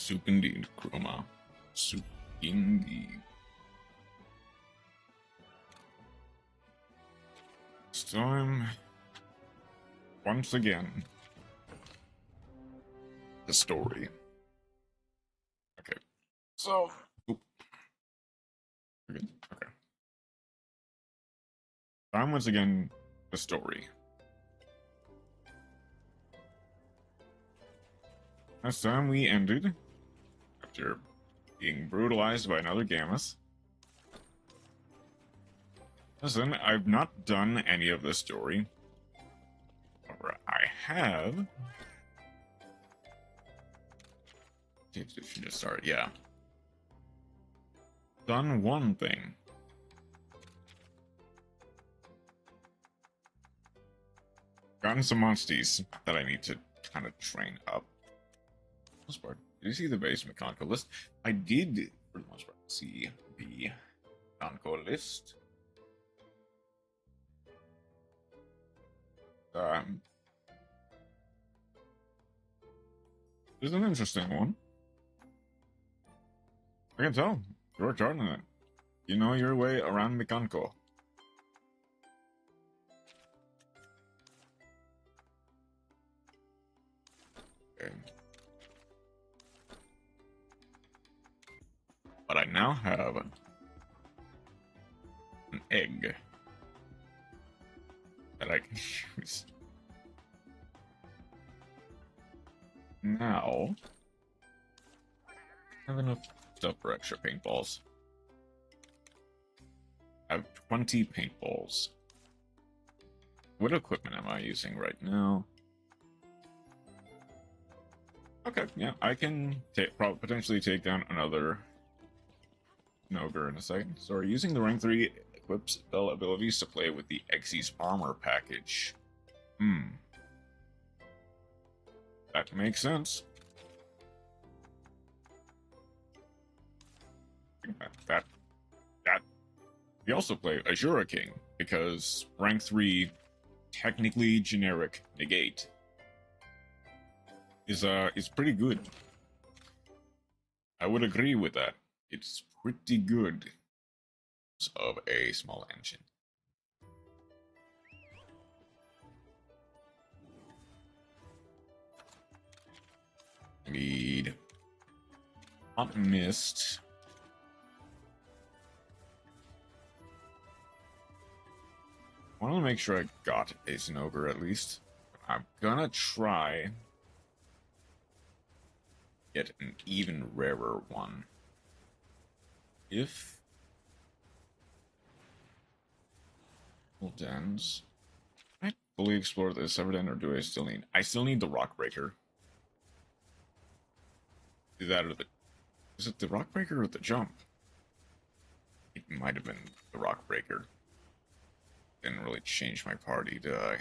Soup indeed, Chroma. Soup indeed. This time, once again, the story. Okay, so... Oop. Okay. Time once again, the story. Last time we ended, after being brutalized by another Gammas. Listen, I've not done any of the story. However, I have... Should just start, yeah. Done one thing. Gotten some monsties that I need to kind of train up. For the most part, did you see the base mechanical list? I did, for the most part, see the mechanical list. It's an interesting one. I can tell. You worked hard on it. You know your way around mechanical. Okay. But I now have an egg that I can use. Now, I have enough stuff for extra paintballs. I have 20 paintballs. What equipment am I using right now? Okay, yeah, I can potentially take down another ogre in a second. So we're using the rank 3 equips spell abilities to play with the Xyz armor package. That makes sense. That we also play Azura King because rank 3 technically generic negate is pretty good. I would agree with that. It's pretty good of a small engine. Need hot mist. I want to make sure I got a Zin-over at least. I'm gonna try get an even rarer one. If dens, I fully explore this Everden, or do I still need? I still need the rock breaker. Do that or the? Is it the rock breaker or the jump? It might have been the rock breaker. Didn't really change my party, did I?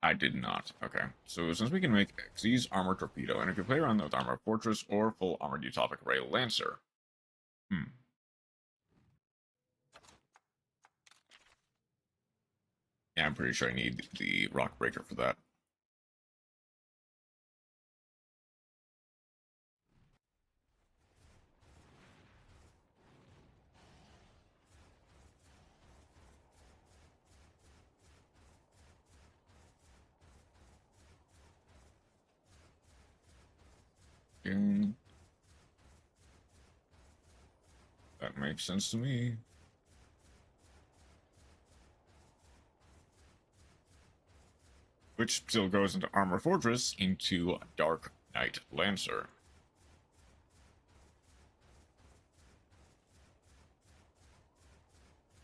I did not. Okay, so since we can make Xyz armor torpedo, and if you play around with armor fortress or full armored utopic ray lancer, yeah, I'm pretty sure I need the rock breaker for that. That makes sense to me. Which still goes into Armor Fortress into Dark Knight Lancer.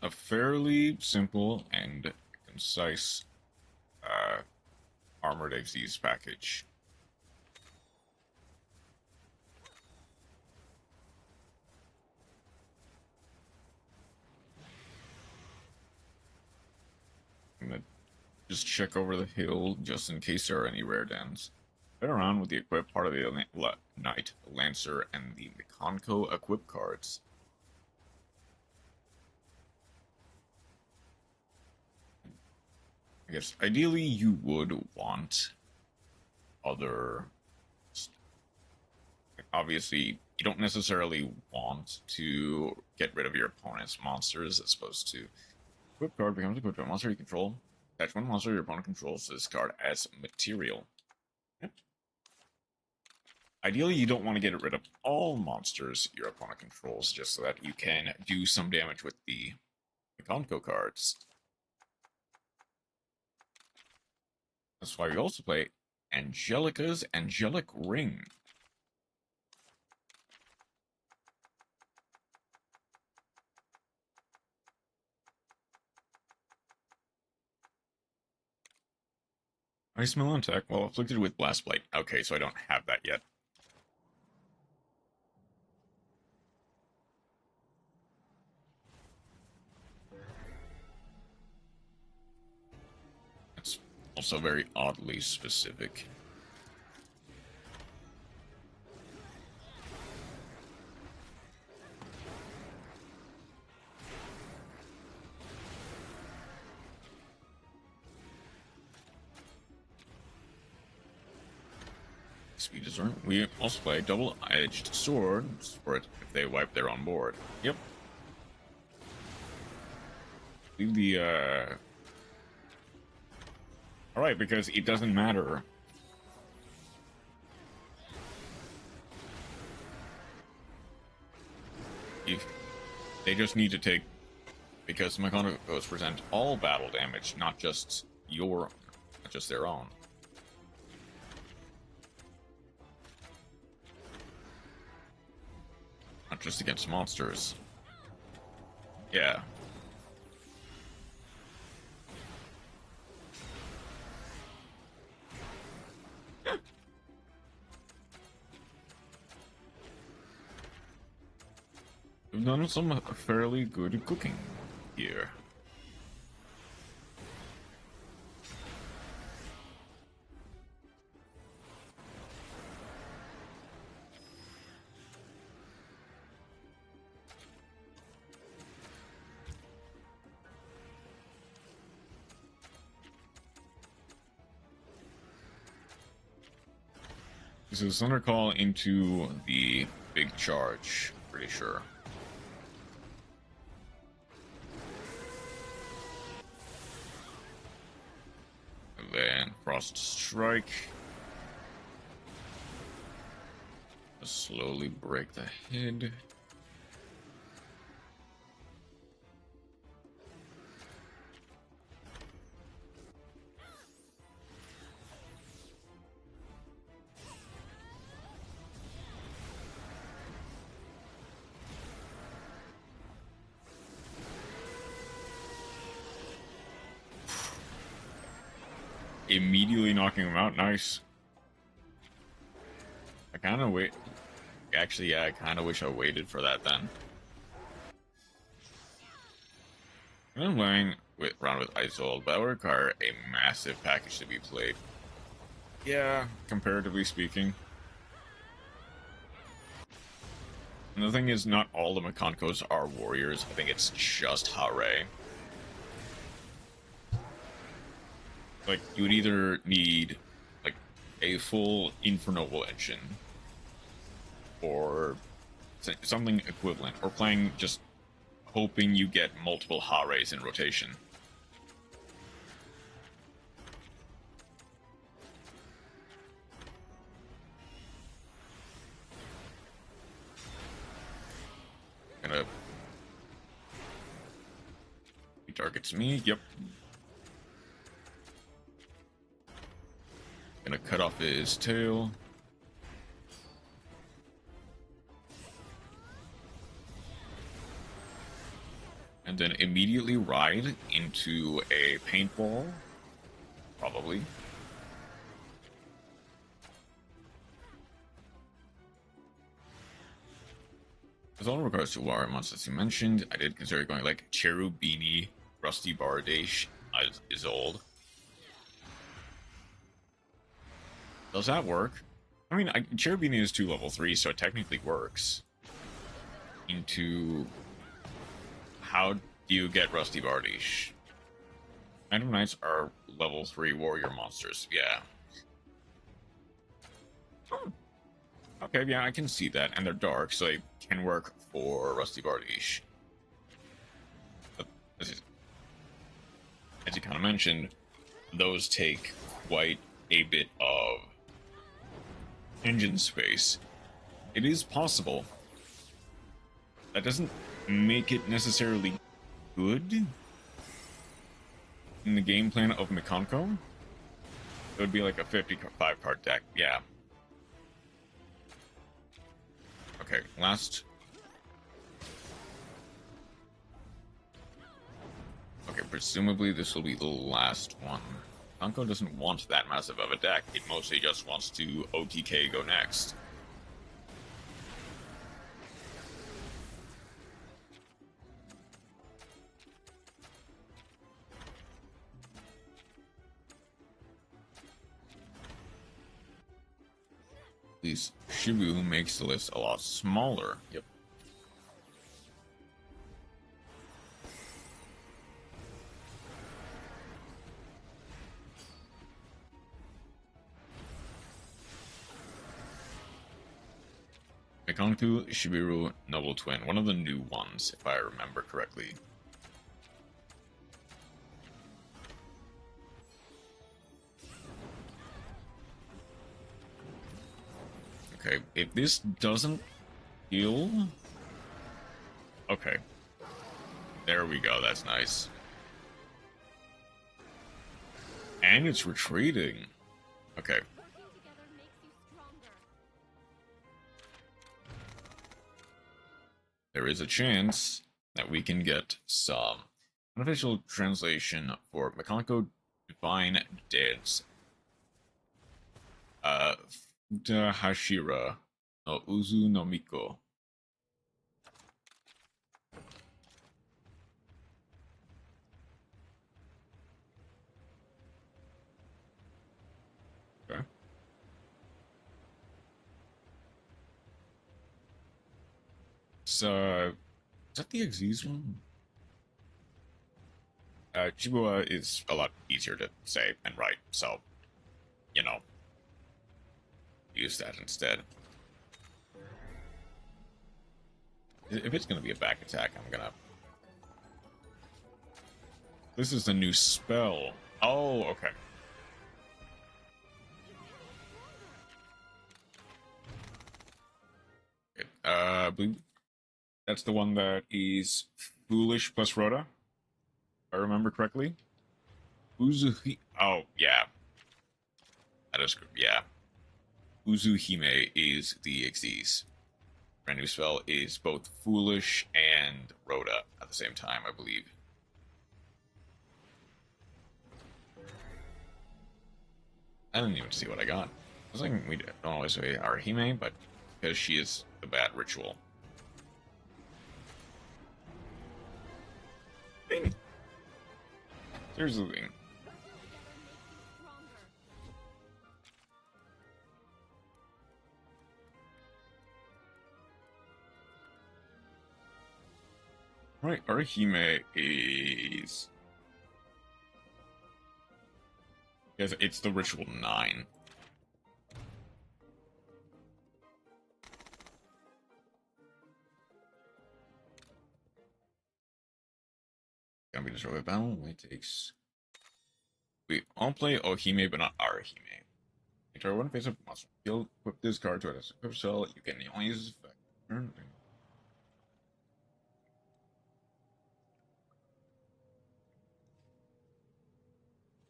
A fairly simple and concise Armored Xyz package. I'm gonna just check over the hill just in case there are any rare dens. Play around with the equip part of the Knight Lancer and the Mekonko equip cards. I guess ideally you would want other. Obviously, you don't necessarily want to get rid of your opponent's monsters as opposed to equip card becomes equipped to a monster you control. Attach one monster your opponent controls to this card as material. Yep. Ideally, you don't want to get rid of all monsters your opponent controls just so that you can do some damage with the Conco cards. That's why we also play Angelica's Angelic Ring. I smell attack. Well, afflicted with Blast Blight. Okay, so I don't have that yet. That's also very oddly specific. Speed Discern. We also play Double-Edged Sword for it if they wipe their own board. Yep. Leave the, Alright, because it doesn't matter. If they just need to take... Because Mechanicos present all battle damage, not just their own. Not just against monsters. Yeah. We've done some fairly good cooking here. This is Thunder Call into the big charge, pretty sure. And then Frost Strike. Slowly break the head. Immediately knocking him out. Nice. I kind of wait. Actually, yeah, I kind of wish I waited for that then. I'm playing around with Isold, but that would require a massive package to be played. Yeah, comparatively speaking. And the thing is, not all the Mechanicos are warriors. I think it's just Hare. Like, you would either need, like, a full Infernoble engine, or something equivalent, or playing just hoping you get multiple Hares in rotation. Gonna... He targets me, yep. Gonna cut off his tail. And then immediately ride into a paintball. Probably. As all in regards to Warrior monsters you mentioned, I did consider going like Cherubini, Rusty Bardash, Isolde. Does that work? I mean, Cherubini is 2 level 3, so it technically works. Into... How do you get Rusty Bardash? Phantom Knights are level 3 warrior monsters. Yeah. Hmm. Okay, yeah, I can see that. And they're dark, so they can work for Rusty Bardiche. But as you kind of mentioned, those take quite a bit of engine space. It is possible. That doesn't make it necessarily good in the game plan of Mikanko. It would be like a 55 card deck, yeah. Okay, last. Okay, presumably this will be the last one. Mikanko doesn't want that massive of a deck. It mostly just wants to OTK go next. At least Shibu makes the list a lot smaller. Yep. Mikanku, Shibiru, Noble Twin. One of the new ones, if I remember correctly. Okay, if this doesn't heal... Okay. There we go, that's nice. And it's retreating. Okay. There is a chance that we can get some unofficial translation for Mikanko Divine Dance. Futa Hashira no Uzu no Miko. Okay. So, is that the Xyz one? Chibua is a lot easier to say and write, so, you know, use that instead. If it's gonna be a back attack, I'm gonna... This is the new spell. Oh, okay. I believe that's the one that is Foolish plus Rhoda, if I remember correctly. Uzuhi... Oh, yeah. That is... Yeah. Uzuhime is the Xyz. Brand new spell is both Foolish and Rhoda at the same time, I believe. I didn't even see what I got. I was like, we don't always say Arahime, but because she is the bad ritual. Thing. Here's the thing. Right, Arahime is... Because it's the ritual 9. Gonna be destroyed by battle. It takes... We all play Ohime, but not Arahime. Enter one face up monster. You'll equip this card to it. Equip cell. You can only use this effect.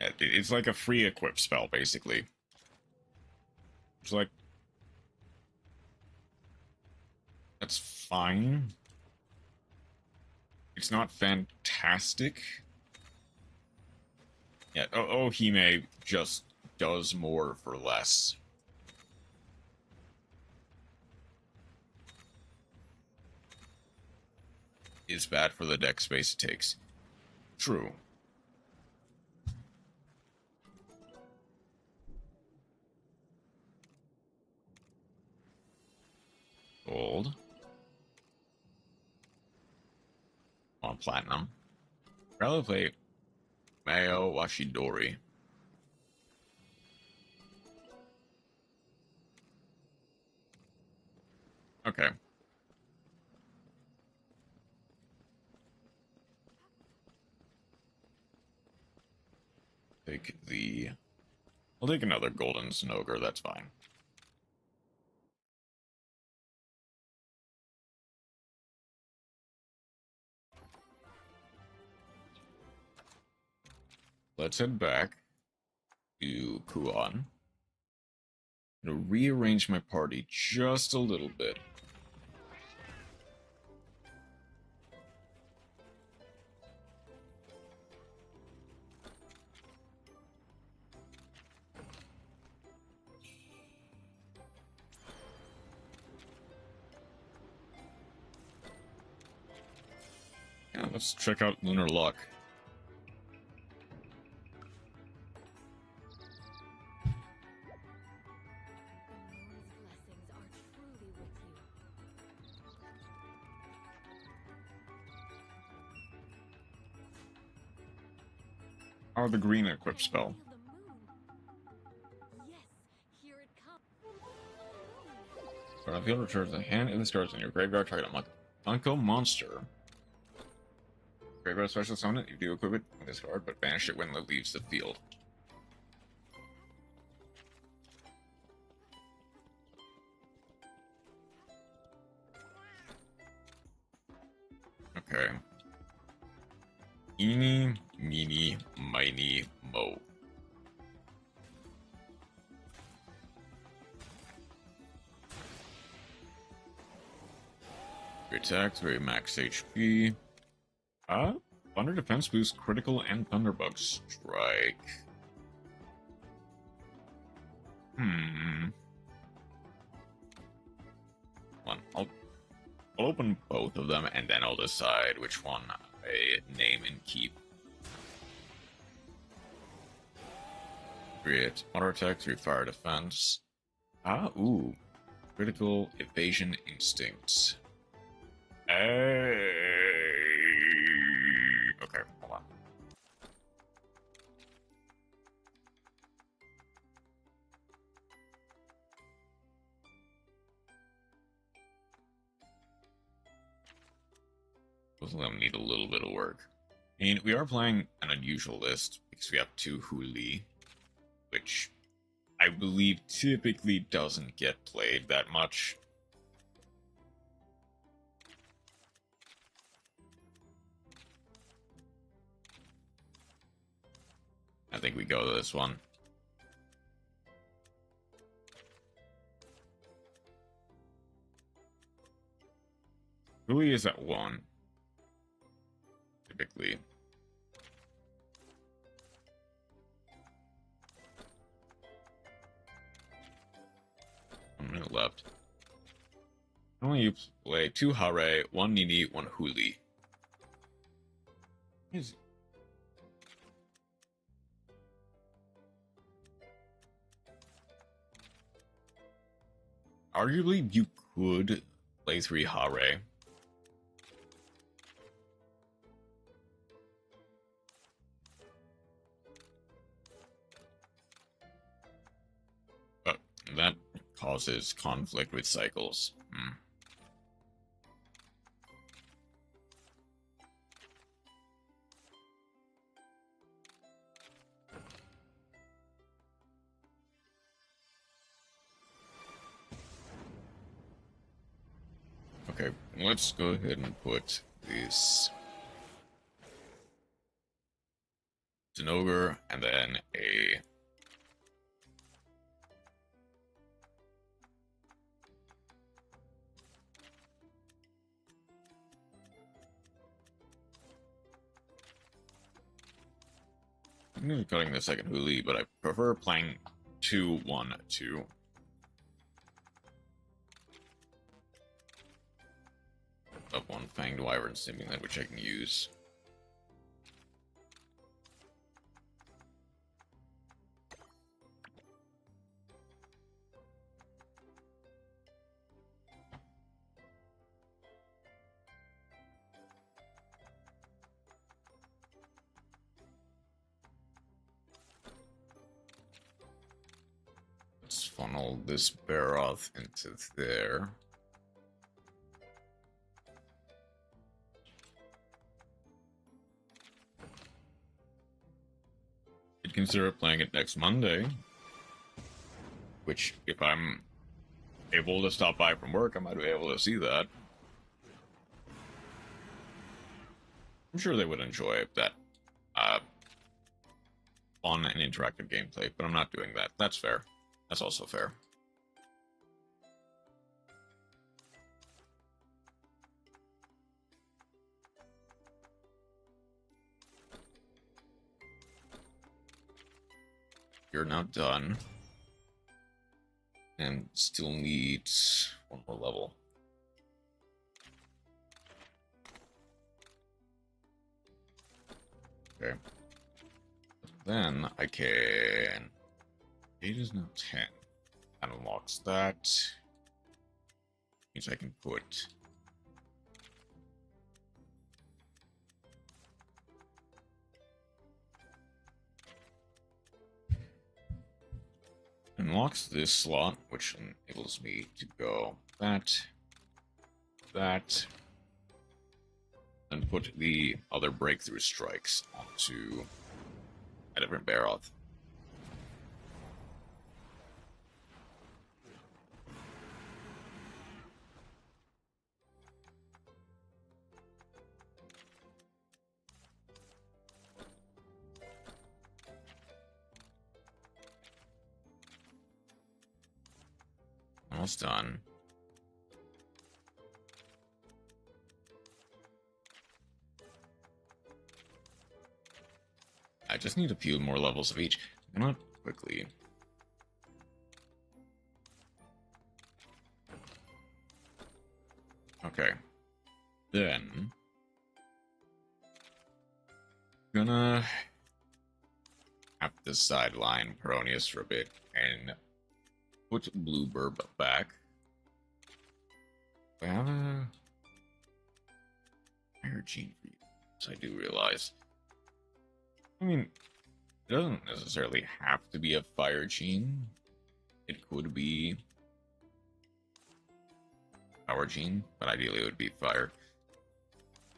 Yeah, it's like a free equip spell, basically. It's like... That's fine. It's not fantastic. Yeah, Ohime just does more for less. Is bad for the deck space it takes. True. Gold. On platinum. Rather play Mayo Washidori. Okay. I'll take another golden Zin-over, that's fine. Let's head back to Kuan. I'm gonna rearrange my party just a little bit. Yeah, let's check out Lunar Luck. Or the green equip spell. Start on field, returns the hand in the cards in your graveyard, target a Funko monster. Graveyard special summon it, you do equip it with this card, but banish it when it leaves the field. Okay. Eeny, meeny, miny, mo. Three attacks, very max HP. Thunder defense boost, critical, and thunderbug strike. I'll open both of them, and then I'll decide which one I name and keep. Create auto attack, 3 fire defense. Ooh. Critical evasion instincts. Okay, hold on. Both of them need a little bit of work. I mean, we are playing an unusual list because we have 2 Huli, which I believe typically doesn't get played that much. I think we go to this one. Huli is at 1. Typically. 1 minute left. Only you play 2 Hare, 1 Nini, 1 Huli. Arguably, you could play 3 Hare. But that causes conflict with cycles. Okay, let's go ahead and put this Zin-over and then a I'm going to be cutting the second Huli, but I prefer playing 2-1-2. Up 1 Fanged Wyvern Stimulant, which I can use. Let's funnel this Baroth into there. I'd consider playing it next Monday. Which, if I'm able to stop by from work, I might be able to see that. I'm sure they would enjoy that fun and interactive gameplay, but I'm not doing that. That's fair. That's also fair. You're now done. And still needs one more level. Okay. Then I can... 8 is now 10. That unlocks that. Means I can put... Unlocks this slot, which enables me to go that, and put the other breakthrough strikes onto a different Baroth. Almost done. I just need a few more levels of each. Not quickly. Okay. Then gonna have to sideline Peronius for a bit and put Bluebird back. I have a fire gene for you, so I do realize. I mean, it doesn't necessarily have to be a fire gene. It could be power gene, but ideally it would be fire.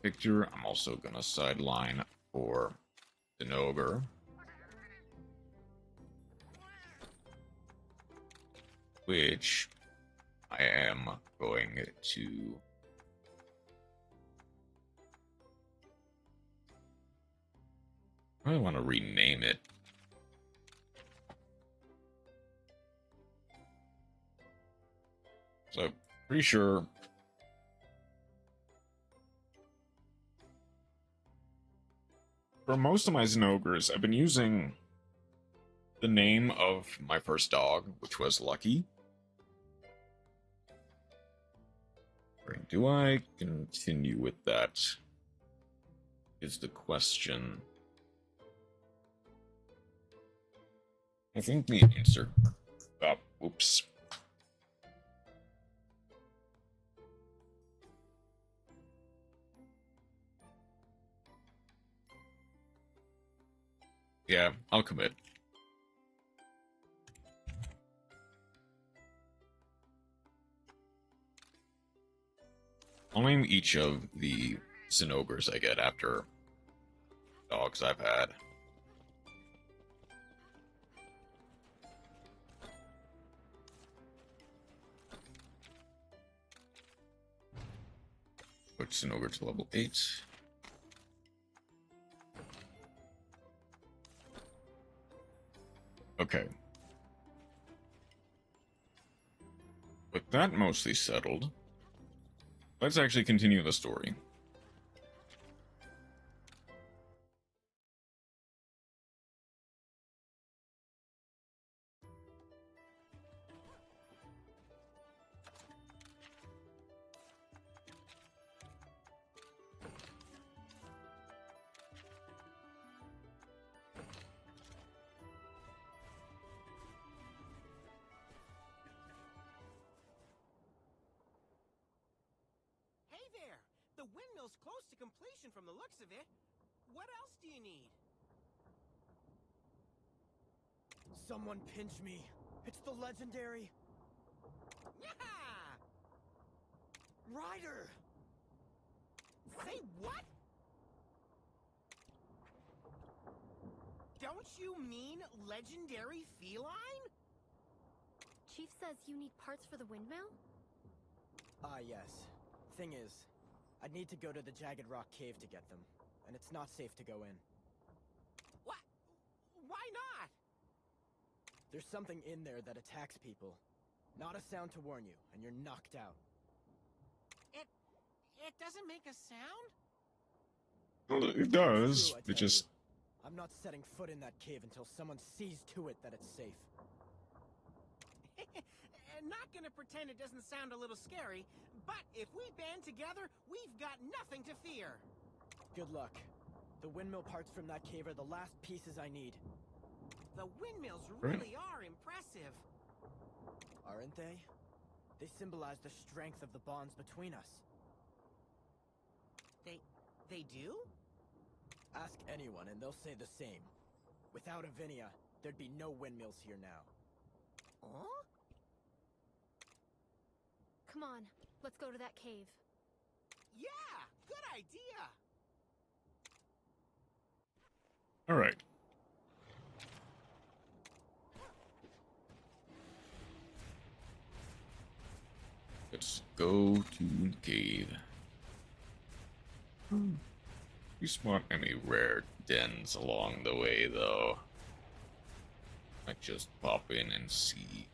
Victor, I'm also gonna sideline for Zin-over. Which I am going to I want to rename it. So pretty sure for most of my Zin-ogres, I've been using the name of my first dog, which was Lucky. Do I continue with that? Is the question. I think the answer. Oops. Yeah, I'll commit. I'll name each of the Zin-ogres I get after dogs I've had. Put Zin-ogre to level 8. Okay. With that mostly settled, let's actually continue the story. The windmill's close to completion from the looks of it. What else do you need? Someone pinch me. It's the legendary... Yeah! Rider! Say what? Don't you mean legendary feline? Chief says you need parts for the windmill? Ah, yes. Thing is, I'd need to go to the Jagged Rock Cave to get them, and it's not safe to go in. What? Why not? There's something in there that attacks people. Not a sound to warn you, and you're knocked out. It doesn't make a sound? Well, it does. True, I It tell just... you. I'm not setting foot in that cave until someone sees to it that it's safe. Not gonna pretend it doesn't sound a little scary, but if we band together, we've got nothing to fear. Good luck. The windmill parts from that cave are the last pieces I need. The windmills Right. really are impressive. Aren't they? They symbolize the strength of the bonds between us. They do? Ask anyone and they'll say the same. Without Avinia, there'd be no windmills here now. Huh? Come on, let's go to that cave. Yeah, good idea. All right. Let's go to the cave. You spot any rare dens along the way, though? I just pop in and see.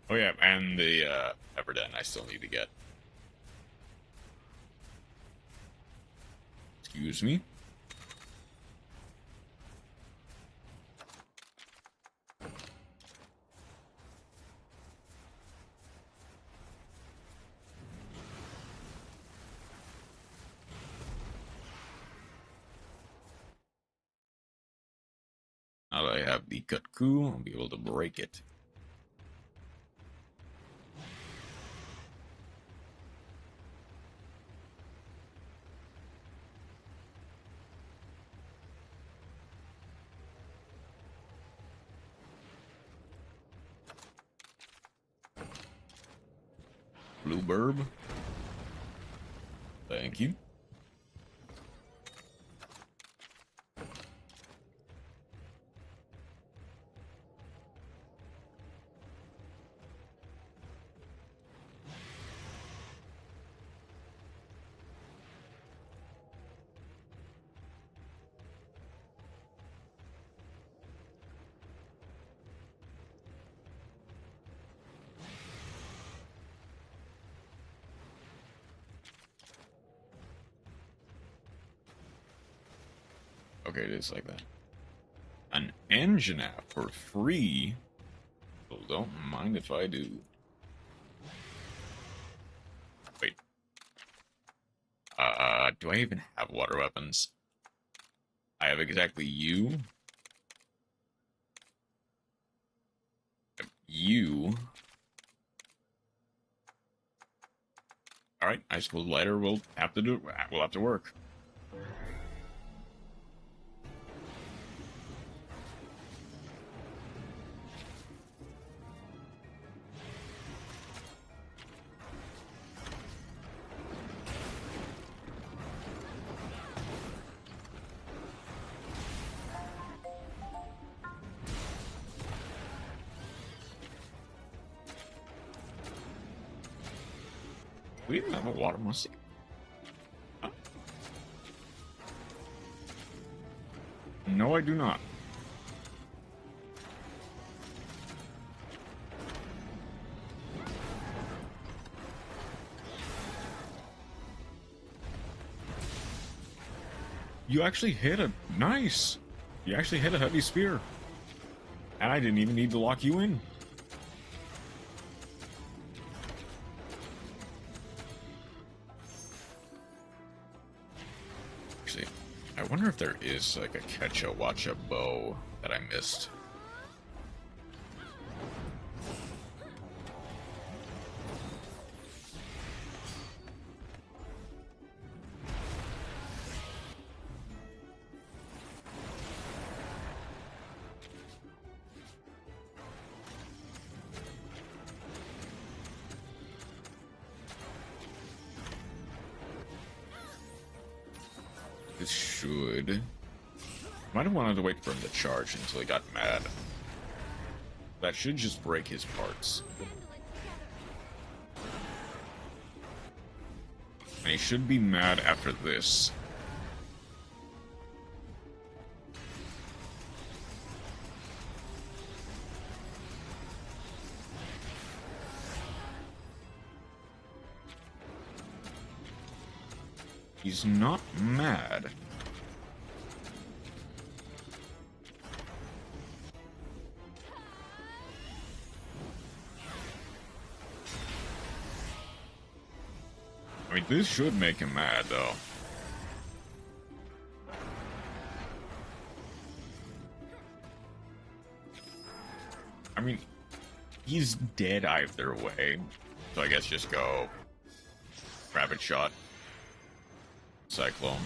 Oh yeah, and the Ever Den I still need to get. Excuse me. Now that I have the Kutku, I'll be able to break it. Blue Burb. Thank you. Okay, it is like that. An engine app for free? Well, don't mind if I do. Wait. Do I even have water weapons? I have exactly you. You. Alright, Ice Cold Lighter will have to do it. We'll have to work. We didn't have a water musty. Huh? No, I do not. You actually hit a... Nice! You actually hit a heavy spear. And I didn't even need to lock you in. Actually, I wonder if there is like a catch-a-watch-a bow that I missed. This should... Might have wanted to wait for him to charge until he got mad. That should just break his parts. And he should be mad after this. He's not mad. I mean, this should make him mad, though. I mean, he's dead either way. So I guess just go Rapid Shot. Cyclone.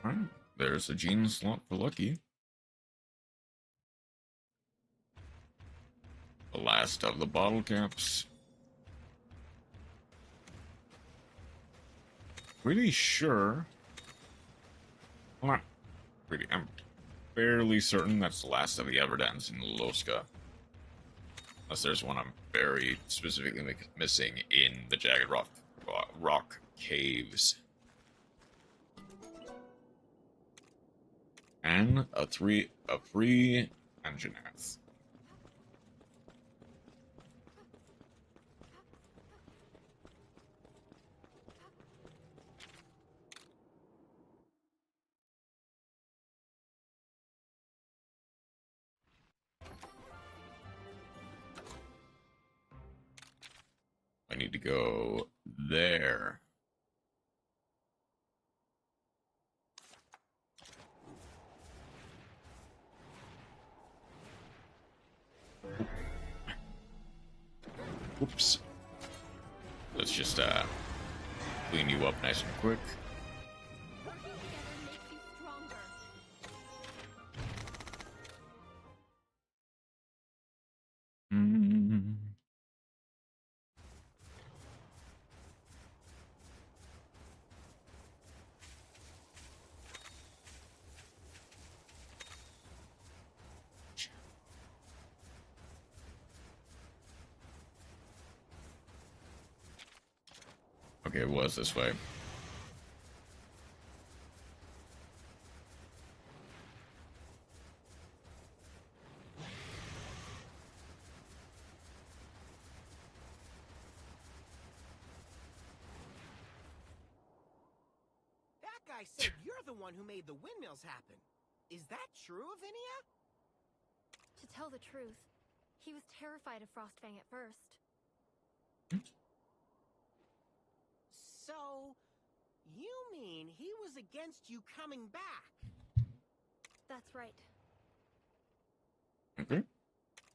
Alright, there's a gene slot for Lucky. The last of the bottle caps. Pretty sure. Well, not pretty. I'm fairly certain that's the last of the Everdens in Loloska. Unless there's one I'm very specifically missing in the Jagged Rock Caves. And a free engine ads. I need to go there. Oops. Let's just clean you up nice and quick. Okay, it was this way. That guy said you're the one who made the windmills happen. Is that true, Avinia? To tell the truth, he was terrified of Frostfang at first. So, you mean he was against you coming back? That's right. Okay.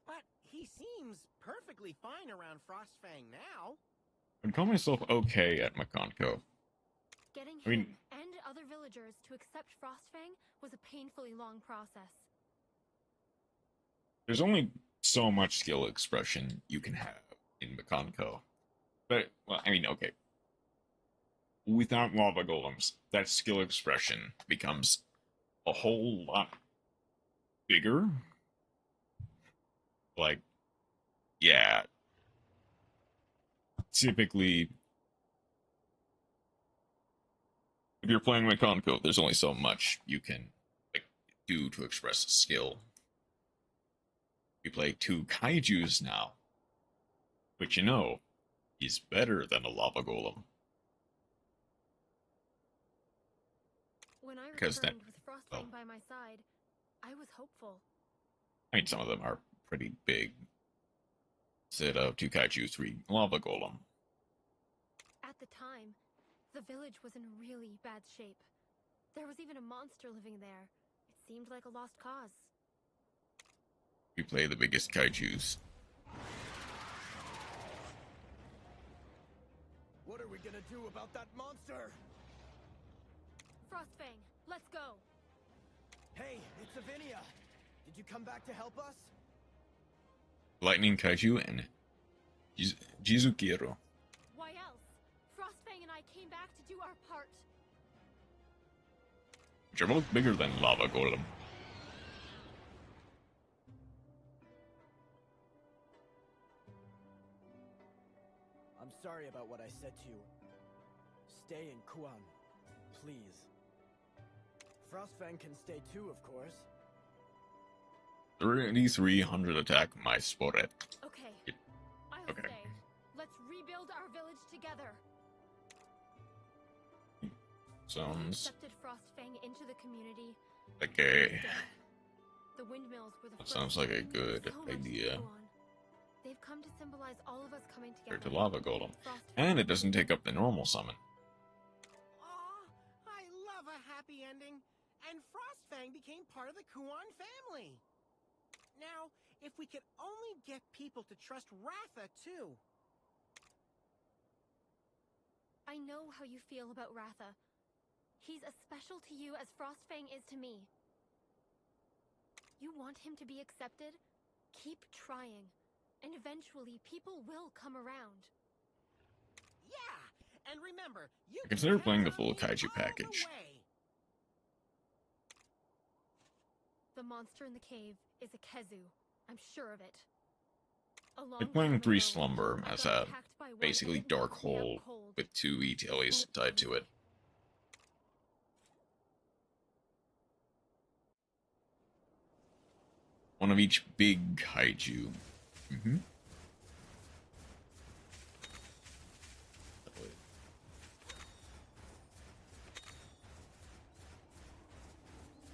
But he seems perfectly fine around Frostfang now. I'd call myself okay at Makonko. Getting I mean- him and other villagers to accept Frostfang was a painfully long process. There's only so much skill expression you can have in Makonko. But, well, I mean, okay. Without lava golems, that skill expression becomes a whole lot bigger. Like, yeah. Typically, if you're playing Makonko, there's only so much you can do to express skill. We play 2 kaijus now, which is better than a lava golem. When I Because returned with Frostfang by my side, I was hopeful. I mean, some of them are pretty big. Instead of 2 kaiju, 3 lava golem. At the time, the village was in really bad shape. There was even a monster living there. It seemed like a lost cause. We play the biggest kaijus. What are we gonna do about that monster? Frostfang, let's go! Hey, it's Avinia! Did you come back to help us? Lightning Kaiju and Jizukiro. Why else? Frostfang and I came back to do our part. Which are both bigger than Lava Golem. I'm sorry about what I said to you. Stay in Kuan, please. Frostfang can stay too, of course. 3,300 attack, my Sporet. Okay. Yep. I'll Okay. stay. Let's rebuild our village together. I Sounds accepted Frostfang into the community. like a... The windmills were the That first sounds like a thing good so much to idea. go on. They've come to symbolize all of us coming Compared together. to Lava Golem. Frostfang And it doesn't take up the normal summon. Aw, I love a happy ending. And Frostfang became part of the Kuan family. Now, if we could only get people to trust Ratha, too. I know how you feel about Ratha. He's as special to you as Frostfang is to me. You want him to be accepted? Keep trying. And eventually, people will come around. Yeah, and remember, you I consider can playing the count full on me Kaiju all the package. way. The monster in the cave is a Kezu. I'm sure of it. A long Like playing time 3 ago, Slumber I as got a attacked by one basically and it dark knocked me out hole cold. with 2 E-Tellies tied to it. One of each big kaiju.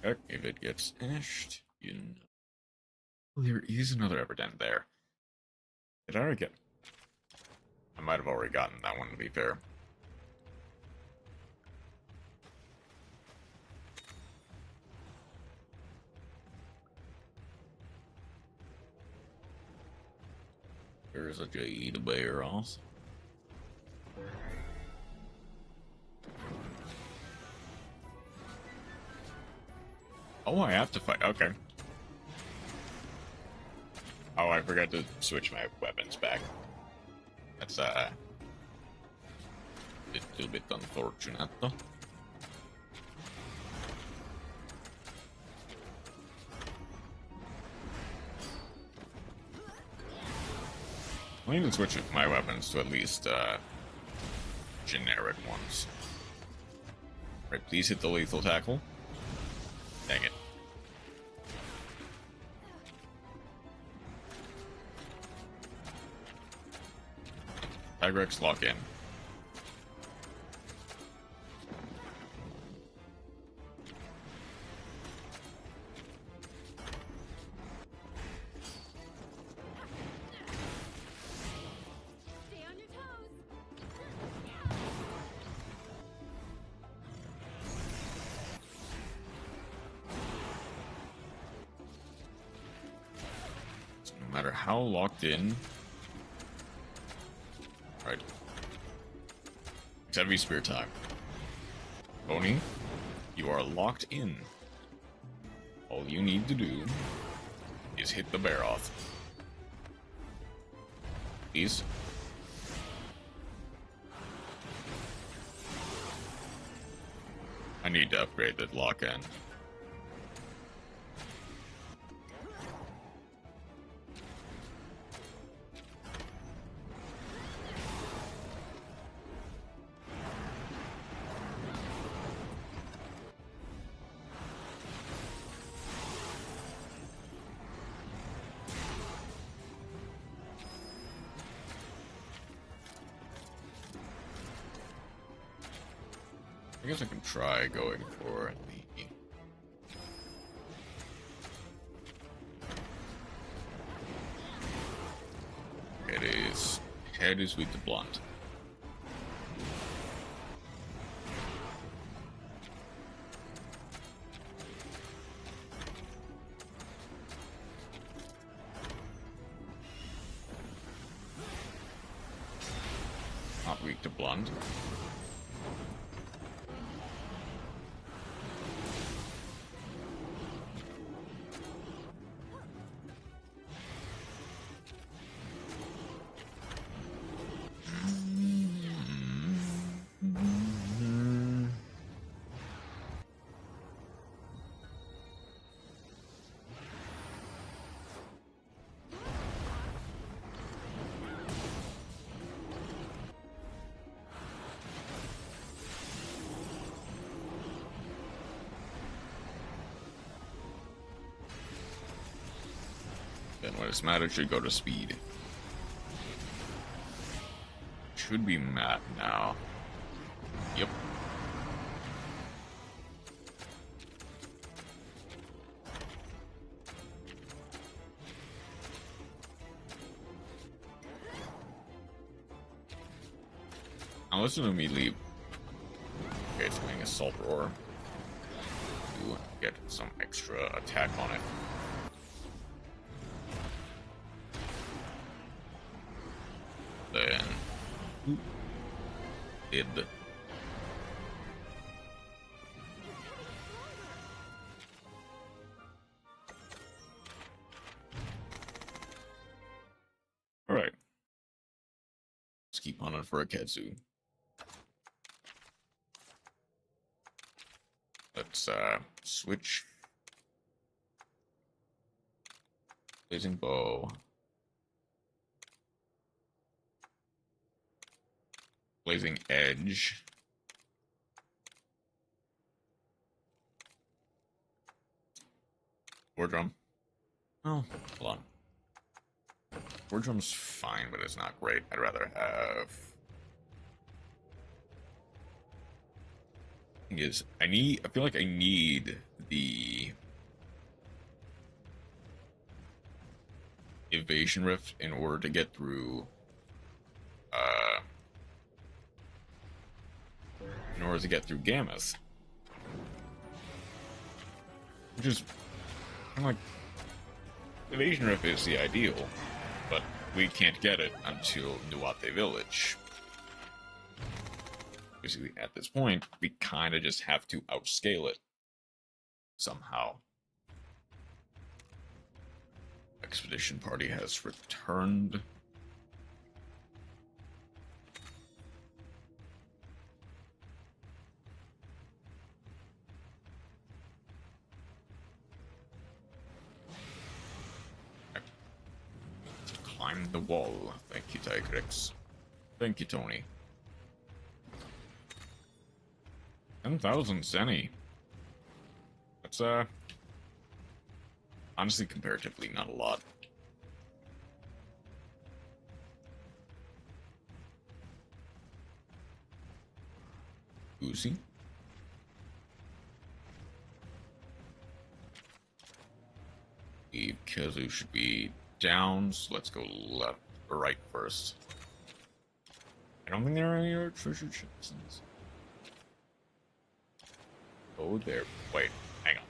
Heck, if it gets ashed, you know. Well, there is another Everdent there. Did I already get... I might have already gotten that one, to be fair. There's a Jade Bear also. Oh, I have to fight. Okay. Oh, I forgot to switch my weapons back. That's a little bit unfortunate, though. I need to switch my weapons to at least generic ones. Right, please hit the lethal tackle. Dang it. Tigrex, lock in. Stay on your toes. So no matter how locked in. Right. It's heavy spear time. Pony, you are locked in. All you need to do is hit the bear off. Please. I need to upgrade that lock in. I guess I can try going for the... It is... Head is with the blunt. Not weak to blunt. Then when it's mad, it should go to speed. Should be mad now. Yep. Now listen to me leave. Okay, it's doing Assault Roar to get some extra attack on it. Then did all right. Let's keep hunting for a Ketsu. Let's switch. Blazing bow. Blazing edge. War drum. Oh, hold on. War drum's fine, but it's not great. I'd rather have. Thing is, I feel like I need the evasion rift in order to get through. In order to get through Gammas. Which is, I'm like, evasion rift is the ideal, but we can't get it until Nuate Village. Basically, at this point, we kind of just have to outscale it somehow. Expedition party has returned. Climb the wall. Thank you, Tigrex. Thank you, Tony. 10,000 Zenny. That's, honestly, comparatively, not a lot. Uzi. Kazu should be down, so let's go left or right first. I don't think there are any other treasure chests. Oh, there. Wait, hang on.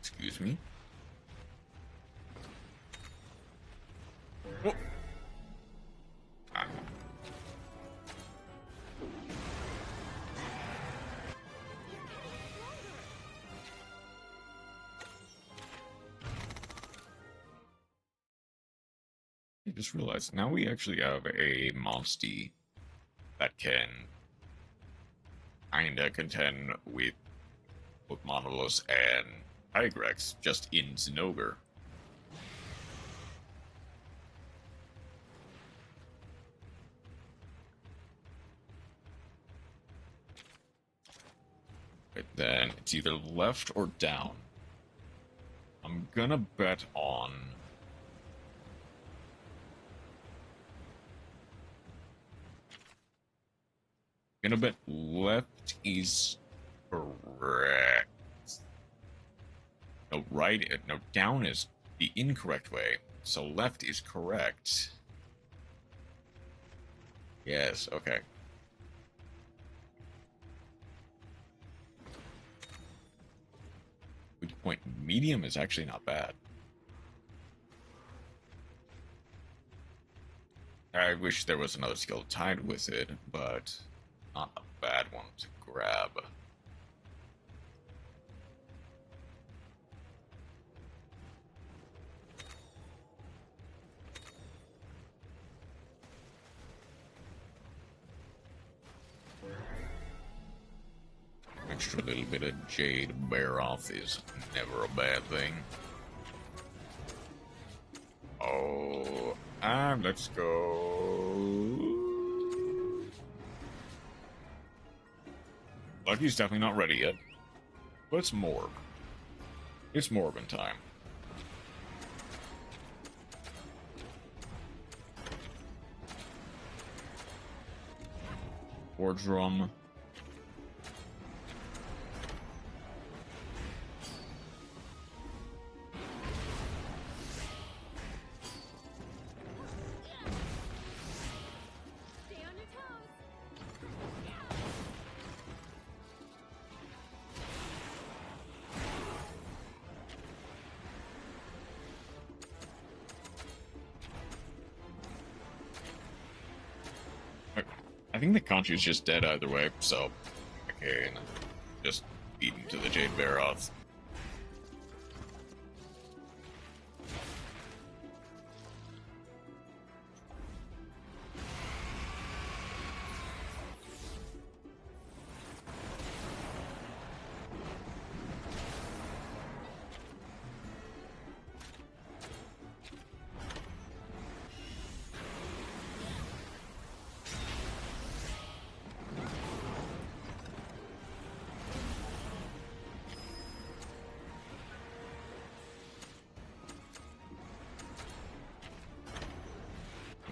Excuse me. Oh. Ah. I just realized now we actually have a Monstie that can kinda contend with both Monoliths and Tigrex just in Zin-over. Right, then it's either left or down. I'm gonna bet on left is correct. No, right, no, down is the incorrect way, so left is correct. Yes, okay. Good point. Medium is actually not bad. I wish there was another skill tied with it, but not a bad one to grab. extra little bit of jade bear off is never a bad thing. Oh, and let's go. Lucky's definitely not ready yet, but it's Morb. It's Morbin time. War drum. Stay on your toes. I think the Conchu's just dead either way, so okay, just beat him to the Jade Baroth.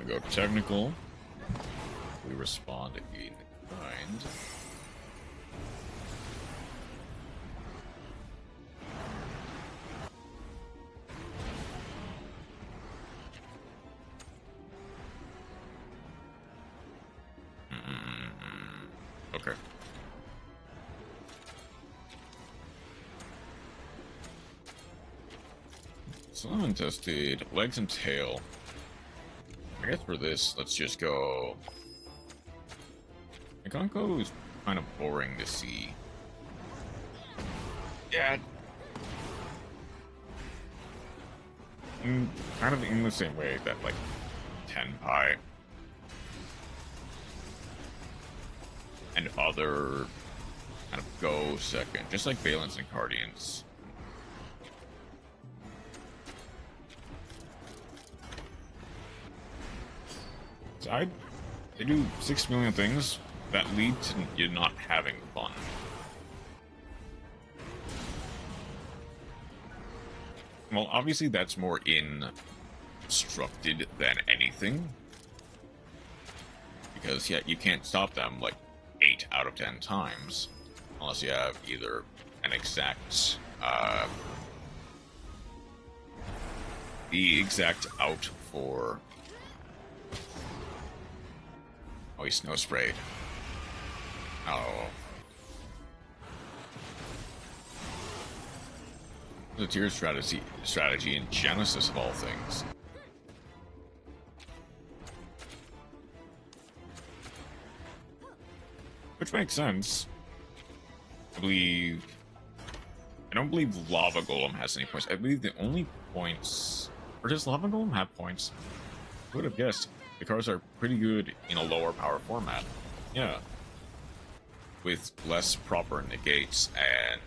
Go technical. We respond in kind. Okay. So untested legs and tail. I guess for this, let's just go. Ikonko is kind of boring to see. Yeah. Kind of in the same way that, like, Tenpai and other kind of go second, just like Valence and Guardians. They do 6 million things that lead to you not having fun. Well, obviously that's more instructed than anything. Because, yeah, you can't stop them, like, 8 out of 10 times. Unless you have either an exact, the exact out for... Oh, he snow sprayed. Oh. The tier strategy in Genesis of all things. Which makes sense. I don't believe Lava Golem has any points. I believe the only points... Or does Lava Golem have points? Who would have guessed? The cards are pretty good in a lower power format. Yeah. With less proper negates and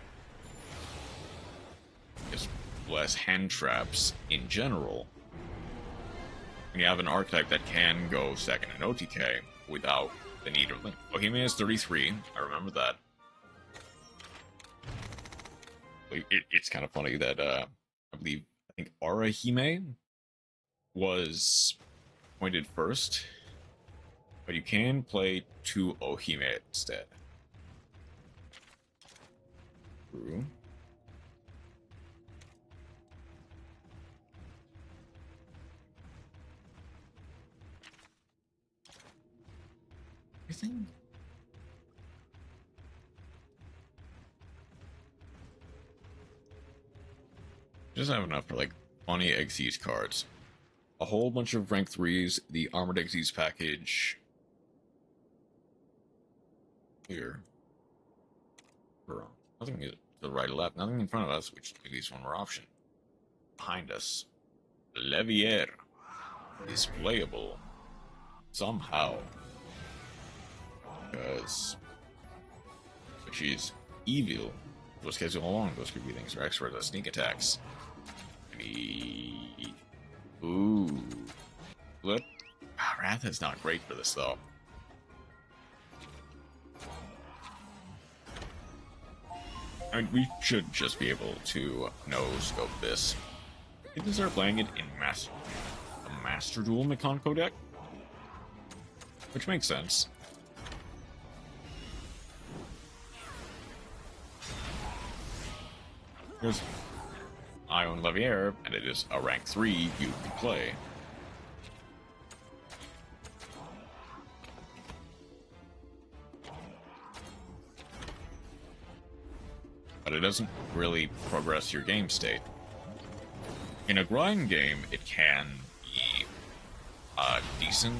just less hand traps in general. And you have an archetype that can go second in OTK without the need of link. Ohime is 33. I remember that. It's kind of funny that I think Arahime was pointed first, but you can play 2 Ohime instead. True. I think just have enough for like 20 Xyz cards. A whole bunch of rank 3s, the Armored Xyz package. Here. Nothing to the right or left, nothing in front of us, which leaves one more option. Behind us. Levier is playable. Somehow. Because she's evil. Those kids all along, those creepy things are expert at sneak attacks. Ooh. Flip. Wrath is not great for this, though. I mean, we should just be able to no-scope this. You can start playing it in a Master Duel Mekonko deck. Which makes sense. Here's Ion Levier, and it is a rank 3 you can play. But it doesn't really progress your game state. In a grind game, it can be decent,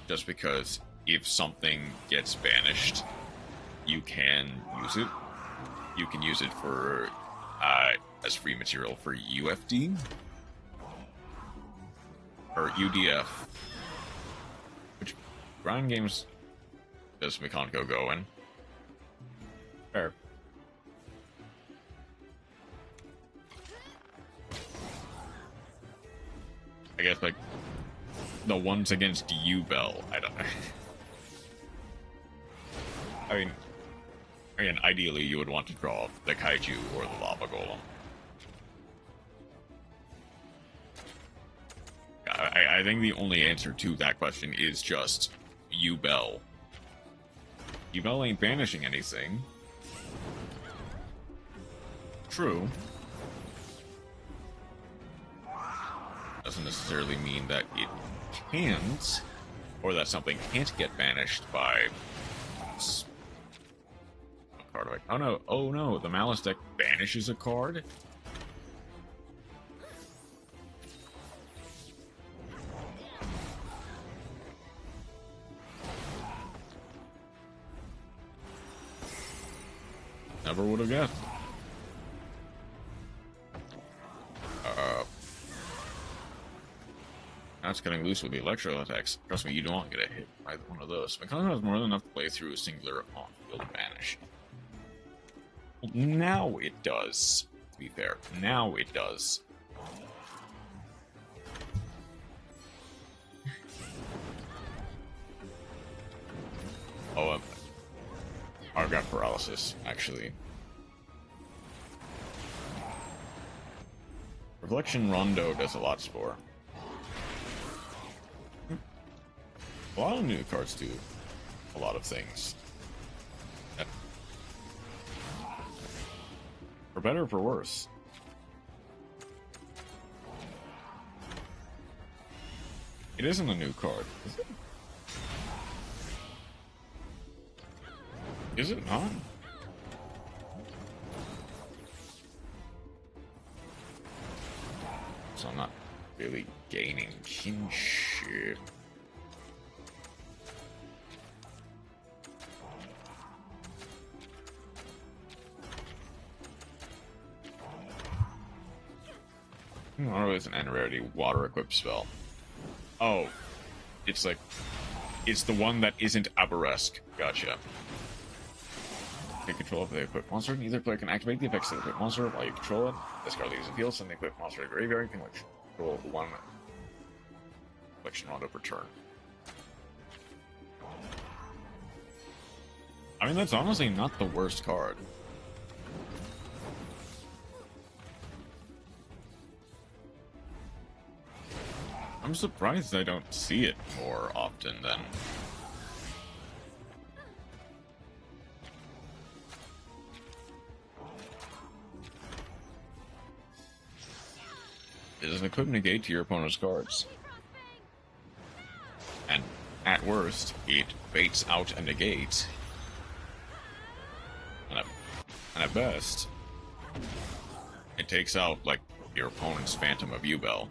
just because if something gets banished, you can use it. You can use it for as free material for UFD or UDF, which grind games does Mekonko go in? Fair. I guess, like, the ones against U-Bell, I don't know. I mean, ideally, you would want to draw the Kaiju or the Lava Golem. I think the only answer to that question is just U-Bell. U-Bell ain't banishing anything. True. Doesn't necessarily mean that it can't, or that something can't get banished by a card. Like, oh no, the Malice deck banishes a card? Never would have guessed. That's getting loose with the electro attacks. Trust me, you don't want to get hit by one of those. Mekonko has more than enough to play through a singular on-field banish. Well, now it does. To be fair, now it does. Oh, I've got paralysis, actually. Reflection Rondo does a lot for. A lot of new cards do a lot of things. For better or for worse. It isn't a new card, is it? Is it not? So I'm not really gaining kinship. Oh, it's an N rarity water equipped spell. Oh, it's like, it's the one that isn't Aberresque. Gotcha. Take control of the equipped monster, and either player can activate the effects of the equipped monster while you control it. Discard these field, send the equipped monster to the graveyard, you can like control one collection round per turn. I mean, that's honestly not the worst card. I'm surprised I don't see it more often than... It is an equip negate to your opponent's cards. And at worst, it baits out a negate. And at best, it takes out, like, your opponent's Phantom of U-Bell.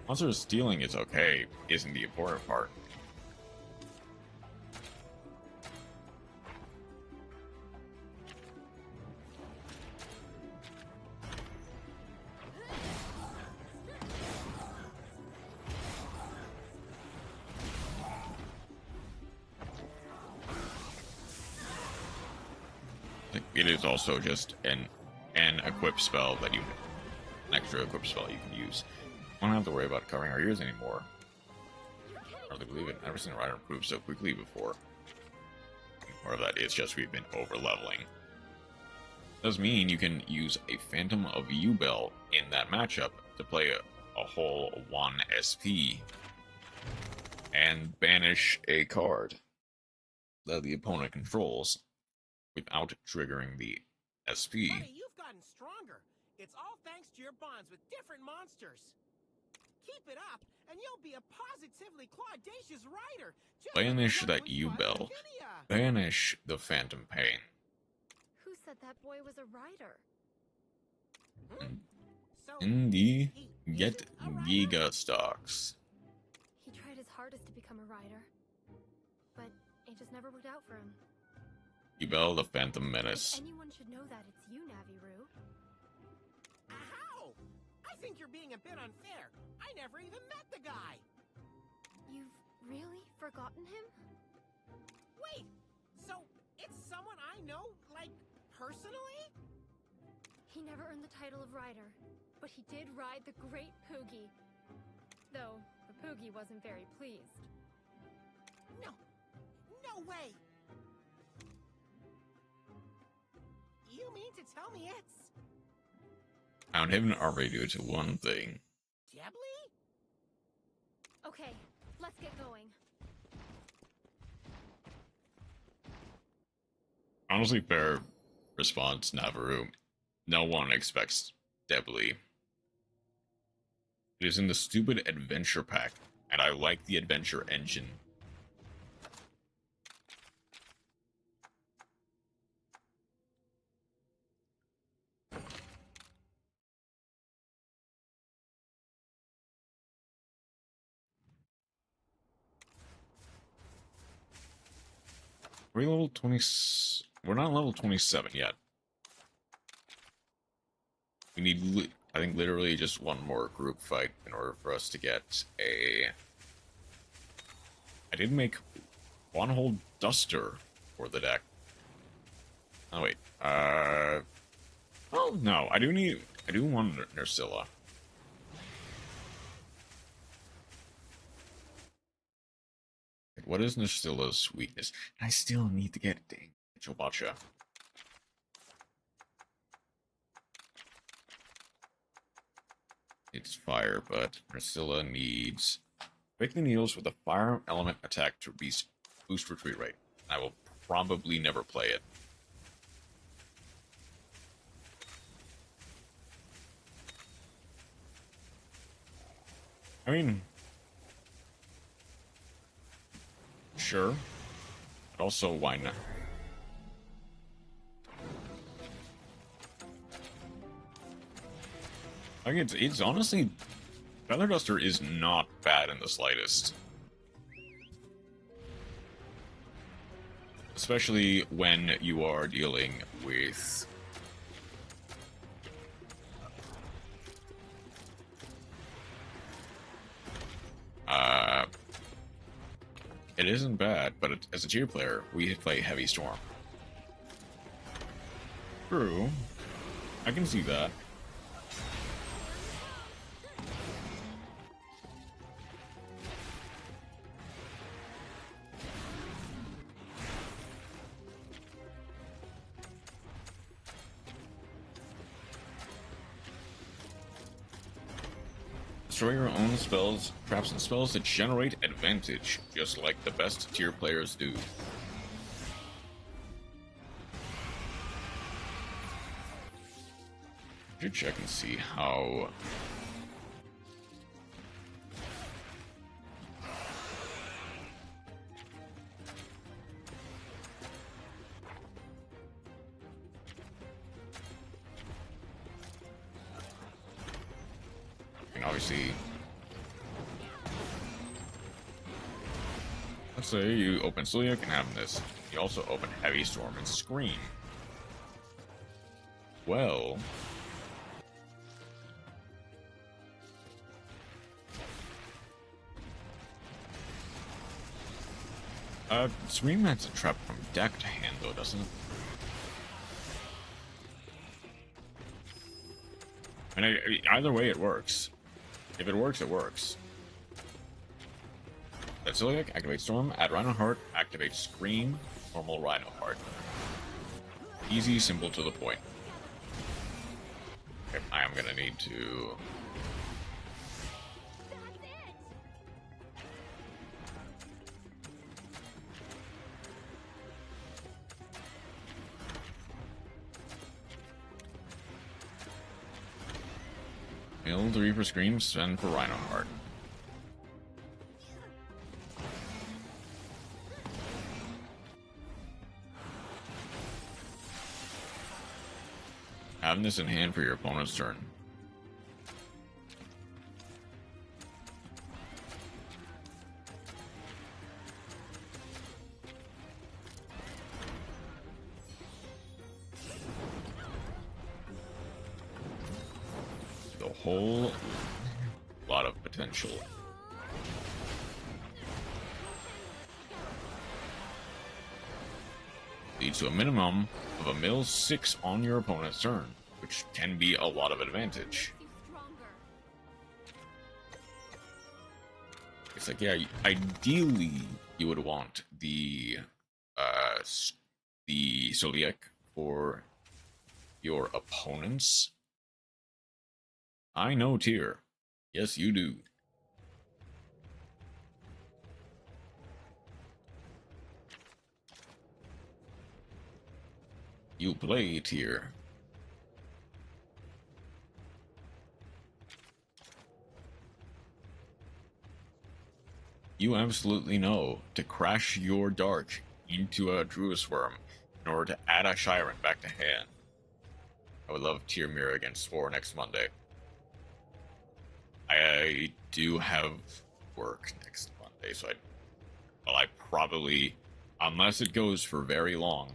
Monster stealing is okay, isn't the important part. it is also just an equip spell that an extra equip spell you can use. We don't have to worry about covering our ears anymore. I hardly believe it. I've never seen a rider improve so quickly before. More of that is just we've been over leveling. Does mean you can use a Phantom of U-Bell in that matchup to play a whole 1 SP and banish a card that the opponent controls without triggering the SP. Buddy, you've gotten stronger. It's all thanks to your bonds with different monsters. Keep it up, and you'll be a positively claudacious rider. Banish that U-Bell. Banish the Phantom Pain. Who said that boy was a rider? In the Get Giga Stocks. He tried his hardest to become a rider, but it just never worked out for him. U-Bell the Phantom Menace. If anyone should know that, it's you, Naviru. How? I think you're being a bit unfair. I never even met the guy. You've really forgotten him? Wait, so it's someone I know, like, personally? He never earned the title of rider, but he did ride the Great Poogie. Though, the Poogie wasn't very pleased. No way! You mean to tell me it's... Found him an army due to one thing. Debly? Okay, let's get going. Honestly, fair response, Naviru. No one expects Debly. It is in the stupid adventure pack, and I like the adventure engine. Are we level 20? We're not level 27 yet. We need, I think, literally just one more group fight in order for us to get a... I did make one whole duster for the deck. Oh, wait. Well, no. I do want Nursilla. What is Nursilla's weakness? I still need to get dang Chobacha. It's fire, but Nursilla needs break the needles with a fire element attack to boost retreat rate. I will probably never play it. I mean, sure. But also, why not? I mean, it's honestly... Feather Duster is not bad in the slightest. Especially when you are dealing with... It isn't bad, but as a tier player, we play Heavy Storm. True. I can see that. Destroy your own spells, traps, and spells that generate advantage, just like the best tier players do. I should check and see how... Obviously, let's say you open Celiac and have this. You also open Heavy Storm and Scream. Well, Scream has a trap from deck to hand, though, doesn't it? And either way, it works. If it works, it works. That Celiac, activate Storm, add Rhino Heart, activate Scream, normal Rhino Heart. Easy, simple, to the point. Okay, I am gonna need to... Mill 3 for Scream, spend for Rhino Heart. Having this in hand for your opponent's turn. A whole lot of potential. Leads to a minimum of a mill 6 on your opponent's turn, which can be a lot of advantage. It's like, yeah, ideally you would want the Zodiac for your opponents. I know, Tier. Yes, you do. You play Tier. You absolutely know to crash your Dark into a Druid's Worm in order to add a Shiren back to hand. I would love Tier Mirror against 4 next Monday. I do have work next Monday, so I probably, unless it goes for very long,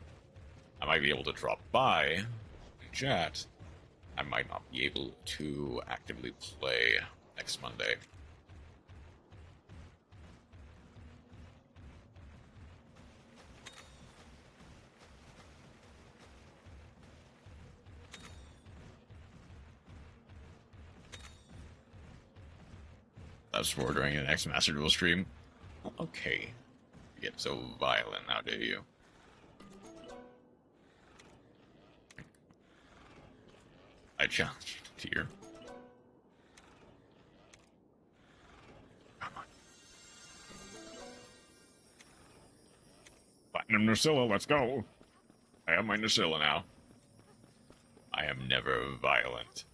I might be able to drop by in chat. I might not be able to actively play next Monday. That's for during the next Master Duel stream. Okay. You get so violent now, do you? I challenge you, Tier. Come on. Platinum Nucilla, let's go. I have my Nucilla now. I am never violent.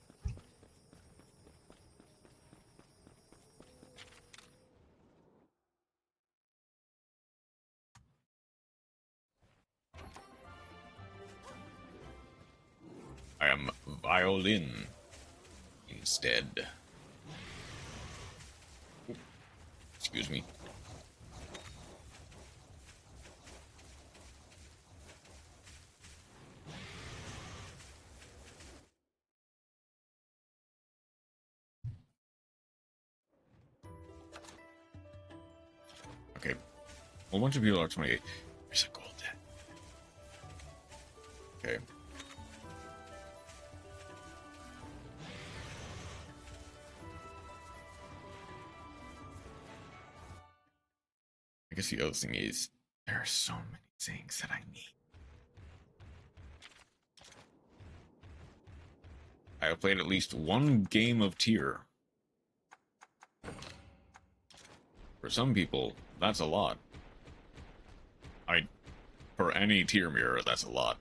I am violin instead. Excuse me. Okay. A bunch of people are 28. There's a gold debt. Okay. I guess the other thing is, there are so many things that I need. I have played at least one game of Tier. For some people, that's a lot. For any Tier mirror, that's a lot.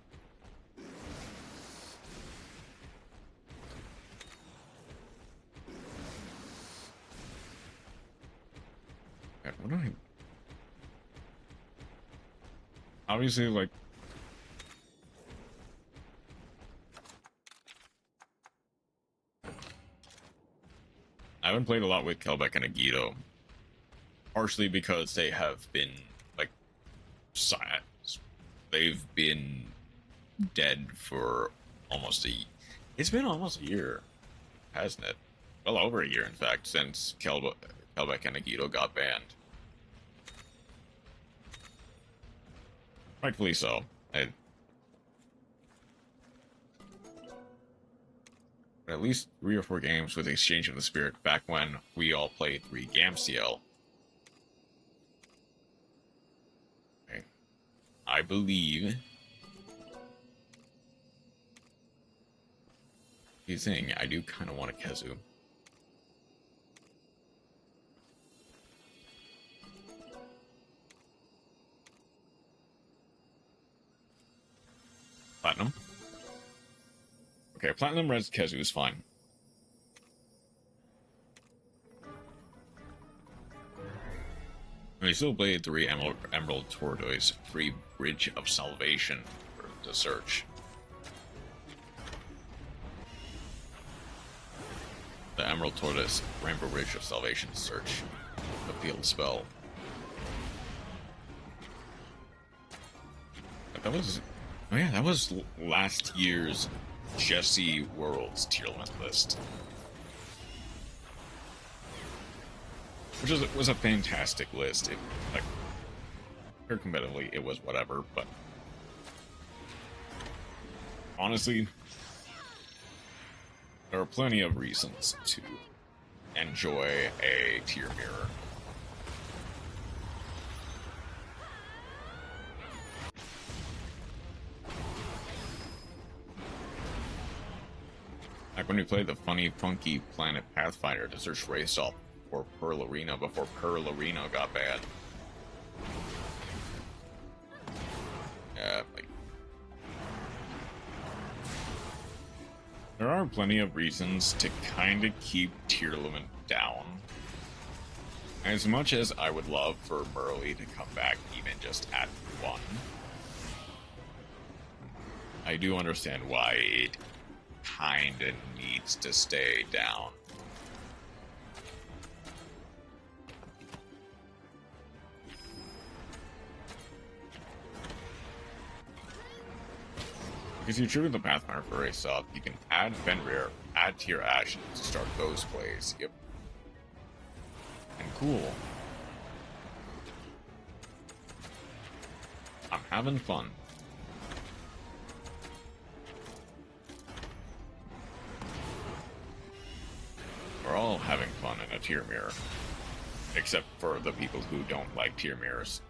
What do I... Obviously, like... I haven't played a lot with Kelbeck and Agito. Partially because they have been, like, they've been dead for almost it's been almost a year, hasn't it? Well, over a year, in fact, since Kelbeck and Agito got banned. Rightfully so. at least 3 or 4 games with Exchange of the Spirit back when we all played 3 GamCL. Okay. I believe the thing, I do kind of want a Kezu. Platinum. Okay, Platinum Red Kezu is fine. We still played 3 Emerald Tortoise, 3 Bridge of Salvation for the search. The Emerald Tortoise, Rainbow Bridge of Salvation search. The field spell. That was... Oh yeah, that was last year's Jesse World's tier list. Which was a fantastic list. It, like, very competitively, it was whatever, but... honestly, there are plenty of reasons to enjoy a tier mirror. Like when we played the funny, funky Planet Pathfinder to search race off for Pearl Arena before Pearl Arena got bad. Like, there are plenty of reasons to kind of keep tier limit down. As much as I would love for Merly to come back even just at 1, I do understand why it kinda needs to stay down. Because you trigger the Pathfinder for race up, you can add Fenrir, add Tier Ashes to start those plays. Yep. And cool. I'm having fun. We're all having fun in a tier mirror. Except for the people who don't like tier mirrors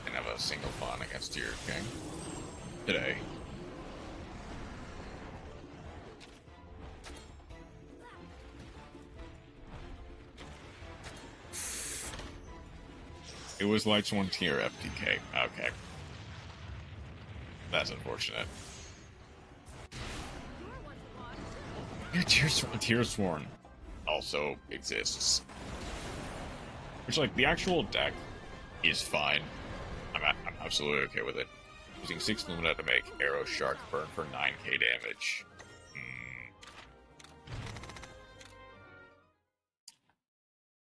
and have a single fun against tier king. Today. It was Lights 1 tier FTK. Okay. That's unfortunate. Yeah, Tier Sworn also exists. Which, like, the actual deck is fine. I'm absolutely okay with it. Using 6 Lumina to make Arrow Shark burn for 9k damage.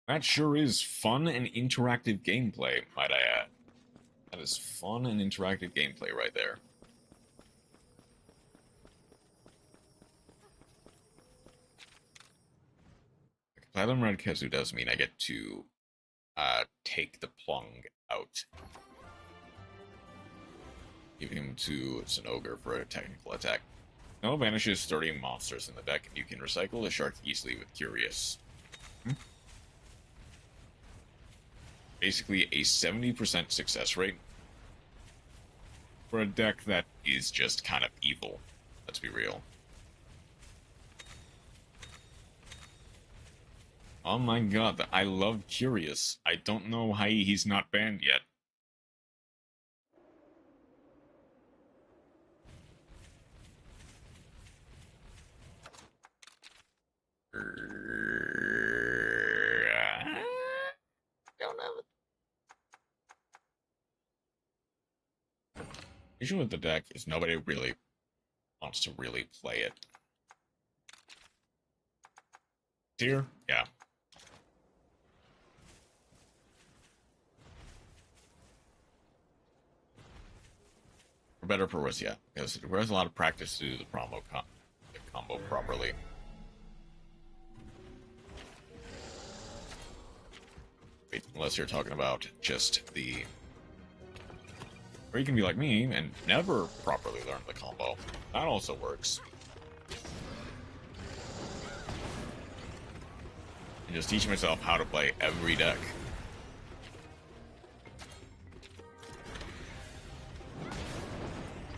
That sure is fun and interactive gameplay, might I add. That is fun and interactive gameplay right there. Platinum Red Kezu does mean I get to take the Plung out. Giving him to Zin-over for a technical attack. No banishes 30 monsters in the deck, and you can recycle the shark easily with Curious. Basically a 70% success rate for a deck that is just kind of evil. Let's be real. Oh my god, I love Curious. I don't know why he's not banned yet. Don't have it. The issue with the deck is nobody really wants to really play it. Tier? Yeah. For better or for worse, yeah. Because it requires a lot of practice to do the combo properly. Wait, unless you're talking about just the... Or you can be like me and never properly learn the combo. That also works. and just teach myself how to play every deck.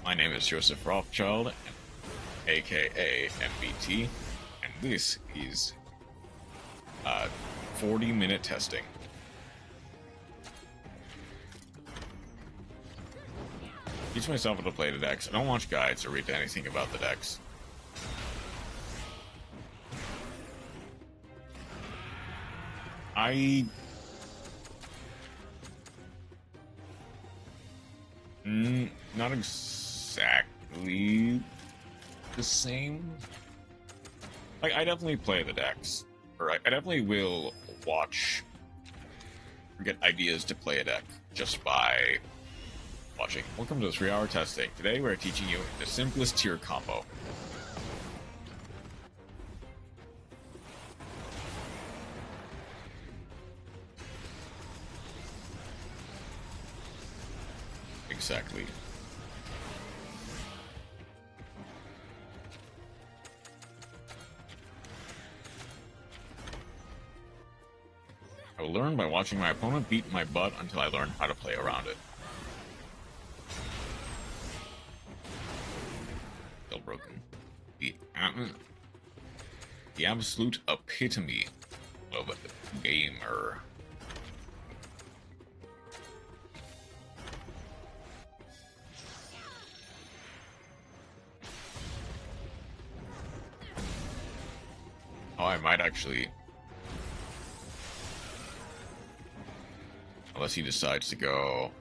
My name is Joseph Rothschild, aka MBT, and this is 40-minute testing. Teach myself how to play the decks. I don't watch guides or read anything about the decks. Not exactly the same. Like, I definitely play the decks. Or I definitely will watch or get ideas to play a deck just by watching. Welcome to 3-hour testing. Today we're teaching you the simplest tier combo. Exactly. I will learn by watching my opponent beat my butt until I learn how to play around it. Still broken. The absolute epitome of a gamer. Oh, I might actually... Unless he decides to go...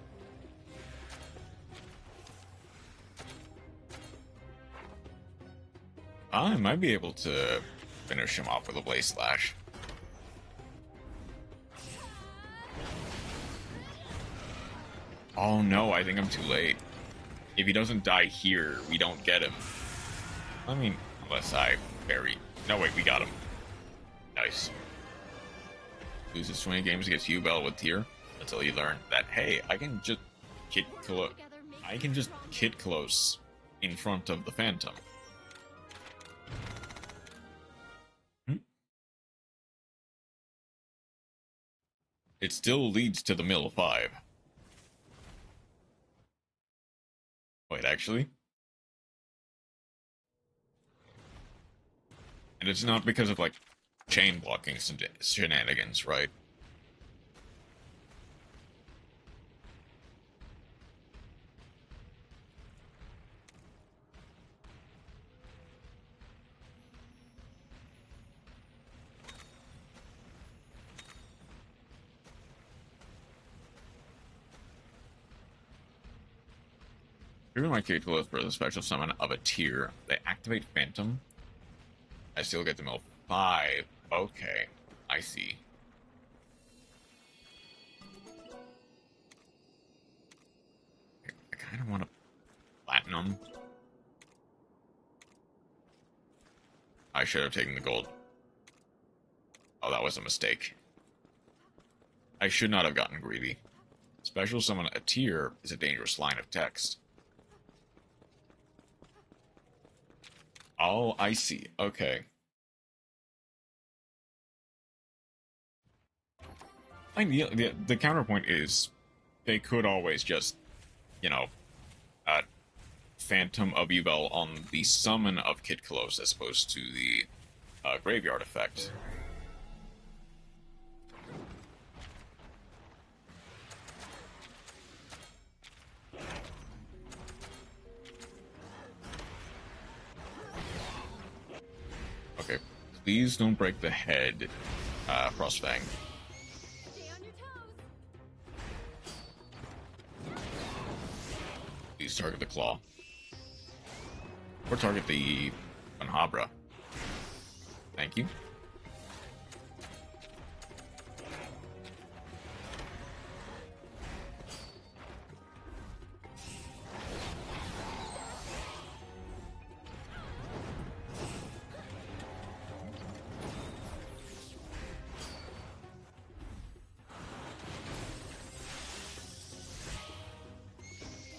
I might be able to finish him off with a Blaze Slash. Oh no, I think I'm too late. If he doesn't die here, we don't get him. I mean, unless I bury... No, wait, we got him. Nice. Loses 20 games against U-Bell with tier until you learn that, hey, I can just kit close in front of the Phantom. It still leads to the mill 5. Wait, actually? And it's not because of, like, chain blocking shenanigans, right? Even my kit close for the special summon of a tier, they activate Phantom. I still get the mill 5. Okay, I see. I kind of want to platinum. I should have taken the gold. Oh, that was a mistake. I should not have gotten greedy. Special summon a tier is a dangerous line of text. Oh, I see. Okay. I mean, the counterpoint is they could always just, you know, Phantom of U-Bell on the summon of Kid Close as opposed to the graveyard effect. Okay, please don't break the head, Frostfang. Stay on your toes. Please target the claw. Or target the Panhabra. Thank you.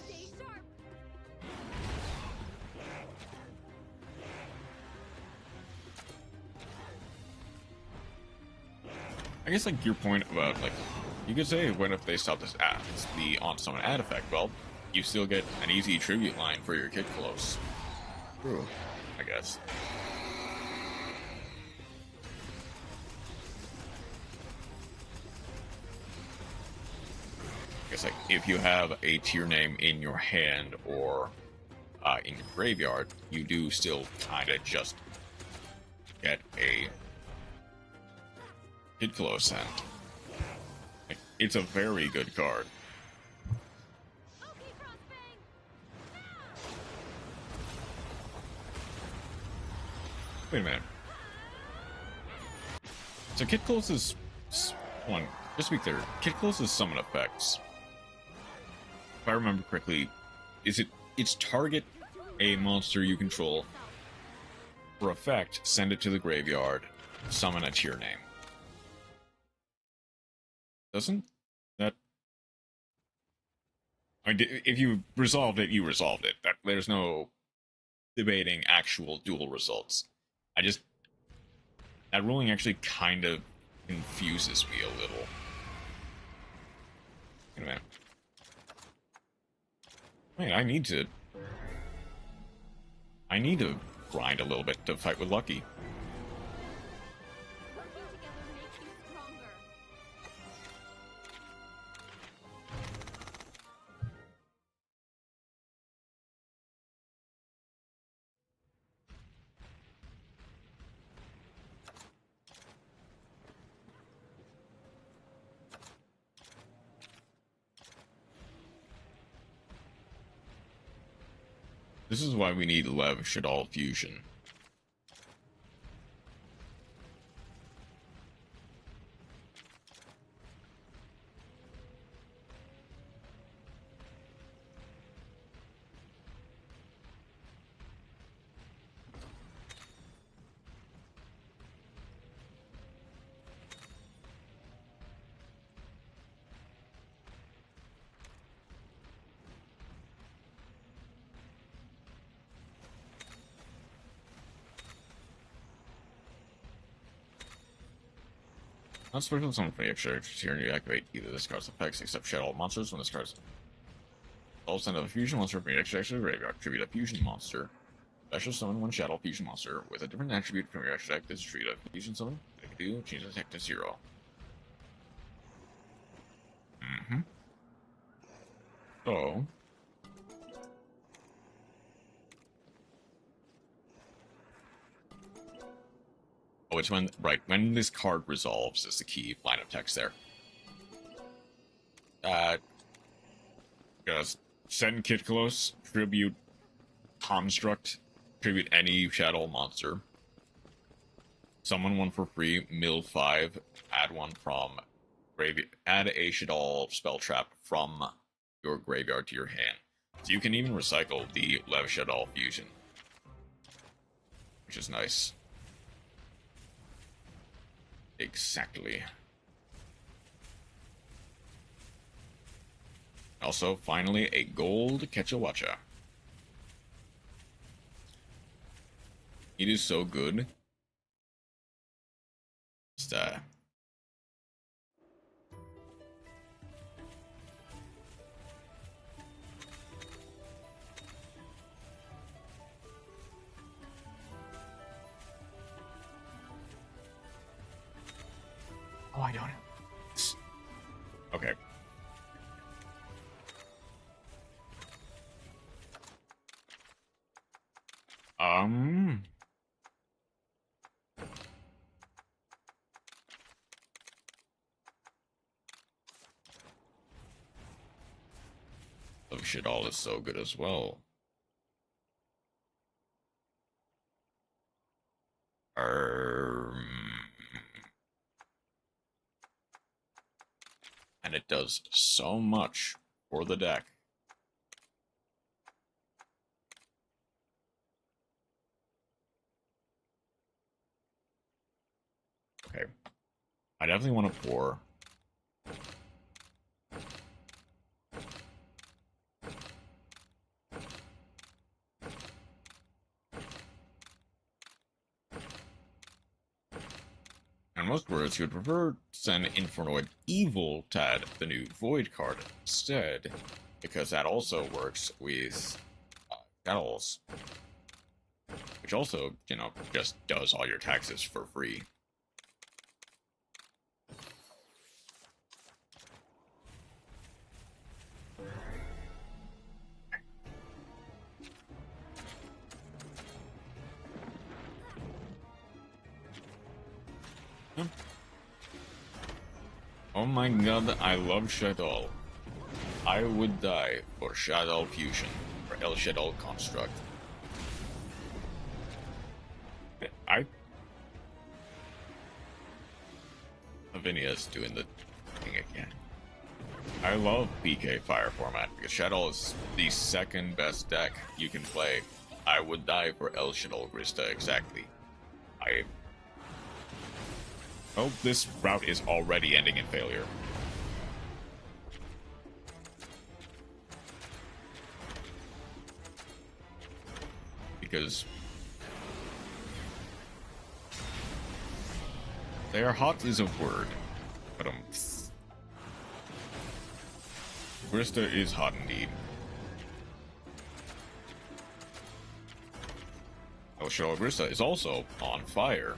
Stay sharp. I guess like your point about like you could say what if they stop this the on summon ad effect? Well, you still get an easy tribute line for your Kid Close. True, I guess. I guess like if you have a tier name in your hand or in your graveyard, you do still kind of just get a Kid Close, and like, it's a very good card. Wait a minute. So Kid Close's hold on, just to be clear, Kid Close's summon effects, if I remember correctly, it's target a monster you control for effect, send it to the graveyard, summon a tier name. Doesn't that? I mean, if you resolved it, you resolved it. There's no debating actual duel results. That ruling actually kind of confuses me a little. Wait a minute. Wait, I need to grind a little bit to fight with Lucky. Working together makes you stronger. This is why we need Lev Shadal Fusion. Not special summon for the extra here and you activate either this card's effects except Shadow monsters when this card's all send a fusion monster from your extra graveyard. Tribute a fusion monster. Special summon one Shadow fusion monster with a different attribute from your extra deck. This is treat a fusion summon. If you do, change the attack to 0. So oh, it's when this card resolves is the key line of text there. Gonna send Kid Close, tribute Construct, tribute any Shadow monster. Summon one for free, mill 5, add one from add a Shadow spell trap from your graveyard to your hand. So you can even recycle the Lev Shadow fusion, which is nice. Exactly. Also, finally, a gold Ketchawacha. It is so good. Just, oh, I don't. Okay. Oh shit, all is so good as well. And it does so much for the deck. Okay. I definitely want to pour. In most words, he would prefer to send Infernoid Evil Tad, the new Void card, instead, because that also works with Battles, which also, you know, just does all your taxes for free. Oh my god, I love Shadow. I would die for Shadow Fusion, or El Shadow Construct. Lavinia's doing the thing again. I love PK Fire format, because Shadow is the second best deck you can play. I would die for El Shadow Grista, exactly. Oh, this route is already ending in failure. Because they are hot is a word, but Grista is hot indeed. El Shadow Grista is also on fire.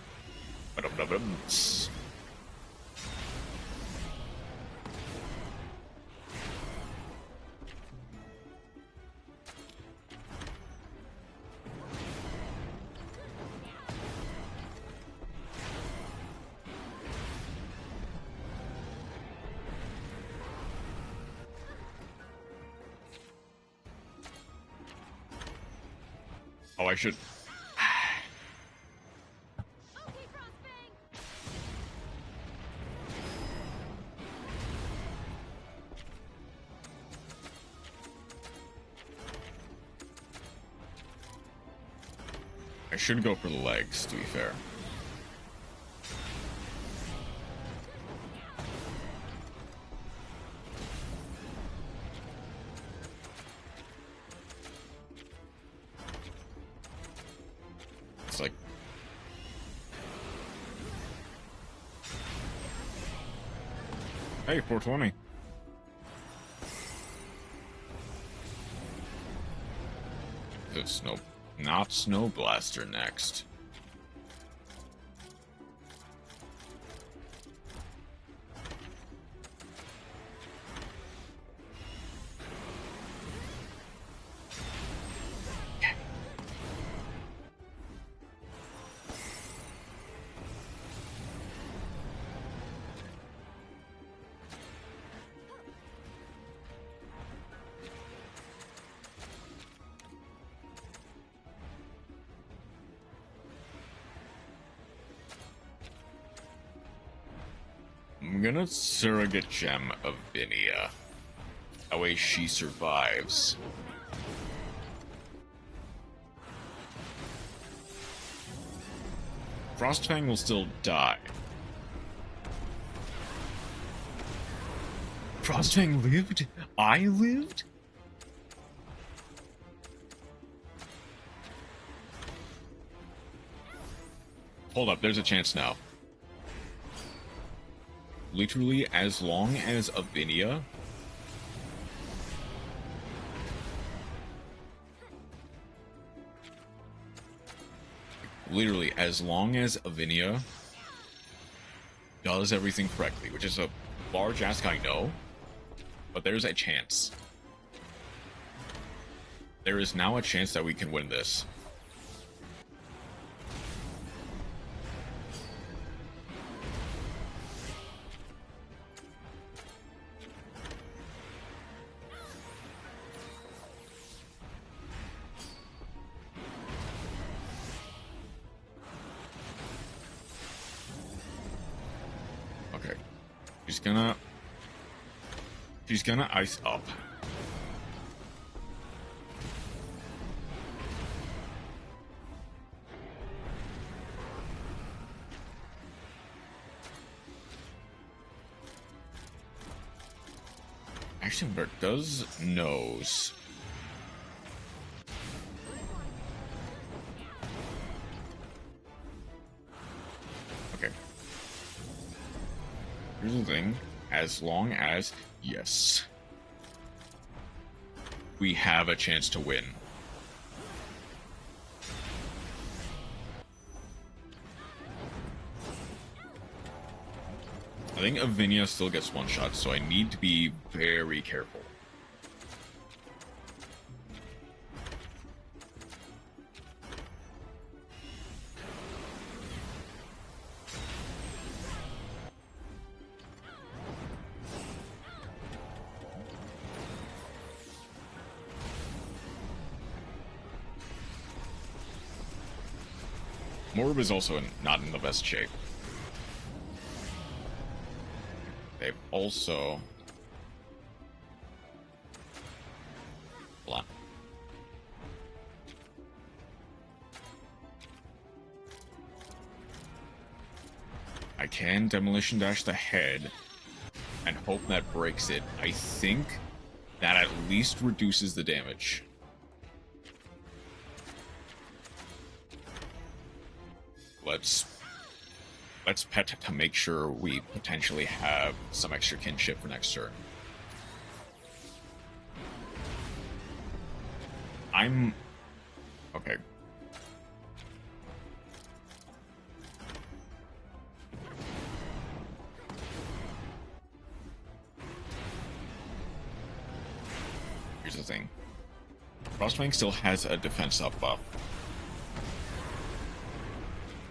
Oh, I should. I should go for the legs, to be fair. It's like... Hey, 420. It's not Snow Blaster next. I'm gonna surrogate gem of Vinia. That way she survives. Frostfang will still die. Frostfang lived? I lived? Hold up, there's a chance now. Literally, as long as Avinia does everything correctly, which is a large ask, I know, but there's a chance. There is now a chance that we can win this. She's gonna ice up. Actually, Bert does knows. Okay. Here's the thing. As long as, yes, we have a chance to win. I think Avinia still gets one shot, so I need to be very careful. Morb is also not in the best shape. They've also... Hold on. I can Demolition Dash the head and hope that breaks it. I think that at least reduces the damage. Let's pet to make sure we potentially have some extra kinship for next turn. Okay. Here's the thing. Frostwing still has a defense up buff.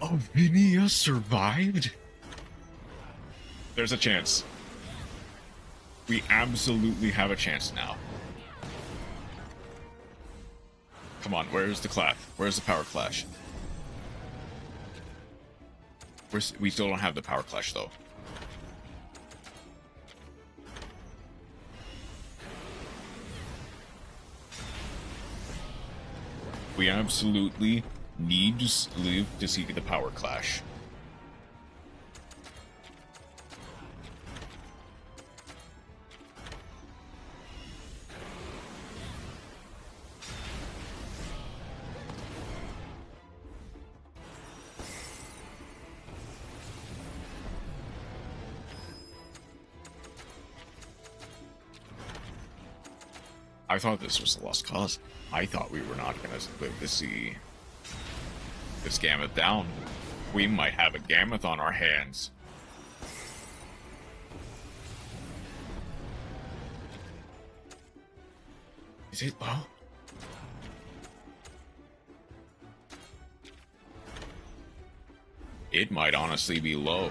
Oh, Vinia survived? There's a chance. We absolutely have a chance now. Come on, where's the clap? Where's the power clash? We still don't have the power clash, though. We absolutely need to live to see the power clash. I thought this was a lost cause. I thought we were not going to live to see this Gammoth down. We might have a Gammoth on our hands. Is it low? It might honestly be low.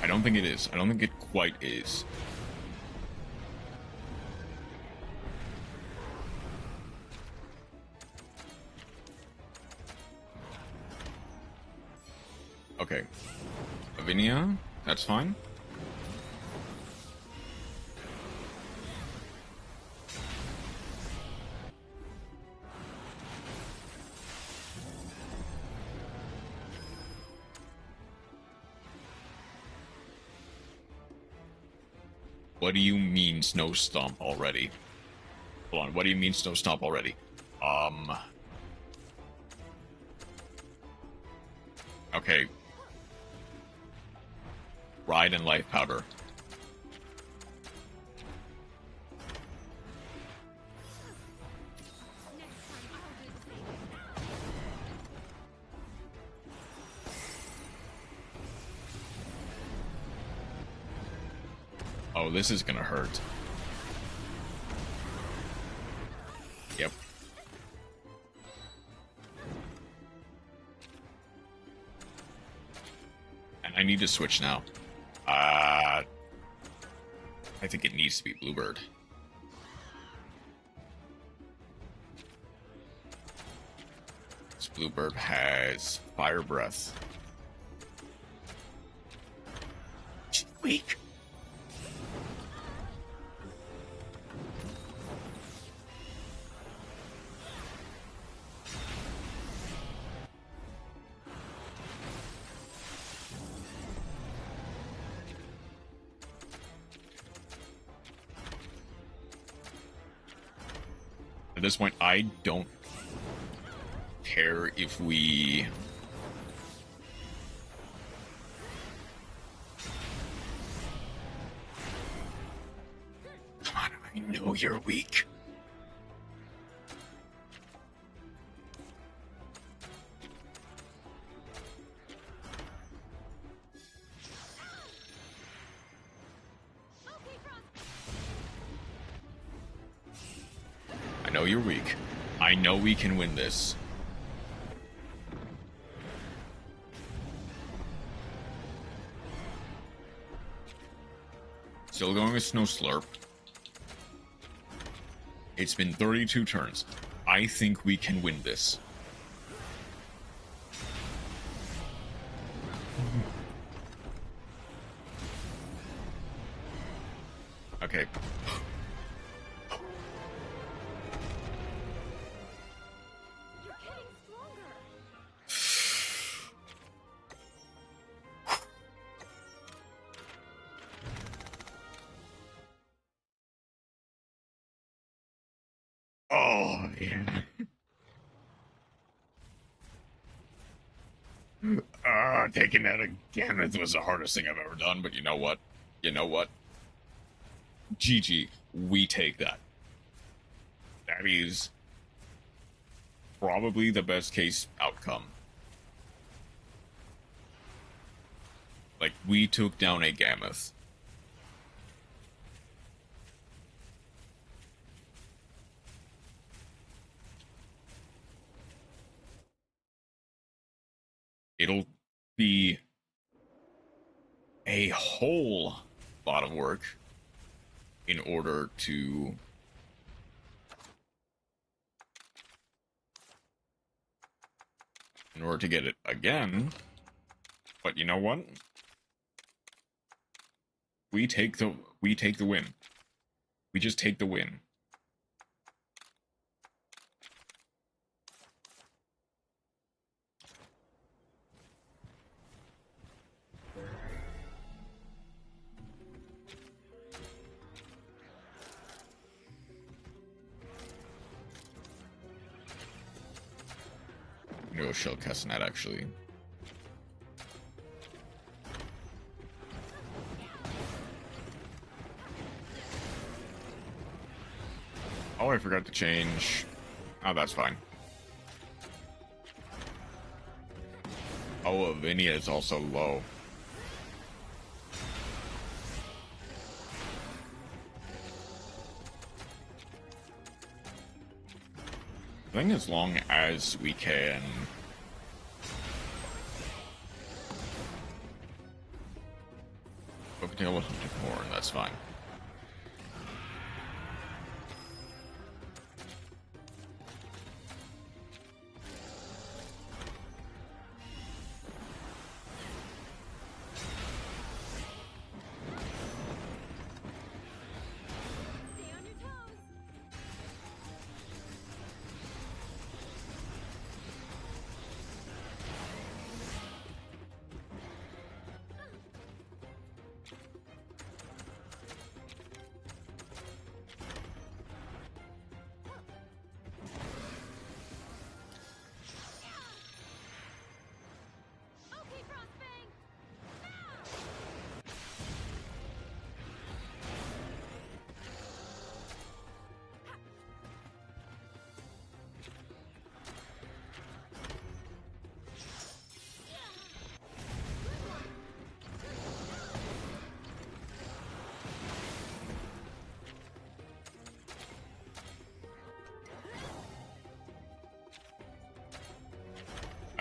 I don't think it is. I don't think it quite is. Okay. Avinia, that's fine. What do you mean Snow Stomp already? Hold on, what do you mean Snow Stomp already? Okay. Ride and Life Powder. Oh, this is gonna hurt. Yep. And I need to switch now. I think it needs to be Bluebird. This Bluebird has Fire Breath. She's weak. At this point, I don't care if we... Come on, I know you're weak. I know you're weak. I know we can win this. Still going with Snow Slurp. It's been 32 turns. I think we can win this. Okay. You're getting stronger. Oh, yeah. Taking that again, it was the hardest thing I've ever done, but you know what? You know what? GG, we take that. That is probably the best case outcome. Like, we took down a Gammoth. It'll be a whole lot of work in order to get it again. But you know what? We take the win. We just take the win. I'm gonna go shell Castanet, actually. Oh, I forgot to change. Oh, that's fine. Oh, Lavinia is also low. I think as long as we can... Poketail will hunt more, and that's fine.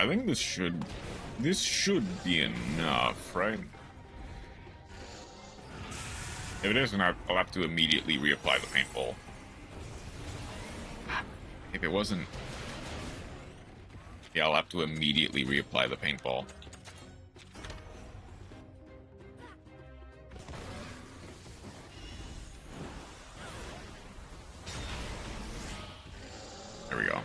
I think this should be enough, right? If it isn't, I'll have to immediately reapply the paintball. If it wasn't... Yeah, I'll have to immediately reapply the paintball. There we go.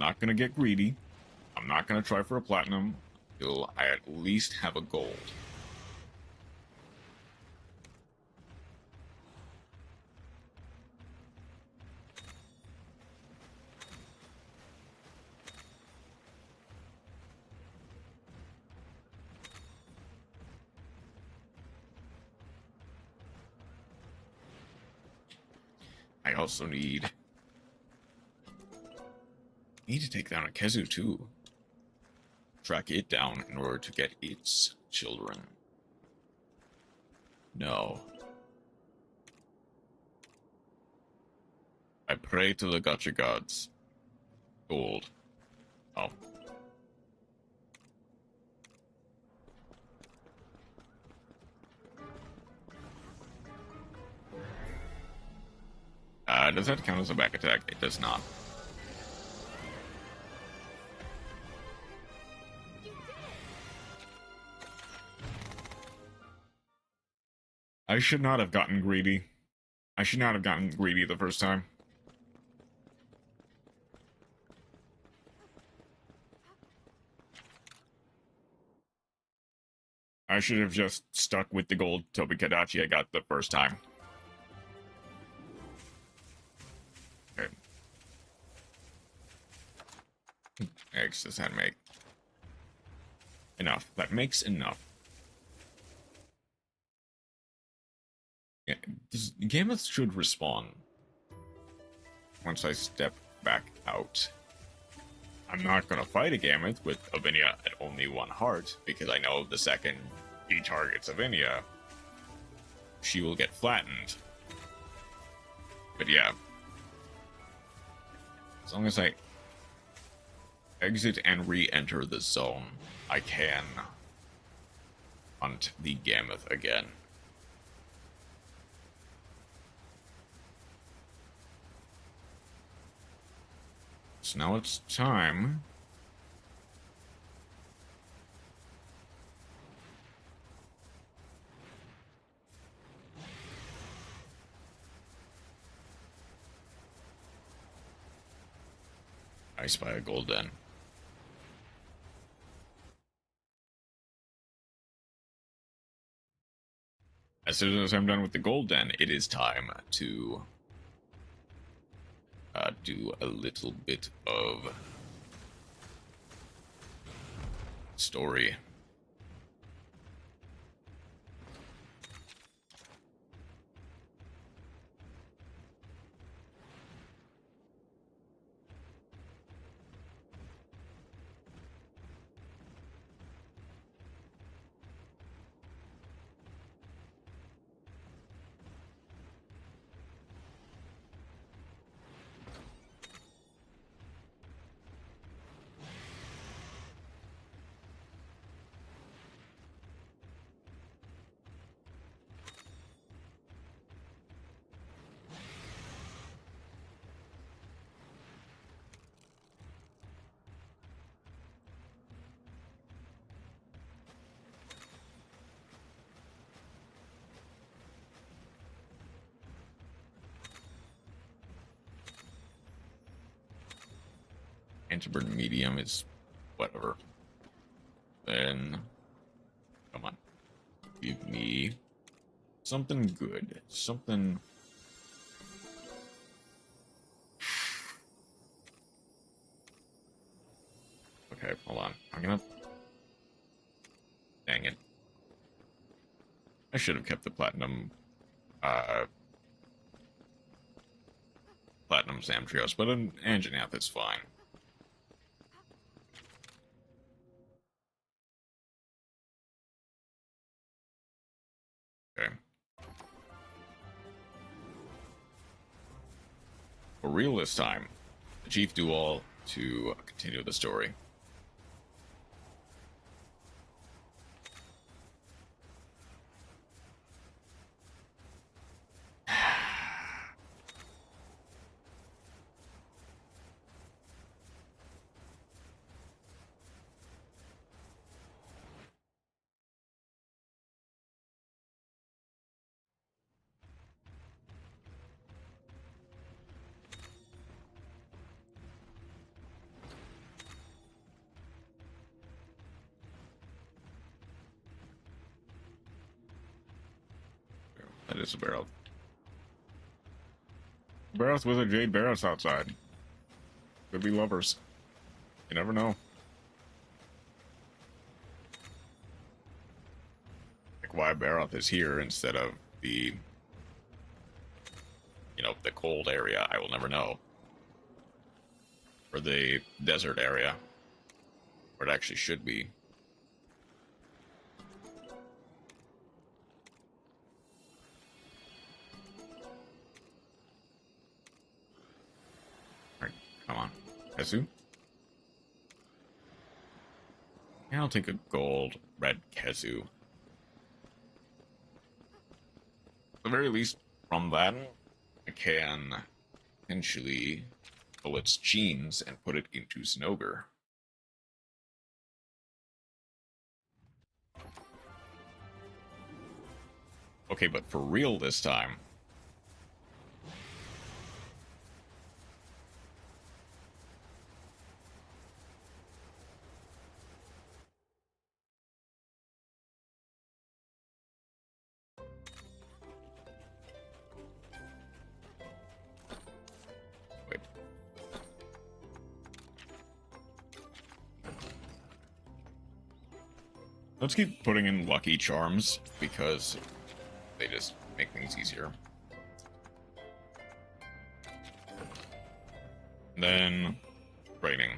not gonna get greedy. I'm not gonna try for a platinum until I at least have a gold. I also need to take down a Kezu too. Track it down in order to get its children. No. I pray to the gacha gods. Gold. Oh. Does that count as a back attack? It does not. I should not have gotten greedy. I should not have gotten greedy the first time. I should have just stuck with the gold Tobikadachi I got the first time. Okay. Eggs, does that make enough? That makes enough. Yeah, Gameth should respawn once I step back out. I'm not going to fight a Gameth with Avinia at only 1 heart, because I know the second he targets Avinia, she will get flattened. But yeah. As long as I exit and re-enter the zone, I can hunt the Gameth again. So now it's time I spy a gold den. As soon as I'm done with the gold den, it is time to do a little bit of story. Antiburn medium is whatever. Then, come on. Give me something good. Something... Okay, hold on. I'm gonna... Dang it. I should have kept the platinum... Platinum Samtrios, but an Anjanath is fine. Okay. For real this time, the Chief Duel to continue the story. That is a Barroth. Barroth with a Jade Barroth outside. Could be lovers. You never know. Like why Barroth is here instead of the, you know, the cold area, I will never know. Or the desert area, where it actually should be. Alright, come on. Kesu? Yeah, I'll take a gold red Kesu. At the very least, from that, I can potentially pull its genes and put it into Zin-over. Okay, but for real this time. Wait. Let's keep putting in lucky charms, because they just make things easier. Then, training.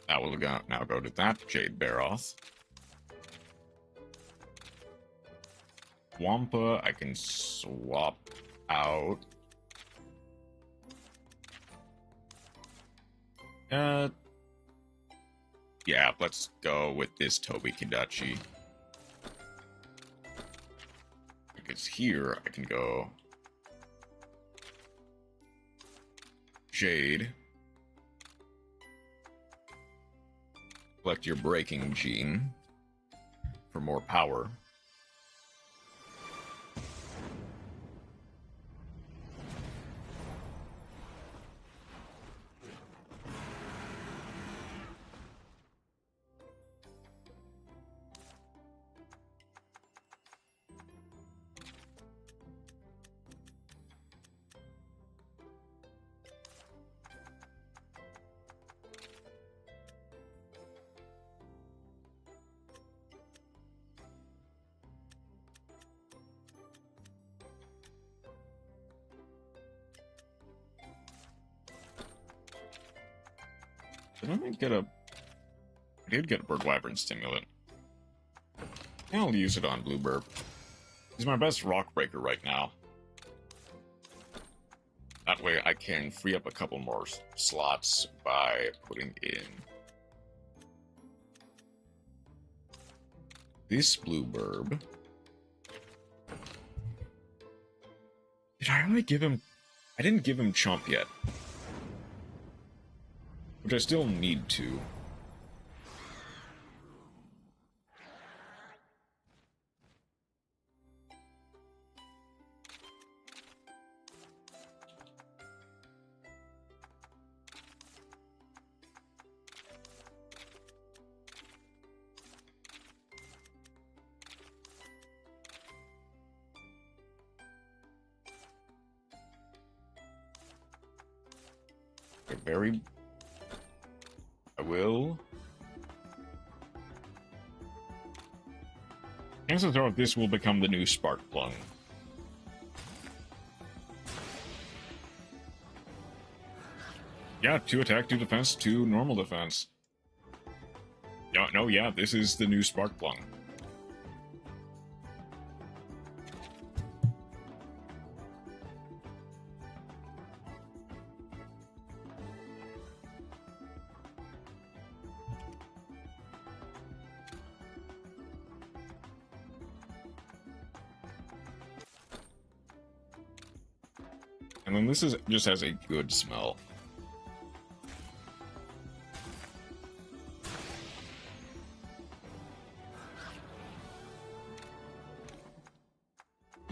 That will now go to that Jade Barroth. Wampa, I can swap out. Yeah, let's go with this Toby Kidachi. Because here I can go Jade. Select your breaking gene for more power. I did get a Bird Wyvern Stimulant. I'll use it on Bluebird. He's my best rock breaker right now. That way I can free up a couple more slots by putting in this Bluebird. Did I only give him... I didn't give him Chomp yet. Which I still need to. I will. Chances are this will become the new Spark Plung. Yeah, 2 attack, 2 defense, 2 normal defense. Yeah, this is the new Spark Plung. And then this just has a good smell.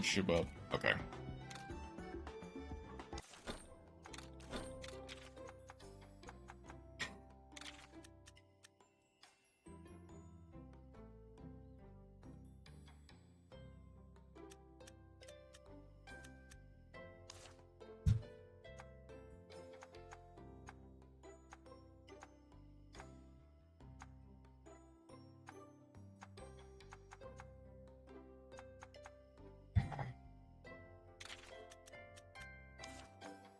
Ship up. Okay.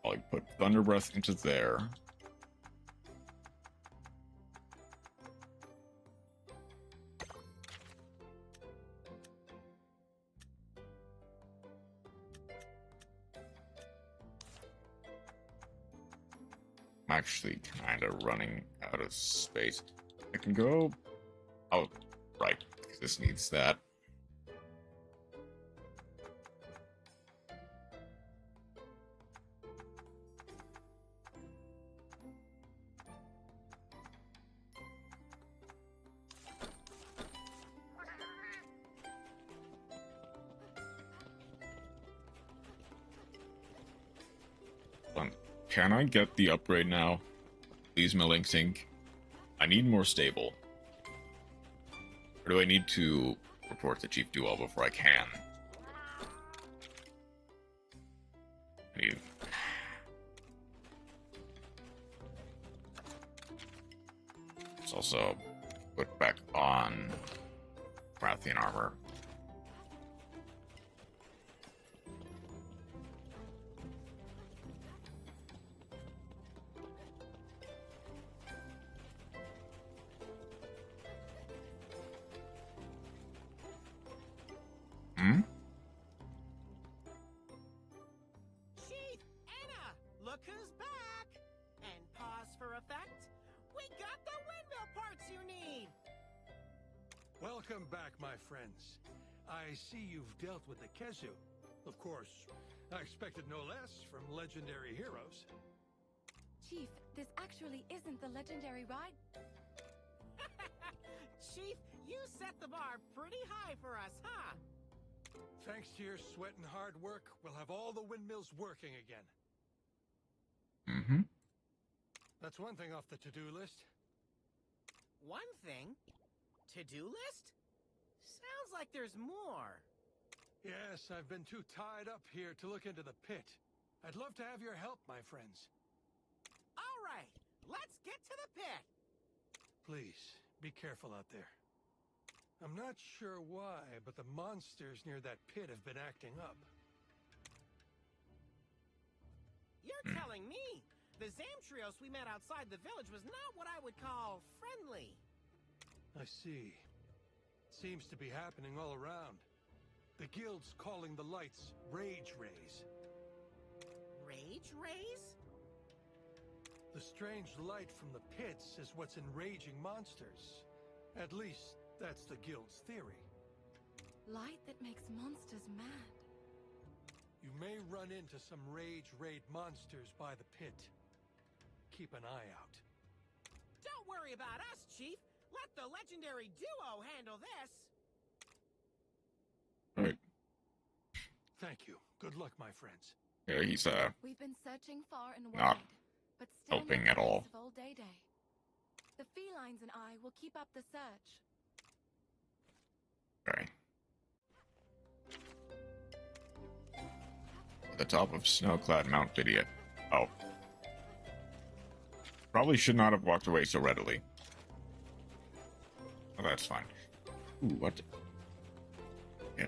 I'll put Thunder Breath into there. I'm actually kind of running out of space. I can go... Oh, right. This needs that. Can I get the upgrade now? Please, milling sink. I need more stable. Or do I need to report the Chief Duel before I can? I need... Let's also put back on Rathian armor. Chief Anna, look who's back! And pause for effect. We got the windmill parts you need! Welcome back, my friends. I see you've dealt with the Kezu. Of course, I expected no less from legendary heroes. Chief, this actually isn't the legendary ride. Chief, you set the bar pretty high for us, huh? Thanks to your sweat and hard work, we'll have all the windmills working again. Mm-hmm. That's one thing off the to-do list. One thing? To-do list? Sounds like there's more. Yes, I've been too tied up here to look into the pit. I'd love to have your help, my friends. All right, let's get to the pit. Please, be careful out there. I'm not sure why, but the monsters near that pit have been acting up. You're telling me the Zamtrios we met outside the village was not what I would call friendly. I see. Seems to be happening all around. The guild's calling the lights Rage Rays. Rage rays? The strange light from the pits is what's enraging monsters. At least, that's the guild's theory. Light that makes monsters mad. You may run into some Rage Raid monsters by the pit. Keep an eye out. Don't worry about us, Chief. Let the legendary duo handle this. Alright. Thank you. Good luck, my friends. Yeah, he's We've been searching far and Not wide, but still helping no at all. trace of old Day Day. The felines and I will keep up the search. okay. At the top of snow-clad Mount Idiot. Oh. Probably should not have walked away so readily. Oh, that's fine. Ooh, what? Yeah.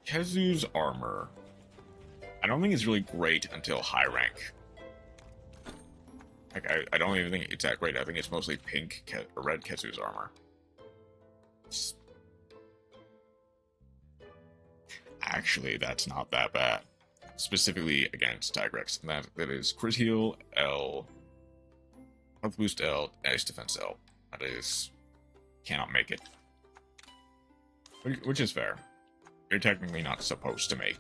Kezu's armor. I don't think it's really great until high rank. Like, I don't even think it's that great. I think it's mostly pink or red Kezu's armor. Actually, that's not that bad. Specifically against Tigrex. And that is crit heal L, health boost L, ice defense L. That is... cannot make it. Which is fair. You're technically not supposed to make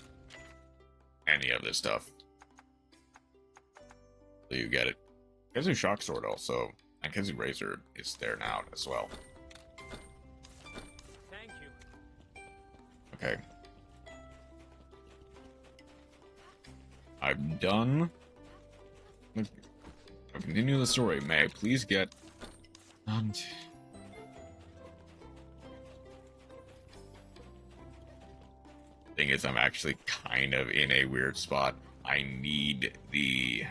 any of this stuff. So you get it. Kezu Shock Sword also, and Kezu Razor is there now as well. Thank you. Okay. I'm done. I'll continue the story. May I please get... Thing is, I'm actually kind of in a weird spot. I need the...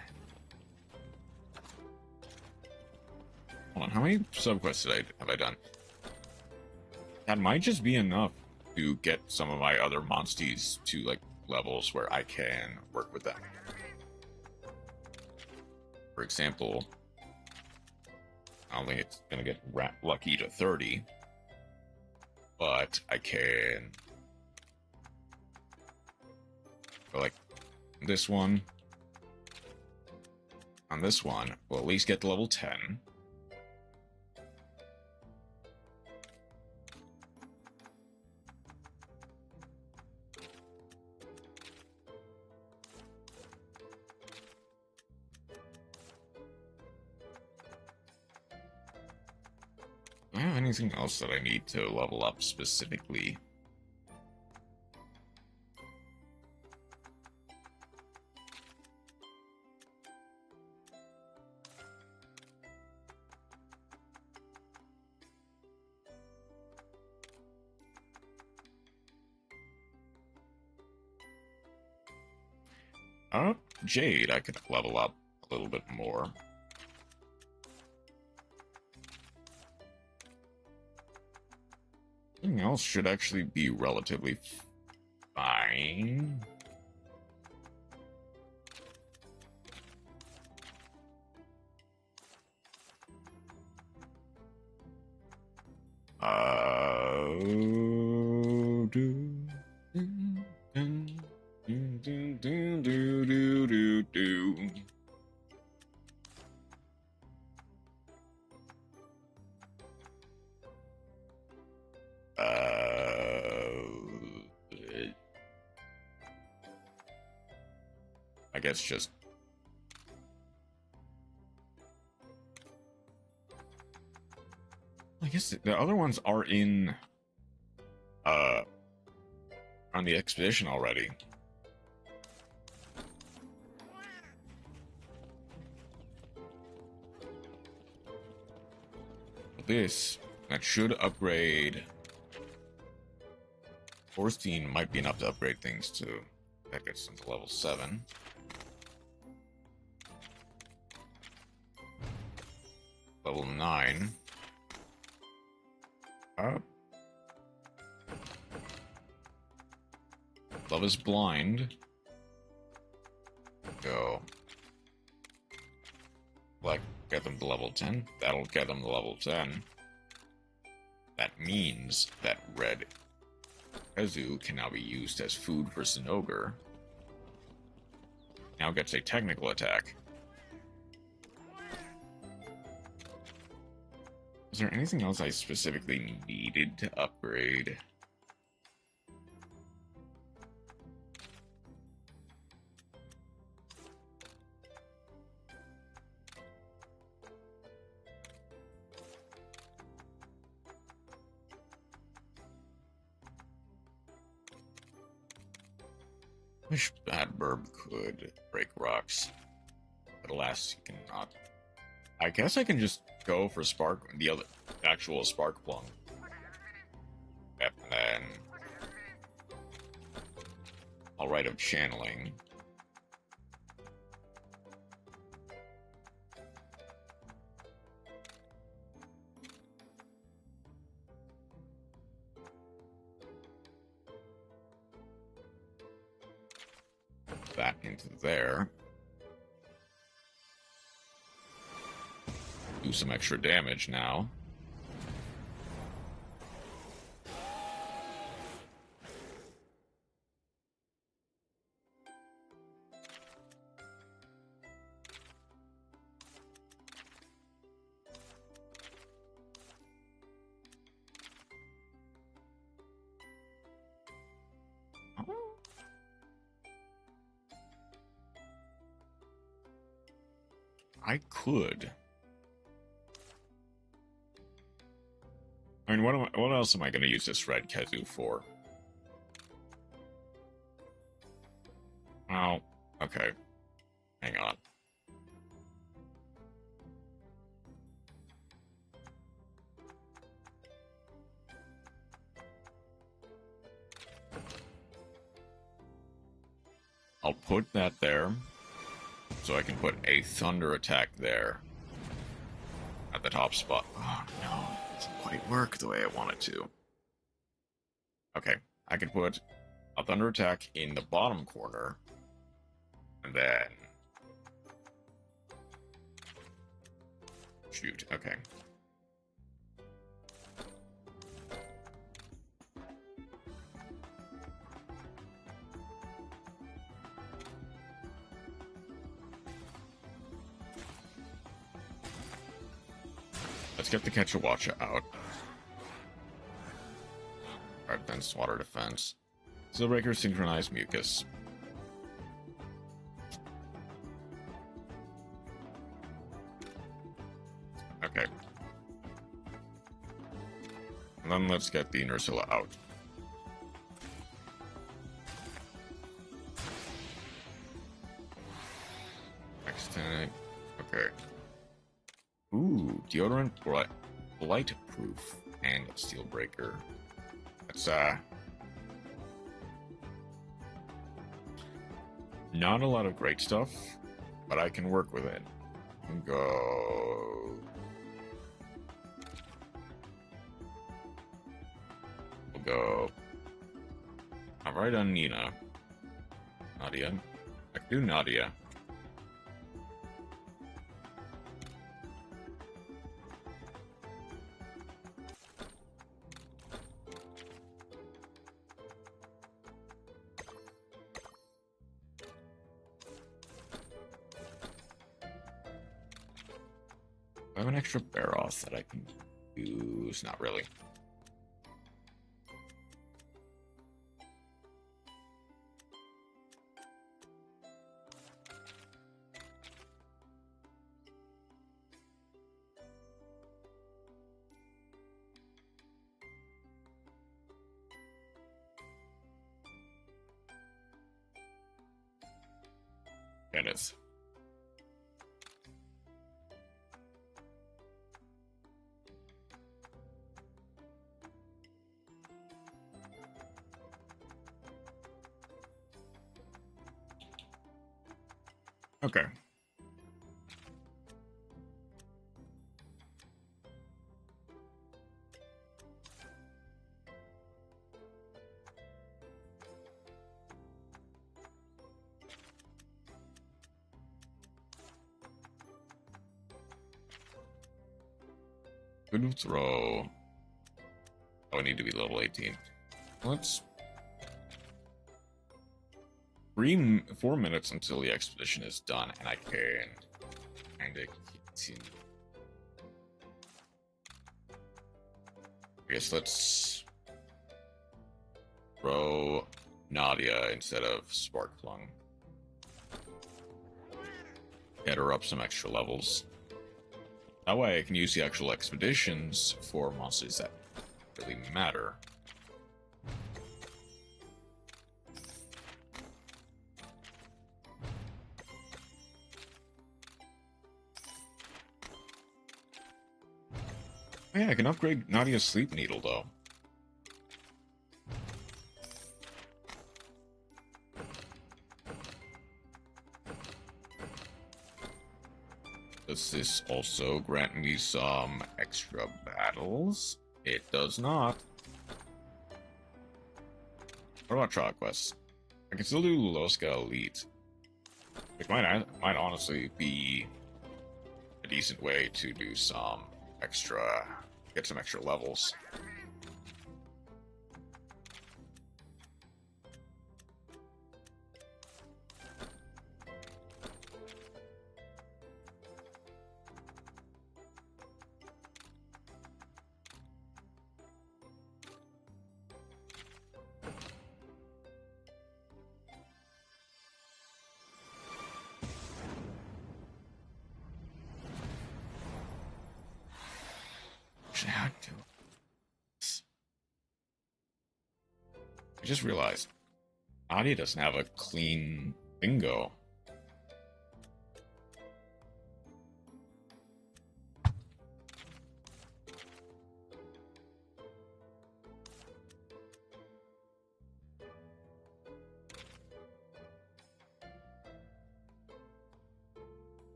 Hold on, how many subquests have I done? That might just be enough to get some of my other monsties to, like, levels where I can work with them. For example, I don't think it's gonna get lucky to 30, but I can go like this one. On this one, we'll at least get to level 10. Do I have anything else that I need to level up specifically? Jade, I could level up a little bit more. Everything else should actually be relatively fine. I guess just I guess the other ones are in on the expedition already. This that should upgrade. 14 might be enough to upgrade things to that gets into level 7. Level 9. Love is blind. Go. Like, get them to level 10. That'll get them to level 10. That means that red Kazu can now be used as food for Zin-over. Now gets a technical attack. Is there anything else I specifically needed to upgrade? Wish Bad Burb could break rocks, but alas, you cannot. I guess I can just go for the actual Spark Plum. Yep, and then I'll write of channeling. That into there. Do some extra damage now. I could. I mean, what else am I going to use this red Kazu for? Well, Okay. Hang on. I'll put that there, so I can put a thunder attack there at the top spot. Oh no, it doesn't quite work the way I want it to. Okay, I can put a thunder attack in the bottom corner, and then shoot. Okay. Let's get the Catch-a-Watcha out. Alright, Defense, Water Defense. Steelbreaker, Synchronized Mucus. Okay. And then let's get the Nursilla out. Extend. Okay. Ooh, deodorant, blight proof, and steel breaker. That's not a lot of great stuff, but I can work with it. Go. We'll go. All right on Nina. Nadia. I can do Nadia. I have an extra bear off that I can use. Not really. It is. Okay. Good throw. Oh, I need to be level 18. Let's 4 minutes until the expedition is done, and I can kind of continue. I guess let's throw Nadia instead of Sparklung. Get her up some extra levels. That way I can use the actual expeditions for monsters that really matter. Yeah, I can upgrade Nadia's sleep needle, though. Does this also grant me some extra battles? It does not. What about trial quests? I can still do Loloska Elite, which might honestly be a decent way to do some extra, get some extra levels. I just realized Nadia doesn't have a clean bingo.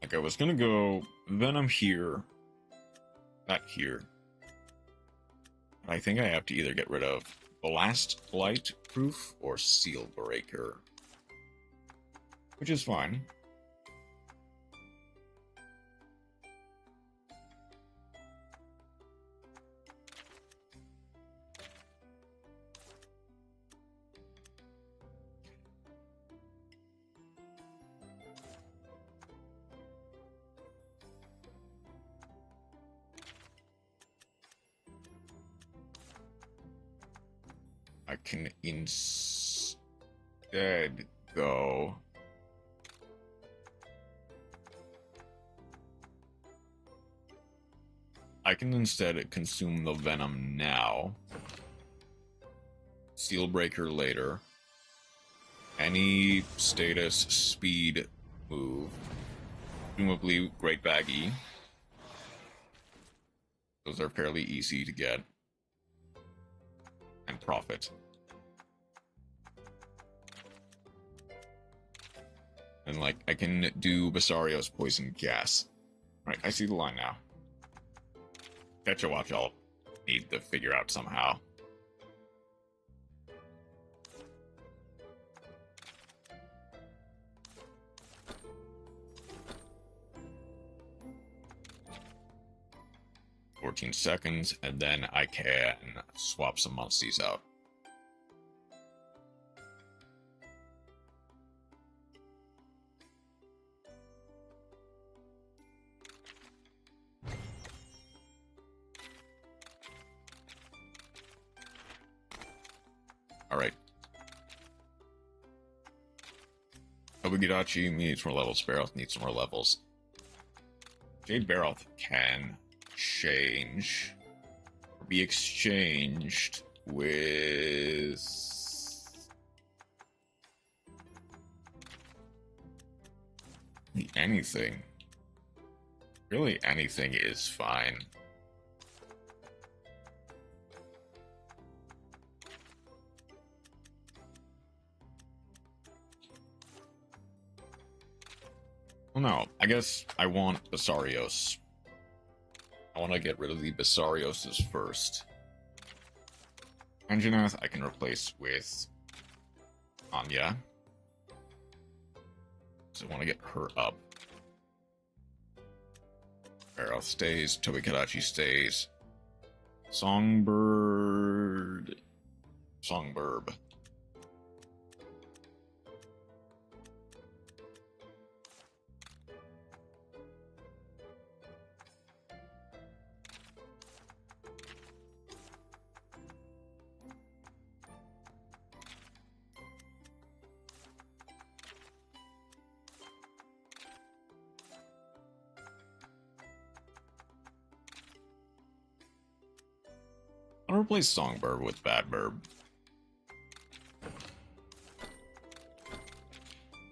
Like, I was gonna go Venom here, not here. I think I have to either get rid of Blast Light Proof or Seal Breaker, which is fine. I can instead go consume the Venom now, Seal Breaker later, any status speed move, presumably Great Baggy. Those are fairly easy to get. And profit. And, like, I can do Basario's Poison Gas. Right, I see the line now. Catch a watch I'll need to figure out somehow. $14, and then I can swap some monsties out. Alright. Obigadachi needs more levels. Baroth needs some more levels. Jade Baroth can change or be exchanged with anything. Really, anything is fine. Well, no, I guess I want Basarios. I want to get rid of the Basarioses first. Anjanath I can replace with Anya. So I want to get her up. Baroth stays, Tobikadachi stays. Songbird. Songbird. I'll replace Songbird with Badbird.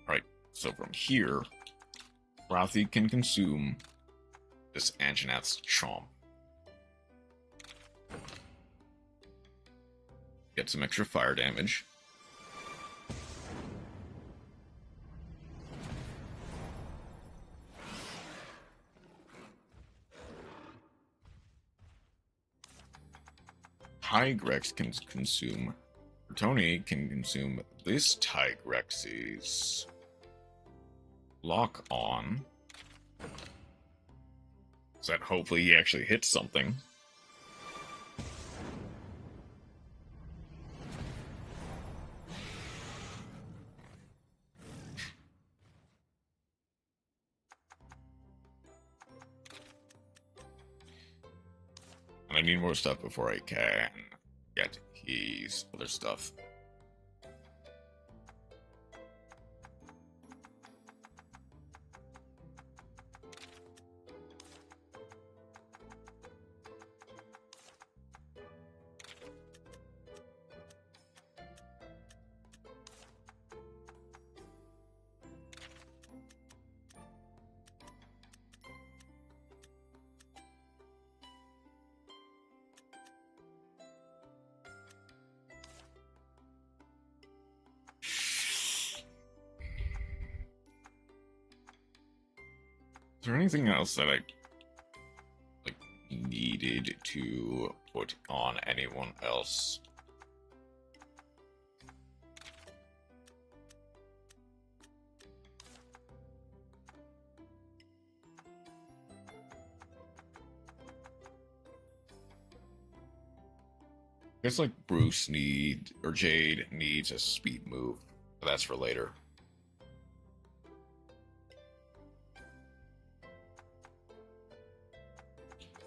Alright, so from here, Rothy can consume this Anjanath's Chomp. Get some extra fire damage. Tigrex can consume. Tony can consume this Tigrex's lock on. So that hopefully he actually hits something. I need more stuff before I can get his other stuff. Is there anything else that I like needed to put on anyone else? I guess like Jade needs a speed move, but that's for later.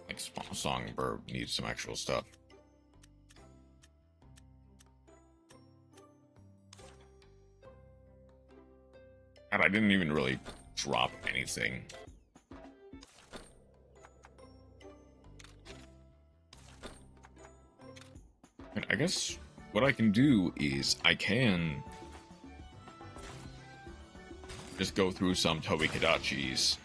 Like Songbird needs some actual stuff. God, I didn't even really drop anything. And I guess what I can do is I can just go through some Tobi-Kadachis,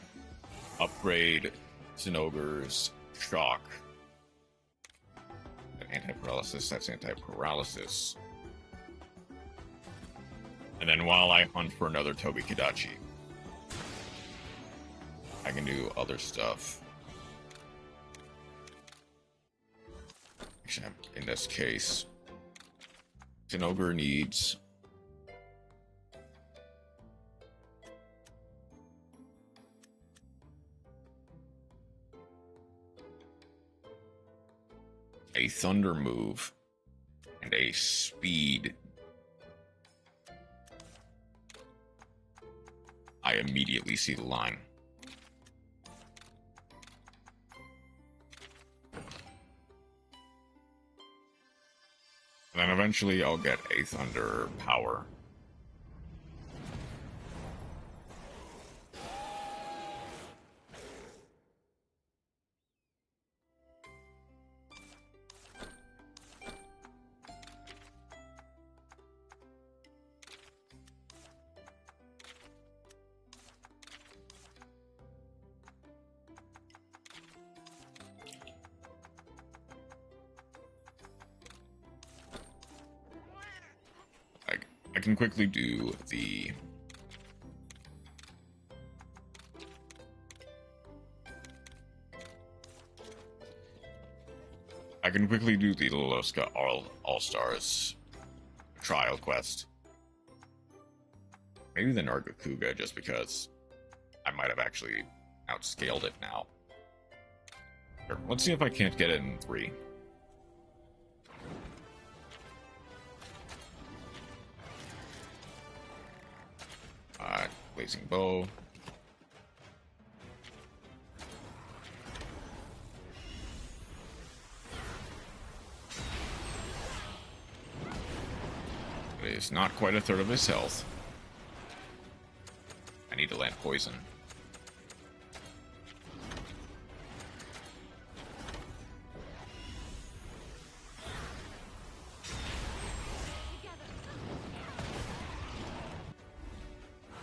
upgrade Zin-over's shock. Anti-paralysis, that's anti-paralysis. And then while I hunt for another Tobi-Kadachi, I can do other stuff. Actually, in this case, Zin-over needs a thunder move and a speed. I immediately see the line. And then eventually I'll get a thunder power. I can quickly do the Loloska All-Stars trial quest. Maybe the Nargacuga, just because I might have actually outscaled it now. Sure. Let's see if I can't get it in 3. Blazing bow. It is not quite a third of his health. I need to land poison.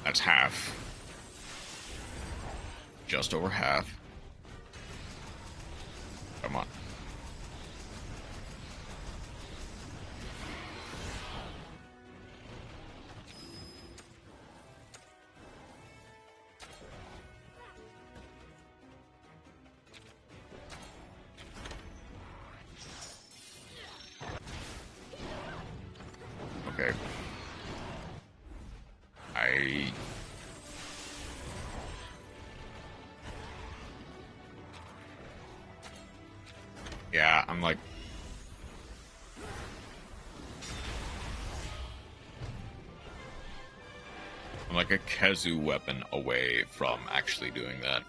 That's half. Just over half. Come on. Okay. Yeah, I'm like... I'm like a Kezu weapon away from actually doing that.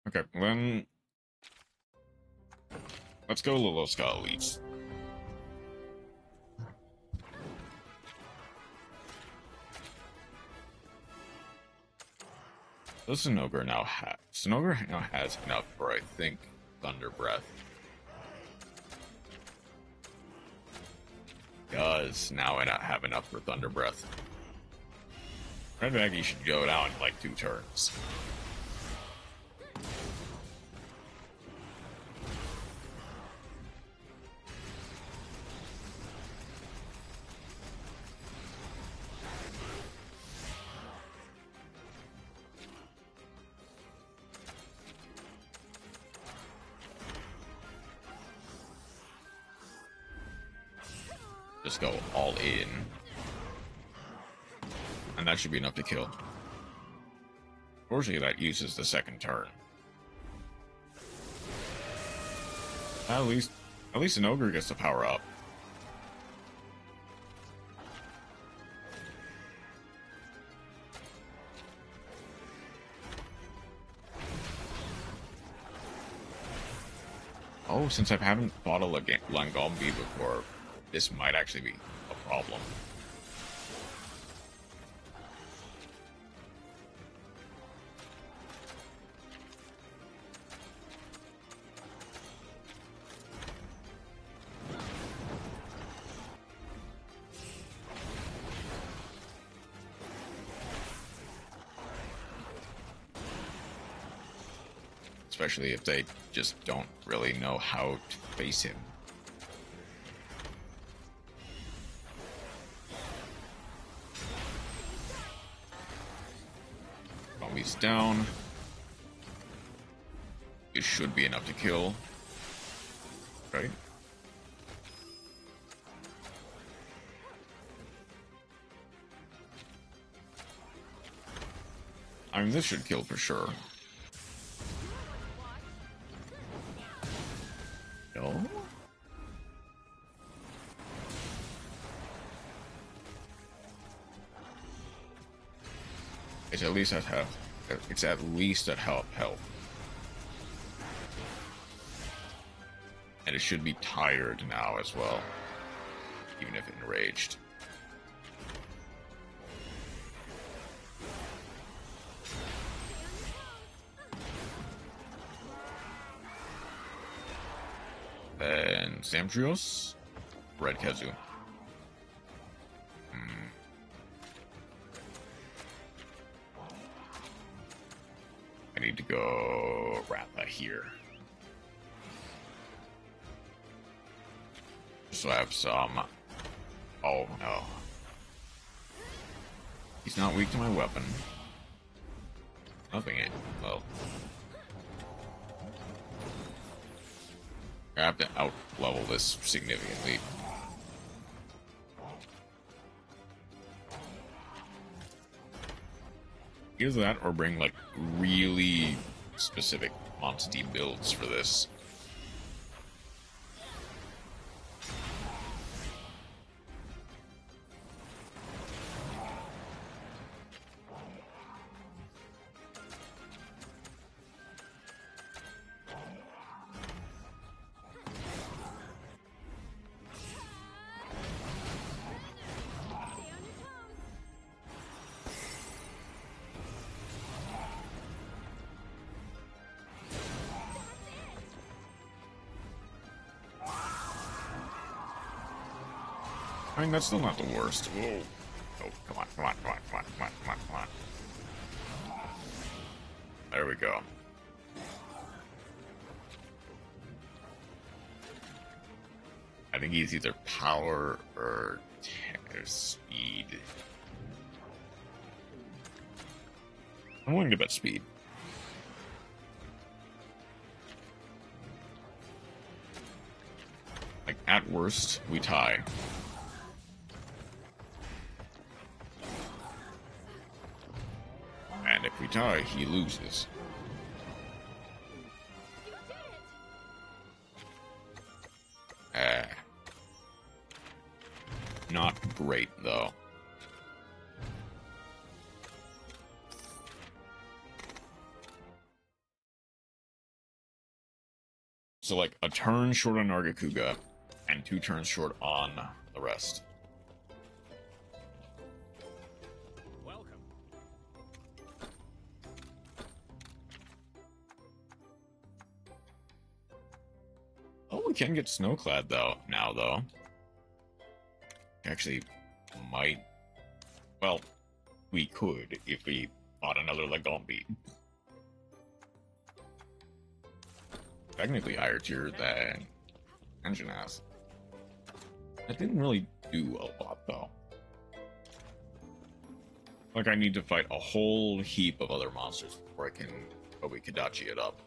Okay, then... let's go Loloska Elites. Does Zin-over now have... Zin-over now has enough for, I think, Thunder Breath. Does now not have enough for Thunder Breath. Red Baggy should go down in like 2 turns. just go all in. And that should be enough to kill. Fortunately, that uses the second turn. At least an ogre gets to power up. Oh, since I haven't fought a Langombi before, this might actually be a problem. Especially if they just don't really know how to face him. Zombie's down. It should be enough to kill. Right? I mean, this should kill for sure. No? It's at least at half. It's at least at half health. And it should be tired now as well, even if enraged. Then Samtrios, Red Kezu. I need to go Ratha here. So I have some. Oh no. He's not weak to my weapon. Nothing. Well. I have to out-level this significantly. Either that or bring, like, really specific monster builds for this. I mean, that's still not the worst. Whoa. Oh, come on, come on, come on, come on, come on, come on, come on. There we go. I think he's either power or speed. I'm willing to bet speed. Like, at worst, we tie. And if we tie, he loses. Not great, though. So, like, a turn short on Nargacuga, and 2 turns short on the rest. Welcome. Oh, we can get Snowclad, though, now, though. Actually, might... Well, we could if we fought another Legombi. Technically higher tier than Engine Ass. That didn't really do a lot, though. Like, I need to fight a whole heap of other monsters before I can probably Kadachi it up.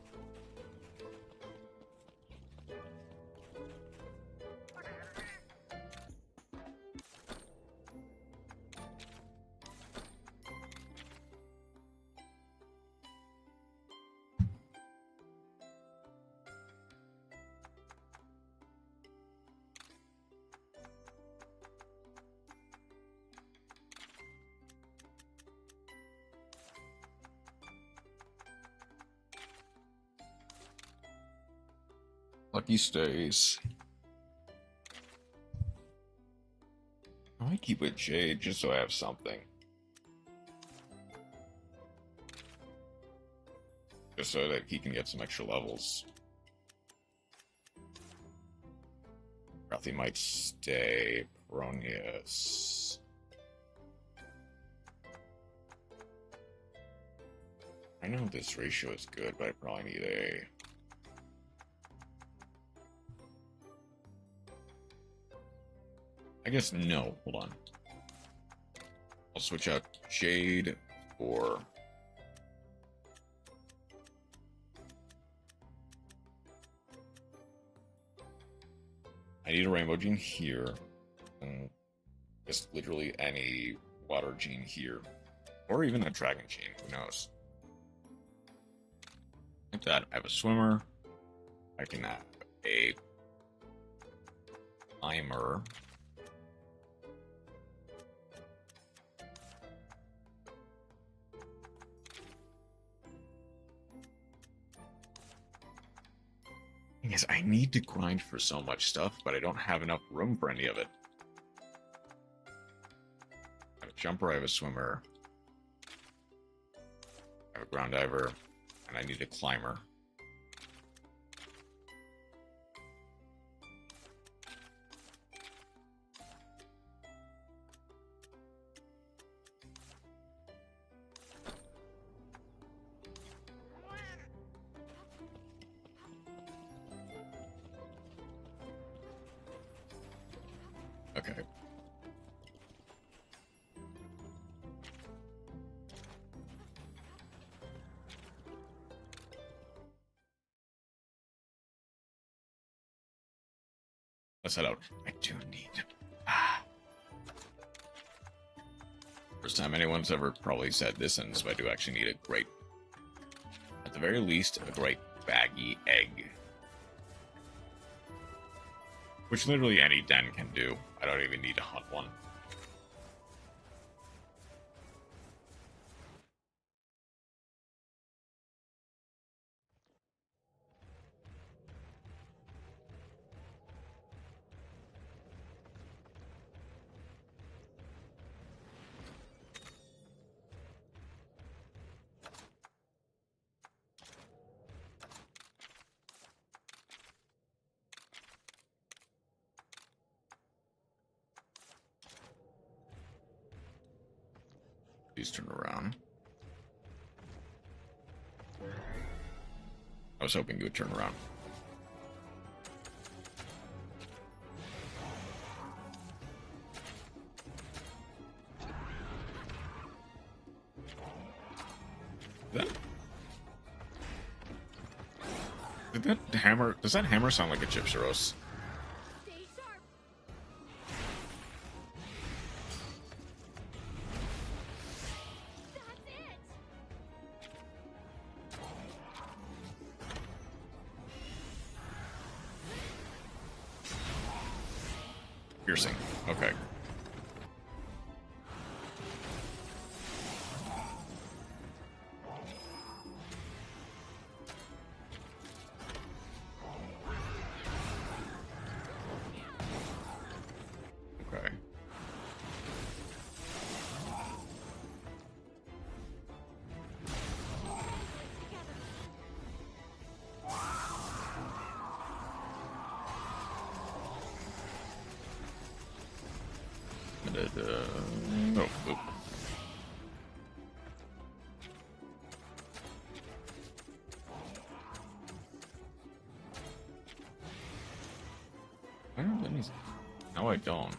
Lucky stays. I might keep with Jade just so I have something. Just so that he can get some extra levels. Ralphie might stay. Peronius. I know this ratio is good, but I probably need a... I guess no. Hold on. I'll switch out Jade for... I need a rainbow gene here. And just literally any water gene here. Or even a dragon gene. Who knows? Like that. I have a swimmer. I can have a Tamer. Yes, I need to grind for so much stuff, but I don't have enough room for any of it. I have a jumper, I have a swimmer. I have a ground diver, and I need a climber. Okay. Let's head out. I do need... First time anyone's ever probably said this sentence, but I do actually need a great... At the very least, a great baggy egg. Which literally any den can do. I don't even need to hunt one. Please turn around. I was hoping you would turn around. Did that hammer... Does that hammer sound like a Gypsyros? Stay sharp. That's it. Piercing. Okay. Okay. Oh, oop. I don't know. No, I don't.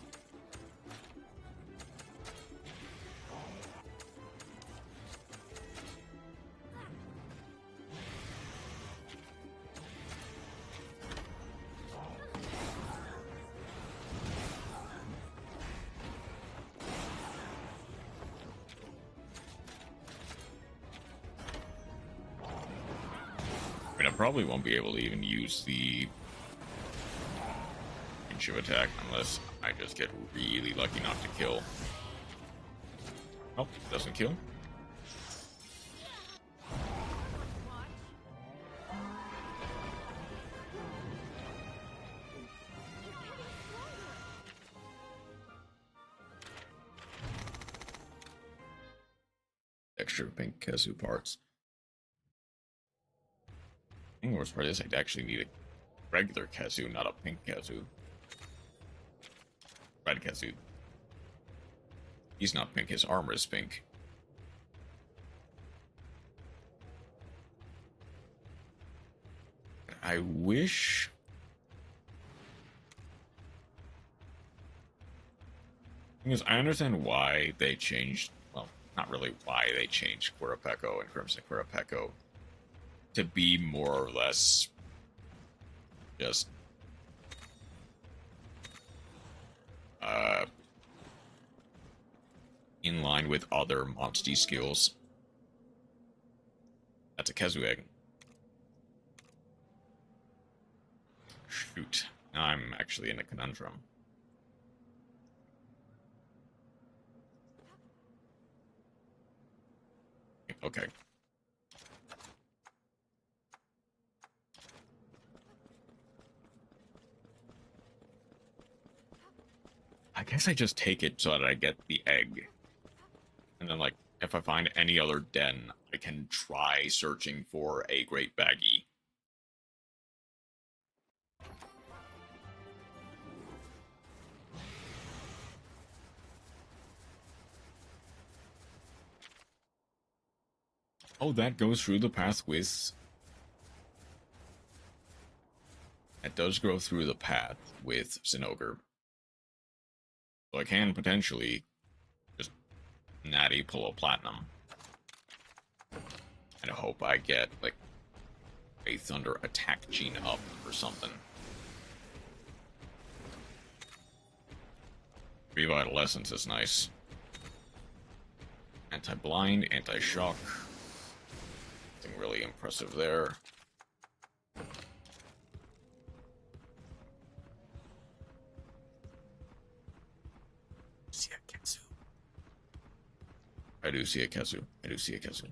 I mean, I probably won't be able to even use the range of attack unless I just get really lucky not to kill. Oh, doesn't kill. extra pink kazoo parts. I think the worst part is I'd actually need a regular kazoo, not a pink kazoo. Red kazoo. He's not pink, his armor is pink. I wish... Because I understand why they changed... Well, not really why they changed Quirapeko and Crimson Quirapeko to be more or less just in line with other Monsty skills. That's a Kazoo egg. Shoot. Now I'm actually in a conundrum. Okay. I guess I just take it so that I get the egg. And then, like, if I find any other den, I can try searching for a Great Baggy. Oh, that goes through the path with... It does go through the path with Zin-over. So I can potentially just natty pull a platinum. And I hope I get, like, a Thunder attack gene up or something. Revital Essence is nice. Anti-blind, anti-shock. Nothing really impressive there. See a Kazoo. I do see a Kazoo. I do see a Kazoo.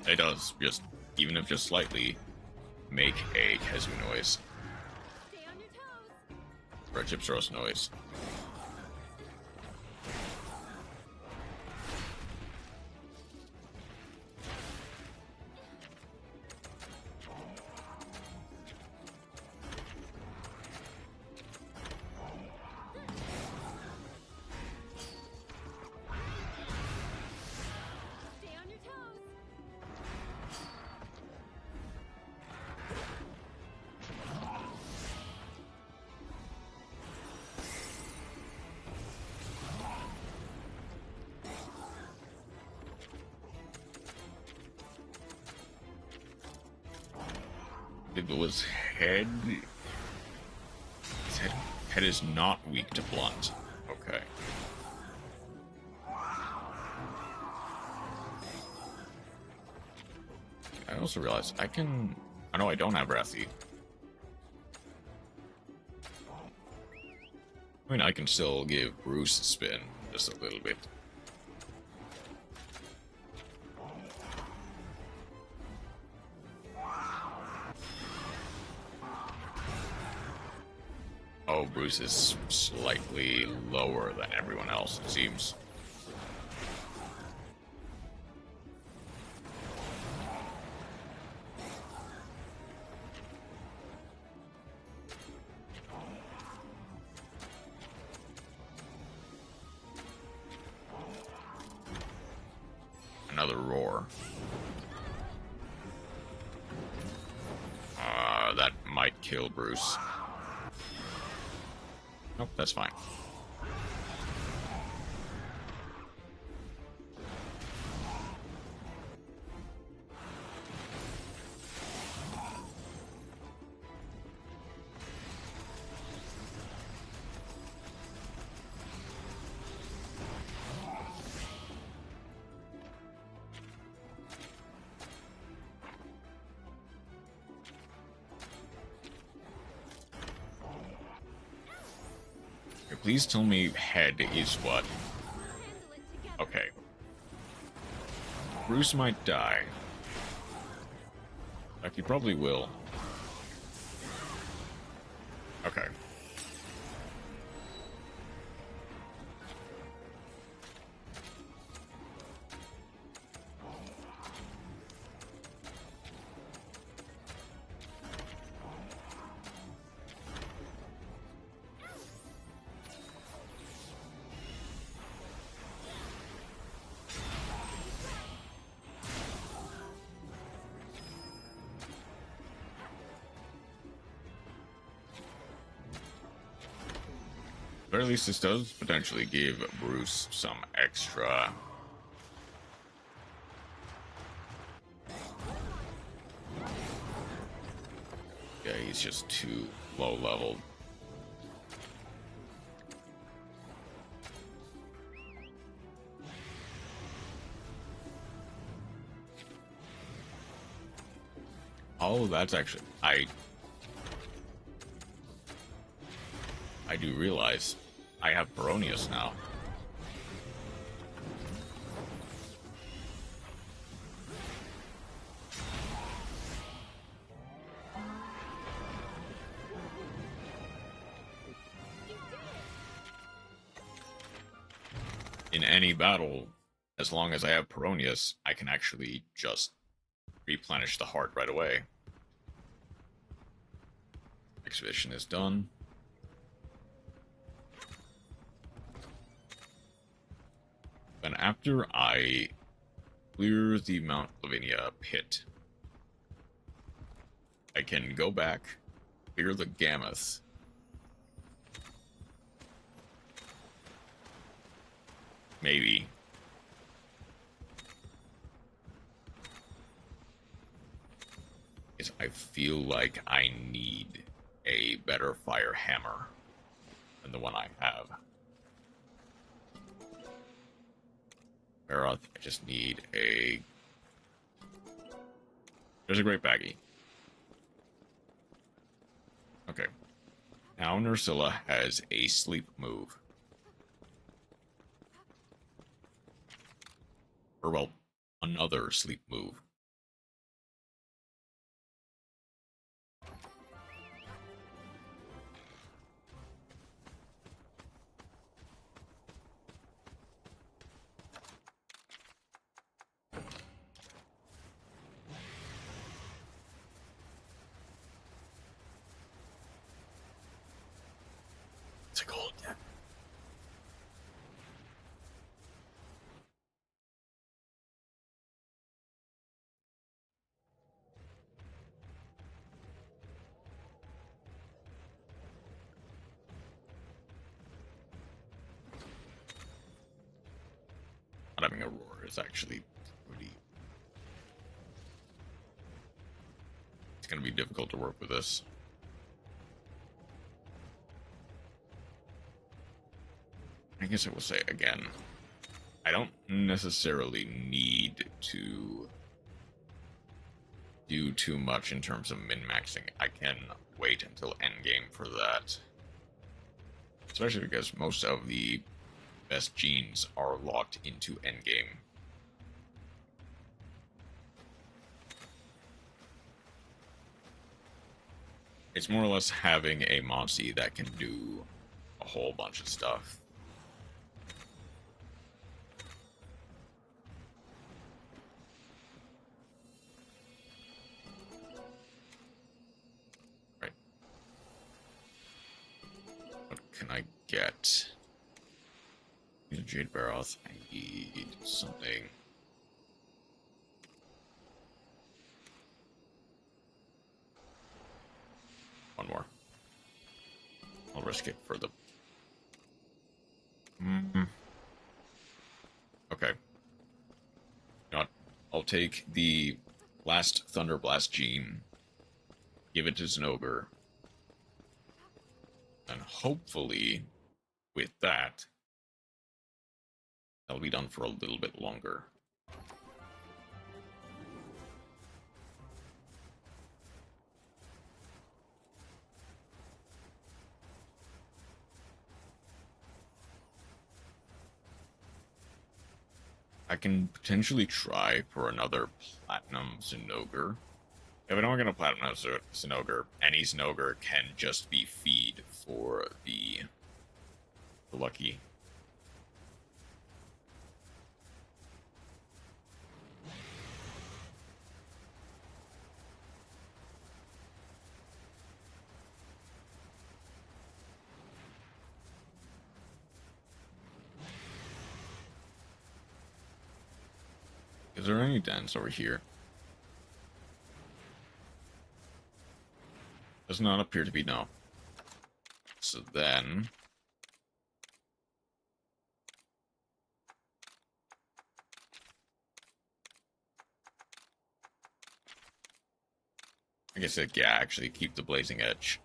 It does, just, even if just slightly, make a Kazoo noise. Stay on your toes. Or a Chips Roast noise. Stay on your toes. It was head... Head is not weak to blunt. Okay. I also realized I can... I know I don't have Wrathy. I mean, I can still give Bruce a spin, just a little bit. Oh, Bruce is slightly lower than everyone else, it seems. Another roar. That might kill Bruce. Nope, that's fine. Please tell me head is what? Okay. Bruce might die. In fact, he probably will. Okay. But at least this does potentially give Bruce some extra. Yeah, he's just too low leveled. Oh, that's actually I do realize I have Baronius now. In any battle, as long as I have Baronius, I can actually just replenish the heart right away. Exhibition is done. And after I clear the Mount Lavinia pit, I can go back, clear the Gammoth, maybe. Because I feel like I need a better fire hammer than the one I have. I just need a... There's a great baggie. Okay. Now Nursilla has a sleep move. Or, well, another sleep move. It's a gold deck. Not having a roar is actually pretty... It's going to be difficult to work with this. I guess I will say again, I don't necessarily need to do too much in terms of min-maxing. I can wait until endgame for that. Especially because most of the best genes are locked into endgame. It's more or less having a Monstie that can do a whole bunch of stuff. Right. What can I get? Jade Baroth. I need something. One more. I'll risk it for the... Okay. You know what? I'll take the last Thunderblast gene, give it to Zin-over, and hopefully, with that, that'll be done for a little bit longer. I can potentially try for another platinum Zin-over. If I don't get a platinum Zin-over, any Zin-over can just be feed for the lucky. Is there any dents over here? Does not appear to be, no. So then... I guess it, yeah, actually keep the blazing edge.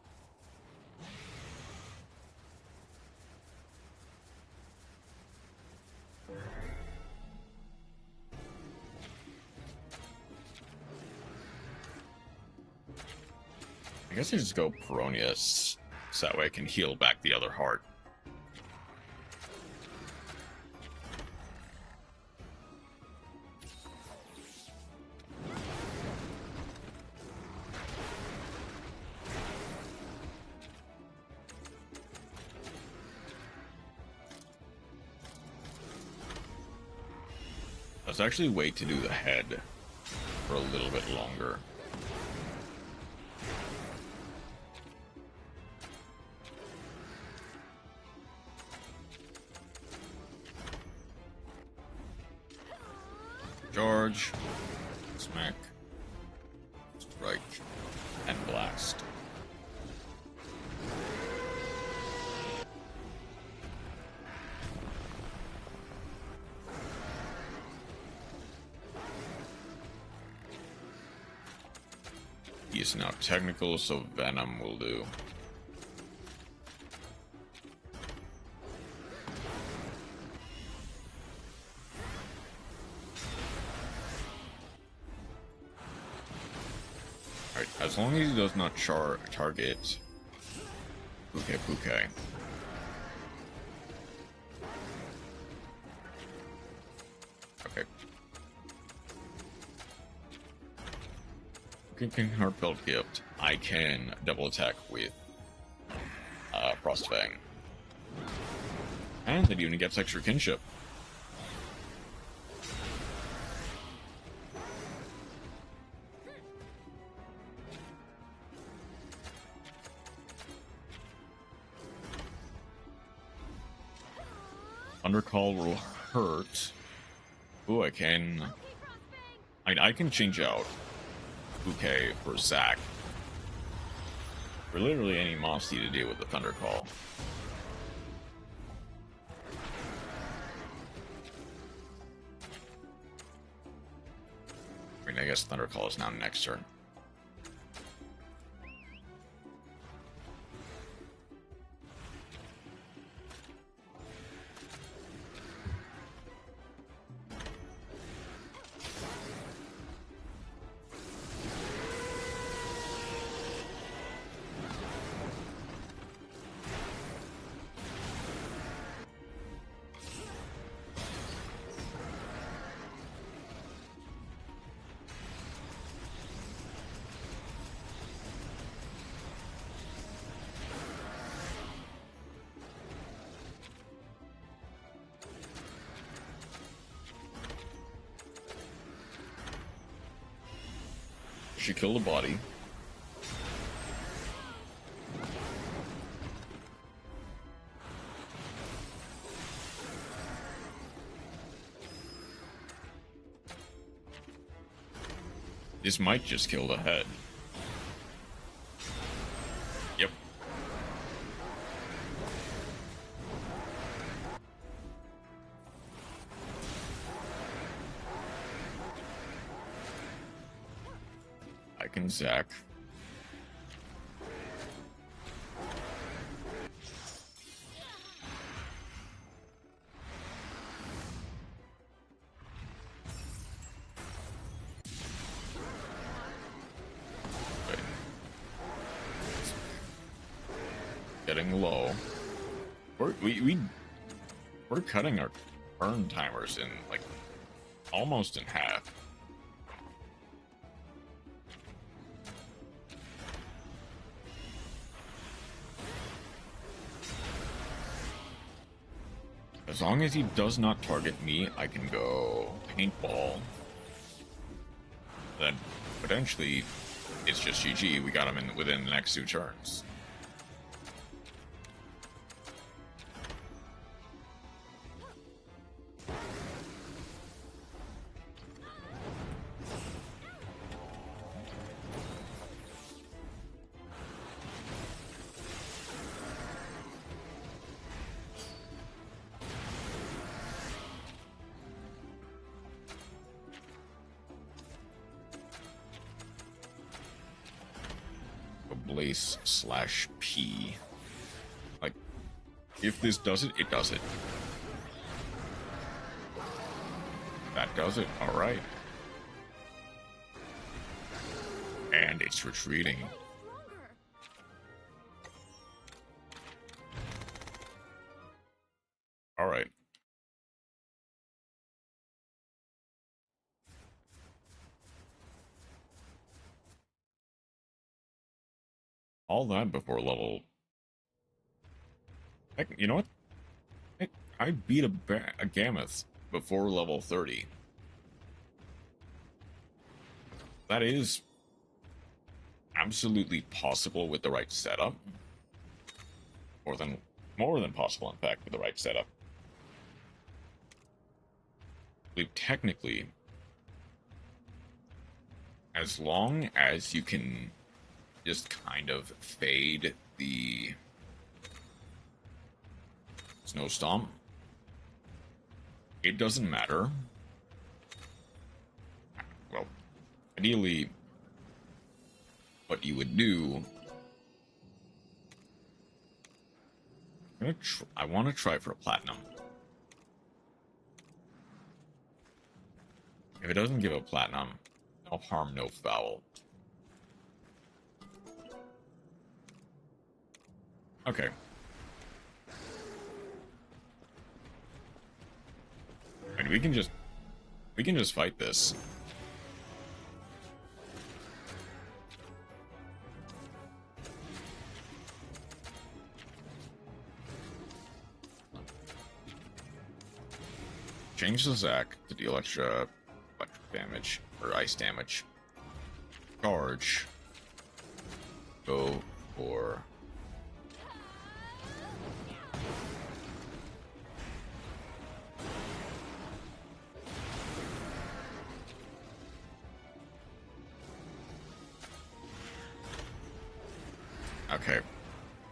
I guess I just go Peronius, so that way I can heal back the other heart. Let's actually wait to do the head for a little bit longer. Charge, smack, strike, and blast. He is now technical, so Venom will do. Alright, as long as he does not target Pfp. Okay. Can Heartfelt Gift. I can double attack with Frostfang. And the unit gets extra kinship. Undercall will hurt. Ooh, I can change out Pfp for Zac. For literally any Mosty to deal with the Thundercall. I mean, I guess Thundercall is now next turn. She killed the body. This might just kill the head. Yep. I can Zac. Wait. Getting low. We're cutting our burn timers in like almost in half. As long as he does not target me, I can go paintball. Then potentially it's just GG. We got him in within the next 2 turns. Blaze/P. Like, if this does it, it does it. That does it. Alright. And it's retreating. Alright. All that before level... Heck, you know what? Heck, I beat a Gammoth before level 30. That is absolutely possible with the right setup. More than possible, in fact, with the right setup. I believe technically, as long as you can just kind of fade the Snow Stomp, it doesn't matter. Well, ideally, what you would do... I want to try for a platinum. If it doesn't give a platinum, no harm, no foul. Okay. And we can just fight this. Change the Zac to deal extra electric damage or ice damage. Charge. Go for... Okay.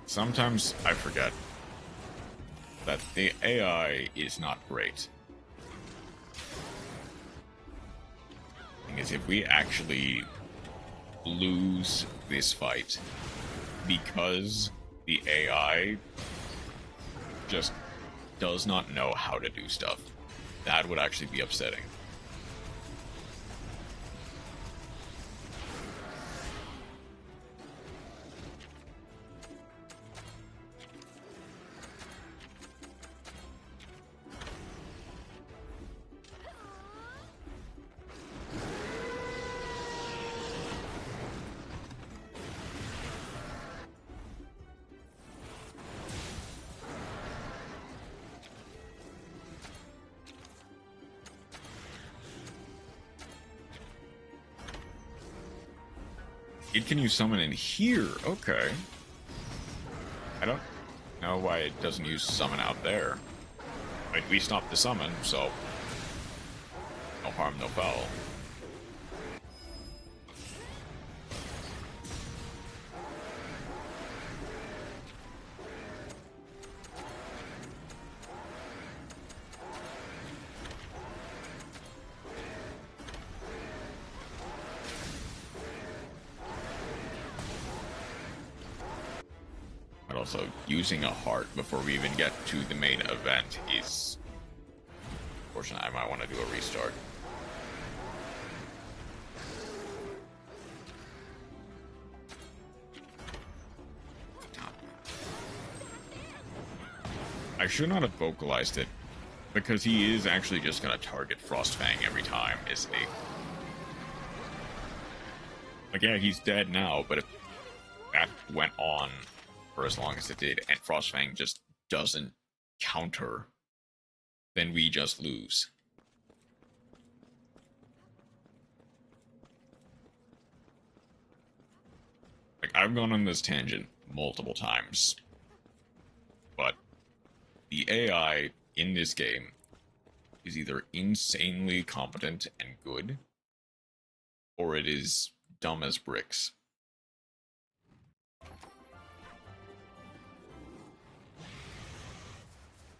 Sometimes I forget that the AI is not great. Because if we actually lose this fight because the AI just does not know how to do stuff, that would actually be upsetting. It can use summon in here. Okay. I don't know why it doesn't use summon out there. I mean, we stopped the summon, so no harm, no foul. Also, using a heart before we even get to the main event is... Unfortunately, I might want to do a restart. I should not have vocalized it Because he is actually just gonna target Frostfang every time, isn't he? Like, yeah, he's dead now, but if that went on for as long as it did, and Frostfang just doesn't counter, then we just lose. Like, I've gone on this tangent multiple times, but the AI in this game is either insanely competent and good, or it is dumb as bricks.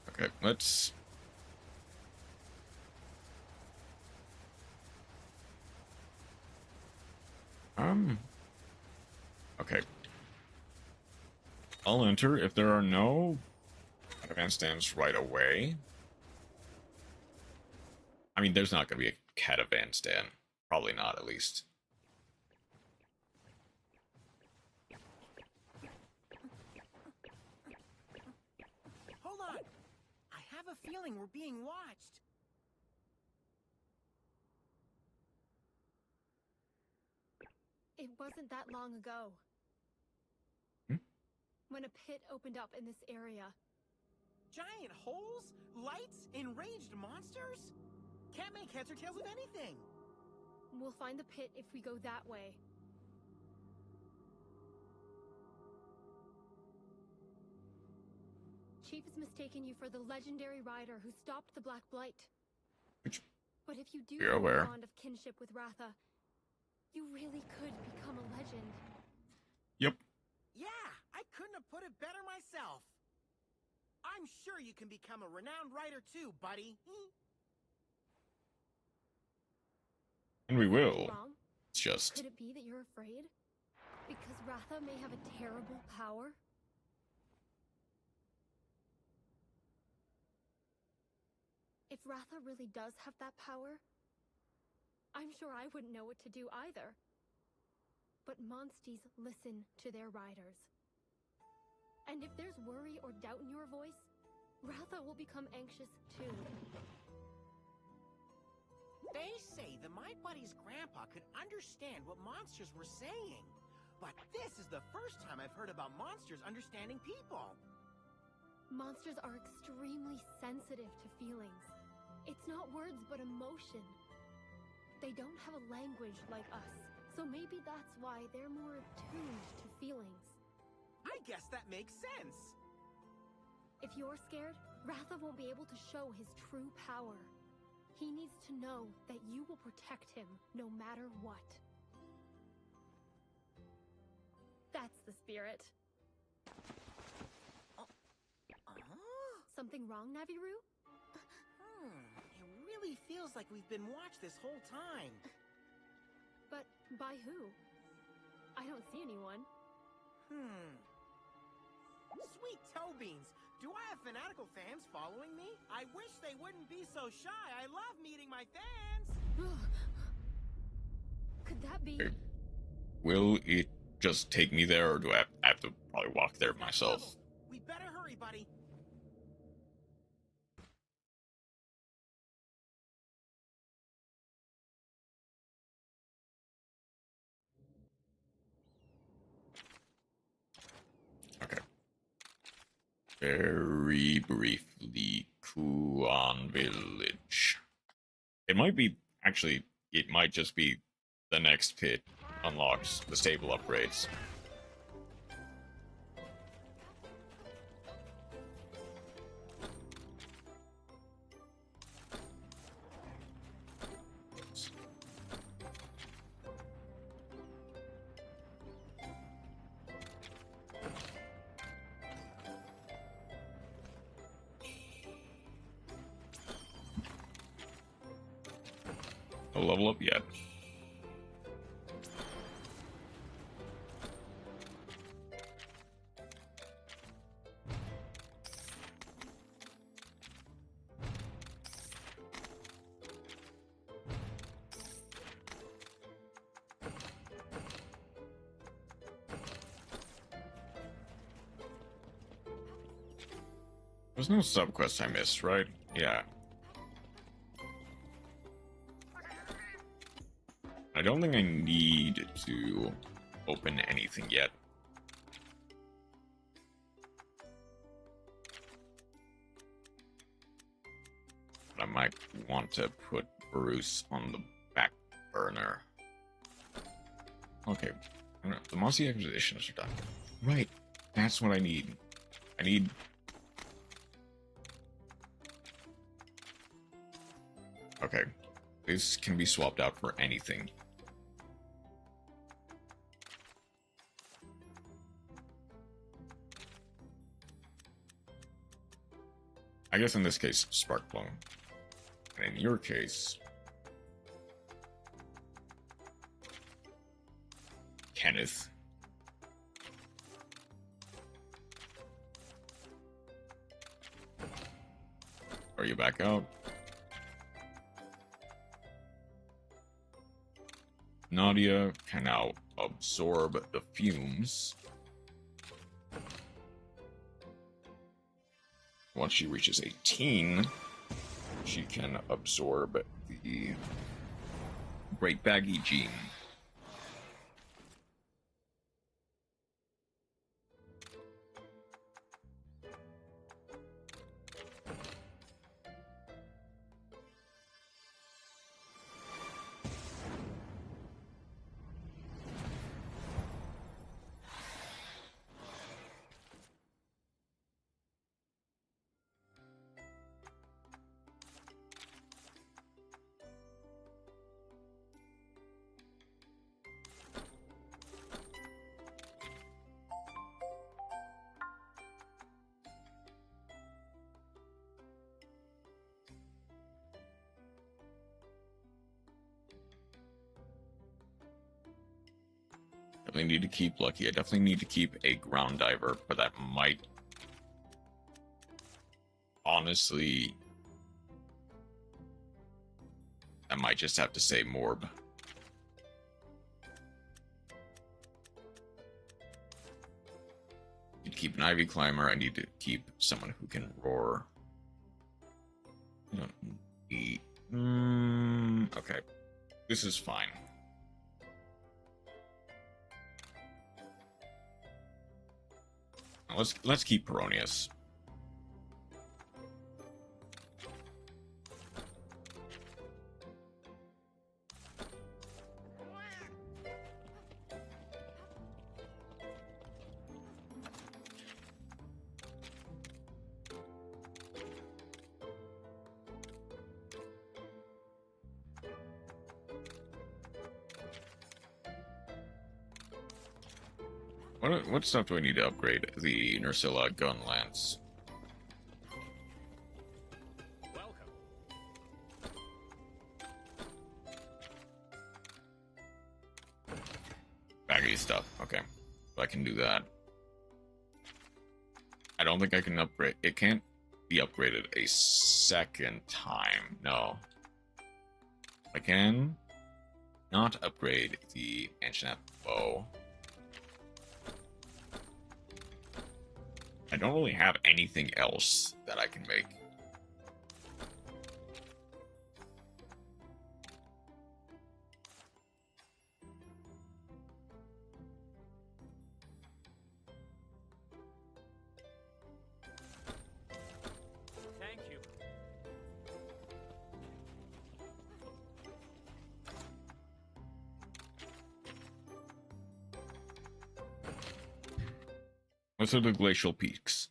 Okay, let's... Okay. I'll enter if there are no advanced stands right away. I mean, there's not going to be a catavan stand. Probably not, at least. Hold on. I have a feeling we're being watched. It wasn't that long ago. When a pit opened up in this area. Giant holes? Lights? Enraged monsters? Can't make heads or tails of anything. We'll find the pit if we go that way. Chief has mistaken you for the legendary rider who stopped the Black Blight. But if you do have a bond of kinship with Ratha, you really could become a legend. Yep. Yeah, I couldn't have put it better myself. I'm sure you can become a renowned writer too, buddy. And we will. Wrong? It's just... Could it be that you're afraid? Because Ratha may have a terrible power? If Ratha really does have that power, I'm sure I wouldn't know what to do either. But monsties listen to their riders. And if there's worry or doubt in your voice, Ratha will become anxious too. They say that my buddy's grandpa could understand what monsters were saying. But this is the first time I've heard about monsters understanding people. Monsters are extremely sensitive to feelings. It's not words, but emotion. They don't have a language like us, so maybe that's why they're more attuned to feelings. I guess that makes sense. If you're scared, Ratha won't be able to show his true power. He needs to know that you will protect him no matter what. That's the spirit. Something wrong, Naviru? It really feels like we've been watched this whole time. But by who? I don't see anyone. Sweet toe beans. Do I have fanatical fans following me? I wish they wouldn't be so shy. I love meeting my fans. Could that be? Will it just take me there, or do I have to probably walk there myself? We better hurry, buddy. Okay. Very briefly, Kuan Village. It might be, actually, it might just be the next pit unlocks the stable upgrades. No level up yet. There's no subquest I missed, right? Yeah. I don't think I need to open anything yet. But I might want to put Bruce on the back burner. Okay, I don't know. The Mossy acquisitions are done. Right, that's what I need. I need... Okay, this can be swapped out for anything. I guess in this case, Sparkplum. And in your case... Kenneth. Are you back out? Nadia can now absorb the fumes. Once she reaches 18, she can absorb the Great Baggy gene. Definitely need to keep Lucky. I definitely need to keep a ground diver, but that might honestly, I might just have to say Morb. Need to keep an Ivy Climber. I need to keep someone who can roar. I don't need... okay. This is fine. Let's keep Peronius. What stuff do I need to upgrade? The Nursilla gun lance. Welcome. Baggy stuff. Okay. So I can do that. I don't think I can upgrade. It can't be upgraded a second time. No. I can not upgrade the Ancient bow. I don't really have anything else that I can make. Thank you. Those are the glacial peaks.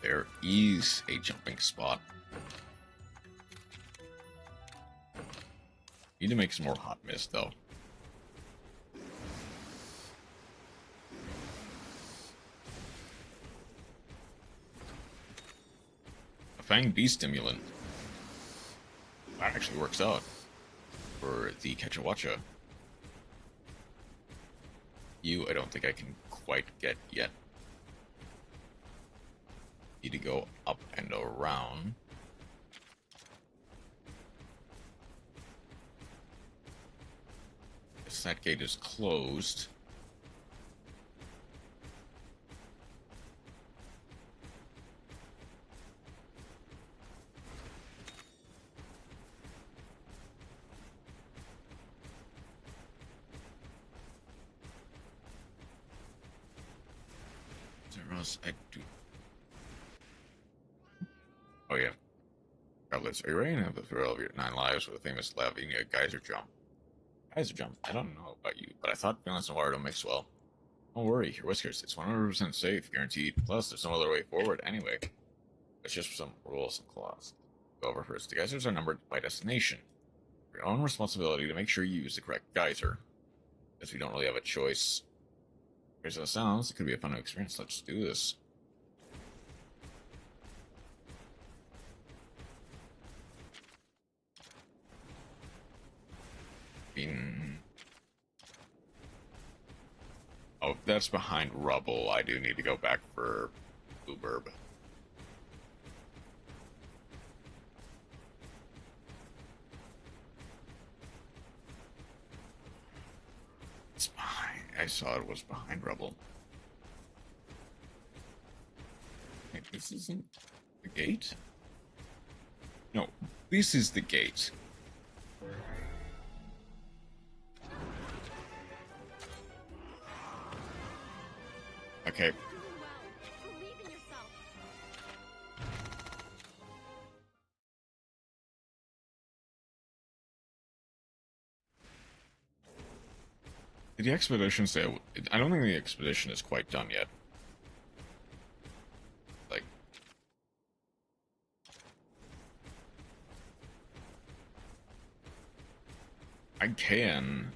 There is a jumping spot. Need to make some more hot mist, though. A Fang Bee stimulant. That actually works out for the Kechawacha. You, I don't think I can quite get yet. need to go up and around. Guess that gate is closed. I do. Oh yeah. Scarlet, are you ready to have the thrill of your 9 lives with a famous Lavinia geyser jump? Geyser jump? I don't know about you, but I thought feelings and water don't mix well. Don't worry, your whiskers. It's 100% safe, guaranteed. Plus, there's no other way forward anyway. It's just some rules and clause. Go over first. The geysers are numbered by destination. Your own responsibility to make sure you use the correct geyser. Because we don't really have a choice. Here's how it sounds. It could be a fun experience. Let's do this. Oh, that's behind rubble. I do need to go back for Blueburb. It's behind. I saw it was behind rubble. Wait, this isn't the gate? No, this is the gate. Okay. Believe in yourself. Did the expedition say... I don't think the expedition is quite done yet. Like... I can...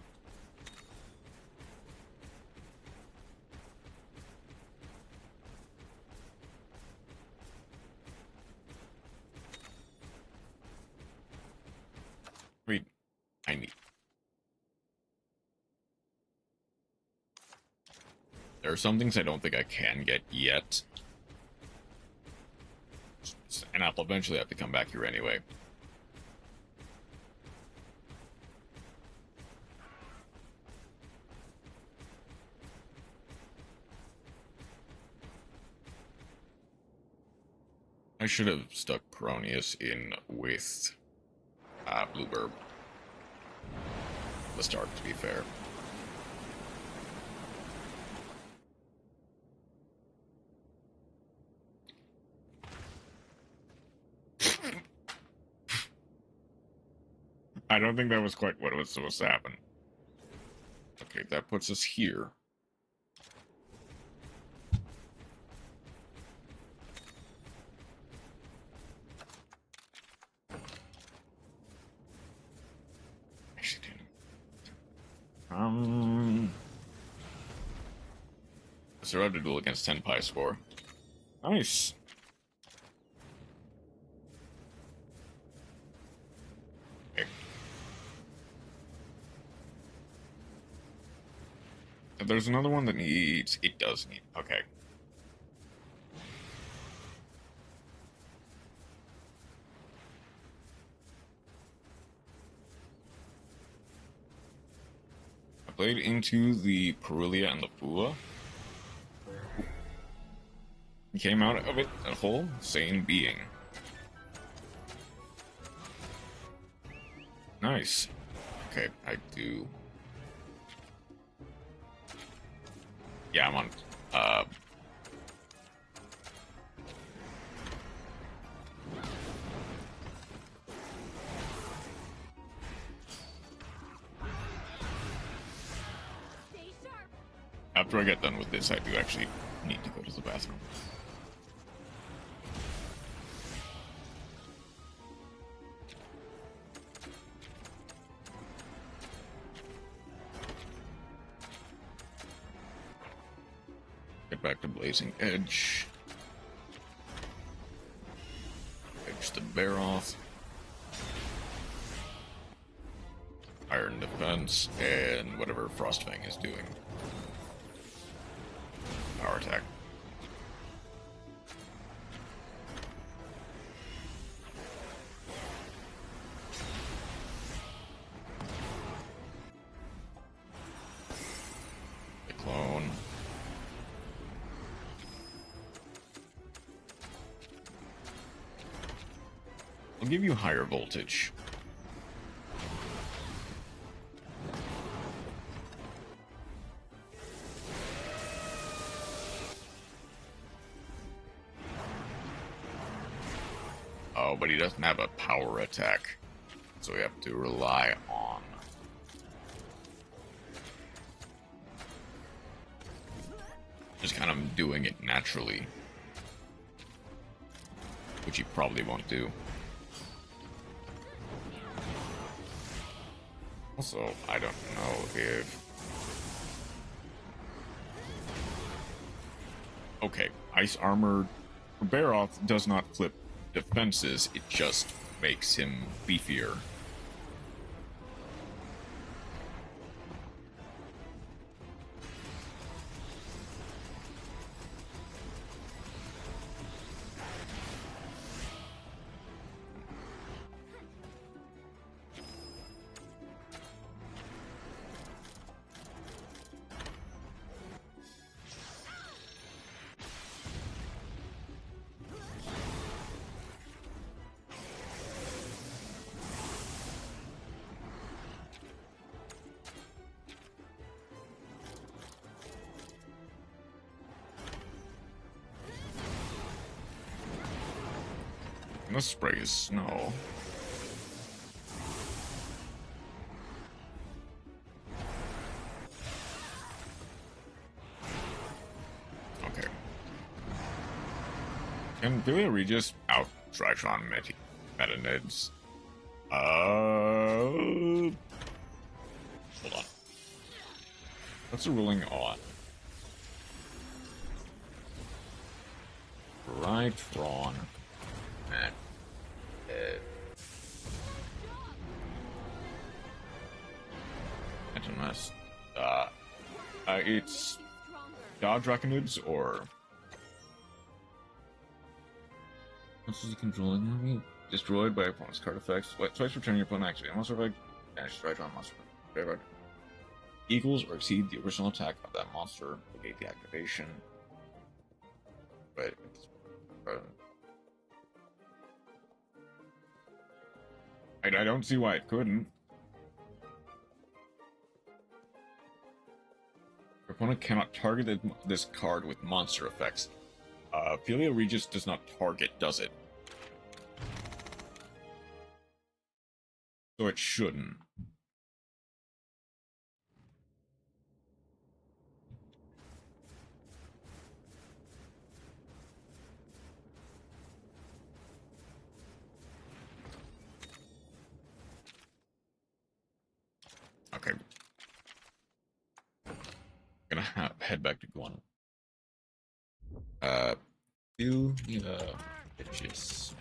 Wait, I need... There are some things I don't think I can get yet. And I'll eventually have to come back here anyway. I should have stuck Peronius in with Blueburb. The start, to be fair. I don't think that was quite what was supposed to happen. Okay, that puts us here. Actually, survived a duel against 10 Pi Spore. Nice. Okay. There's another one that needs... It does need... Okay. I played into the Perulia and the Pua. Came out of it a whole sane being. Nice. Okay, I do... Yeah, I'm on, Stay sharp. After I get done with this, I do actually need to go to the bathroom. Get back to Blazing Edge. Edge the bear off. Iron Defense, and whatever Frostfang is doing. Power attack. I'll give you higher voltage. Oh, but he doesn't have a power attack, so we have to rely on just kind of doing it naturally, which he probably won't do. Also, I don't know if... Okay, Ice Armor for Baroth does not flip defenses, it just makes him beefier. Let's spray his snow. Okay. Can Delia Regis out Drytron Metanids? Hold on. What's the ruling on? Drytron. It's Draconids or what's the controlling enemy? Destroyed by opponent's card effects. Twice return your opponent activate monster effect. Banish Drytron monster graveyard. Equals or exceed the original attack of that monster. Negate the activation. But I don't see why it couldn't. Your opponent cannot target this card with monster effects. Ophelia Regis does not target, does it? So it shouldn't. Okay. Gonna head back to Guano. Bitches.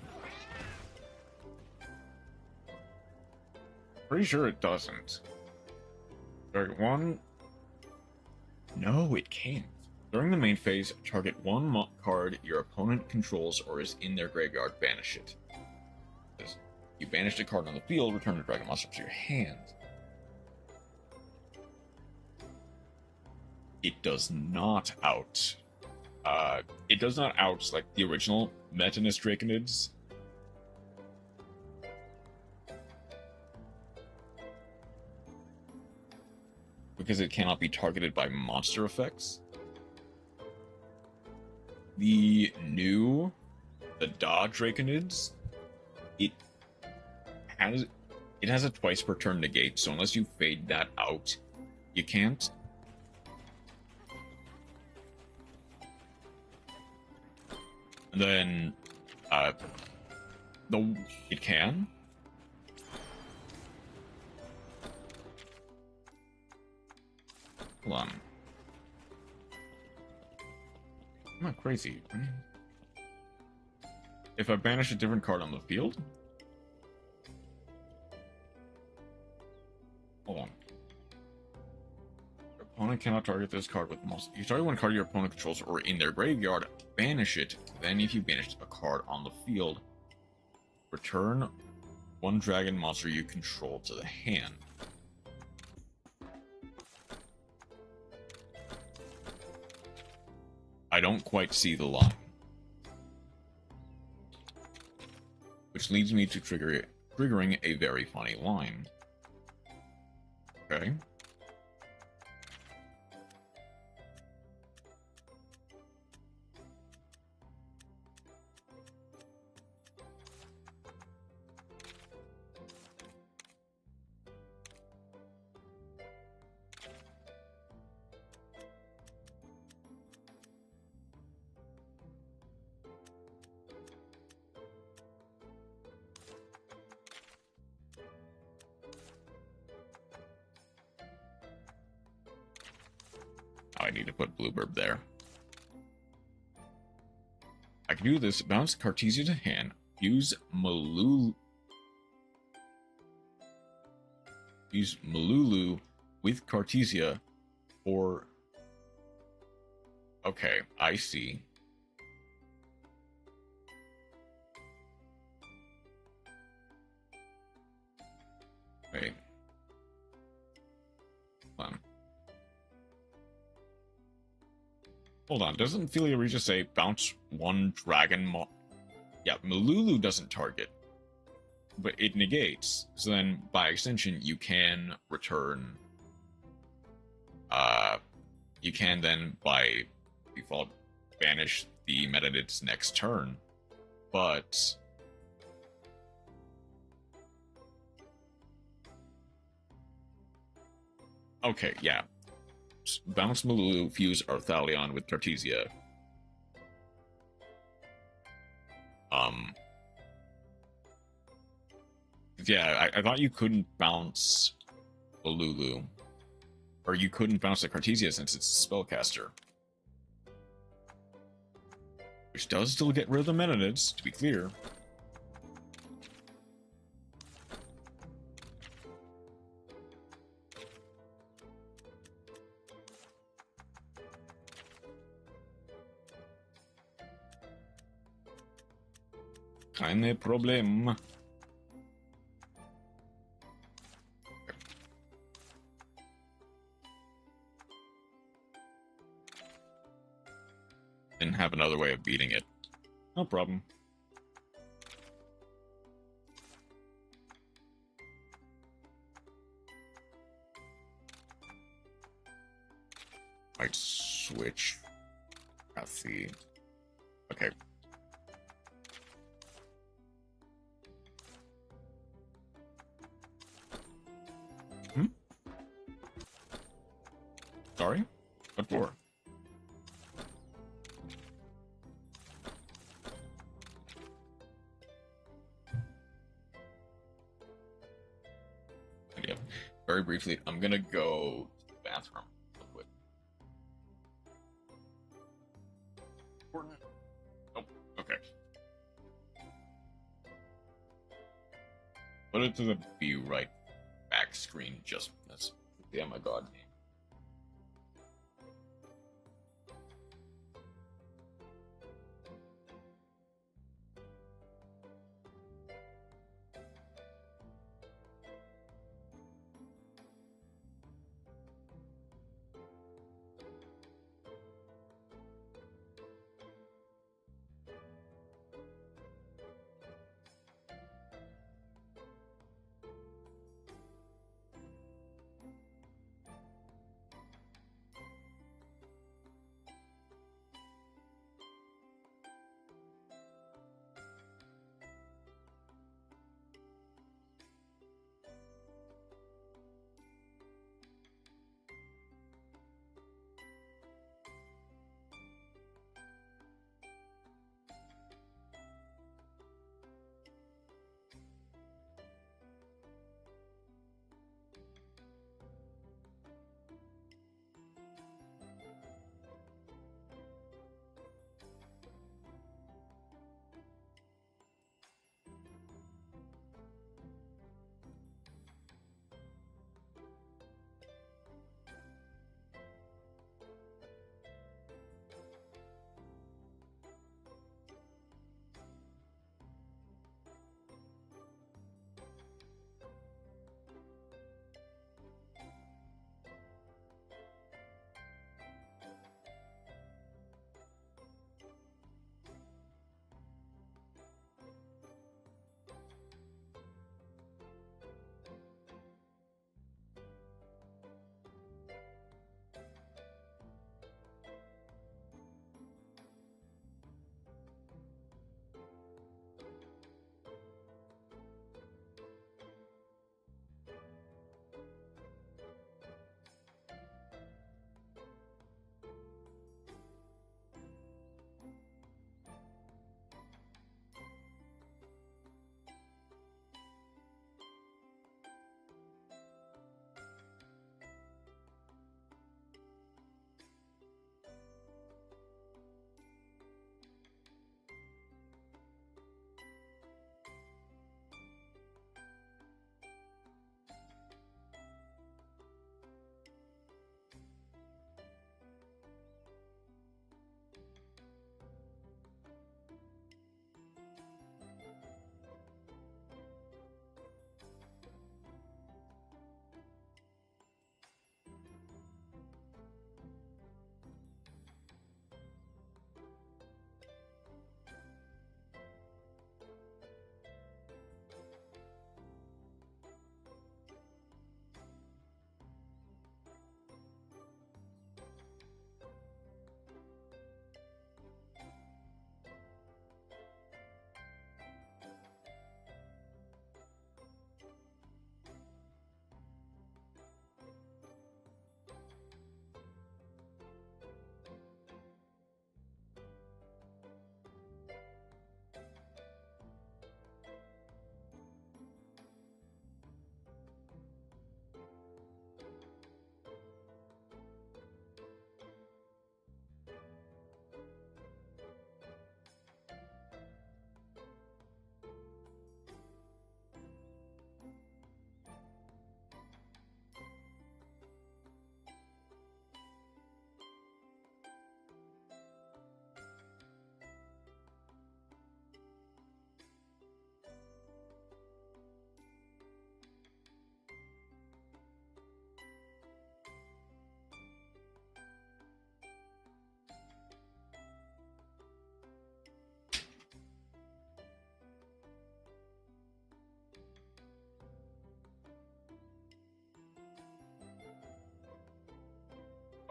Pretty sure it doesn't. Target one. No, it can't. During the main phase, target one card your opponent controls or is in their graveyard, banish it. You banished a card on the field, return the dragon monster to your hand. It does not out. It does not out like the original Metinist Draconids. Because it cannot be targeted by monster effects. The new, the Da Draconids, it has a twice per turn negate, so unless you fade that out, you can't. And then, it can. Hold on. I'm not crazy. If I banish a different card on the field? Hold on. Your opponent cannot target this card with monster. You target one card your opponent controls or in their graveyard, banish it. Then if you banish a card on the field, return one dragon monster you control to the hand. I don't quite see the line. which leads me to triggering a very funny line. Okay. I need to put Bluebird there. I can do this. Bounce Cartesia to hand. Use Malulu with Cartesia or... Okay, I see. Wait. Hold on, doesn't Philia Regis say bounce one dragon Yeah, Malulu doesn't target, but it negates. So then, by extension, you can return... you can then, by default, banish the Metadid's next turn. But... Okay, yeah. Bounce Malulu, fuse Arthalion with Cartesia. Yeah, I thought you couldn't bounce Malulu. Or you couldn't bounce the Cartesia since it's a spellcaster. Which does still get rid of the Metadids, to be clear. Keine Problem. Didn't have another way of beating it. No problem. Might switch. Let's see. Okay. Sorry? What for? Yeah. Very briefly, I'm gonna go to the bathroom real quick. Important. Oh, okay. Put it to the view right back screen just as damn my god name.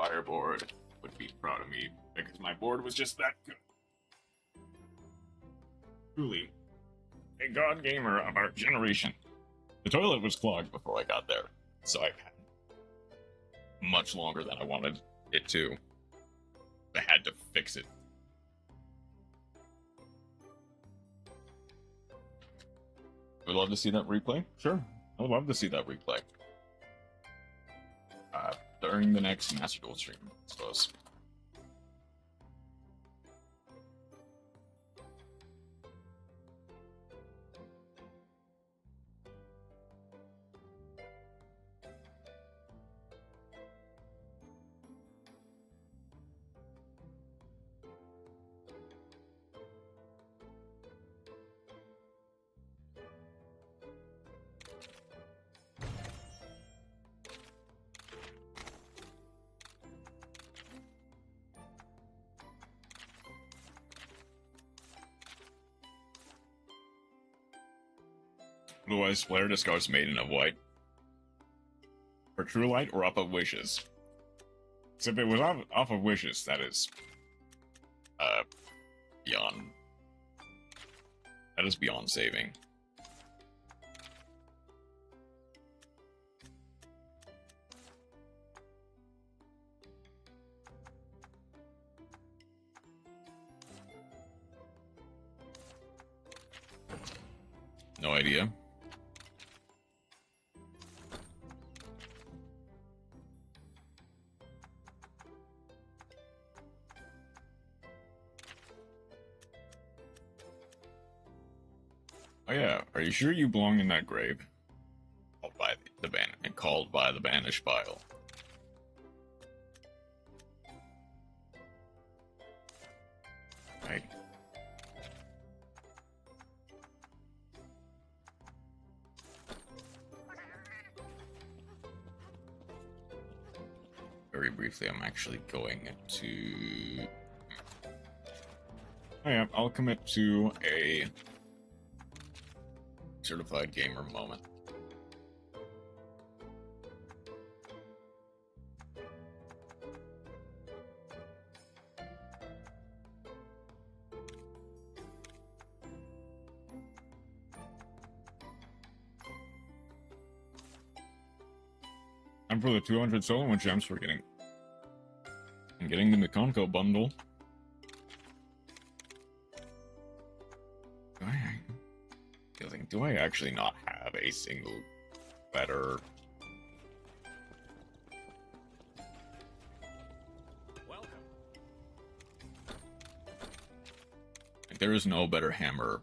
Fireboard would be proud of me because my board was just that good. Truly, a god gamer of our generation. The toilet was clogged before I got there, so I've had much longer than I wanted it to. I had to fix it. Would love to see that replay? Sure, I would love to see that replay. During the next Master Duel stream, I suppose. Otherwise, Flare discards Maiden of White. For True Light or Up of Wishes? So if it was off of Wishes, that is... beyond... That is beyond saving. No idea. Oh yeah, are you sure you belong in that grave? Called by called by the banished pile. Right. Very briefly, I'm actually going to... Oh yeah, I'll commit to a certified gamer moment. And for the 200 solo gems we're getting. I'm getting the Mikonko bundle. Do I actually not have a single better... Welcome. Like, there is no better hammer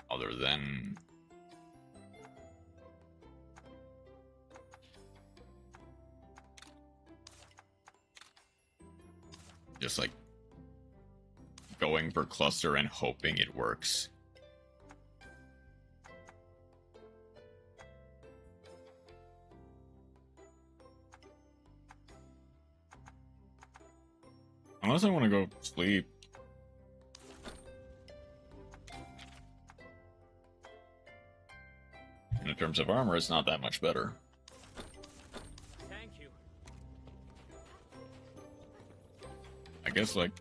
other than... just like going for cluster and hoping it works. Unless I want to go sleep. In terms of armor, it's not that much better. Thank you. I guess, like,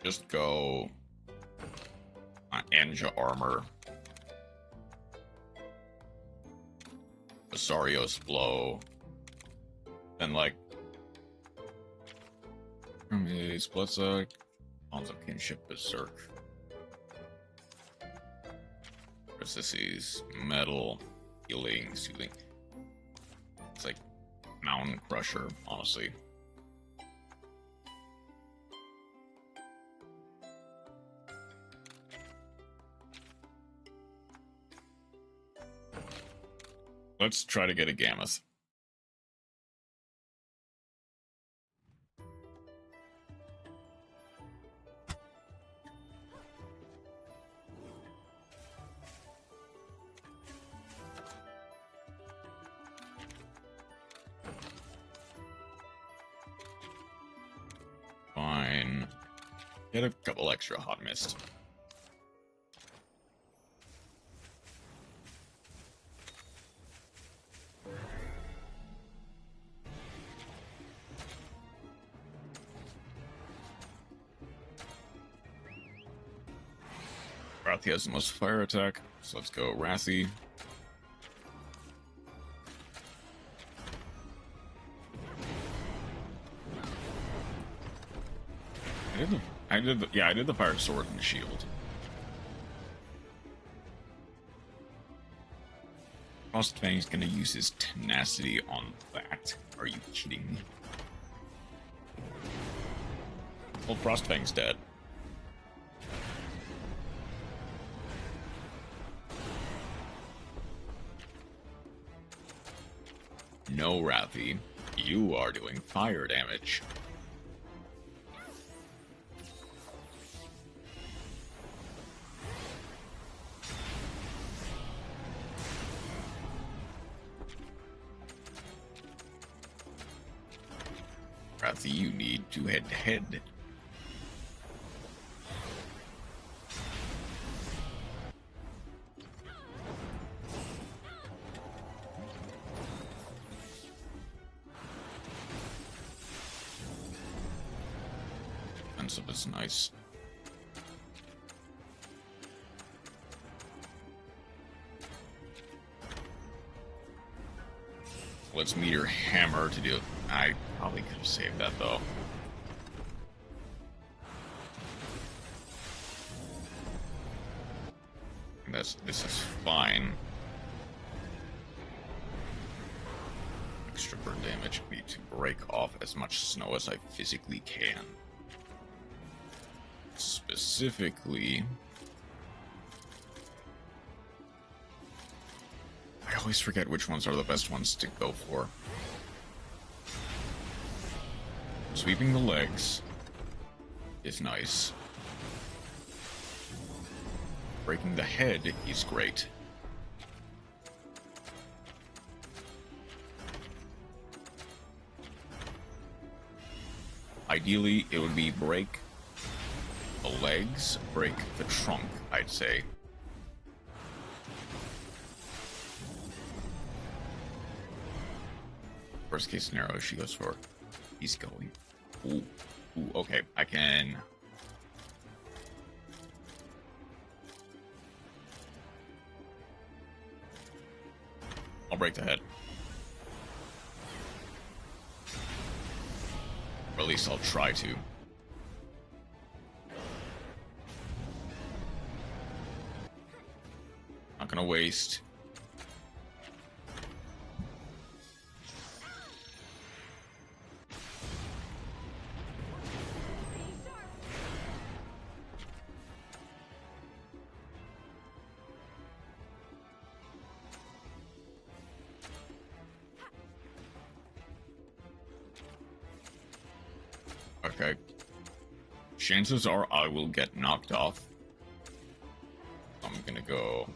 just go on Anja armor. Asarios blow. Then, like, splits Bonds of Kinship Berserk. Resistance, metal, healing, soothing. It's like Mountain Crusher, honestly. Let's try to get a Gammoth. Fine. Get a couple extra Hot Mist. Wrathy has the most fire attack, so let's go Wrathy. I did the fire sword and shield. Frostfang's gonna use his tenacity on that. Are you kidding me? Well, Frostfang's dead. No, Wrathy. You are doing fire damage. Wrathy, you need to head-to-head. Defensive is nice. Let's meteor hammer to do it. I probably could have saved that though. This is fine. Extra burn damage. I need to break off as much snow as I physically can. Specifically, I always forget which ones are the best ones to go for. Sweeping the legs is nice. Breaking the head is great. Ideally, it would be break the legs, break the trunk, I'd say. Worst case scenario, she goes for. He's going. Ooh, okay, I can. I'll break the head. Or at least I'll try to. Not gonna waste. Okay. Chances are I will get knocked off. I'm gonna go.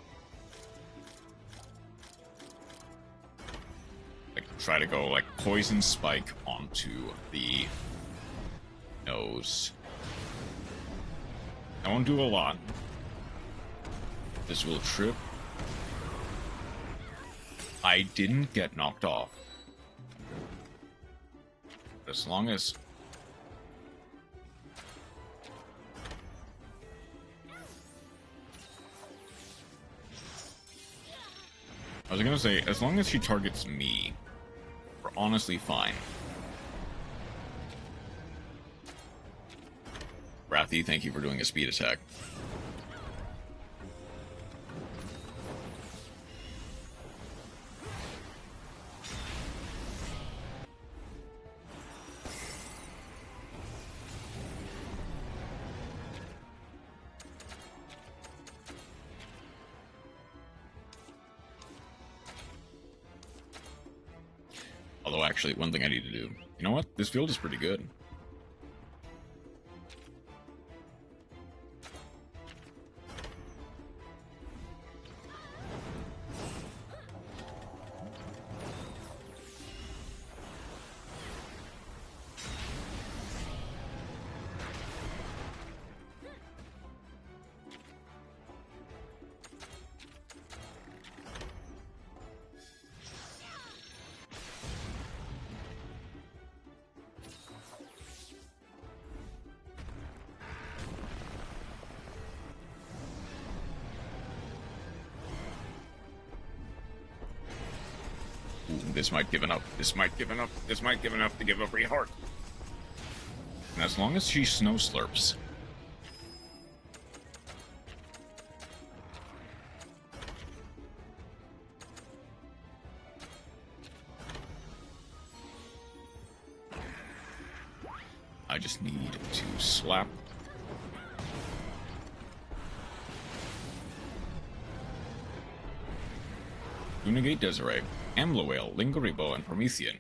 Like, try to go, like, poison spike onto the nose. I won't do a lot. This will trip. I didn't get knocked off. As long as... I was gonna say, as long as she targets me, we're honestly fine. Wrathy, thank you for doing a speed attack. Although, actually, one thing I need to do... You know what? This field is pretty good. Ooh, this might give enough. This might give enough. This might give enough to give a free heart. And as long as she snow slurps. I just need to slap. To negate Desiree, Amlowale, Lingeribo, and Promethean.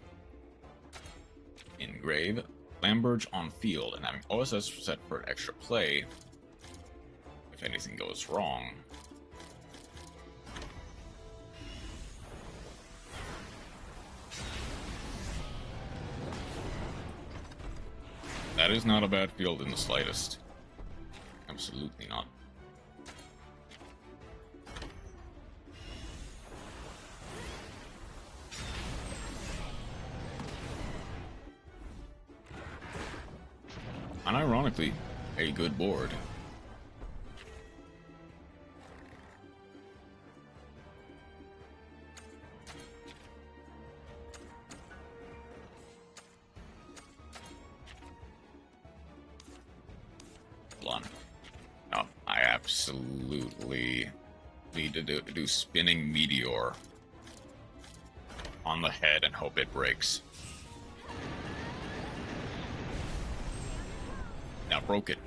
Engrave, Lamberge on field, and having OSS set for an extra play if anything goes wrong. That is not a bad field in the slightest. Absolutely not. Unironically, a good board. Blunt. No, I absolutely need to do spinning meteor on the head and hope it breaks. Now broke it.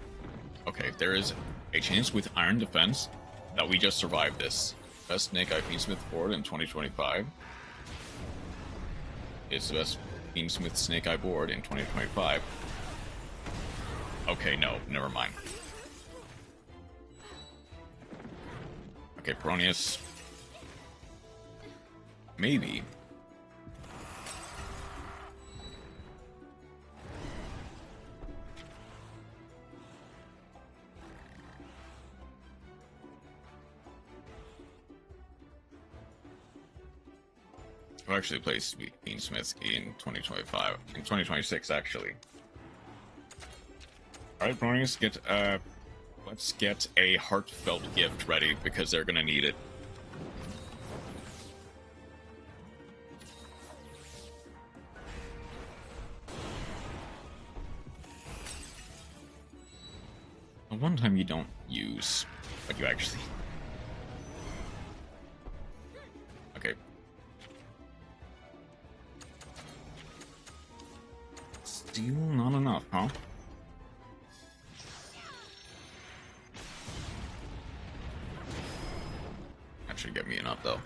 Okay, there is a chance with Iron Defense that we just survived this. Best Snake Eye Fiendsmith board in 2025. It's the best Fiendsmith Snake Eye board in 2025. Okay, no, never mind. Okay, Peronius. Maybe. I'll actually play Fiendsmith in 2025. In 2026, actually. Alright, Bronius, let's get a heartfelt gift ready, because they're gonna need it. The one time you don't use, but you actually... Okay. Still not enough, huh? That should get me enough, though.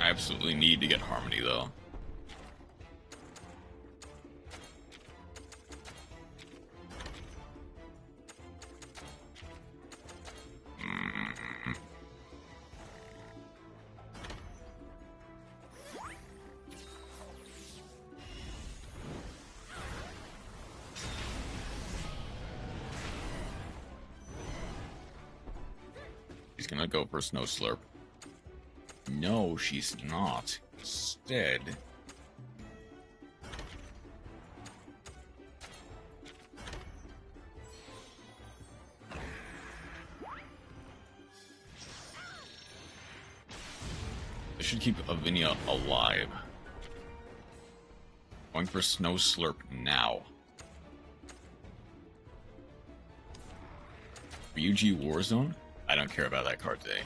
I absolutely need to get Harmony, though. She's gonna go for Snow Slurp. No, she's not. Instead... this should keep Avinia alive. Going for Snow Slurp now. Ryuji Warzone? I don't care about that card today.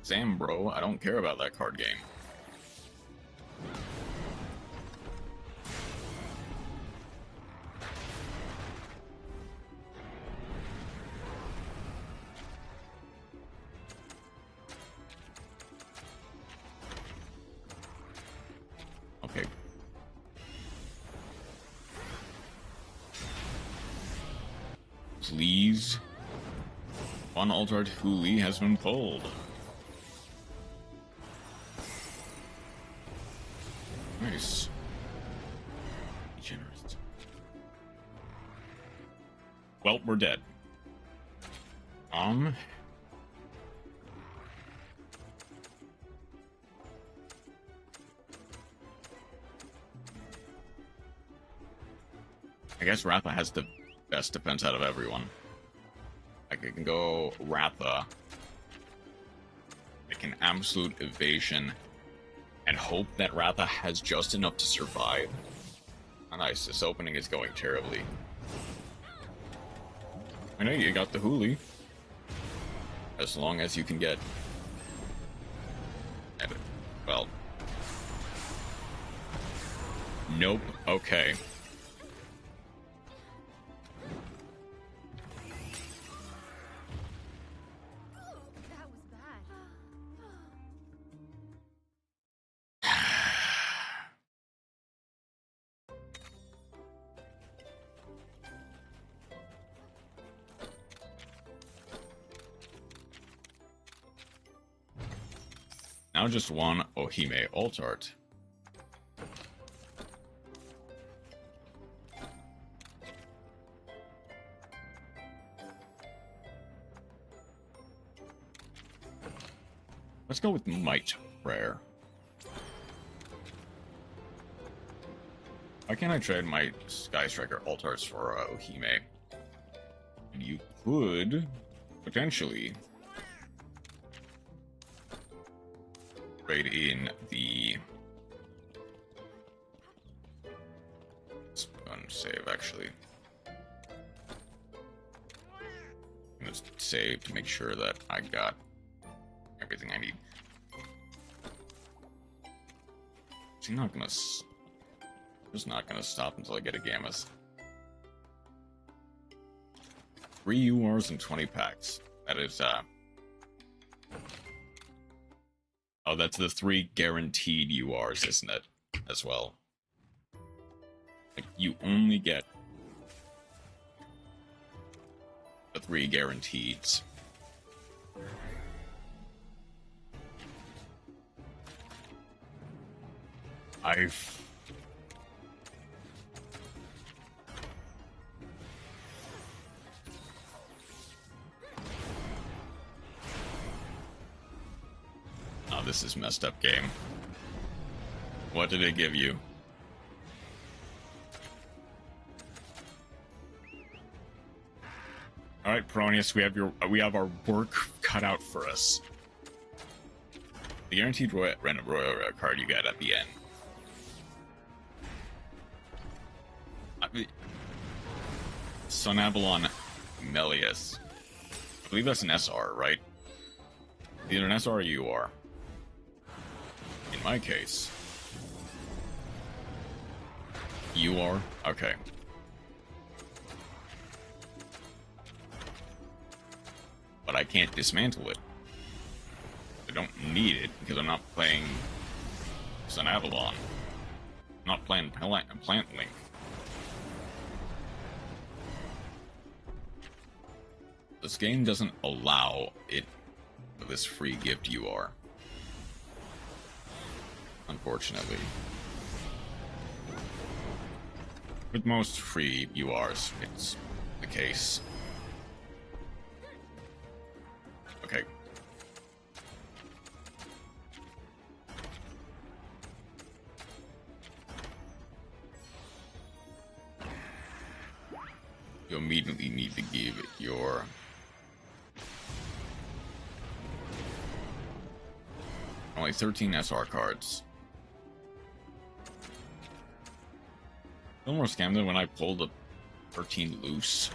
Sam, bro, I don't care about that card game. Okay. Please. One altered Huli has been pulled. Nice. Generous. Well, we're dead. I guess Ratha has the best defense out of everyone. Like, I can go Ratha. I can absolute evasion and hope that Ratha has just enough to survive. Oh, nice, this opening is going terribly. I know you got the Huli. As long as you can get... Well... Nope, okay. That was bad. Now just one Ohime alt art. Let's go with Might Rare. Why can't I trade my Sky Striker alt arts for Ohime? And you could potentially trade in the save actually. I'm gonna save to make sure that I got everything I need. Is he not gonna? Just not gonna stop until I get a Gammas. 3 URs and 20 packs. That is oh, that's the 3 guaranteed URs, isn't it? As well. Like, you only get the 3 guaranteeds. Oh, this is messed up game. What did it give you? All right, Peronius, we have our work cut out for us. The guaranteed random royal rare card you get at the end. Sun Avalon Melius. I believe that's an SR, right? Either an SR or UR. In my case. UR? Okay. But I can't dismantle it. I don't need it because I'm not playing Sun Avalon. I'm not playing Plant Link. This game doesn't allow it for this free gift UR. Unfortunately. With most free URs, it's the case. Okay. You immediately need to give it your only 13 SR cards. No more scam than when I pulled a 13 loose.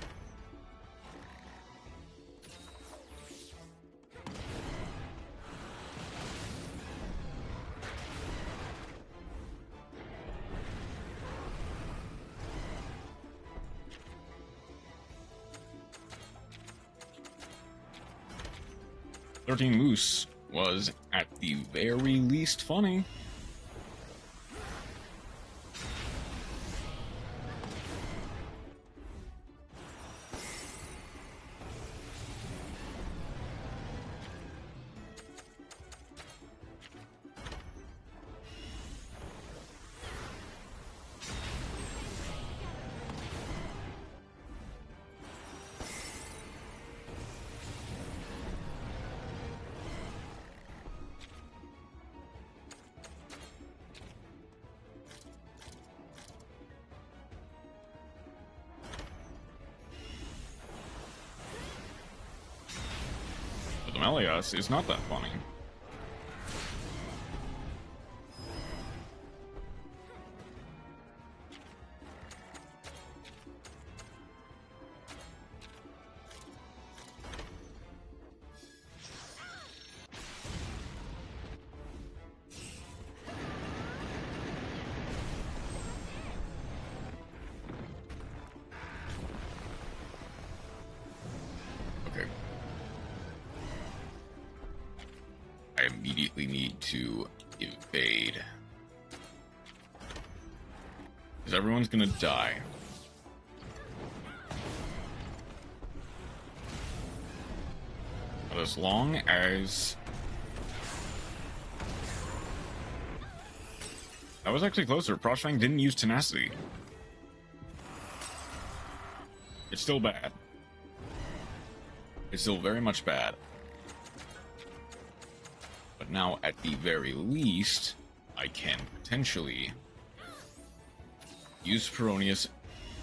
Loose was at the very least funny. Melius is not that funny. immediately need to evade. Because everyone's gonna die. But as long as... That was actually closer. Frostfang didn't use tenacity. It's still bad. It's still very much bad. But now, at the very least, I can potentially use Peronius,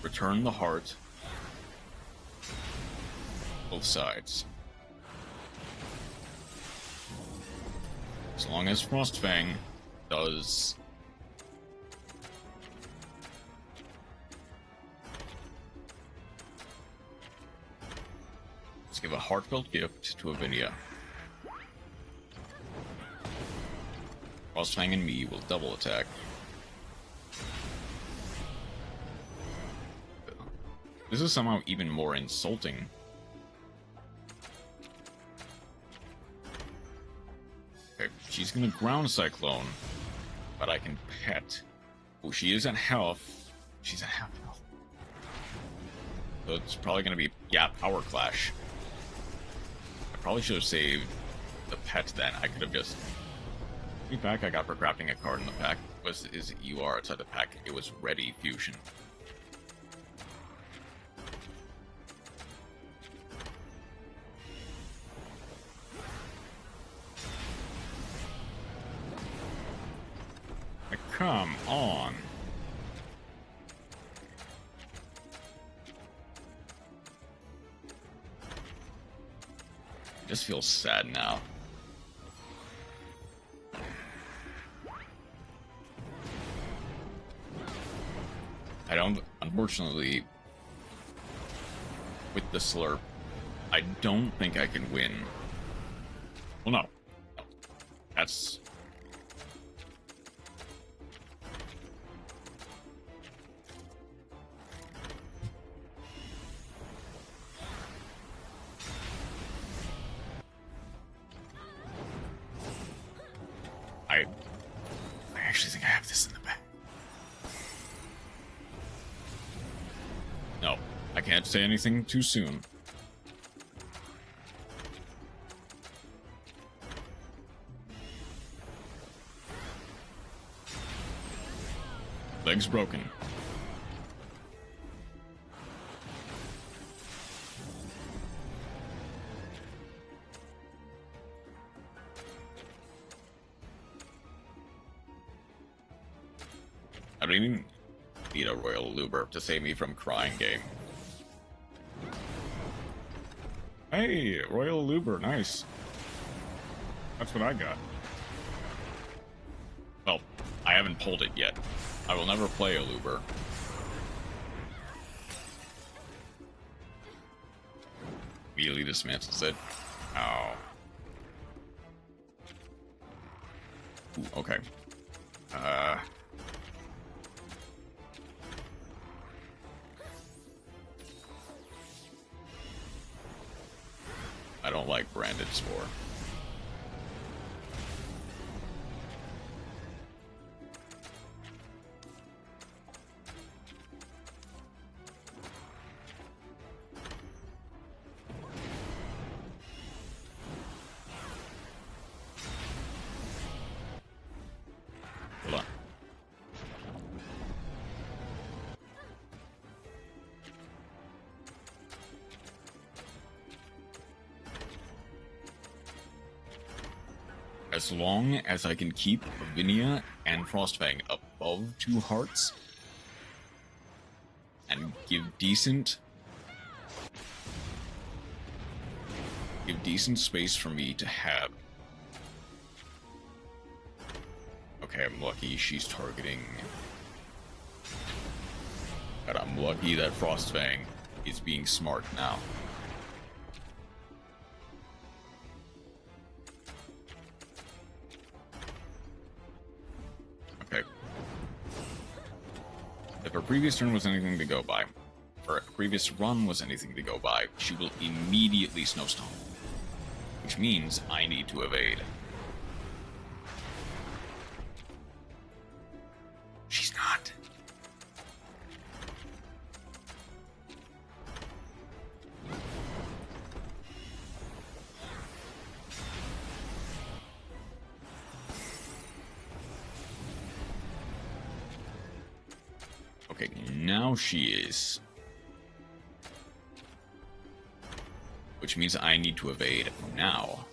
return the heart, both sides. As long as Frostfang does... Let's give a heartfelt gift to Avinia. Frostfang and me will double attack. This is somehow even more insulting. Okay, she's gonna ground Cyclone, but I can pet. Oh, she is at health. She's at half health. So it's probably gonna be, yeah, Power Clash. I probably should have saved the pet then. I could have just... New pack I got for crafting a card in the pack is you are outside the pack. It was Ready Fusion. Come on. I just feel sad now. I don't, unfortunately, with the slurp, I don't think I can win. Well, no. That's... I actually think I have this in the back. No, I can't say anything too soon. Leg's broken. I don't even need a Royal Luber to save me from crying game. Hey, Royal Luber, nice. That's what I got. Well, I haven't pulled it yet. I will never play a Luber. Immediately dismantles it. Oh. Ooh, okay. I don't like Branded Spore. Hold on. As long as I can keep Avinia and Frostfang above 2 hearts and give decent space for me to have. Okay, I'm lucky she's targeting. But I'm lucky that Frostfang is being smart now. Okay. If her previous turn was anything to go by, or a previous run was anything to go by, she will immediately Snowstorm. Which means I need to evade. Okay, now she is. Which means I need to evade now.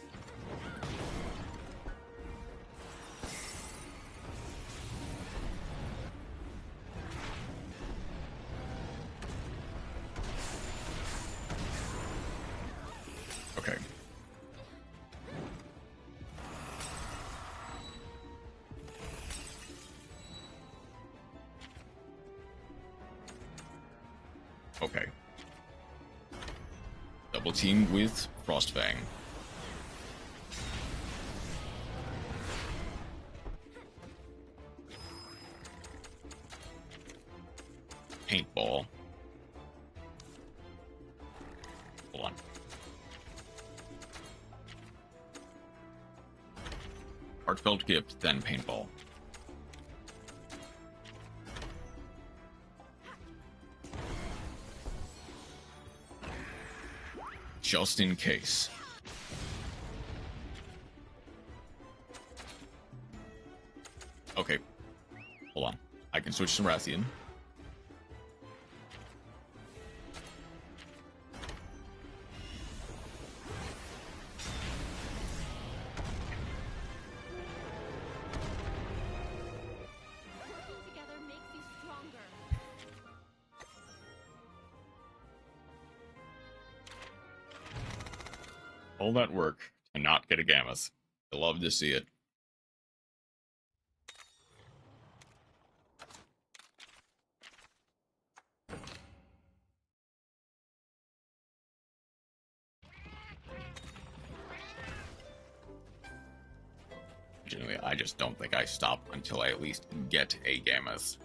Okay. Okay. Double team with Frostfang. Paintball. Hold on. Heartfelt gift, then paintball. Just in case. Okay. Hold on. I can switch to Rathian. Working together makes you stronger. All that work to not get a Gammoth. I love to see it. Genuinely, I just don't think I stop until I at least get a Gammoth.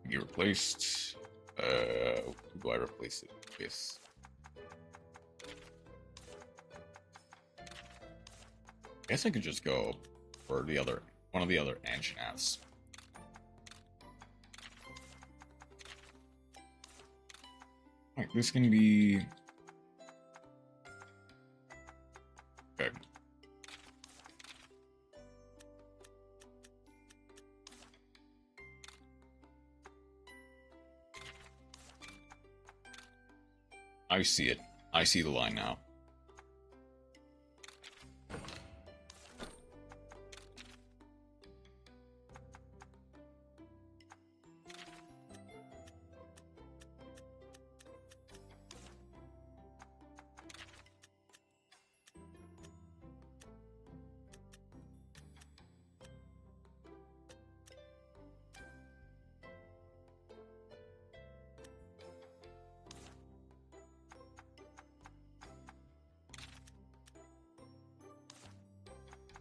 Be replaced. Who do I replace it with? I guess I could just go for the other, one of the other Anjanaths. Alright, this can be... Okay. I see it. I see the line now.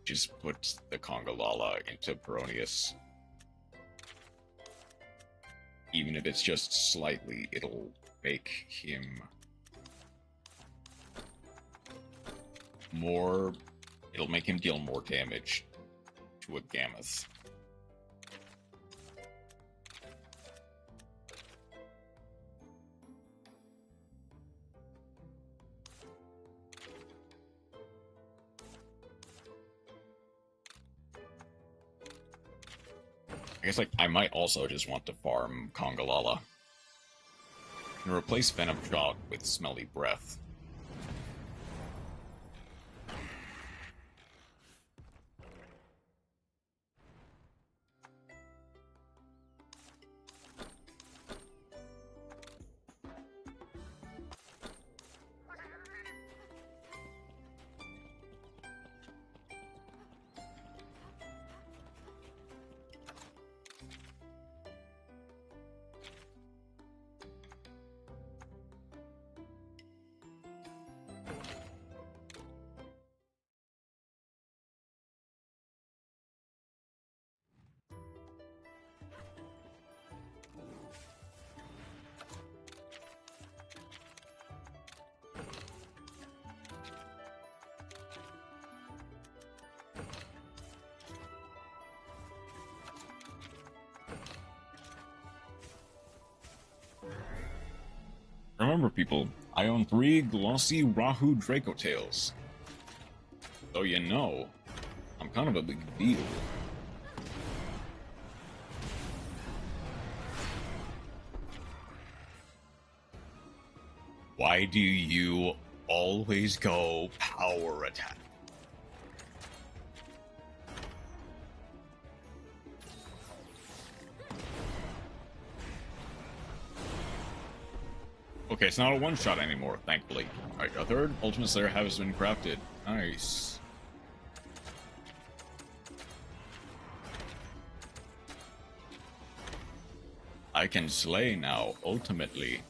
Just put the Congalala into Peronius. Even if it's just slightly, it'll make him more... It'll make him deal more damage to a Gammoth. I guess, like, I might also just want to farm Congalala. And replace Venom Shot with Smelly Breath. remember, people, I own 3 glossy Rahu Draco tails. So you know, I'm kind of a big deal. Why do you always go power attack? Okay, it's not a one-shot anymore, thankfully. Alright, a third Ultimate Slayer has been crafted. Nice. I can slay now, ultimately.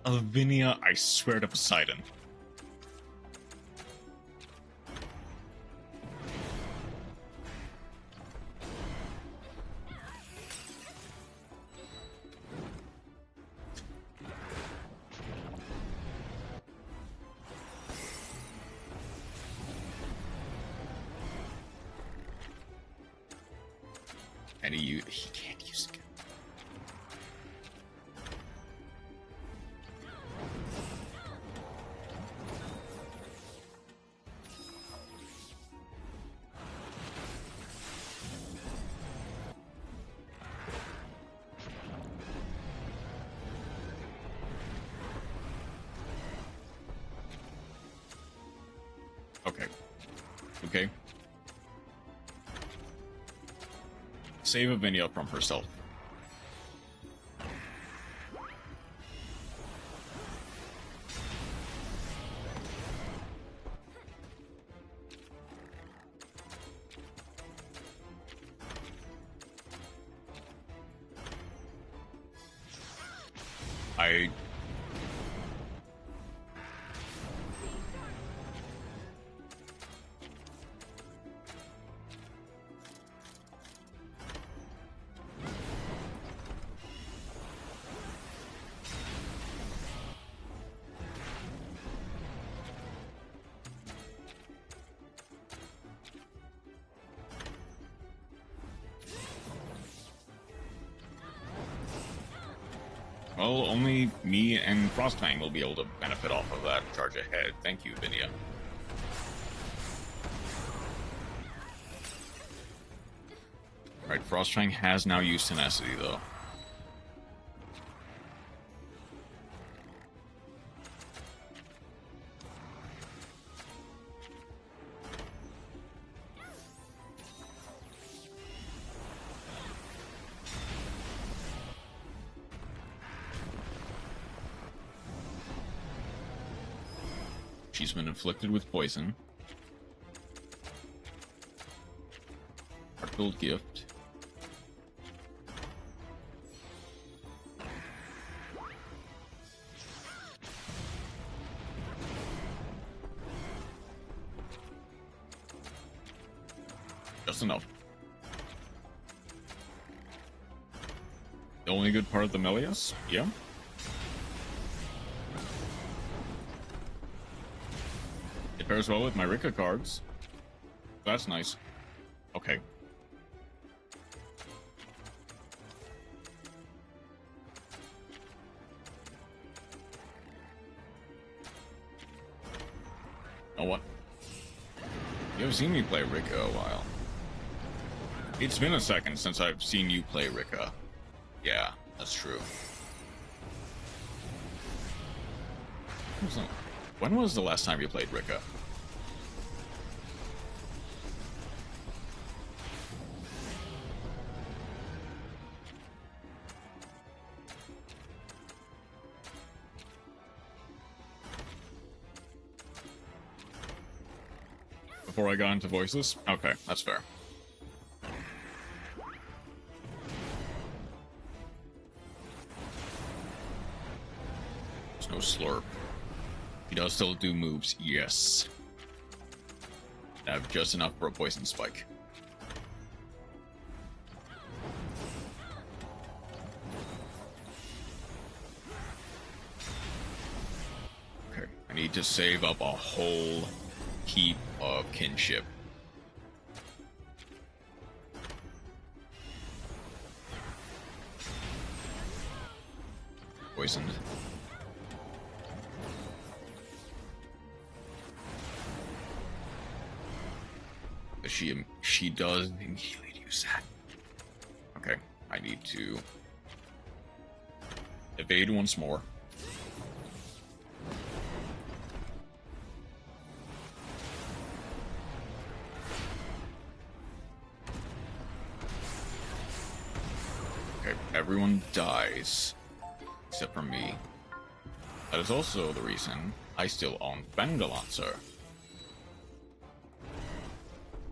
Lavinia, I swear to Poseidon. And he can't use it. Okay. Okay. Save a video from herself. Well, only me and Frostfang will be able to benefit off of that charge ahead. Thank you, Vinia. Alright, Frostfang has now used Tenacity, though. She's been inflicted with poison. Heartfilled gift. Just enough. The only good part of the Melius? Yeah. Pairs well with my Rika cards. That's nice. Okay. Oh, what? You haven't seen me play Rika a while. It's been a second since I've seen you play Rika. Yeah, that's true. When was the last time you played Rika? Before I got into voices? Okay, that's fair. There's no slurp. He does still do moves, yes. I have just enough for a poison spike. Okay, I need to save up a whole heap of kinship. Poisoned. She does immediately use that. Okay, I need to evade once more. Okay, everyone dies except for me. That is also the reason I still own Bengalancer.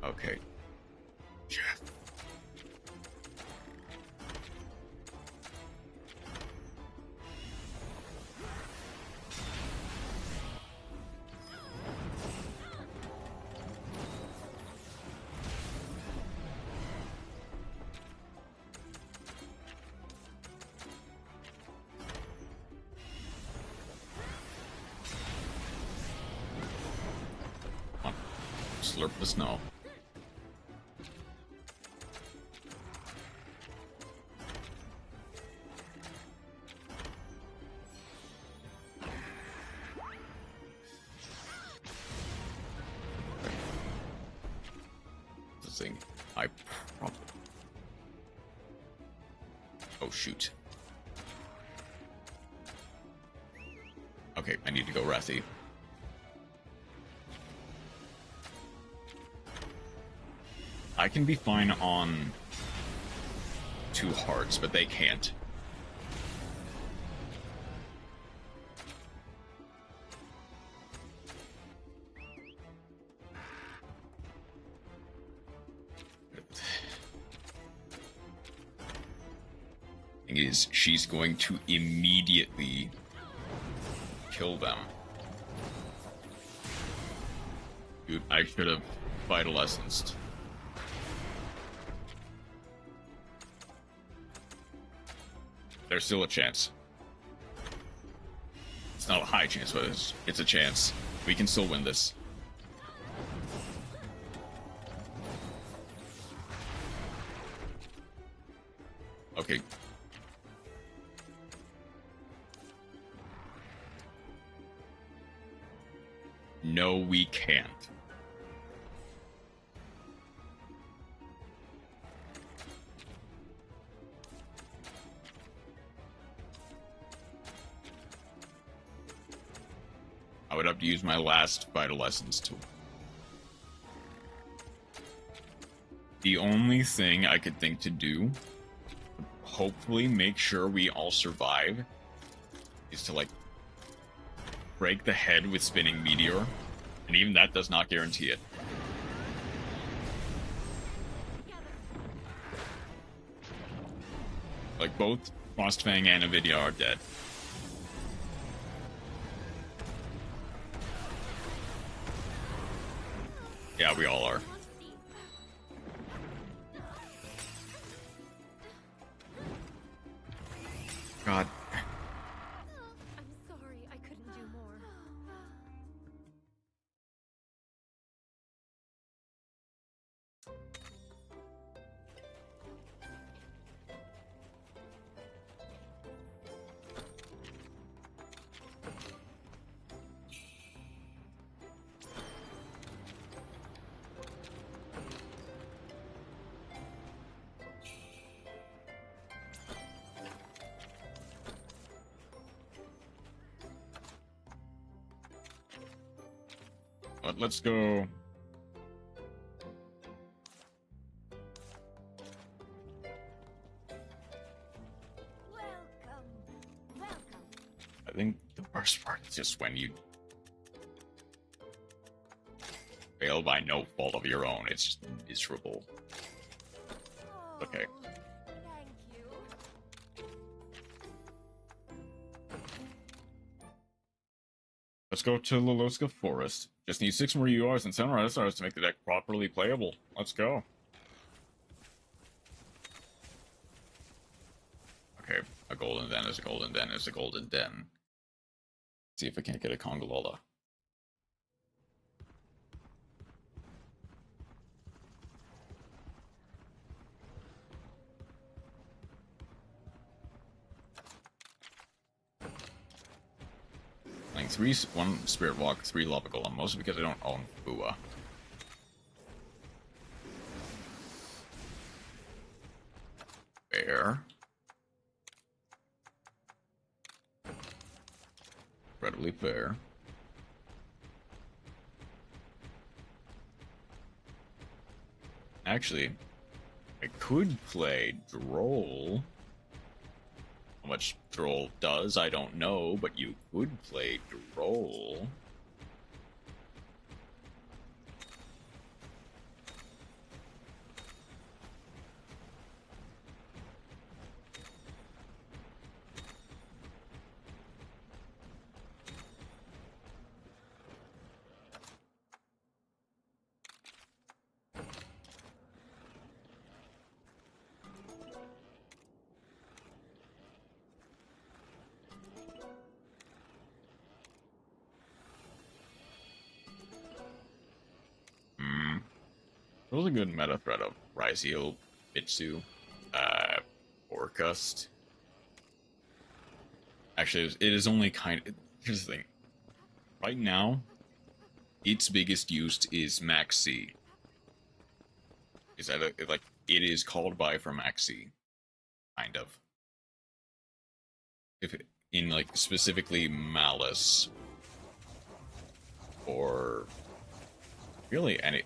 Okay. Jeff. Come on. Slurp the snow. Thing. I probably... Oh, shoot. Okay, I need to go Rathy. I can be fine on 2 hearts, but they can't. Is she's going to immediately kill them. Dude, I should have vital essenced. There's still a chance. It's not a high chance, but it's a chance. We can still win this. Okay. No, we can't. I would have to use my last vital essence to... The only thing I could think to do, hopefully make sure we all survive, is to, like, break the head with Spinning Meteor, and even that does not guarantee it. Like, both Frostfang and Avidia are dead. Yeah, we all are. God. I'm sorry, I couldn't do more. But let's go. Welcome. I think the worst part is just when you fail by no fault of your own. It's just miserable. Okay. Thank you. Let's go to Loloska Forest. Just need 6 more URs and 7 more SRs to make the deck properly playable. Let's go. Okay, a golden den is a golden den is a golden den. See if I can't get a Kongalola. playing 1 Spirit Walk, 3 Lava Golem, mostly because I don't own Bua. Fair. Incredibly fair. Actually, I could play Droll. How much Droll does, I don't know, but you could play Droll. There was a good meta threat of Ryzeal, Bitsu, Orcust. Actually, it is only kind of... Here's the thing. Right now, its biggest use is Max C. Is that like it is called by for Max C, kind of. If it, in like specifically Malice or really any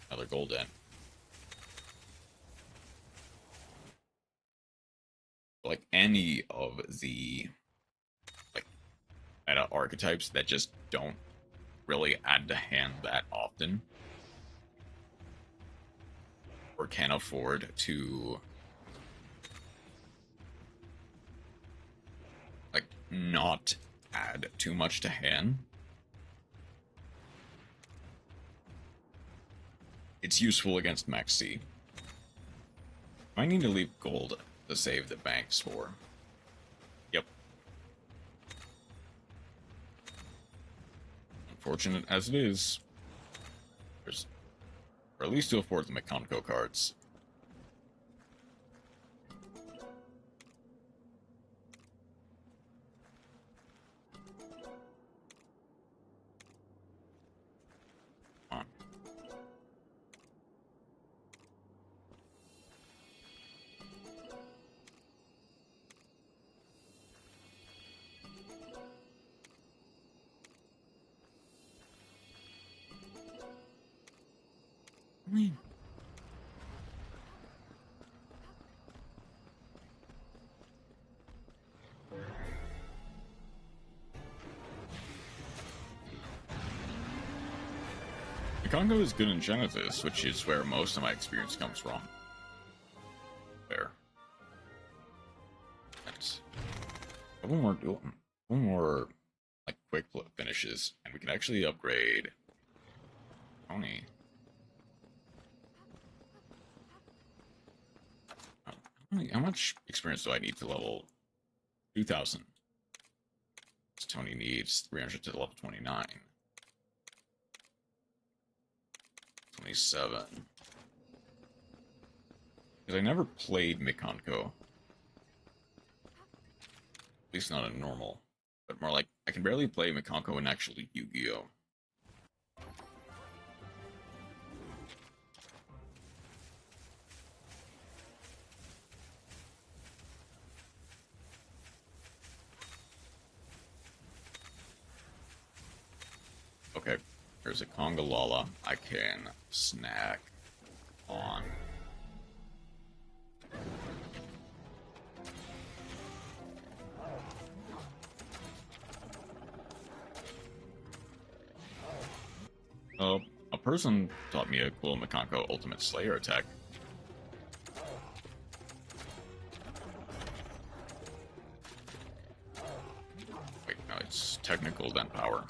another golden. Like any of the like meta archetypes that just don't really add to hand that often, or can afford to like not add too much to hand. It's useful against Max C. I need to leave gold to save the banks for. Yep. Unfortunate as it is, there's or at least to afford the Mekonko cards. Come on. Mekonko is good in Genesis, which is where most of my experience comes from. There. That's one more like quick finishes, and we can actually upgrade Tony. How much experience do I need to level 2,000? Tony needs 300 to level 29. 27. Because I never played Mekonko. At least not in normal. But more like, I can barely play Mekonko in actually Yu-Gi-Oh! Okay, there's a Conga Lala I can snack on. A person taught me a cool Mekonko Ultimate Slayer attack. Wait, no, it's technical then power.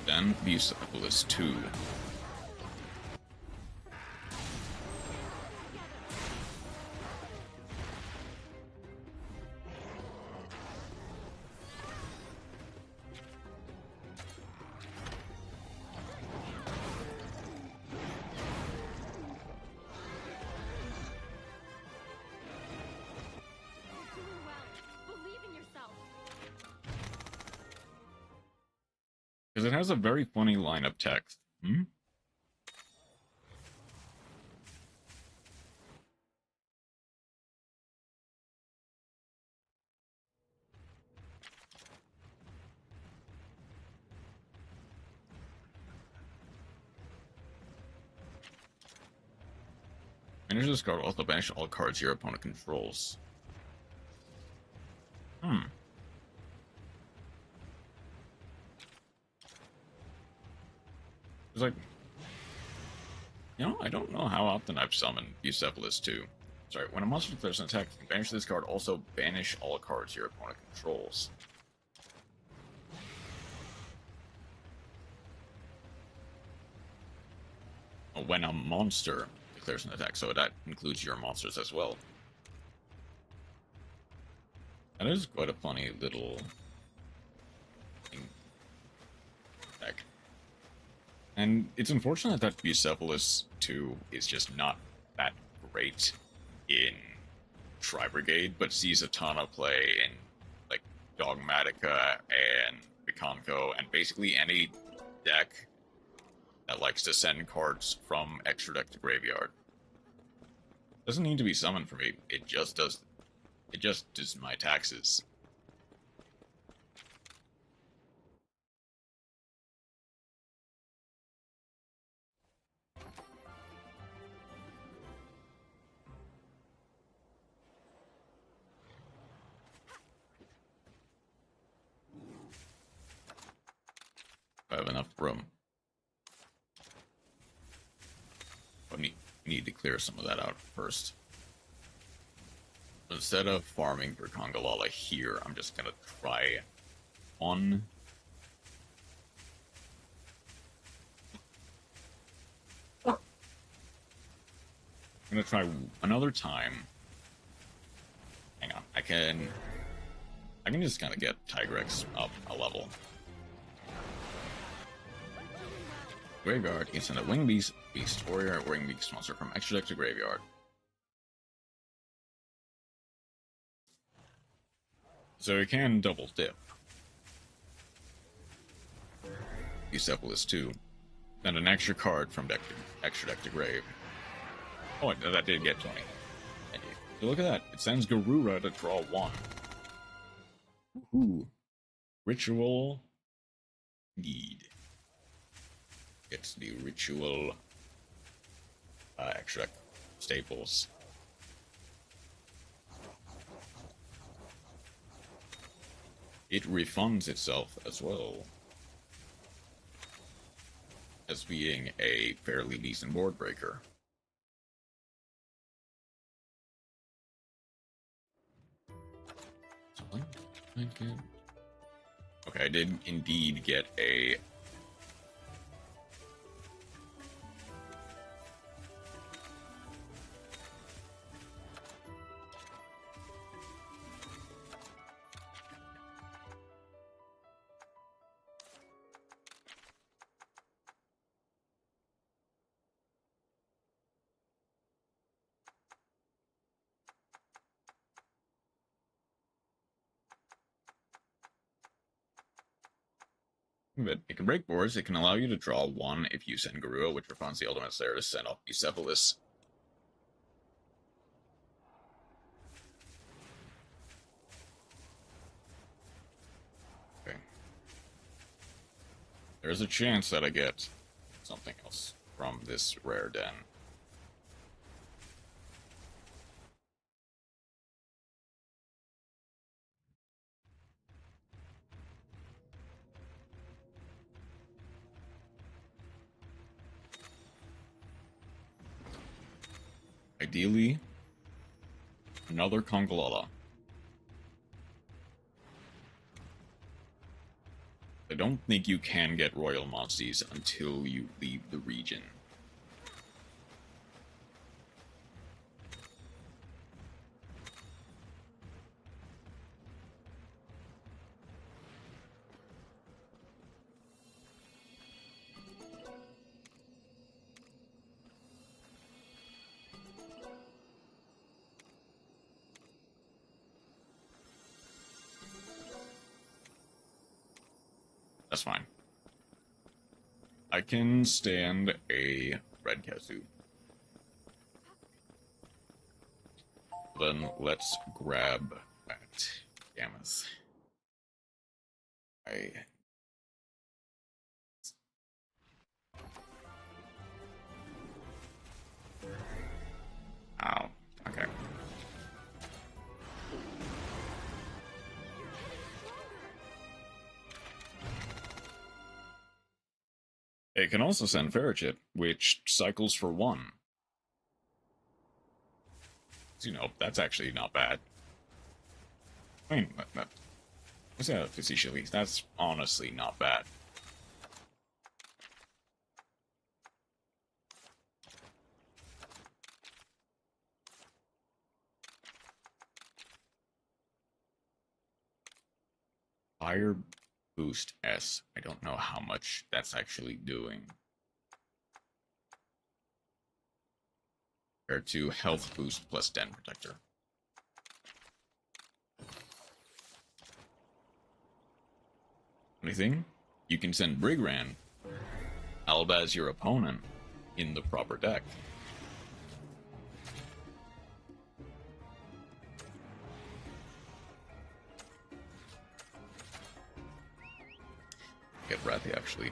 Then these list 2. Because it has a very funny line of text. Hmm? Banish this card, also banish all cards your opponent controls. Hmm. It's like, I don't know how often I've summoned Bucephalus too. Sorry, when a monster declares an attack, you can banish this card, also banish all cards your opponent controls. When a monster declares an attack, so that includes your monsters as well. That is quite a funny little deck. And it's unfortunate that Bucephalus 2 is just not that great in Tri-Brigade, but sees a ton of play in like Dogmatica and Viconco, and basically any deck that likes to send cards from extra deck to graveyard. Doesn't need to be summoned for me, it just does my taxes. I have enough room. But need to clear some of that out first. Instead of farming for Congalala here, I'm just gonna try on. I'm gonna try another time. Hang on, I can just kind of get Tigrex up a level. Graveyard, you can send a Wing Beast Warrior, or Wing Beast monster from extra deck to graveyard. So you can double dip. Bucephalus 2. Send an extra card from extra deck to grave. Oh, that did get 20. Thank you. So look at that. It sends Garura to draw 1. Ooh. Ritual Need. It's the ritual extra staples. It refunds itself as well as being a fairly decent board breaker. Okay, I did indeed get a but it can break boards. It can allow you to draw 1 if you send Garua, which refunds the Ultimate Slayer to send off Bucephalus. Okay. There's a chance that I get something else from this rare den. Ideally, another Congalala. I don't think you can get Royal Monsties until you leave the region. That's fine. I can stand a red kazoo. Then let's grab that Gammoth. Oh, okay. It can also send Ferrochip, which cycles for 1. So, you know, that's actually not bad. I mean, let's say facetiously, that's honestly not bad. Fire boost S. I don't know how much that's actually doing. Compared to health boost plus den protector. Anything? You can send Brigran, Albaz your opponent, in the proper deck. Get Wrathy, actually.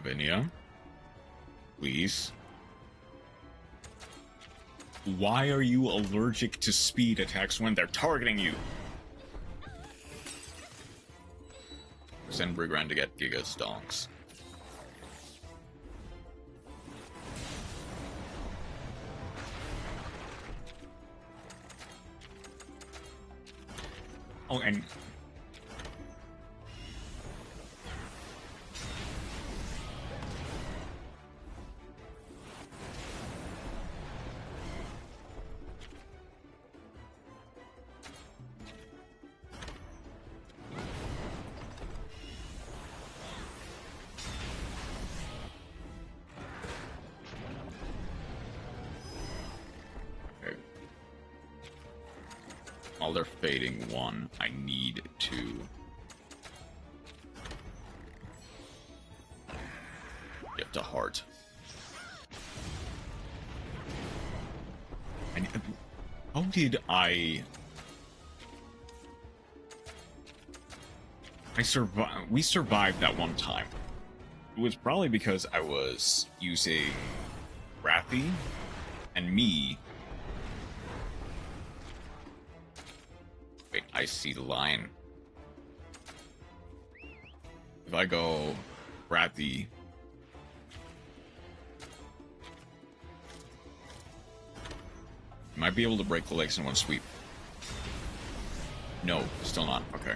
Vinia, please. Why are you allergic to speed attacks when they're targeting you? Send Brigran to get Giga Stonks. Oh, and while they're fading 1, I need to get to heart. And how did I survived? We survived that one time. It was probably because I was using Wrathy and me. Wait, I see the line. If I go Wrathy, might be able to break the legs in one sweep. No, still not. Okay.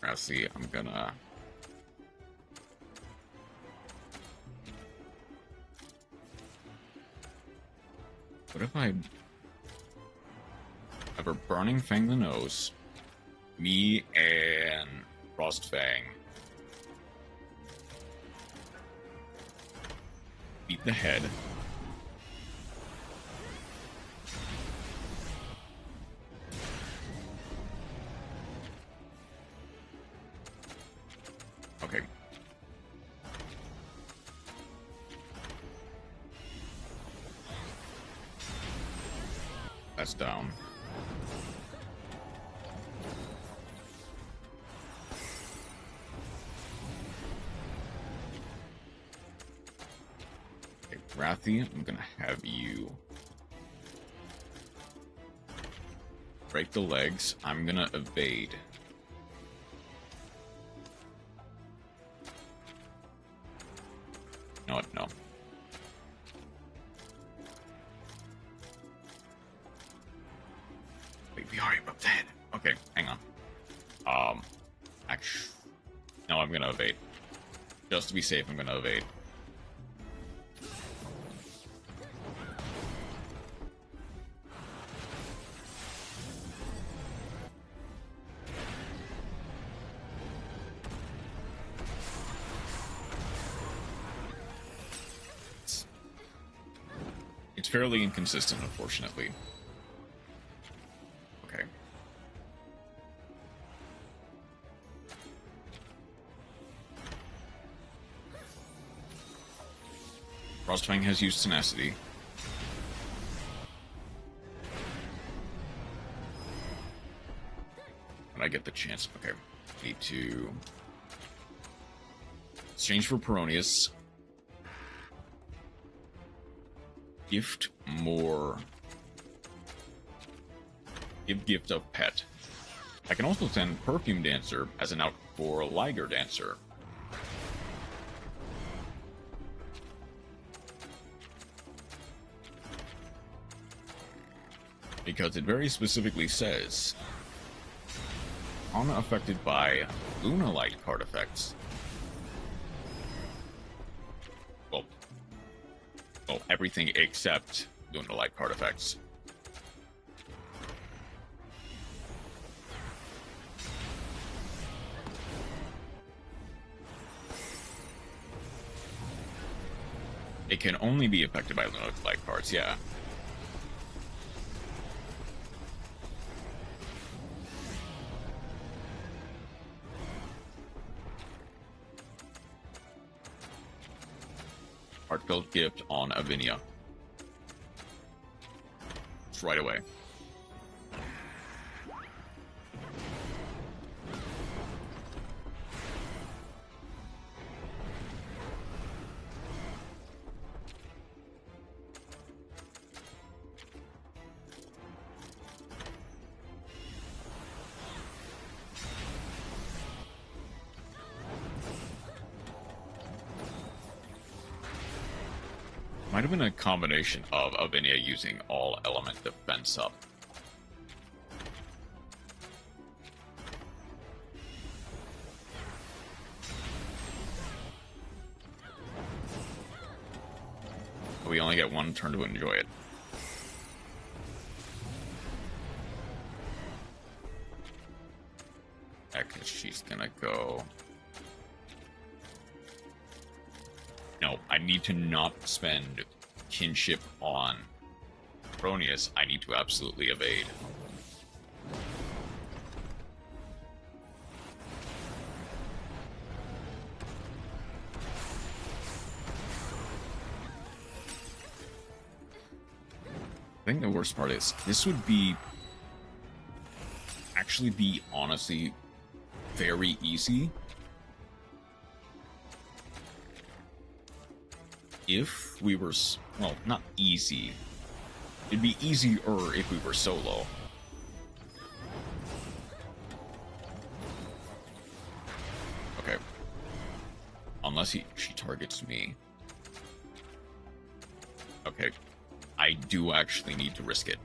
Wrathy, I'm gonna... What if I have her Burning Fang the nose, me and Frostfang beat the head, okay. That's down. Okay, Wrathy, I'm gonna have you break the legs. I'm gonna evade. No, no. Wait, we already broke the head. Okay, hang on. Actually, no, I'm gonna evade. Just to be safe, I'm gonna evade. fairly inconsistent, unfortunately. Okay. Frostfang has used tenacity. When I get the chance, okay. Need to exchange for Peronius. Gift more. Give gift of pet. I can also send Perfume Dancer as an out for Liger Dancer. Because it very specifically says, unaffected by Lunalight card effects. Well, everything except Lunalight card effects. It can only be affected by Lunalight cards, yeah. Heartfelt gift on Avinia. It's right away. Might have been a combination of Avinia using all element defense up. We only get one turn to enjoy it. Heck, she's gonna go. No, I need to not spend kinship on Peronius. I need to absolutely evade. I think the worst part is, this would be... actually be, honestly, very easy. If we were, well, not easy. It'd be easier if we were solo. Okay. Unless she targets me. Okay. I do actually need to risk it.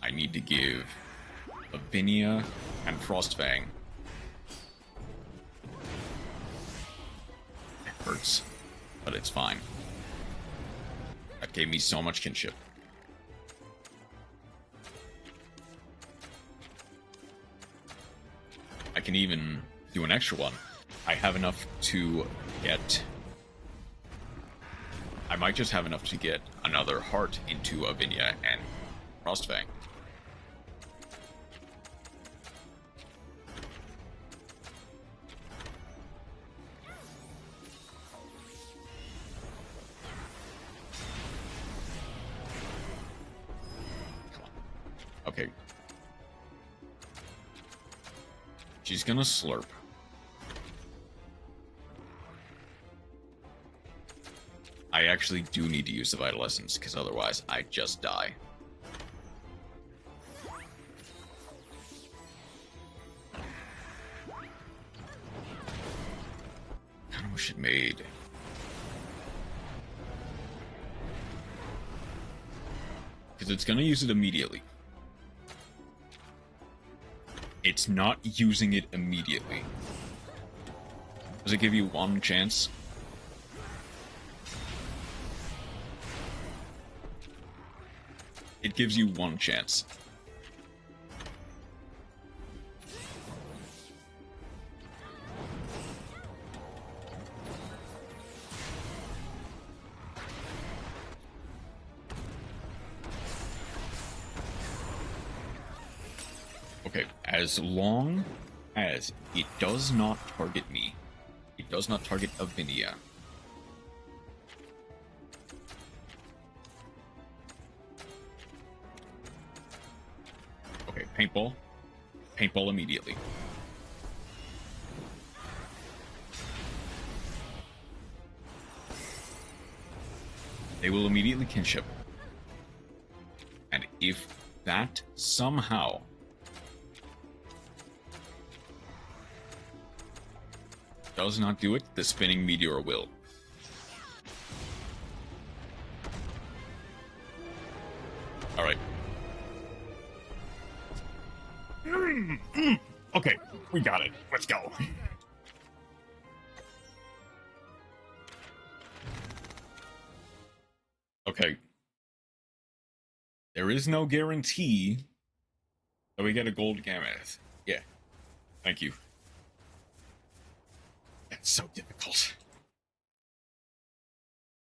I need to give Avinia and Frostfang. Hurts, but it's fine. That gave me so much kinship. I can even do an extra one. I have enough to get... I might just have enough to get another heart into Avinia and Frostfang. Okay. She's gonna slurp. I actually do need to use the Vital Essence, because otherwise I just die. Kinda wish it made. Because it's gonna use it immediately. It's not using it immediately. Does it give you one chance? It gives you one chance. Okay, as long as it does not target me, it does not target Avinia. Okay, paintball. Paintball immediately. They will immediately kinship. And if that somehow does not do it, the spinning meteor will. Alright. Okay, we got it. Let's go. Okay. There is no guarantee that we get a gold gamut. Yeah. Thank you. That's so difficult.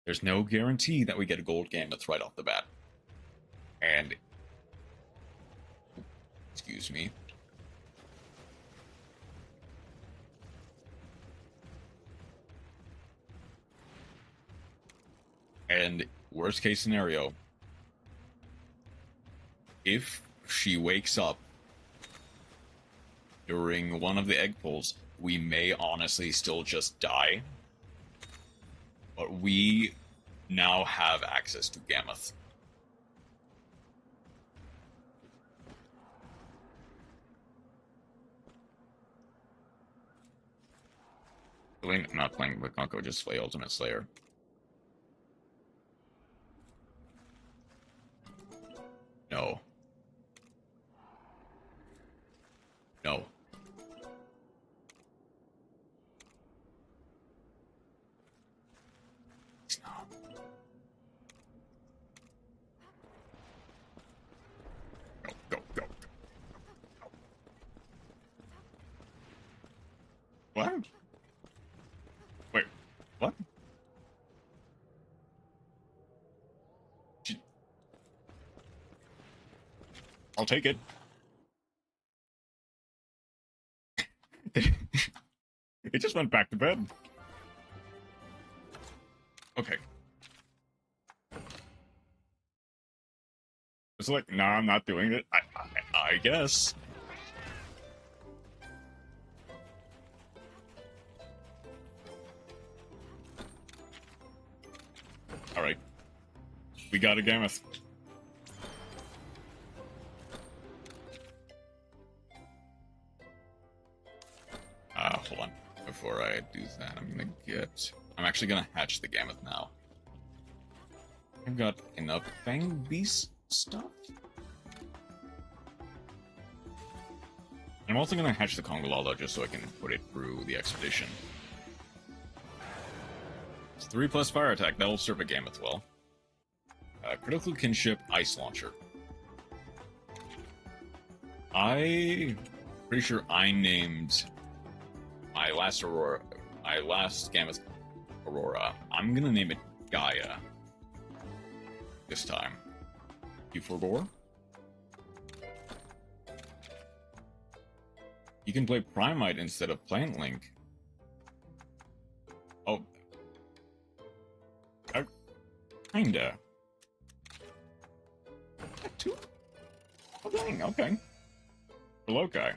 There's no guarantee that we get a gold gamut right off the bat. And... excuse me. And worst case scenario, if she wakes up during one of the egg pulls, we may honestly still just die. But we now have access to Gammoth. I'm not playing with Conko, just play Ultimate Slayer. No. No. No. Go, go, go. What? Wait, what? I'll take it. It just went back to bed. Okay. It's like, no, I'm not doing it. I guess. Alright. We got a Gammoth. Hold on. Before I do that, I'm actually gonna hatch the Gammoth now. I've got enough Fang Beast stuff. I'm also gonna hatch the Kongolala just so I can put it through the expedition. It's 3+ fire attack, that'll serve a Gammoth well. Critical kinship, Ice Launcher. Pretty sure I named my last Gammoth Aurora. I'm gonna name it Gaia. This time. You4Gore? You can play Primite instead of Plant Link. Oh. Kinda. Two? Oh dang, okay. Lokai.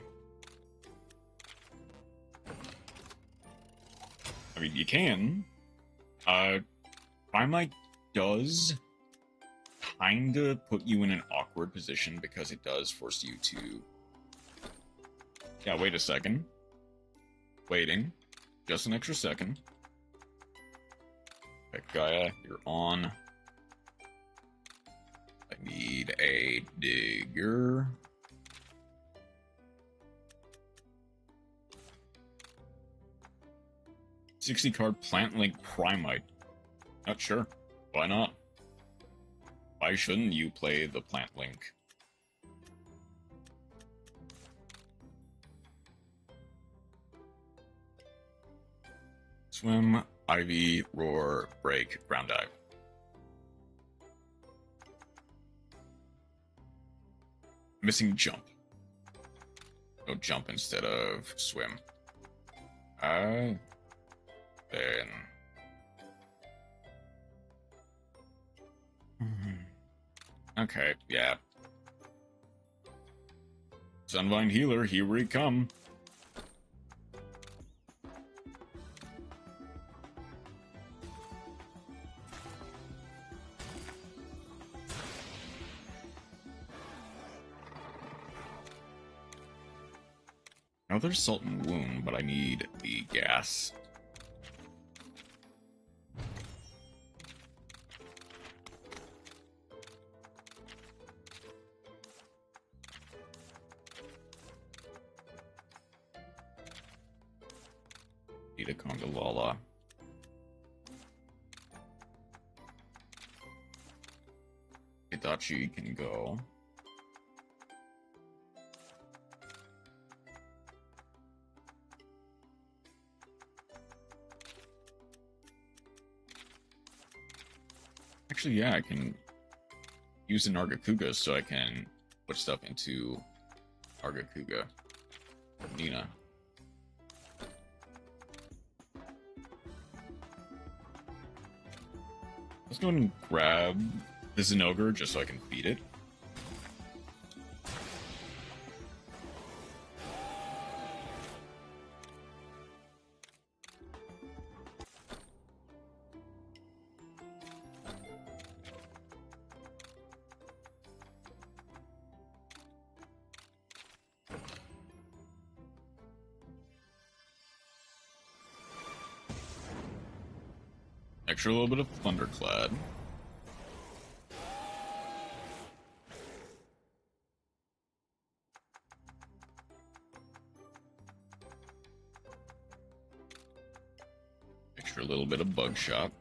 I mean, you can. Primite does kinda put you in an awkward position because it does force you to... Yeah, wait a second. Waiting. Just an extra second. Okay, Gaia, you're on. I need a digger. $60 card Plant Link Primite. Not sure. Why not? Why shouldn't you play the Plant Link? Swim, Ivy, Roar, Break, Ground Dive. Missing Jump. Go jump instead of swim. Then... Okay, yeah. Sunvine Healer, here we come. Now there's Salt and Wound, but I need the gas. Need a Congalala. Itachi can go. Actually, yeah, I can use an Nargacuga so I can put stuff into Nargacuga. Nina. Let's go and grab the Zin-over just so I can feed it. Extra little bit of Thunderclad. Extra little bit of Bug Shot.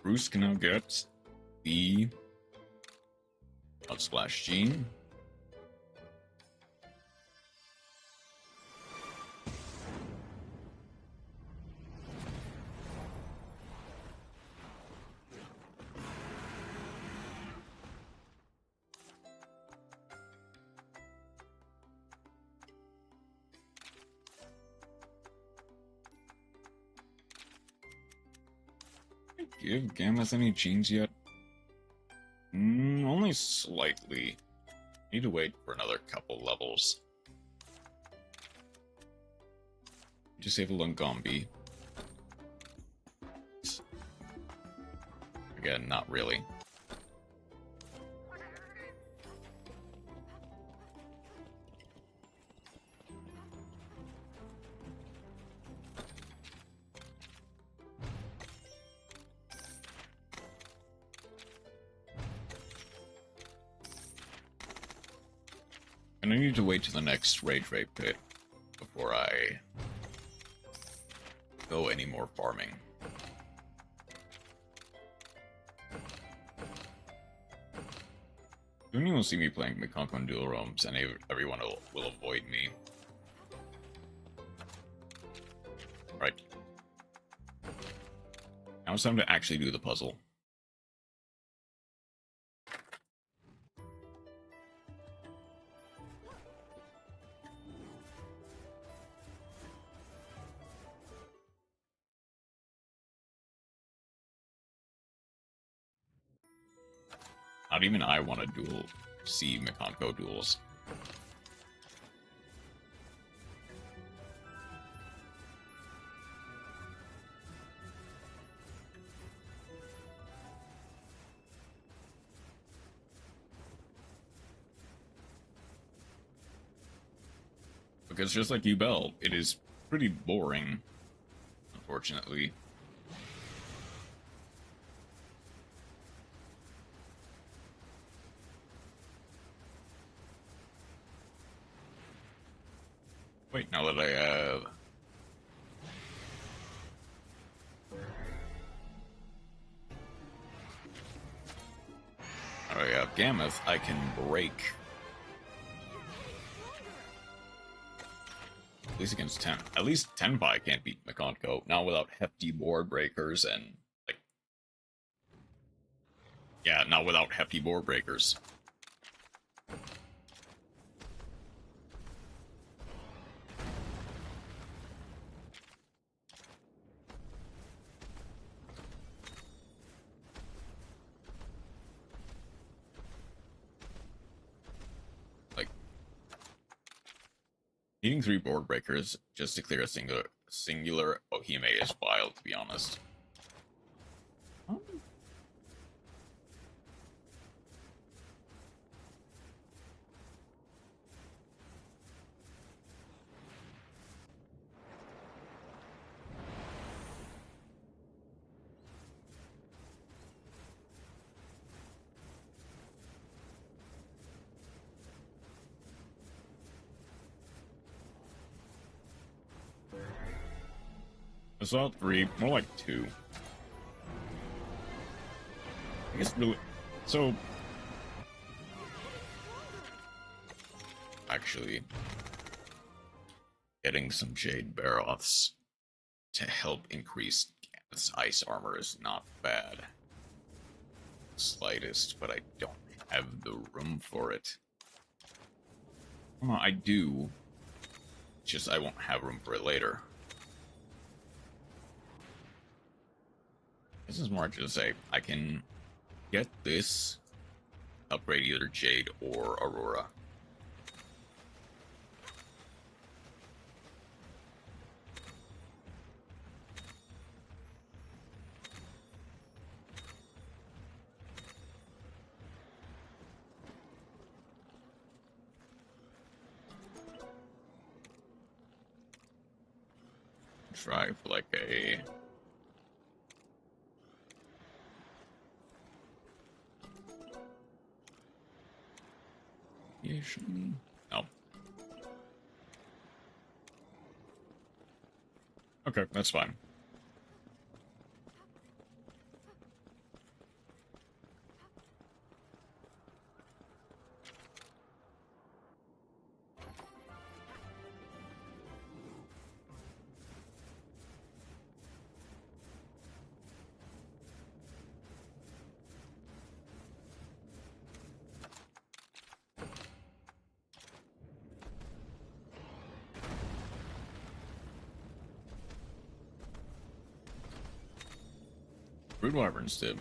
Bruce can now get the Splash Gene. Give Gammas any genes yet? Only slightly. Need to wait for another couple levels. Disable Lungombi. Again, not really. And I need to wait to the next Rage Raid pit before I go any more farming. Soon you will see me playing Mikonko Dual Realms and everyone will avoid me. Right. Now it's time to actually do the puzzle. Not even I want to see Mikonko duels. Because just like Yubel, it is pretty boring, unfortunately. Wait, now that I have... Gammoth, I can break. At least against 10. At least Tenpai can't beat Mikonko. Not without hefty board breakers and, like... Yeah, not without hefty board breakers. Needing 3 board breakers just to clear a singular Ohime is wild, to be honest. I saw 3, more like 2. I guess really... So... Actually... Getting some Jade Baroths to help increase Gammoth's ice armor is not bad. Slightest, but I don't have the room for it. Well, I do. Just I won't have room for it later. This is more to say, I can get this, upgrade either Jade or Aurora. Try for like a... No. Okay, that's fine. Brood Wyverns did.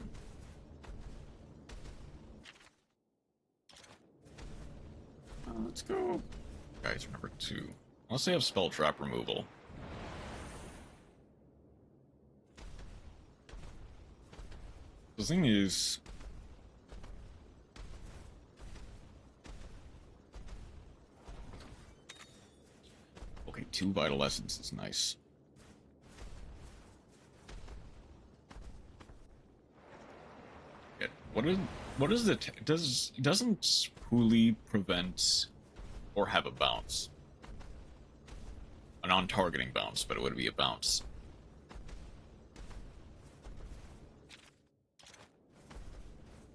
Let's go. Guys, remember 2. Unless they have spell trap removal. The thing is... Okay, 2 Vital Essence is nice. What is it? Doesn't Puli prevent or have a bounce? A non-targeting bounce, but it would be a bounce.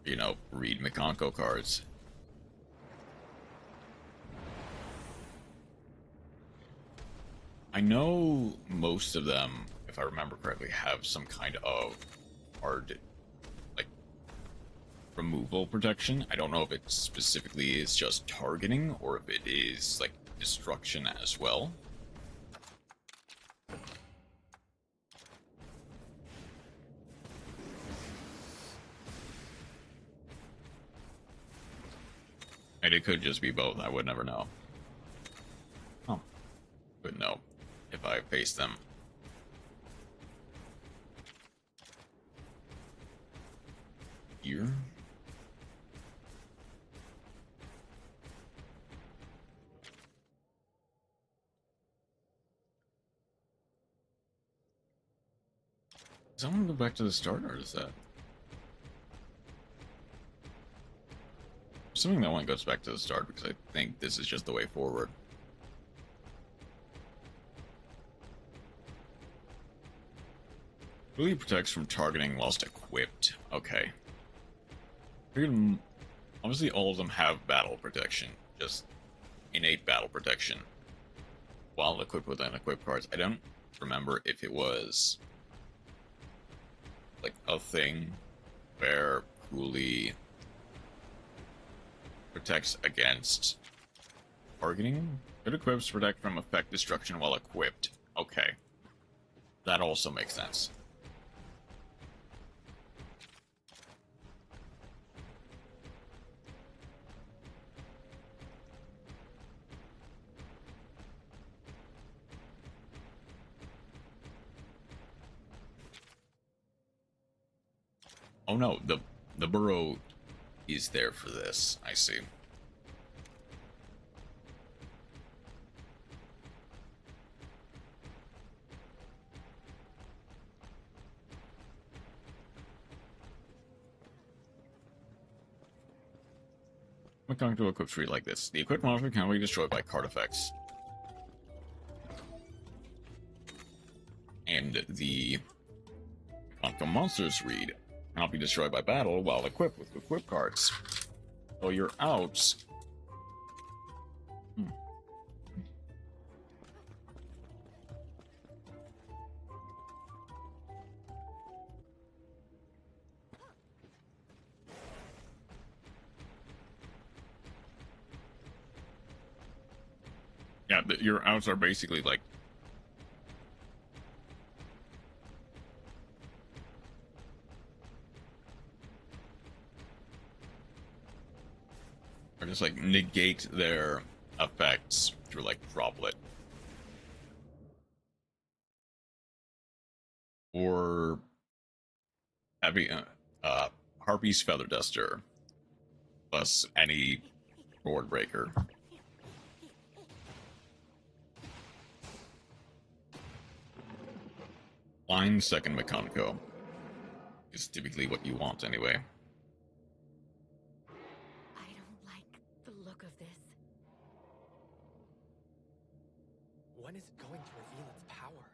You know, read Mikonko cards. I know most of them, if I remember correctly, have some kind of hard removal protection. I don't know if it specifically is just targeting or if it is like destruction as well. And it could just be both. I would never know. Oh, would know if I faced them. Here. Does that want to go back to the start, or is that... Assuming that one goes back to the start, because I think this is just the way forward. Really protects from targeting whilst equipped. Okay. Obviously, all of them have battle protection, just innate battle protection, while equipped with unequipped cards. I don't remember if it was like a thing where Cooley protects against targeting. Good equips protect from effect destruction while equipped. Okay. That also makes sense. Oh no, the burrow is there for this. I see. When going to equip tree like this, the equipped monster can be destroyed by card effects. And the Capcom Monsters read cannot be destroyed by battle while equipped with equipped cards. So you're out. Yeah, your outs are basically like or just like negate their effects through like droplet or heavy Harpy's Feather Duster plus any board breaker. Line second Mechanico is typically what you want anyway. I don't like the look of this. When is it going to reveal its power?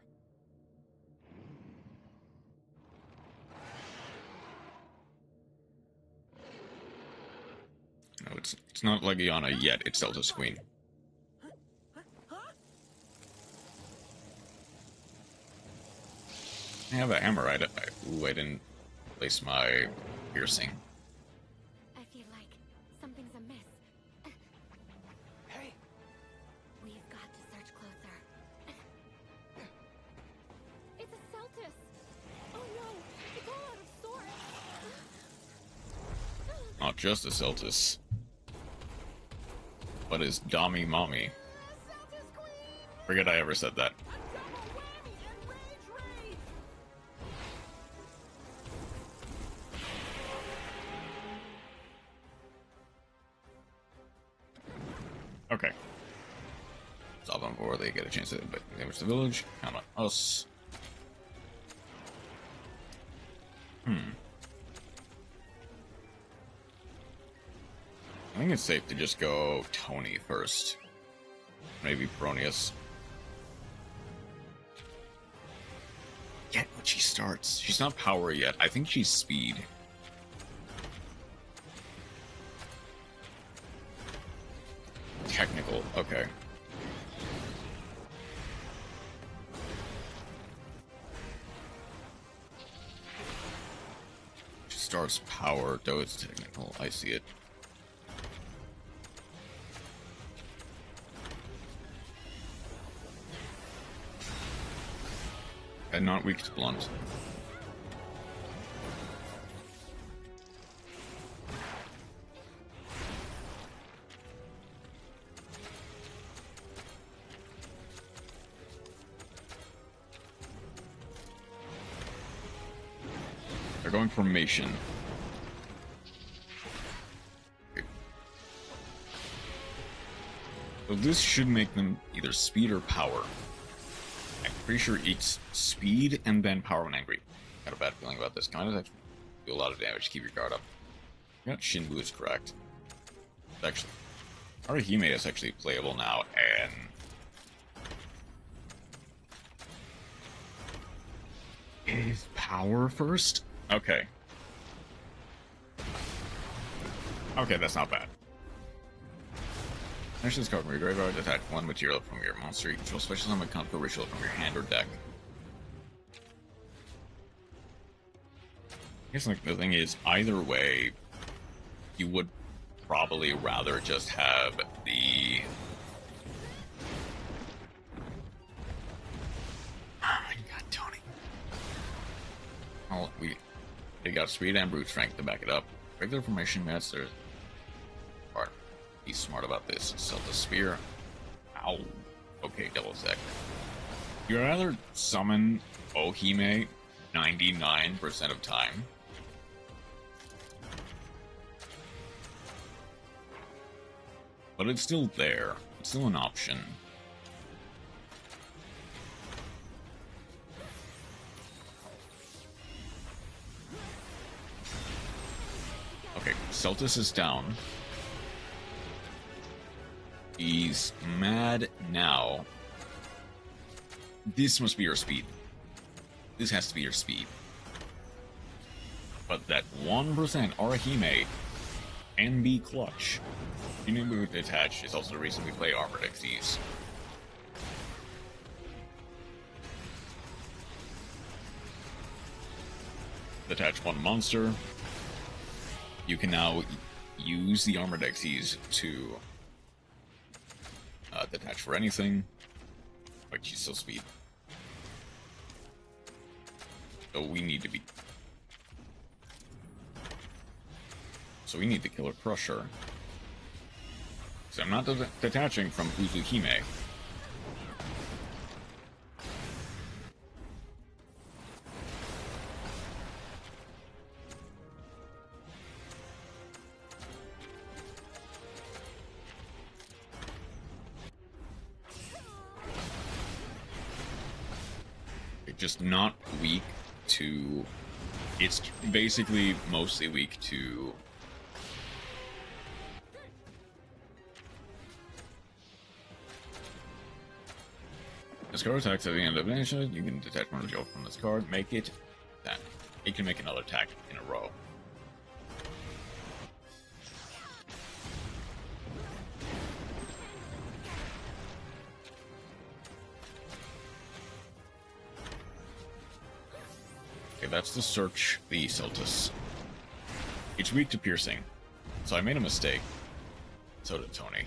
No, it's not Legiana yet, it's Zelda's Queen. I have a hammer. I didn't place my piercing. I feel like something's amiss. Hey! We've got to search closer. It's a Celtis! Oh no! It's all out of sorts! Not just a Celtis, but his Dami Mommy. Forget I ever said that. Okay. Stop them before they get a chance to damage the village. Count on us. I think it's safe to just go Tony first. Maybe Bronius. Yet when she starts. She's not power yet. I think she's speed. Technical, okay. She starts power, though it's technical. I see it. And not weak to blunt. They're going formation. Okay. So this should make them either speed or power. I'm pretty sure it's speed and then power when angry. Got a bad feeling about this. Kind of actually do a lot of damage. Keep your guard up. Yeah, Shinbu is correct. It's actually, Arahime is actually playable now, and is power first? Okay. Okay, that's not bad. Finish this card from your graveyard, attack one material from your monster. You control special summon Conco Ritual from your hand or deck. I guess like, the thing is, either way, you would probably rather just have the... Oh my god, Tony. Oh, they got speed and brute strength to back it up. Regular formation master. Alright, be smart about this. Sell the spear. Ow. Okay, double sec. You'd rather summon Ohime 99% of time. But it's still there. It's still an option. Okay, Celtis is down. He's mad now. This must be your speed. This has to be your speed. But that 1% Arahime can be clutch. New move attached is also the reason we play Armored XEs. Attach one monster. You can now use the Armored XEs to detach for anything, but she's still speed. So we need to be... So we need to kill a Crusher. So I'm not detaching from Uzuhime. It's just not weak to... It's basically mostly weak to... This card attacks at the end of action. You can detach one joke from this card. Make it that. It can make another attack in a row. Okay, that's to search the Celtis. It's weak to piercing. So I made a mistake. So did Tony.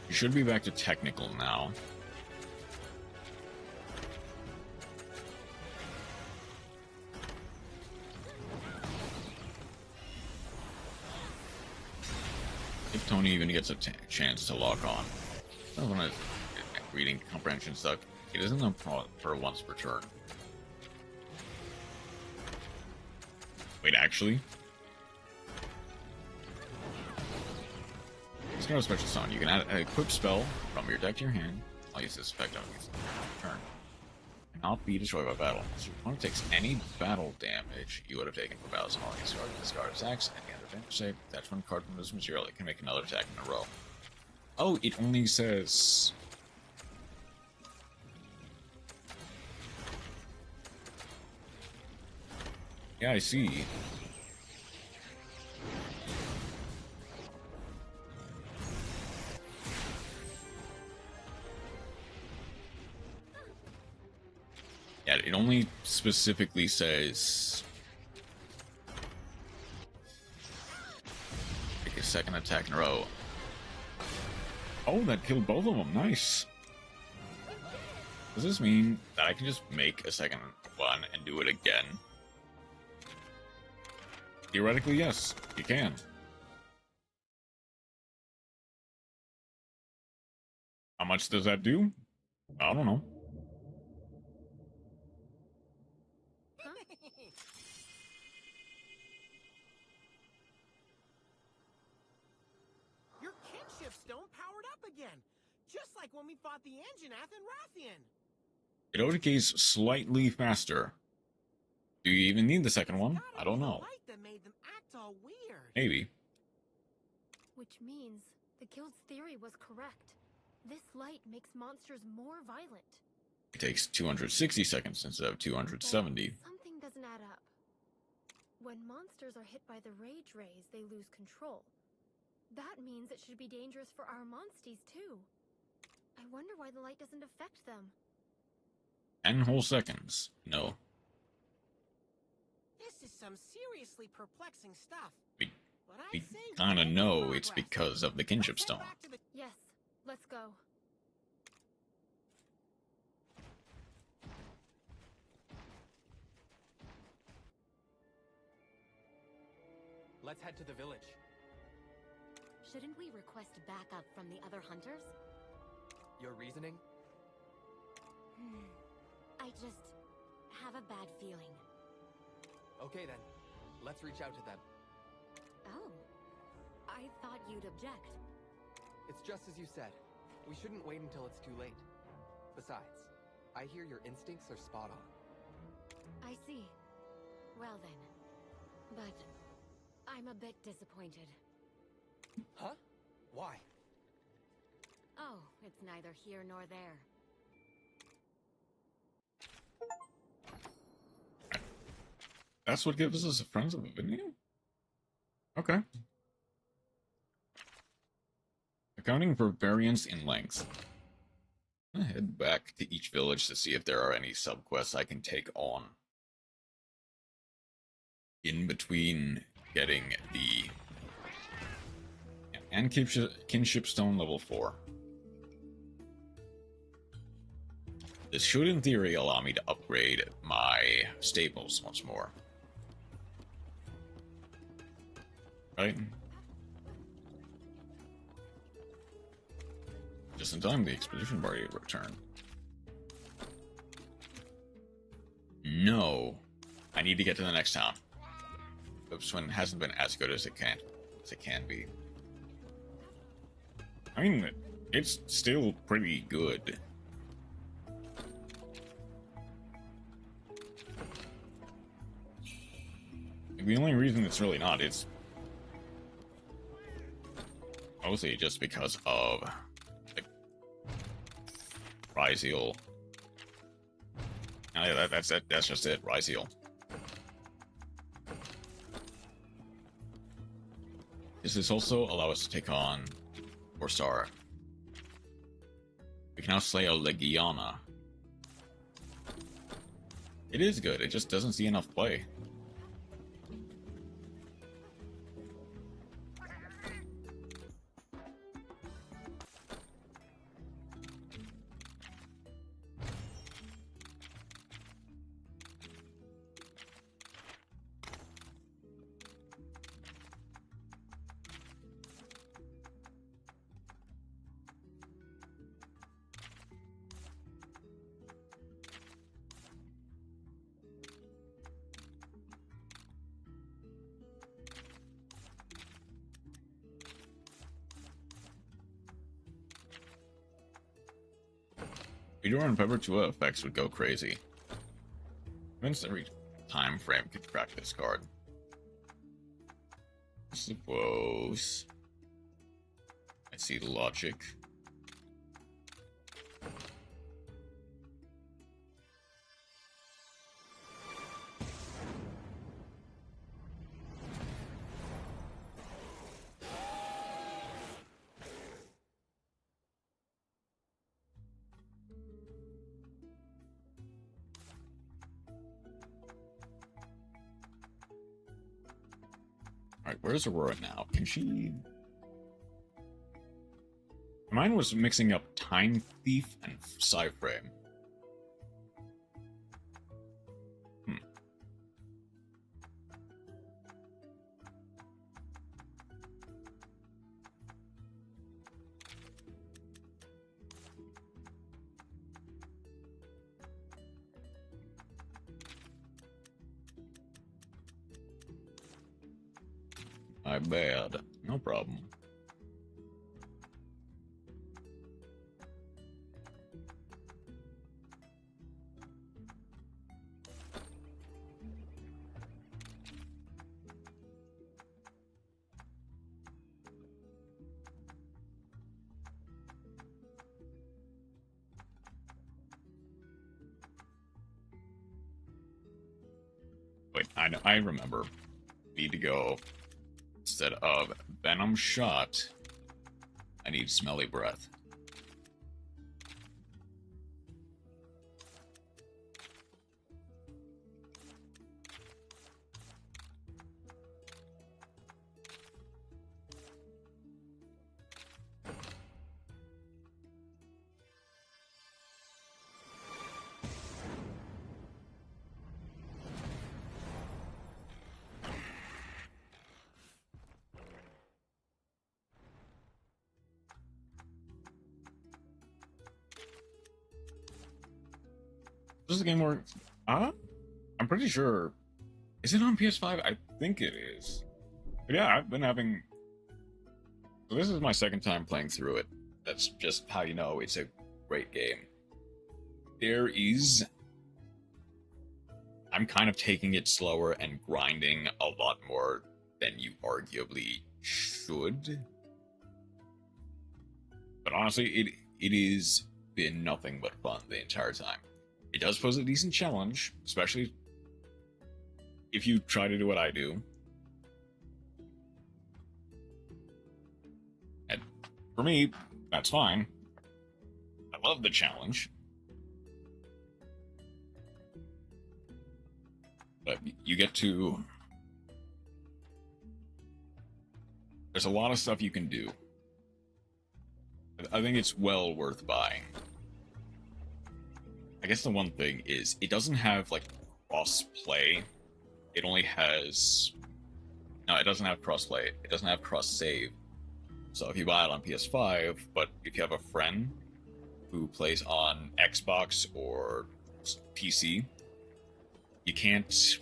You should be back to technical now. If Tony even gets a chance to lock on. I don't want to reading comprehension stuff. It isn't a for once per turn. Wait, actually? Scarlet Special Summon. You can add an equipped spell from your deck to your hand. I'll use this effect on its turn. Cannot be destroyed by battle. So your opponent takes any battle damage you would have taken for battle summoning. Discard attacks at the end of damage save. Attach one card from this material. It can make another attack in a row. Oh, it only says... Yeah, I see. Yeah, it only specifically says... Make a second attack in a row. Oh, that killed both of them. Nice. Does this mean that I can just make a second one and do it again? Theoretically, yes, you can. How much does that do? I don't know. Your kinship stone powered up again, just like when we fought the Anjanath and Rathian. It OTKs slightly faster. Do you even need the second one? I don't know. That made them act all weird. Maybe. Which means the guild's theory was correct. This light makes monsters more violent. It takes 260 seconds instead of 270. Something doesn't add up. When monsters are hit by the rage rays, they lose control. That means it should be dangerous for our monsties too. I wonder why the light doesn't affect them. 10 whole seconds. No. This is some seriously perplexing stuff. We, But I'd we say kinda we're making know it's progress. because of the kinship Let's head stone. back to the- Yes, let's go. Let's head to the village. Shouldn't we request backup from the other hunters? Your reasoning? I just have a bad feeling. Okay then, let's reach out to them. Oh, I thought you'd object. It's just as you said. We shouldn't wait until it's too late. Besides, I hear your instincts are spot on. I see. Well then. But I'm a bit disappointed. Huh? Why? Oh, it's neither here nor there. That's what gives us a friends of a video? Okay. Accounting for variance in length. I'm gonna head back to each village to see if there are any subquests I can take on. In between getting the and kinship stone level 4. This should in theory allow me to upgrade my stables once more. Right? Just in time, the expedition party to return. No. I need to get to the next town. This one hasn't been as good as it can be. I mean, it's still pretty good. The only reason it's really not is mostly just because of like Ryzeal. That's it. That's just it. Ryzeal. Does this also allow us to take on 4-star? We can now slay a Legiana. It is good. It just doesn't see enough play. Meteor and Pepper 2 effects would go crazy. Once every time frame could crack this card. I suppose. I see the logic. Alright, where's Aurora now? Can she... Mine was mixing up Time Thief and Psyframe. My bad. No problem. I remember. Need to go, instead of venom shot, I need smelly breath. This is a game where, I'm pretty sure, is it on PS5? I think it is. But yeah, I've been having, so this is my second time playing through it. That's just how you know it's a great game. I'm kind of taking it slower and grinding a lot more than you arguably should. But honestly, it has been nothing but fun the entire time. It does pose a decent challenge, especially if you try to do what I do. And for me, that's fine. I love the challenge. But you get to... There's a lot of stuff you can do. I think it's well worth buying. I guess the one thing is, it doesn't have, like, cross-play. It only has... No, it doesn't have cross-play. It doesn't have cross-save. So if you buy it on PS5, but if you have a friend who plays on Xbox or PC, you can't...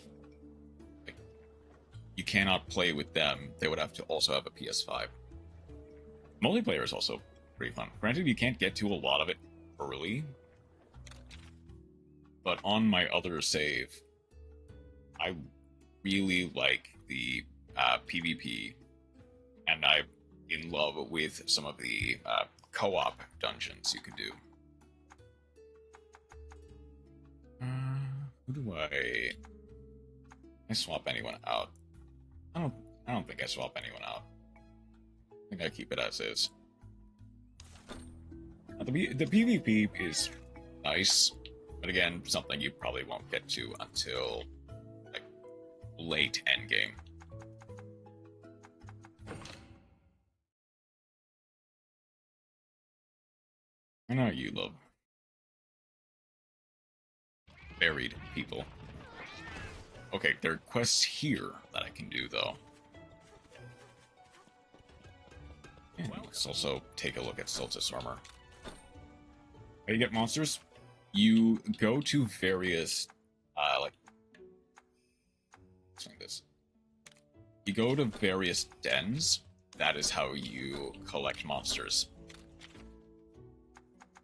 Like, you cannot play with them. They would have to also have a PS5. Multiplayer is also pretty fun. Granted, you can't get to a lot of it early, but on my other save, I really like the PvP, and I'm in love with some of the co-op dungeons you can do. Who do I swap anyone out? I don't think I swap anyone out. I think I keep it as is. The PvP is nice. But again, something you probably won't get to until, like, late endgame. I know you love buried people. Okay, there are quests here that I can do, though. And let's also take a look at Silksong armor. How do you get monsters? You go to various, like this. You go to various dens. That is how you collect monsters.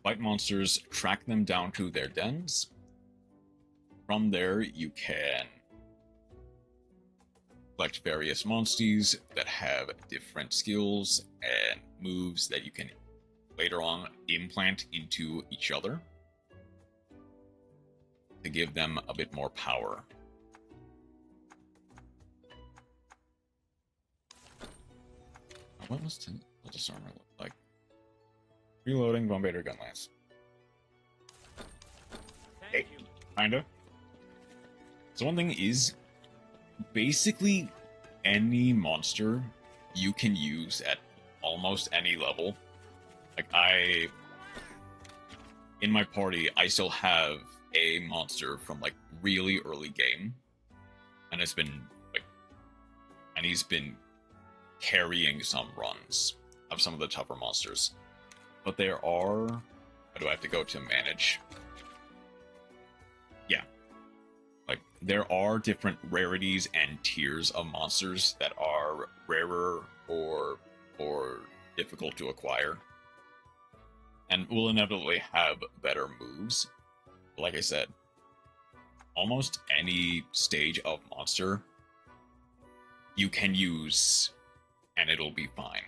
Fight monsters, track them down to their dens. From there, you can collect various monsties that have different skills and moves that you can later on implant into each other to give them a bit more power. What was this armor look like? Reloading Von Bader gun lance. Hey, kinda. So one thing is, basically any monster you can use at almost any level. Like in my party, I still have a monster from like really early game, and it's been like, and he's been carrying some runs of some of the tougher monsters. But there are, how do I have to go to manage? Yeah, like there are different rarities and tiers of monsters that are rarer or difficult to acquire, and will inevitably have better moves. Like I said, almost any stage of monster you can use, and it'll be fine.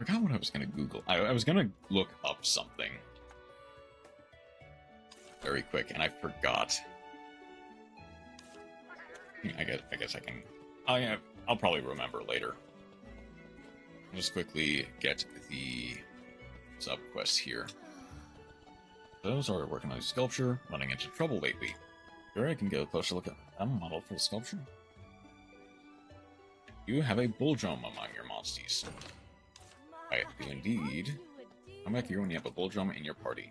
forgot what I was gonna Google. I was gonna look up something very quick, and I forgot. I guess I can. Oh yeah, I'll probably remember later. I'll just quickly get the sub quests here. Those are working on a sculpture, running into trouble lately. Sure, I can get a closer look at a model for the sculpture. You have a bull drum among your monsties. I do indeed. Come back here when you have a bull drum in your party.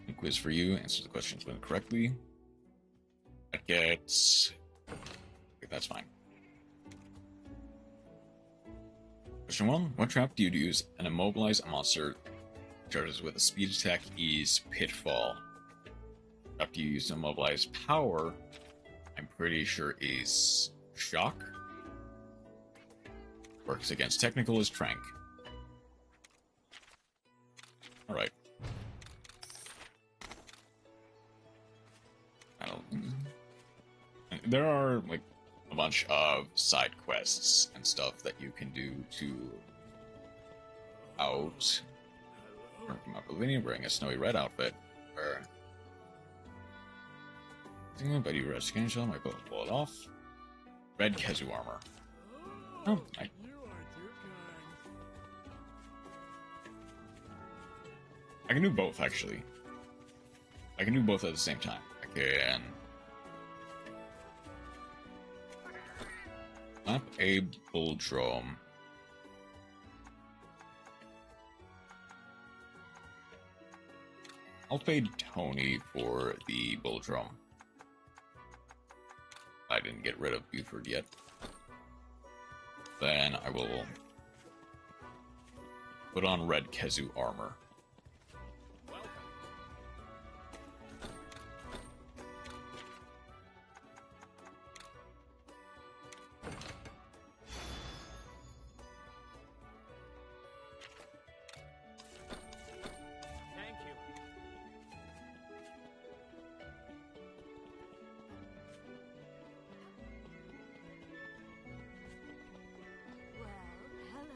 A quiz for you. Answer the questions correctly. That gets... Okay, that's fine. Question 1. What trap do you use and immobilize a monster charges with a speed attack ease pitfall? Trap do you use to immobilize power? I'm pretty sure is shock. Works against technical is trank. Alright. There are like a bunch of side quests and stuff that you can do to out from Oblivion wearing a snowy red outfit. Or but you rest skin shell might blow it off. Red Kezu armor. Oh, I can do both actually. I can do both at the same time. I can slap a bull drum. I'll pay Tony for the bull drum. I didn't get rid of Buford yet. Then I will put on Red Kezu armor.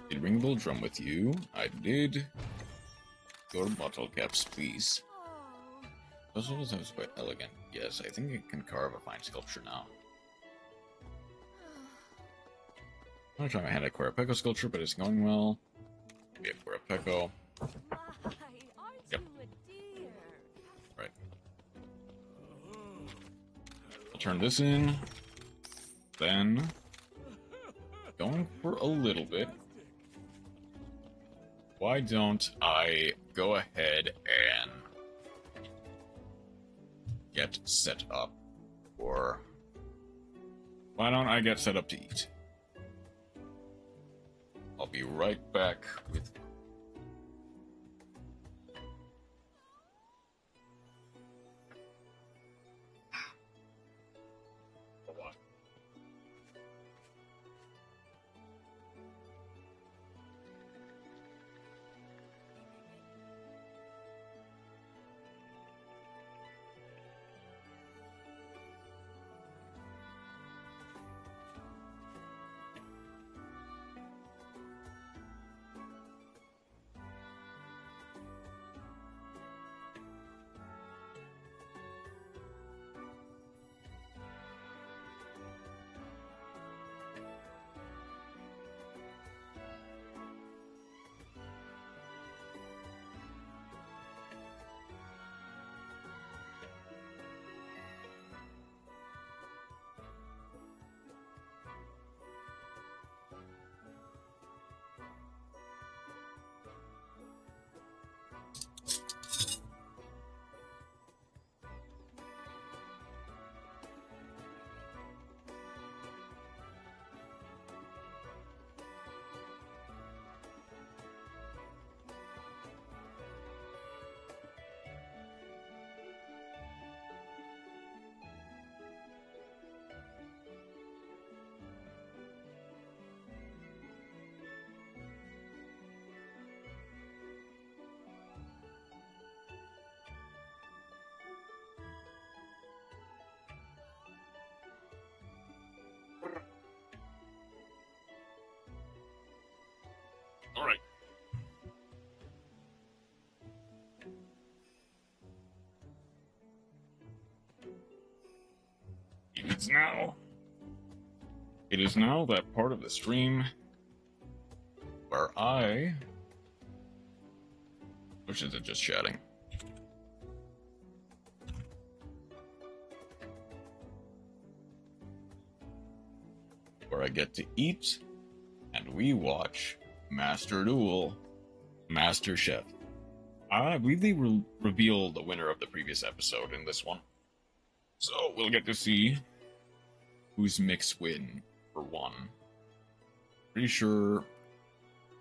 Did ring bull drum with you? I did. Your bottle caps, please. Those are quite elegant. Yes, I think it can carve a fine sculpture now. I'm gonna try my hand at Quarapeco sculpture, but it's going well. Maybe a Quarapeco. Yep. Right. I'll turn this in. Then, going for a little bit. Why don't I go ahead and get set up for... Why don't I get set up to eat? I'll be right back with... It is now that part of the stream where which is it just chatting? Where I get to eat and we watch Master Duel, Master Chef. I believe they reveal the winner of the previous episode in this one. So we'll get to see whose mix win for one. Pretty sure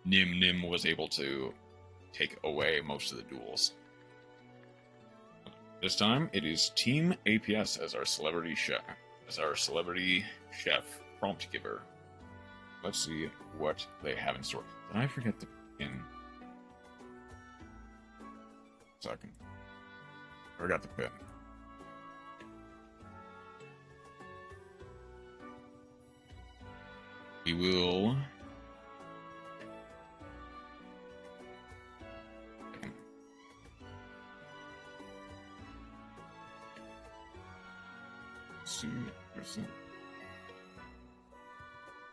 Nim was able to take away most of the duels. This time it is Team APS as our celebrity chef, prompt giver. Let's see what they have in store. Did I forget to pin? Second. Forgot the pin. We will. See.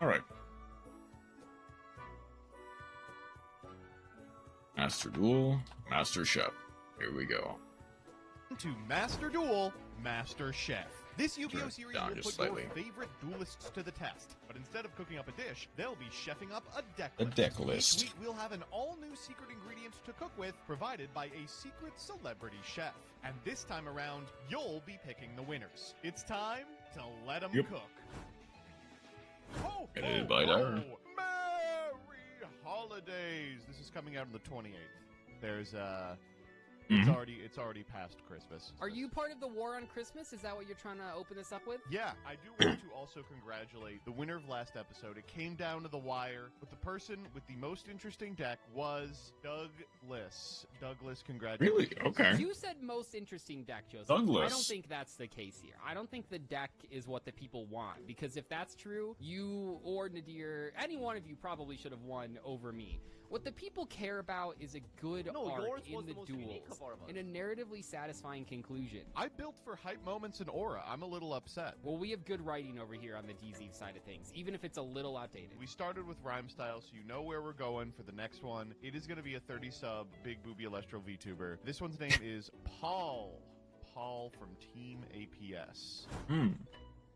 All right. Master Duel, Master Chef. Here we go. To Master Duel, Master Chef. This Yu-Gi-Oh! Series Down will just put slightly. your favorite duelists to the test. But instead of cooking up a dish, they'll be chefing up a deck A list. deck list. Each week we'll have an all-new secret ingredient to cook with, provided by a secret celebrity chef. And this time around, you'll be picking the winners. It's time to let them cook. Oh, Edited by Tamer. Merry Holidays! This is coming out on the 28th. There's It's already past Christmas. Are you part of the war on Christmas? Is that what you're trying to open this up with? Yeah, I do want to also congratulate the winner of last episode. It came down to the wire, but the person with the most interesting deck was Douglas. Douglas, congratulations. Really? Okay. You said most interesting deck, Joseph. Douglas. I don't think that's the case here. I don't think the deck is what the people want, because if that's true, you or Nadir, any one of you probably should have won over me. What the people care about is a good arc in the duels, and a narratively satisfying conclusion. I built for hype moments and aura. I'm a little upset. Well, we have good writing over here on the DZ side of things, even if it's a little outdated. We started with rhyme style, so you know where we're going for the next one. It is going to be a 30-sub Big Booby Elestro VTuber. This one's name is Paul. Paul from Team APS.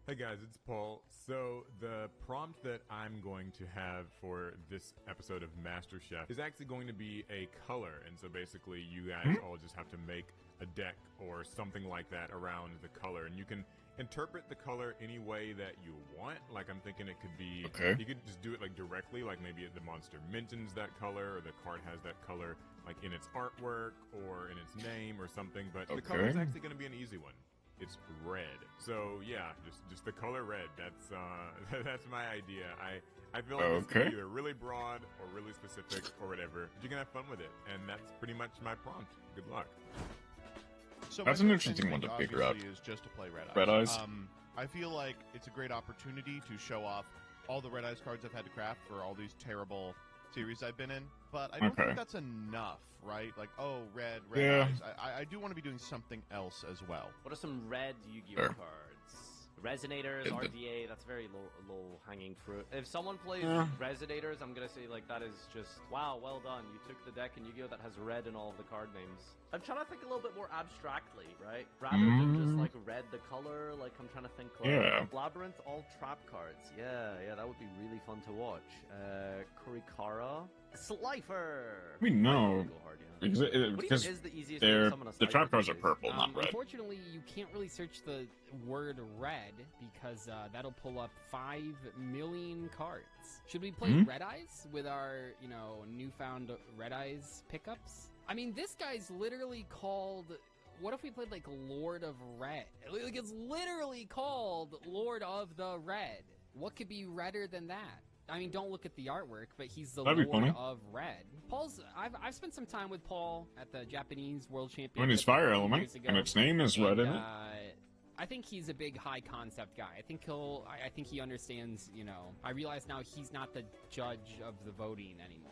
Hey guys, it's Paul. So the prompt that I'm going to have for this episode of Master Chef is actually going to be a color, and so basically you guys all just have to make a deck or something like that around the color, and you can interpret the color any way that you want. Like, I'm thinking it could be, you could just do it like directly, like maybe the monster mentions that color, or the card has that color like in its artwork or in its name or something, but the color is actually going to be an easy one. It's red. So yeah, just the color red. That's that's my idea. I feel like it's gonna be either really broad or really specific or whatever. But you can have fun with it, and that's pretty much my prompt. Good luck. So that's an interesting one to figure out. Is just to play Red Eyes. I feel like it's a great opportunity to show off all the Red Eyes cards I've had to craft for all these terrible series I've been in, but I don't think that's enough, right? Like, oh, red eyes. I do want to be doing something else as well. What are some red Yu-Gi-Oh cards? Resonators, RDA, that's very low hanging fruit. If someone plays Resonators, I'm gonna say, like, that is just, wow, well done. You took the deck in Yu-Gi-Oh that has red in all of the card names. I'm trying to think a little bit more abstractly, right? Rather than just, like, red the color, like, I'm trying to think, like, Labyrinth, all trap cards. Yeah, that would be really fun to watch. Kurikara, Slifer. We know. Because the trap cards are purple, not red. Unfortunately, you can't really search the word red because that'll pull up 5 million cards. Should we play Red Eyes with our, newfound Red Eyes pickups? I mean, this guy's literally called... What if we played, like, Lord of Red? Like, it's literally called Lord of the Red. What could be redder than that? I mean, don't look at the artwork, but he's the Lord of Red. I've spent some time with Paul at the Japanese World Championship. When he's Fire Element, and its name is Red, isn't it? I think he's a big high concept guy. I think he understands, I realize now he's not the judge of the voting anymore.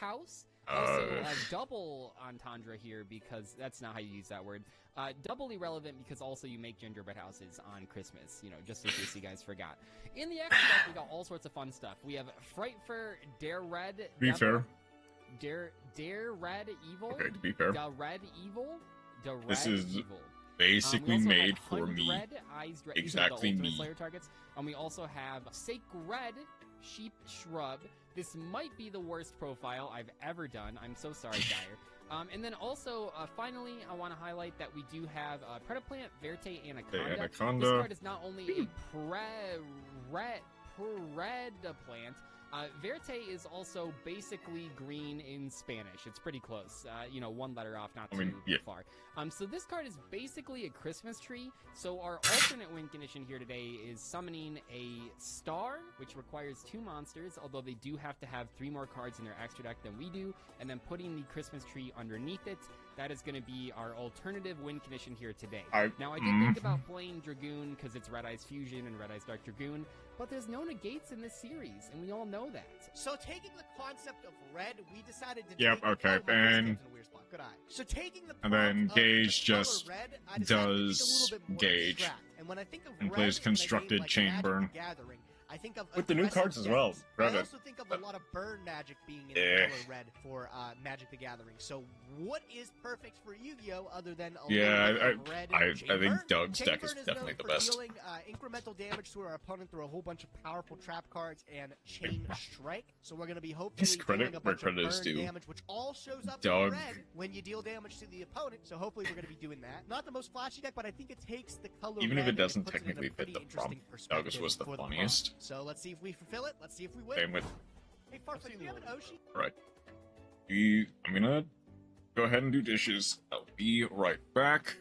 house. Also, double entendre here because that's not how you use that word. Doubly relevant because also you make gingerbread houses on Christmas, you know, just in case you guys forgot. In the extra deck, we got all sorts of fun stuff. We have Frightfur, Dare Red, be fair. Dare Red Evil. Okay, to be fair. Da Red Evil. Da Red This is Evil. basically made for me. Exactly me. Slayer targets. And we also have Sacred Sheep Shrub. This might be the worst profile I've ever done. I'm so sorry, Dyer. And then also, finally, I want to highlight that we do have Predaplant, Verte, Anaconda. This card is not only a Predaplant, Verte is also basically green in Spanish. It's pretty close. You know, one letter off, not too far. So this card is basically a Christmas tree. So our alternate win condition here today is summoning a star, which requires 2 monsters, although they do have to have 3 more cards in their extra deck than we do, and then putting the Christmas tree underneath it. That is going to be our alternative win condition here today. Now, I did think about playing Dragoon because it's Red Eyes Fusion and Red Eyes Dark Dragoon, but there's no negates in this series, and we all know that. So taking the concept of red, we decided to okay, and so taking the and then Gage the just red, does Gage and when I think of and red, plays Constructed like Chain Burn. Gathering, I think of With the new cards as well. I also think of a lot of burn magic being in the color red for Magic the Gathering. So what is perfect for Yu-Gi-Oh other than a little bit of red I Chain think Burn? Doug's Chain deck is Burn definitely known the for best. Dealing incremental damage to our opponent through a whole bunch of powerful trap cards and Chain Strike. So we're going to be hopefully dealing a bunch of burn damage, which all shows up in red when you deal damage to the opponent. So hopefully we're going to be doing that. Not the most flashy deck, but I think it takes the color Even red if it doesn't and puts it in a technically fit pretty the prompt, interesting Doug's was the perspective for funniest. prompt. So let's see if we fulfill it. Let's see if we win. Same with. Hey, Farfetch, do you have an Oshi? Right. I'm gonna go ahead and do dishes. I'll be right back.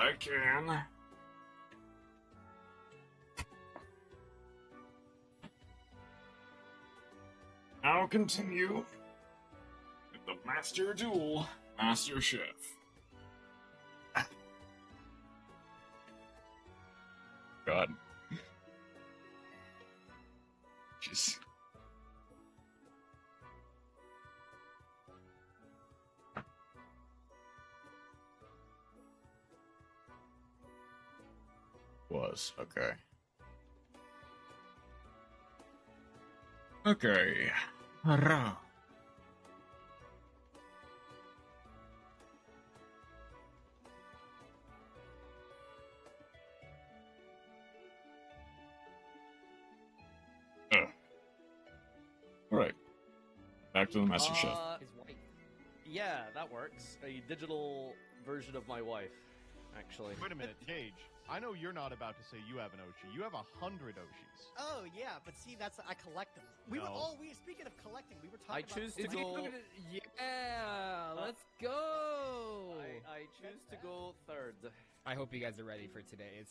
I can. I'll continue with the Master Duel, Master Chef. God. Just. Was okay. Okay. Hurrah. Alright. Back to the Master Chef. His wife. Yeah, that works. A digital version of my wife, actually. Wait a minute, Gage. I know you're not about to say you have an Oshi. You have 100 Oshis. Oh yeah, but see, that's I collect them. Speaking of collecting, we were talking. I choose to go. Yeah, let's go. I choose to go third. I hope you guys are ready for today.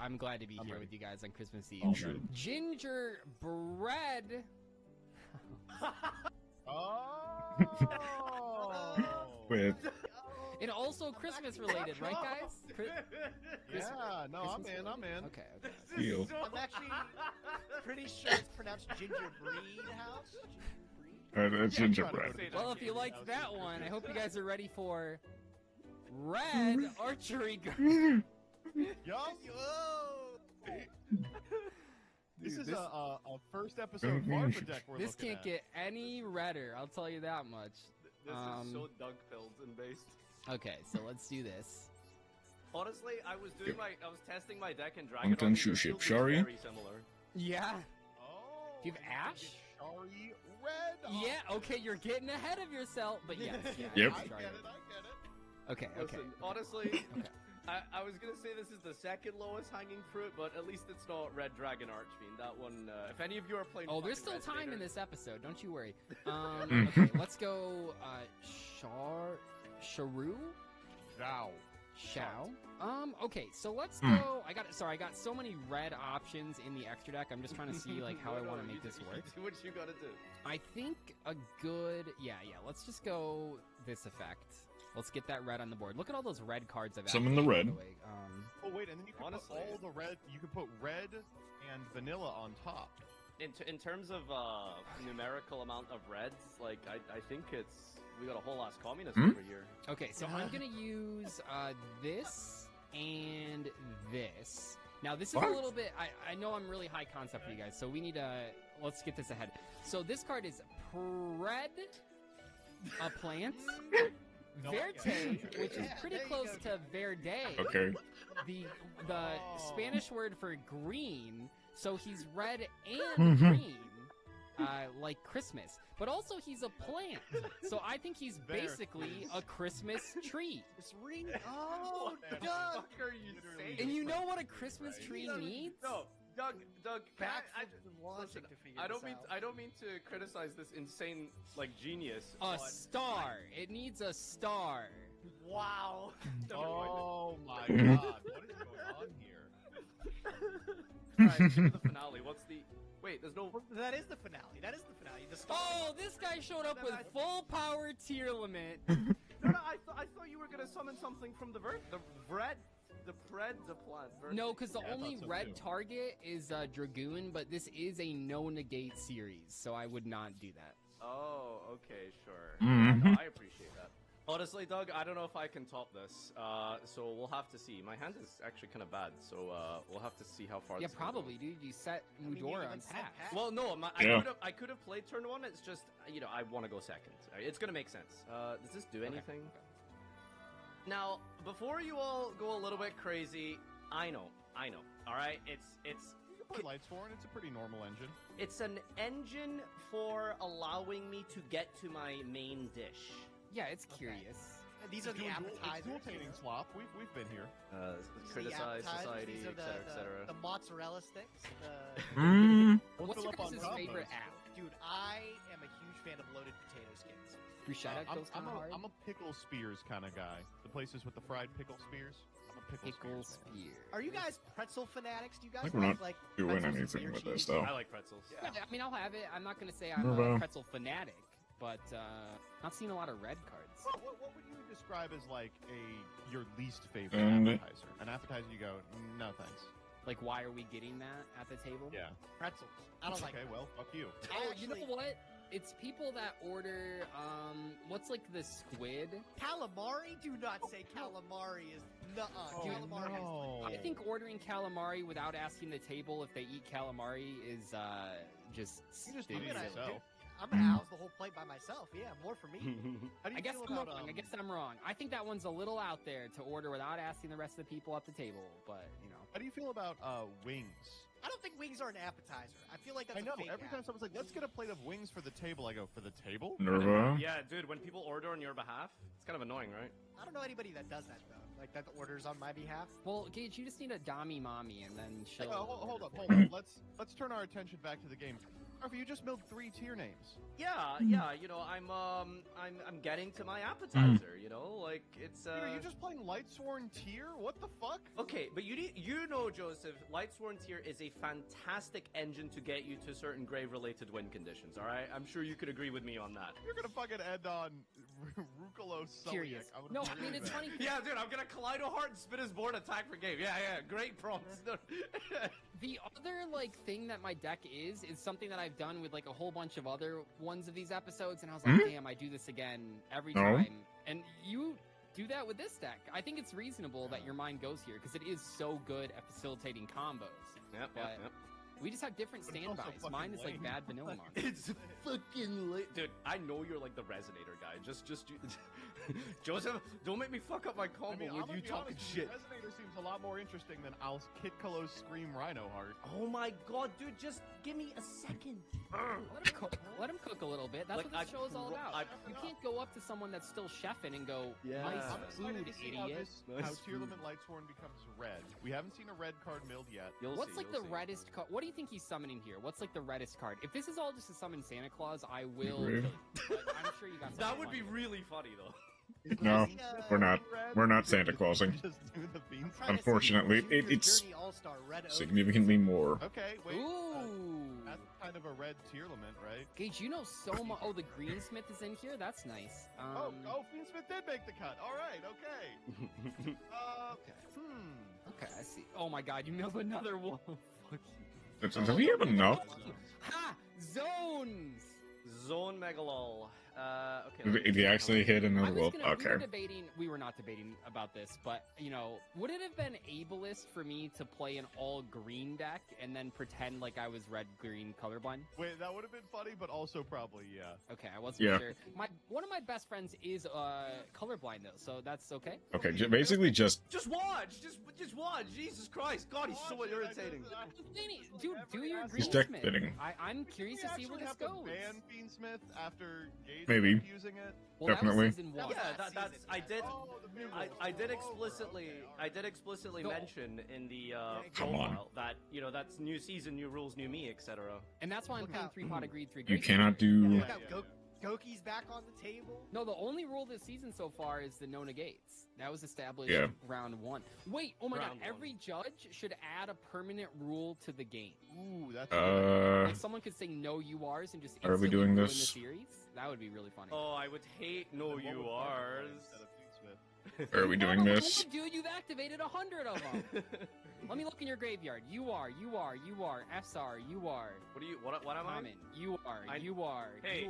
I'm glad to be here with you guys on Christmas Eve. Oh, sure. Gingerbread. With. And also Christmas related, right, guys? Yeah, no, Christmas I'm in. Okay. Deal. I'm actually pretty sure it's pronounced gingerbread house. That's gingerbread. Well, if you liked that one, I hope you guys are ready for Red Archery Gun. Yup. This is a first episode Marfa deck we're This looking can't get any redder, I'll tell you that much. This is so dunk-filled and based. Okay, so let's do this. Honestly, I was testing my deck in Dragon. Mountain Shoe Ship, Shari. Very similar. Yeah. Oh. Do you have Ash? Shari red. Yeah. Okay, you're getting ahead of yourself, but yes. Yeah, Yep. I get it. Okay. Listen, honestly, I was gonna say this is the second lowest hanging fruit, but at least it's not Red Dragon Archfiend. That one, if any of you are playing. Oh, there's still fucking time in Resonator- this episode. Don't you worry. Okay, let's go. Sharu. Shao. Okay, so let's go. I got so many red options in the extra deck. I'm just trying to see like how I want to make this work. Do what you gotta do. I think a good let's just go this effect. Let's get that red on the board. Look at all those red cards I've Summon the red. Oh wait, and then you can Honestly, put all the red. You can put red and vanilla on top. In terms of numerical amount of reds, like I think we got a whole ass communist over here. Okay, so I'm gonna use this and this. Now this is a little bit. I know I'm really high concept for you guys, so we need to let's get this ahead. So this card is Pred, a plant. Verte, which is pretty close to verde. Okay. The Spanish word for green, so he's red and green, like Christmas. But also he's a plant, so I think he's basically a Christmas tree. Oh, What the fuck are you saying? And you know what a Christmas tree needs? No, Doug, listen, I don't mean to criticize this insane genius. A star. It needs a star. Wow. Oh my god, what is going on here? Alright, to the finale. What's the? Wait, there's no. That is the finale. The star. Oh, this guy showed up with full power tier limit. No, I thought you were gonna summon something from the plant. No, because the only red target is Dragoon, but this is a no-negate series, so I would not do that. Oh, okay, sure. Mm-hmm. No, I appreciate that. Honestly, Doug, I don't know if I can top this, so we'll have to see. My hand is actually kind of bad, so we'll have to see how far. Yeah, this can probably, dude. You set Mudora on pass. Well, no, I could have played turn one. It's just I want to go second. It's gonna make sense. Does this do anything? Okay. Now, before you all go a little bit crazy, I know. All right, it's. Put lights for it. It's a pretty normal engine. It's an engine for allowing me to get to my main dish. Yeah, it's curious. These are the appetizers. Dual-tating swap. We've been here. Criticize society, etc. The mozzarella sticks. What's your guys' favorite app? Dude, I am a huge fan of loaded potato skins. Bruschetta goes kind of hard. I'm a pickle spears kind of guy. The places with the fried pickle spears. I'm a pickle spears. Are you guys pretzel fanatics? Do you guys I think we're not like doing pretzels and anything beer with cheese? this, though. I like pretzels. Yeah, I mean, I'll have it. I'm not gonna say I'm Move a on. pretzel fanatic, but not seeing a lot of red cards. What would you describe as like your least favorite And- appetizer? An appetizer you go, no thanks. Like, why are we getting that at the table? Yeah. Pretzels. I don't like Okay, them. well, fuck you. Oh, you know what? It's people that order, what's like the squid? Calamari? Do not say calamari is nuh-uh. Dude, Calamari no. I think ordering calamari without asking the table if they eat calamari is just You just stupid. eat it yourself. I'm gonna house the whole plate by myself. Yeah, more for me. How do you I guess feel I'm about, wrong. I guess I'm wrong. I think that one's a little out there to order without asking the rest of the people at the table, but, you know. How do you feel about wings? I don't think wings are an appetizer. I feel like that's I know. a fake Every time someone's like, "Let's get a plate of wings for the table," I go, "For the table?" Nerva. Yeah, dude, when people order on your behalf, it's kind of annoying, right? I don't know anybody that does that though. Like that orders on my behalf. Well, Gage, you just need a Dami Mommy, and then she'll... Hold up. Let's turn our attention back to the game. Harvey, you just milled 3 tier names. Yeah, you know, I'm getting to my appetizer, you know, like it's Dude, are you just playing Lightsworn tier? What the fuck? Okay, but you know, Joseph, Lightsworn tier is a fantastic engine to get you to certain grave-related win conditions. All right, I'm sure you could agree with me on that. You're gonna fucking end on Rucolo Curious. No, I mean, it's funny. Yeah, dude, I'm gonna Kaleido Heart and spin his board attack for game. Yeah, great prompts. The other, like, thing that my deck is something that I've done with, like, a whole bunch of other ones of these episodes, and I was like, damn, I do this again every No. time. And you do that with this deck. I think it's reasonable that your mind goes here, because it is so good at facilitating combos. Yep. We just have different But it's also standbys. fucking Mine is, like, lame. bad vanilla monster. It's fucking late. Dude, I know you're like the resonator guy. Just Joseph, don't make me fuck up my combo I'm with gonna you be talking honest, shit. Resonator seems a lot more interesting than I'll Kid Kalo's Scream Rhino Heart. Oh my god, dude, just give me a second. Let him cook a little bit. That's Like, what this show is all about. I- You can't go up to someone that's still chefing and go, Yeah. nice I'm excited food, to see how idiot. how Tier Limit Lightsworn becomes red. We haven't seen a red card milled yet. What's like the reddest card? What do you think he's summoning here? What's like the reddest card? If this is all just to summon Santa Claus, I will kill you. But I'm sure you got something That would be funny. really funny though. No, we're not. We're not Santa Clausing. Just do the beans. Unfortunately, it's Journey All-Star Red Oak. significantly more. Okay, wait. Ooh. That's kind of a red tier limit, right? Gage, you know so much. Oh, the Greensmith is in here? That's nice. Oh, Fiendsmith did make the cut. All right, okay. Okay, I see. Oh my god, you milled another wolf. Do we have enough? Ha! Zones! Zone Megalol. Okay. If he actually hit another I was wolf, gonna, okay. we were not debating about this, but, you know, would it have been ableist for me to play an all-green deck and then pretend like I was red-green colorblind? Wait, that would have been funny, but also probably, yeah. Okay, I wasn't Yeah. sure. One of my best friends is colorblind, though, so that's okay? Okay, basically just Just watch! Just watch! Jesus Christ! God, he's so irritating. Dude, do your He's deck Greensmith. bidding. I'm curious to see where this goes. Ban Fiendsmith after Gage Maybe. kept using it. Well, Definitely. That was season 1. Yeah, that's I did. I did Oh, explicitly No. mention in the Come on. profile that, you know, that's new season, new rules, new me, etc. And that's why I'm Look playing out. 3-pot agreed 3 you great. cannot do. Look out, Goki's back on the table. No, the only rule this season so far is the no negates. That was established Yeah. round 1. Wait, oh my Round god, every judge should add a permanent rule to the game. Ooh, that's Like someone could say no URs and just Are we instantly doing ruin this? the series. That would be really funny. Oh, I would hate no URs. instead of Fiendsmith. Are we doing this? Dude, you've activated 100 of them. Let me look in your graveyard. You are, FSR, you are. What am I? Common, you are, Hey,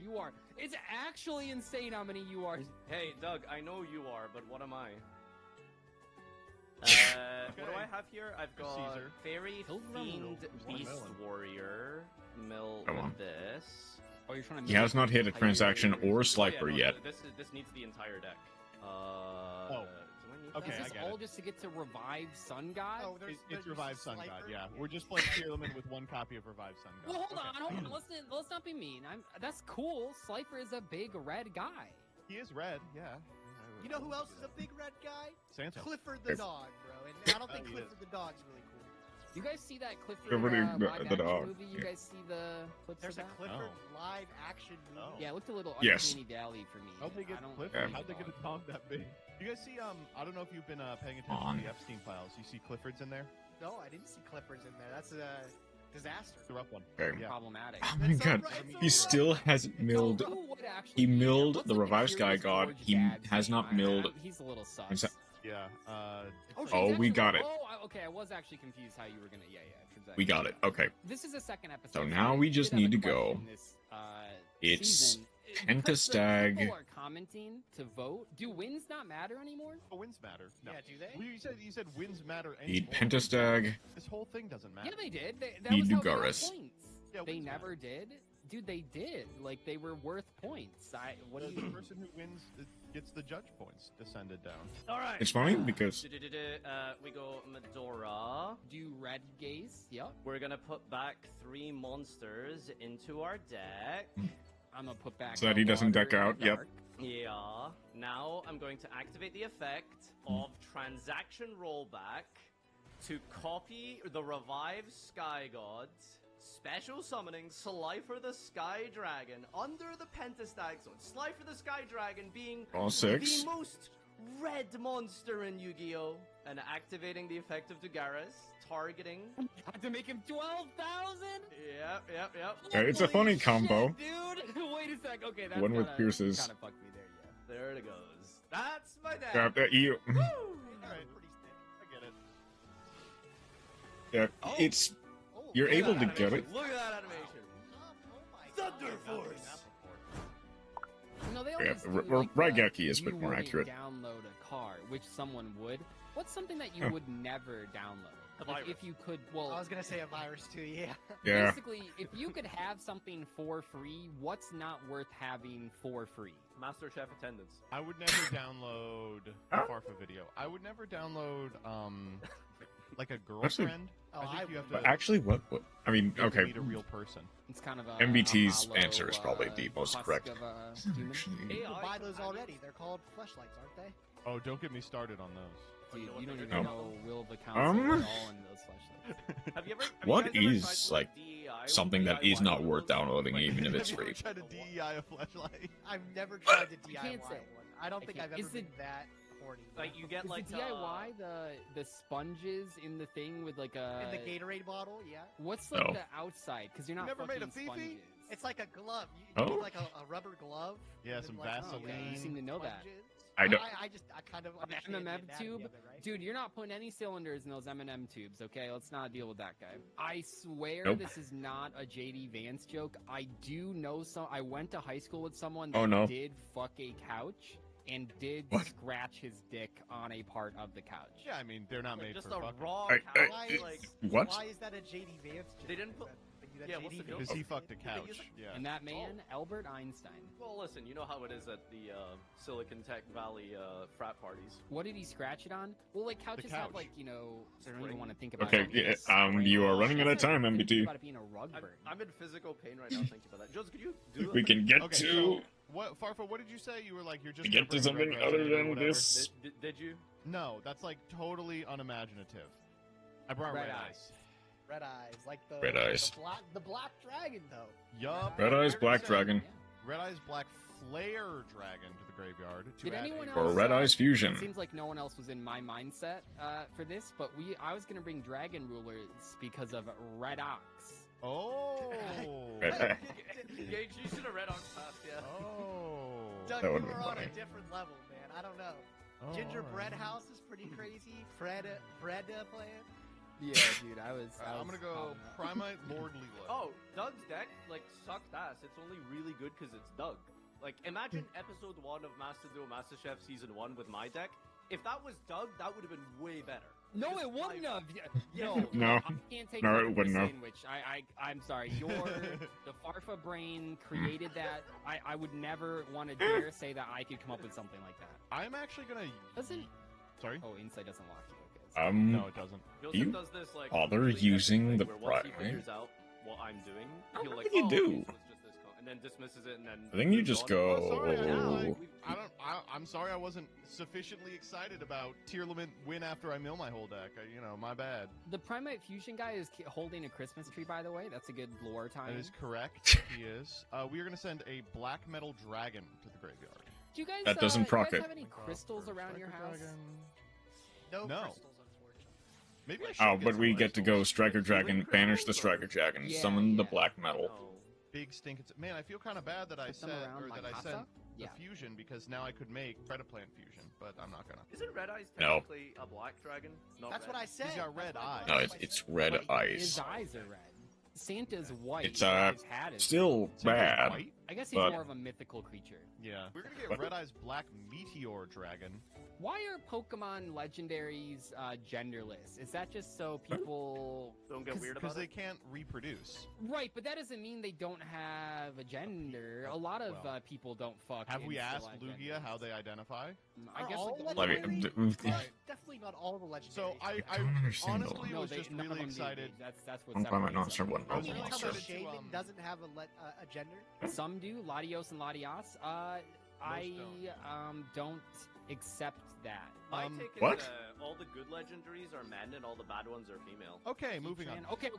you are. It's actually insane how many you are. Hey, Doug, I know you are, but what am I? What do I have here? I've got Caesar. Fairy, Pilgrim. Fiend, Who's Beast Melon? Warrior, Mill Come on. with this. Oh, you're trying to He has not hit a transaction or sliper Oh, yeah, no, yet. This needs the entire deck. Do I need Okay, Is I this get all it. just to get to revive Sun God? Oh, It's Revive Sun God, Slifer. yeah. We're just playing Tier Limit with 1 copy of Revive Sun God. Well, hold on. Let's not be mean. That's cool. Slifer is a big red guy. He is red, yeah. You know who else is a big red guy? Santa. Clifford the If- dog, bro. And I don't think he Clifford is. the dog's really cool. You guys see that Clifford Everybody, live the action dog. movie? You guys see the clips There's of a that? Clifford live action movie. Yeah, it looked a little Yes. uncanny valley for me. How'd they get I don't Clifford? believe How'd they get a dog that big? You guys see, I don't know if you've been paying attention to the Epstein files. You see Clifford's in there? No, I didn't see Clifford's in there. That's a disaster. It's a rough one. Okay. Yeah. Problematic. Oh my god, he still hasn't milled. He milled the revived Sky God. He has not milled. He's a little sus. Yeah. Oh, we got it. Okay, I was actually confused how you were gonna. Yeah. Exactly. We got it. Okay. This is the second episode. So now we just need to go. It's Season. Pentastag. People are commenting to vote. Do wins not matter anymore? Oh, wins matter. No. Yeah, do they? Well, you said wins matter anymore. Need Pentastag. This whole thing doesn't matter. Yeah, they did. That Need was how they got Dugaris. points. Yeah, They wins never matter. did. Dude, they did. Like they were worth points. What do The you? person who wins gets the judge points descended down. All right. It's funny because we go Medora. Do red gaze? Yep. We're gonna put back 3 monsters into our deck. I'm gonna put back. so that he doesn't water deck out. and Yep. dark. Yeah. Now I'm going to activate the effect of transaction rollback to copy the revived Sky God, special summoning Slifer the Sky Dragon under the Pentastag zone. Slifer the Sky Dragon being All 6. the most red monster in Yu-Gi-Oh! And activating the effect of Dugaris, targeting. I have to make him 12,000. Yep. Yeah, it's a funny combo. Dude. Wait a sec. Okay, that's One with kinda- Pierce's. Kind of fucked me there. Yeah. There it goes. That's my deck. Yeah, you. Woo! All right. I get it. Yeah, it's. You're able to get it. Look at that animation. Thunder Force. No, they Yeah, always do, Raigeki is a you bit more wouldn't accurate. Download a card, which someone would. What's something that you Huh. would never download? A Like, virus. if you could, well, I was gonna say a virus too. Yeah. Yeah. basically, if you could have something for free, what's not worth having for free? Master Chef attendance. I would never download a Farfa video. I would never download like a girlfriend. Oh, I think you have But to actually, what? I mean, you have to okay. meet a real person. It's kind of a MBT's hollow, answer is probably the most husk correct. of a human. Actually, You can buy those already. They're called fleshlights, aren't they? Oh, don't get me started on those. Dude, you don't even No. know will the council at all in those flashlights. Have you ever? What is, like, something that is not worth downloading, even if it's Have you free? ever tried to DEI a flashlight? I've never tried to DIY can't say. one. I don't think I've ever Is been it- that horny. Like you get Is like the DIY the sponges in the thing with like a in the Gatorade bottle, yeah. What's like No. the outside? Because you're not never made a fucking Fifi? sponges. It's like a glove. You Oh. need like a rubber glove. Yeah, and some then, like, Vaseline. You seem to know that. sponges. I don't. I kind of An understand the M&M anatomy tube? of it, right? Dude, you're not putting any cylinders in those M&M tubes, okay? Let's not deal with that guy. I swear Nope. this is not a JD Vance joke. I do know I went to high school with someone Oh, that no. did fuck a couch and did What? scratch his dick on a part of the couch. Yeah, I mean they're not like made just for a fucking. raw I- couch. Why, like What? Why is that a JD Vance joke? They didn't put- That Yeah, what's JD the joke? Because he fucked a Did they use couch. it? Yeah. And that man, Albert Einstein. well, listen, you know how it is at the Silicon Tech Valley frat parties. What did he scratch it on? Well, like couches have couch. like, I don't even Spring. want to think about Okay, it. yeah, Spring. you are running out of That's not time, even thinking MBT. about it being a rug burn. I'm in physical pain right now thinking about that. Jones, could you do We can get Okay, to. so what Farfa? What did you say? You were like you're just Get to gonna bring something Red other Resident or than whatever? this. Did you? No, that's like totally unimaginative. I brought Red red eyes. eyes. Red eyes, like the Red eyes. the black dragon though. Yup. Red Eyes, Weird Black to say. Dragon. Red Eyes, Black Flare Dragon to the graveyard. To Did add anyone a- else? Or Red Eyes It Fusion. seems like no one else was in my mindset for this, but I was gonna bring Dragon Rulers because of Red Ox. Oh. Red- Yeah, you should have read on past, yeah. Oh. Doug, That you would've were been on funny. a different level, man. I don't know. Oh, Gingerbread alright. House is pretty crazy. Fred plan. Yeah, dude, I was. I'm gonna go Primite Lord Leela. Oh, Doug's deck like sucked ass. It's only really good because it's Doug. Like, imagine episode 1 of Master Duel Master Chef season 1 with my deck. If that was Doug, that would have been way better. No, Because it wouldn't I- have. Yeah. No. I can't take No, credit it for wouldn't have. saying which. I'm sorry. The Farfa brain created that. I would never want to dare say that I could come up with something like that. I'm actually gonna. Doesn't. Sorry. Oh, Insight doesn't lock you. Okay. No, it doesn't. Joseph You does this like bother really epic using thing the where once he Primate? figures out what I'm doing, How he'll do like, you oh, do? okay, so it's just this and and then dismisses it, and then. I think you just go. Oh, sorry, I'm sorry I wasn't sufficiently excited about tier limit win after I mill my whole deck. My bad. The Primate Fusion guy is holding a Christmas tree, by the way. That's a good lore time. That is correct. He is. We are going to send a black metal dragon to the graveyard. Do you guys, that doesn't proc do you it. guys have any crystals around your house? No crystals, unfortunately. Maybe I should but we get to go Striker Dragon, banish the Striker Dragon, summon the black metal. Big stink. Man, I feel kind of bad that I said I sent the fusion because now I could make Predaplant fusion, but I'm not gonna. Isn't Red Eyes technically a black dragon? That's what I said. He's got red eyes. No, it's red eyes. His eyes are red. Santa's white. It's his hat is still bad. White? I guess he's more of a mythical creature. Yeah. We're gonna get Red Eyes Black Meteor Dragon. Why are Pokemon legendaries genderless? Is that just so people don't get weird about it? Because they can't reproduce. Right, but that doesn't mean they don't have a gender. A lot of people don't fuck. Have we asked Lugia how they identify? I guess definitely not all the legendaries. So I honestly was just really excited. That's what I mean, Shaman doesn't have a gender. Some do, Latios and Latias. I don't accept that. My take is all the good legendaries are men and all the bad ones are female. Okay, moving on. Okay,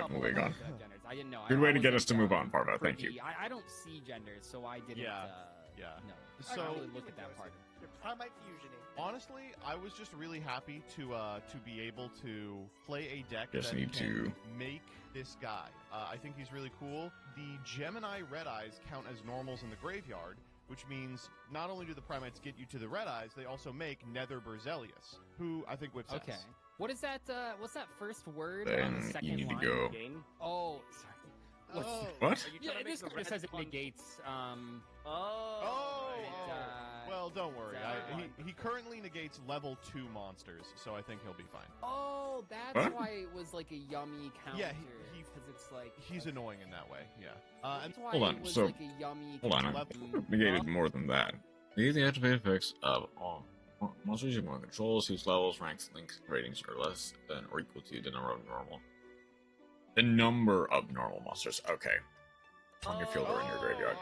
moving on. Genders. I didn't know. Good way to get us to move on, Parva. Thank you. I don't see genders, so I didn't. Yeah. No. So I don't really look at that part. They're Primate fusioning. Honestly, I was just really happy to be able to play a deck Just that need can to make this guy. I think he's really cool. The Gemini Red Eyes count as normals in the graveyard, which means not only do the Primates get you to the Red Eyes, they also make Nether Berzelius, who I think whips Okay. ass. What is that? What's that first word Then on the second you need line? to go. Oh, sorry. What? Yeah, this card says it negates. Well, don't worry. He currently negates level 2 monsters, so I think he'll be fine. Oh, that's why it was like a yummy counter. Yeah, because it's like he's annoying in that way. Yeah. And that's why Hold on. it was So like a yummy hold on. I negated more than that. Negate the activated effects of all monsters you want controls whose levels, ranks, links, ratings are less than or equal to the number of normal. The number of normal monsters. Okay. On your field or in your graveyard.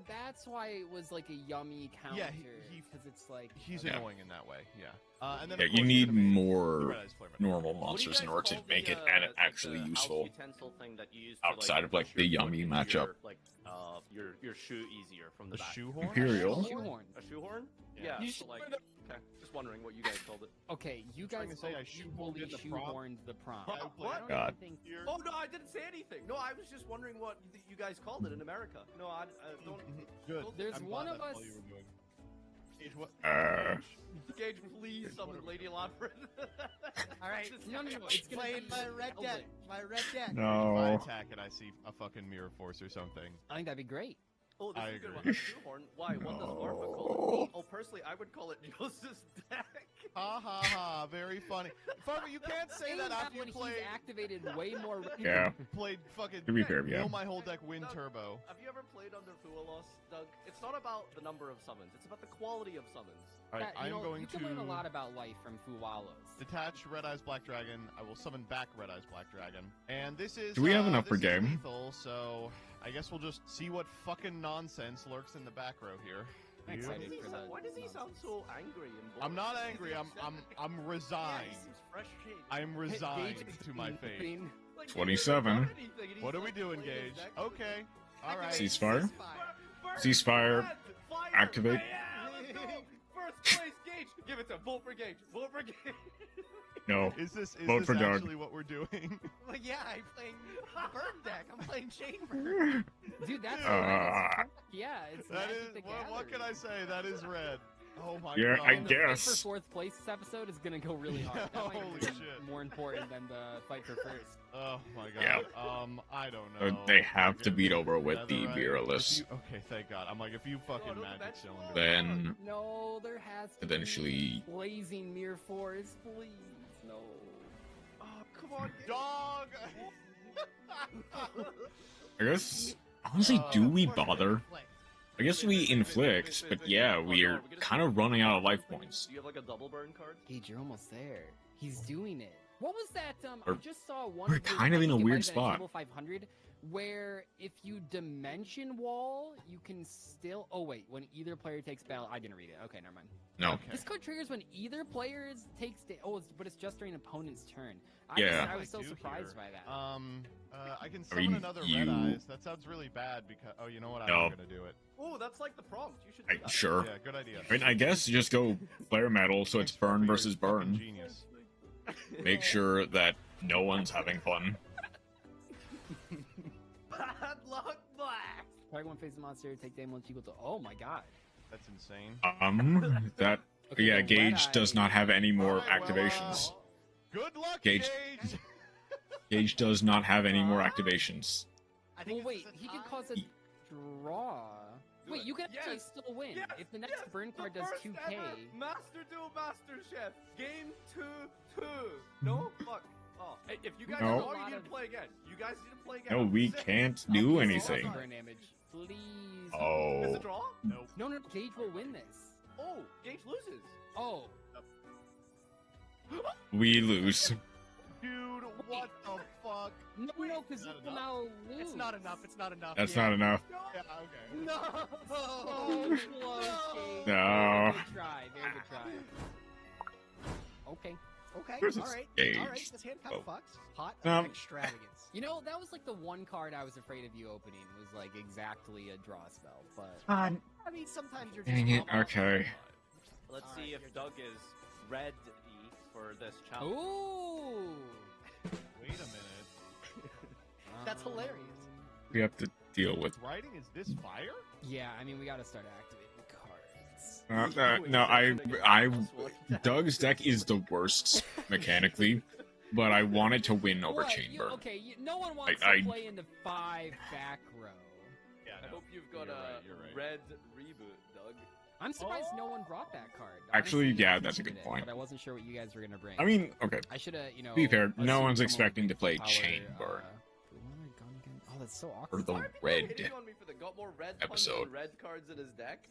That's why it was like a yummy counter. Yeah, because it's like he's annoying in that way. Yeah. And then You need more normal monsters in order to make it actually useful. Outside of like the yummy matchup. Like your shoe easier from the back. Shoehorn? Imperial. A shoehorn? Yeah. So like, okay. Just wondering what you guys called it. Okay, you guys shoehorned the prompt. What? God. Oh no, I didn't say anything. No, I was just wondering what you guys called it in America. No, I don't. Good. There's one of us. Gage, please summon Lady Lotford. All right. No. It's gonna playing my red deck. My red deck. No. If I attack it, I see a fucking mirror force or something. I think that'd be great. Oh, this I is a good agree. one. A shoehorn. Why? What does Orpha call it? Oh, personally, I would call it Joseph's deck. Ha ha ha! Very funny. Farmer, you can't say that after you played. He's activated way more. Yeah. Played fucking. To be fair, yeah. Mill my whole deck, win Doug, turbo. Have you ever played under Fualos, Doug? It's not about the number of summons. It's about the quality of summons. Alright, I'm going you to can learn a lot about life from Fualos. detach Red Eyes Black Dragon. I will summon back Red Eyes Black Dragon. And this is. Do we have enough per this is game? Lethal, so I guess we'll just see what fucking nonsense lurks in the back row here. I'm excited for that. Why does he sound so angry and bored? I'm not angry. I'm resigned. I'm resigned to my fate. 27. What are we doing, Gage? Okay. All right. Ceasefire. Ceasefire. Activate. First place, Gage. Give it to him. Vote for Gage. Vote for Gage. No. Is this Vote for Doug. actually what we're doing? Well, yeah, I'm playing Bird deck. I'm playing Chamber. Dude, that's yeah. It's that Magic is. the What can I say? That is red. Oh my Yeah, god. I The fight guess. for fourth place this episode is gonna go really hard. That might Holy be shit. more important than the fight for first. Oh my god. Yeah. I don't know. They have to Fucking beat over with the Netherite. Beerless. Okay, thank god. I'm like, if you fucking magic cylinder. Then No, there has to eventually. be blazing mirror force, please. No. Oh, come on, Dog! I guess. Honestly, do we bother? I guess we inflict, but yeah, we're kind of running out of life points. Do you have like a double burn card? Gage, you're almost there. He's doing it. What was that? We're- I just saw one. we're of those- kind of I in a think it might weird have been spot. Table 500, where if you dimension wall, you can still. Oh wait, when either player takes battle, I didn't read it. Okay, never mind. No. This card triggers when either player takes. But it's just during opponent's turn. Yeah. I was so surprised by that. I can summon another Red Eyes. That sounds really bad because. Oh, you know what? I'm not gonna do it. Oh, that's like the prompt. You should do that. Sure. Yeah, good idea. I mean, I guess just go player metal, so it's burn versus burn. Genius. Make sure that no one's having fun. Bad luck, Black. Target one face monster, take damage equal to. Oh my god. That's insane. That Okay, yeah, the Gage Red does Eye- not have any more Alright, well, activations. Good luck, Gage. Gage. Gage does not have any more activations. I think Well, this wait, is a he could tie. cause a draw. Do Wait, it. you can actually Yes. still win Yes, if the next yes, burn card the does first 2k. ever Master Duel Master Chef. Game 2-2. No? Fuck. Oh. Hey, if you guys No. know, you need to play again. You guys need to play again. No, we Sick. can't do Okay, anything. so- Burn damage, please. Is Oh. it draw? Nope. No, Gage will win this. Oh, Gage loses. Oh, We lose. Dude, what the fuck? no, because you Not will enough. now lose. It's not enough. It's not enough. That's yeah. not enough. Yeah, okay. No. So close, Gage. No. Very good try. Very good try. Okay. Okay. Where's All this right. Gage? All right. This hand kind of Oh. fucks. Hot Um, extravagance. You know, that was like the one card I was afraid of you opening. Was like exactly a draw spell, but. I mean, sometimes you're just. Dang it. Okay. Let's All see right, if Doug is ready for this challenge. Ooh. Wait a minute. That's hilarious. We have to deal with. Writing is this fire? Yeah, I mean, we gotta start activating cards. No, Doug's deck is the worst mechanically, but I wanted to win over What? Chamber. No one wants I- to play in the 5 back row. Yeah, I hope you've got You're a right, you're right. red reboot, Doug. I'm surprised no one brought that card. Actually, Honestly, yeah, I that's a considered good it, point. But I wasn't sure what you guys were gonna bring. I mean, okay. I should have, To be fair, no assumed one's someone expecting would to be play power, Chamber. Oh, that's so Or awkward. the Why are people red hitting on me for the got more red tons episode. than red cards in his deck?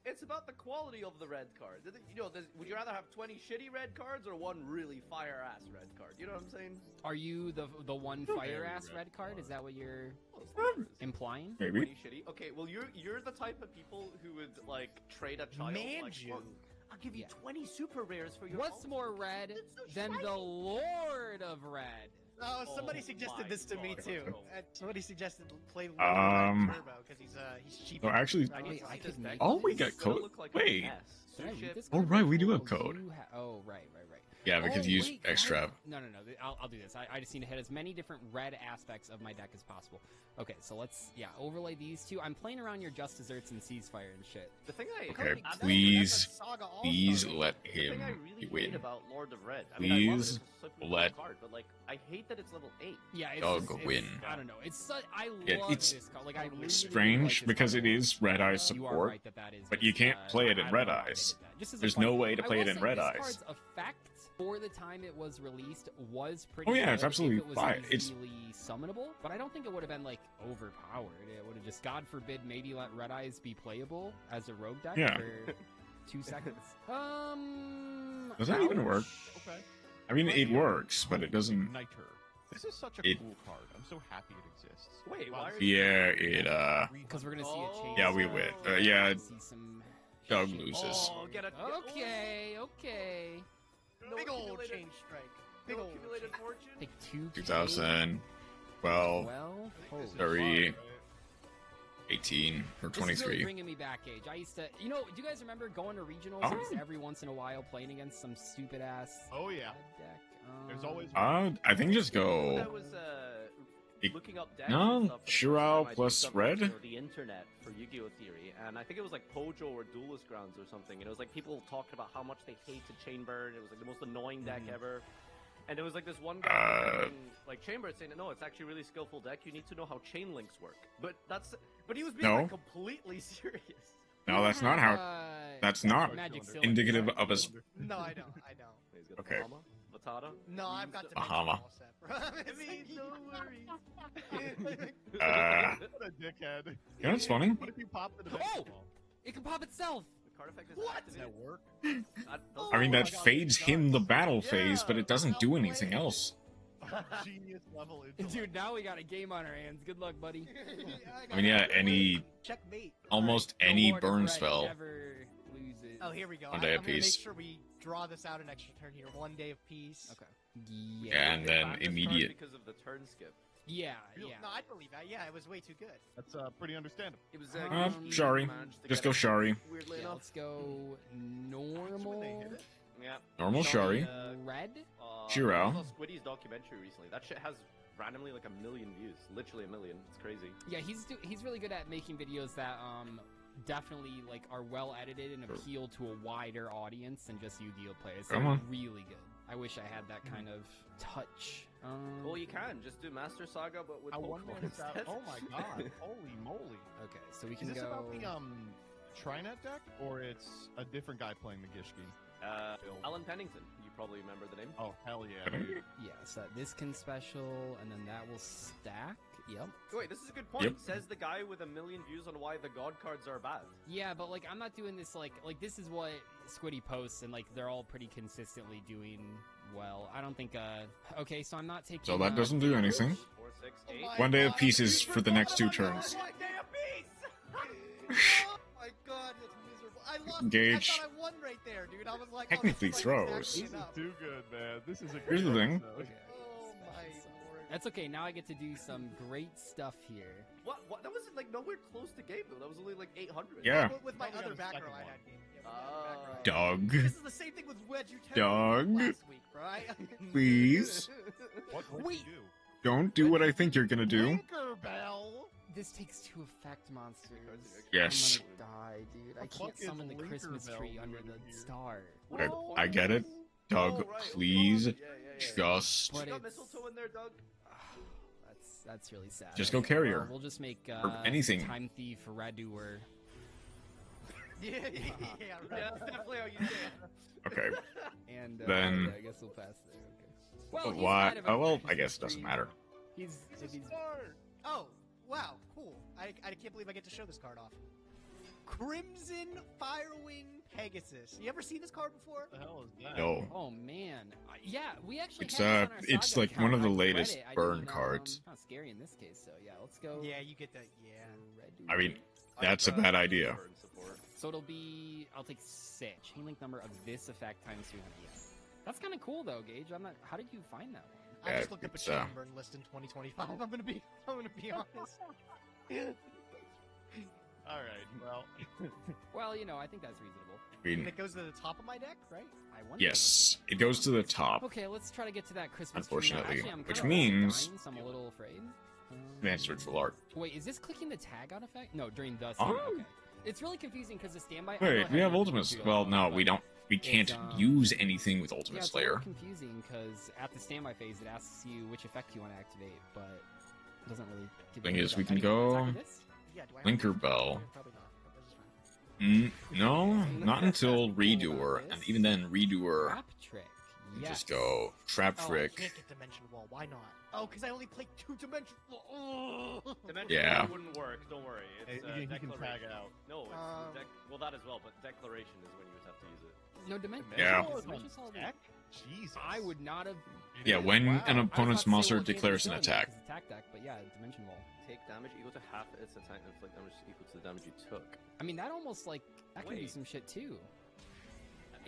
It's about the quality of the red cards. You know, would you rather have 20 shitty red cards or one really fire ass red card? You know what I'm saying? Are you the one fire ass red red card? Is that what you're Well, it's not- implying? Maybe. 20 shitty. Okay, well you're the type of people who would like trade a child. Man, like, you. "Look, I'll give you Yeah. 20 super rares for your. What's ultimate more card. red It's so than shiny." the Lord of Red? Oh, somebody Oh suggested my this to me God. too. Somebody suggested play Lord Um, Turbo because he's cheap. So actually, I need to I see this could deck. make Oh, we This got is gonna code. look like a Wait. mess. Did I read Suship- this Oh, card right, we do have before? code. Right. Yeah, because you use wait, extra. No. I'll do this. I just need to hit as many different red aspects of my deck as possible. Okay, so let's overlay these two. I'm playing around your Just Desserts and Ceasefire and shit. The thing I Okay, I- please, Saga All-Star. please let The thing I him really win. hate about Lord of Red. I mean, I love it. Please It's a super cool let card, but like I hate that it's level 8. Yeah, it's Doug just, win. I don't know. I Yeah, love it's this card. Like I really strange like this because card it a lot. is Red Eye You are support, right that is. but you just, can't play it in I don't Red know why they Eyes. did that. Just as a There's fun- no way to I play will it in say Red this Eyes. card's effect for the time it was released was pretty. Oh, yeah, it's good absolutely if it was fine. It's- easily summonable, but I don't think it would have been like overpowered. It would have just, God forbid, maybe let Red Eyes be playable as a rogue deck Yeah. for 2 seconds. Does that even work? Okay. I mean, it works, but it doesn't. Niter. This is such a It- cool card. I'm so happy it exists. Wait, Wow, why this are is- Yeah, it Because we're gonna see a change. Yeah, we win. Yeah, See some Doug shit. loses. Oh, get it. Okay. No Big old accumulated- change strike. Big No old accumulated change. fortune. Take 2. 2012, 12. 30, 18, or This is really 23. bringing me back, Age. I used to, do you guys remember going to regionals? Oh. I used to every once in a while playing against some stupid ass Oh yeah. deck. There's always I think just When I go. was It- looking up decks no, and stuff for the first Shirao time, I did plus something red? for the internet for Yu-Gi-Oh theory, and I think it was like Pojo or Duelist Grounds or something. And it was like people talked about how much they hated chain burn. It was like the most annoying deck ever. And there was like this one guy playing, like Chamber saying, no, it's actually a really skillful deck. You need to know how chain links work. But he was being No. like completely serious. No, that's not how. That's not Magic Cylinder, indicative right? of us. No, I don't. He's got Okay. Bahama, Vatata. No, I've got to Bahama. I mean, no worries. What a dickhead. You know what's funny? What if you pop the dimension Oh! ball? It can pop itself! card effect is What? activated. Does that work? I mean, that my God, fades it him the does. battle phase, but Yeah, it doesn't do anything else. Genius level intellect. Dude, now we got a game on our hands. Good luck, buddy. I mean, yeah, Checkmate. almost No any more to burn Fred, spell. Never loses. Oh, here we go. One day I'm gonna apiece. make sure we draw this out an extra turn here. 1 day of peace. Okay. Yeah, and They then banned this card immediate. because of the turn skip. Yeah, No, yeah. I believe that. Yeah, it was way too good. That's pretty understandable. It was Shari. Just go Shari. Weirdly Yeah, enough. let's go normal. Yeah. Normal Shari. Red? Shiro. I saw Squiddy's documentary recently. That shit has randomly like 1 million views. Literally 1 million. It's crazy. Yeah, he's really good at making videos that definitely like are well edited and appeal to a wider audience than just Yu-Gi-Oh players. Come They're on. really good. I wish I had that kind of touch. Well, you can just do Master Saga, but with A Pokemon one-man instead. stab. Oh my god! Holy moly! Okay, so we Is can this go. about the Trinet deck, or it's a different guy playing the Gishki? Alan Pennington. You probably remember the name. Oh hell yeah, dude! Yeah, so this can special, and then that will stack. Yep. Wait, this is a good point. Yep. Says the guy with 1 million views on why the God cards are bad. Yeah, but like I'm not doing this like this is what Squiddy posts, and like they're all pretty consistently doing well. I don't think. Okay, so I'm not taking. So that doesn't do anything. 4, 6, 8. 1 day of pieces for the next 2 turns. 1 day apiece! Oh my god, that's miserable. I lost. Gage. I thought I won right there, dude. I was like, Technically oh, this is throws. exactly This is enough. too good, man. This is a Here's great the thing. episode. Okay. Oh my lord. That's okay. Now I get to do some great stuff here. What? That was like nowhere close to game though. That was only like 800. Yeah. But with my Probably other on the back second row I one. had game. Yeah, with my other back row. Dog. This is the same thing with Wedge Dog. last week, right? Please. What would Wait. you do? Don't do what I think you're gonna do. Tinkerbell. This takes 2 effect monsters. Yes. I'm gonna die, dude. I The can't fuck is summon the Christmas Tinkerbell tree under doing the here? star. I get it. Doug, Oh, right. please. Yeah. Just. But You got it's- mistletoe in there, Doug? That's really sad. Just go Okay, carrier. well, we'll just make anything. Time Thief Raduer. Yeah, Yeah, that's definitely how you say it. Okay. And Then- yeah, I guess we'll pass there. Okay. Well, he's Why? kind of a Oh, well, I Christmas guess it doesn't tree. matter. He's if he's Oh, wow, cool. I can't believe I get to show this card off. Crimson Firewing Pegasus. You ever seen this card before? What the hell is that? No. Oh man, yeah, we actually. It's, had this on our it's Saga like account. one of the I read latest it. I burn didn't, cards. Kind of scary in this case, so yeah, let's go. Yeah, you get that. Yeah. I mean, that's a bad idea. So it'll be. I'll take 6. Chain link number of this effect times 300. Yeah. That's kind of cool though, Gage. I'm not. How did you find that one? I Yeah, just looked up a it's, chain burn list in 2025. I'm gonna be honest. All right. Well, Well, you know, I think that's reasonable. I mean, And it goes to the top of my deck, right? I wonder. yes, it goes to the top. Okay, let's try to get to that Christmas tree now. Unfortunately, Actually, I'm which kinda means- dying, so I'm a little afraid. Advanced Ritual Art. Wait, is this clicking the tag out effect? No, during the. Oh. Okay. It's really confusing because the standby. Wait, we have Ultimates. Well, no, we don't. We can't use anything with Yeah, Ultimate it's a Slayer. little confusing because at the standby phase it asks you which effect you want to activate, but it doesn't really give Thing you is, a we can attack go with this? Yeah, do I have Linker to- Bell. Probably not. But this is fine. No, not until Redoer, and even then, Redoer, Trap trick. you Yes. just go Trap Oh, I Trick. can't get Dimension Wall. Why not? Oh, because I only play 2 Dimension Wall. Oh. Dimension Yeah. Wall wouldn't work. Don't worry. hey, It's he can declaration. tag out. No, it's Um, well that as well, but declaration is when you would have to use it. No dimension. Yeah. Deck? Jesus. I would not have. Yeah, when Wow. an I was opponent's about to say, monster well, James declares an Gunn, attack. it's attack deck, but yeah, dimension wall. Take damage equal to half its attack and inflict damage equal to the damage you took. I mean, that almost like that can do Wait. some shit too.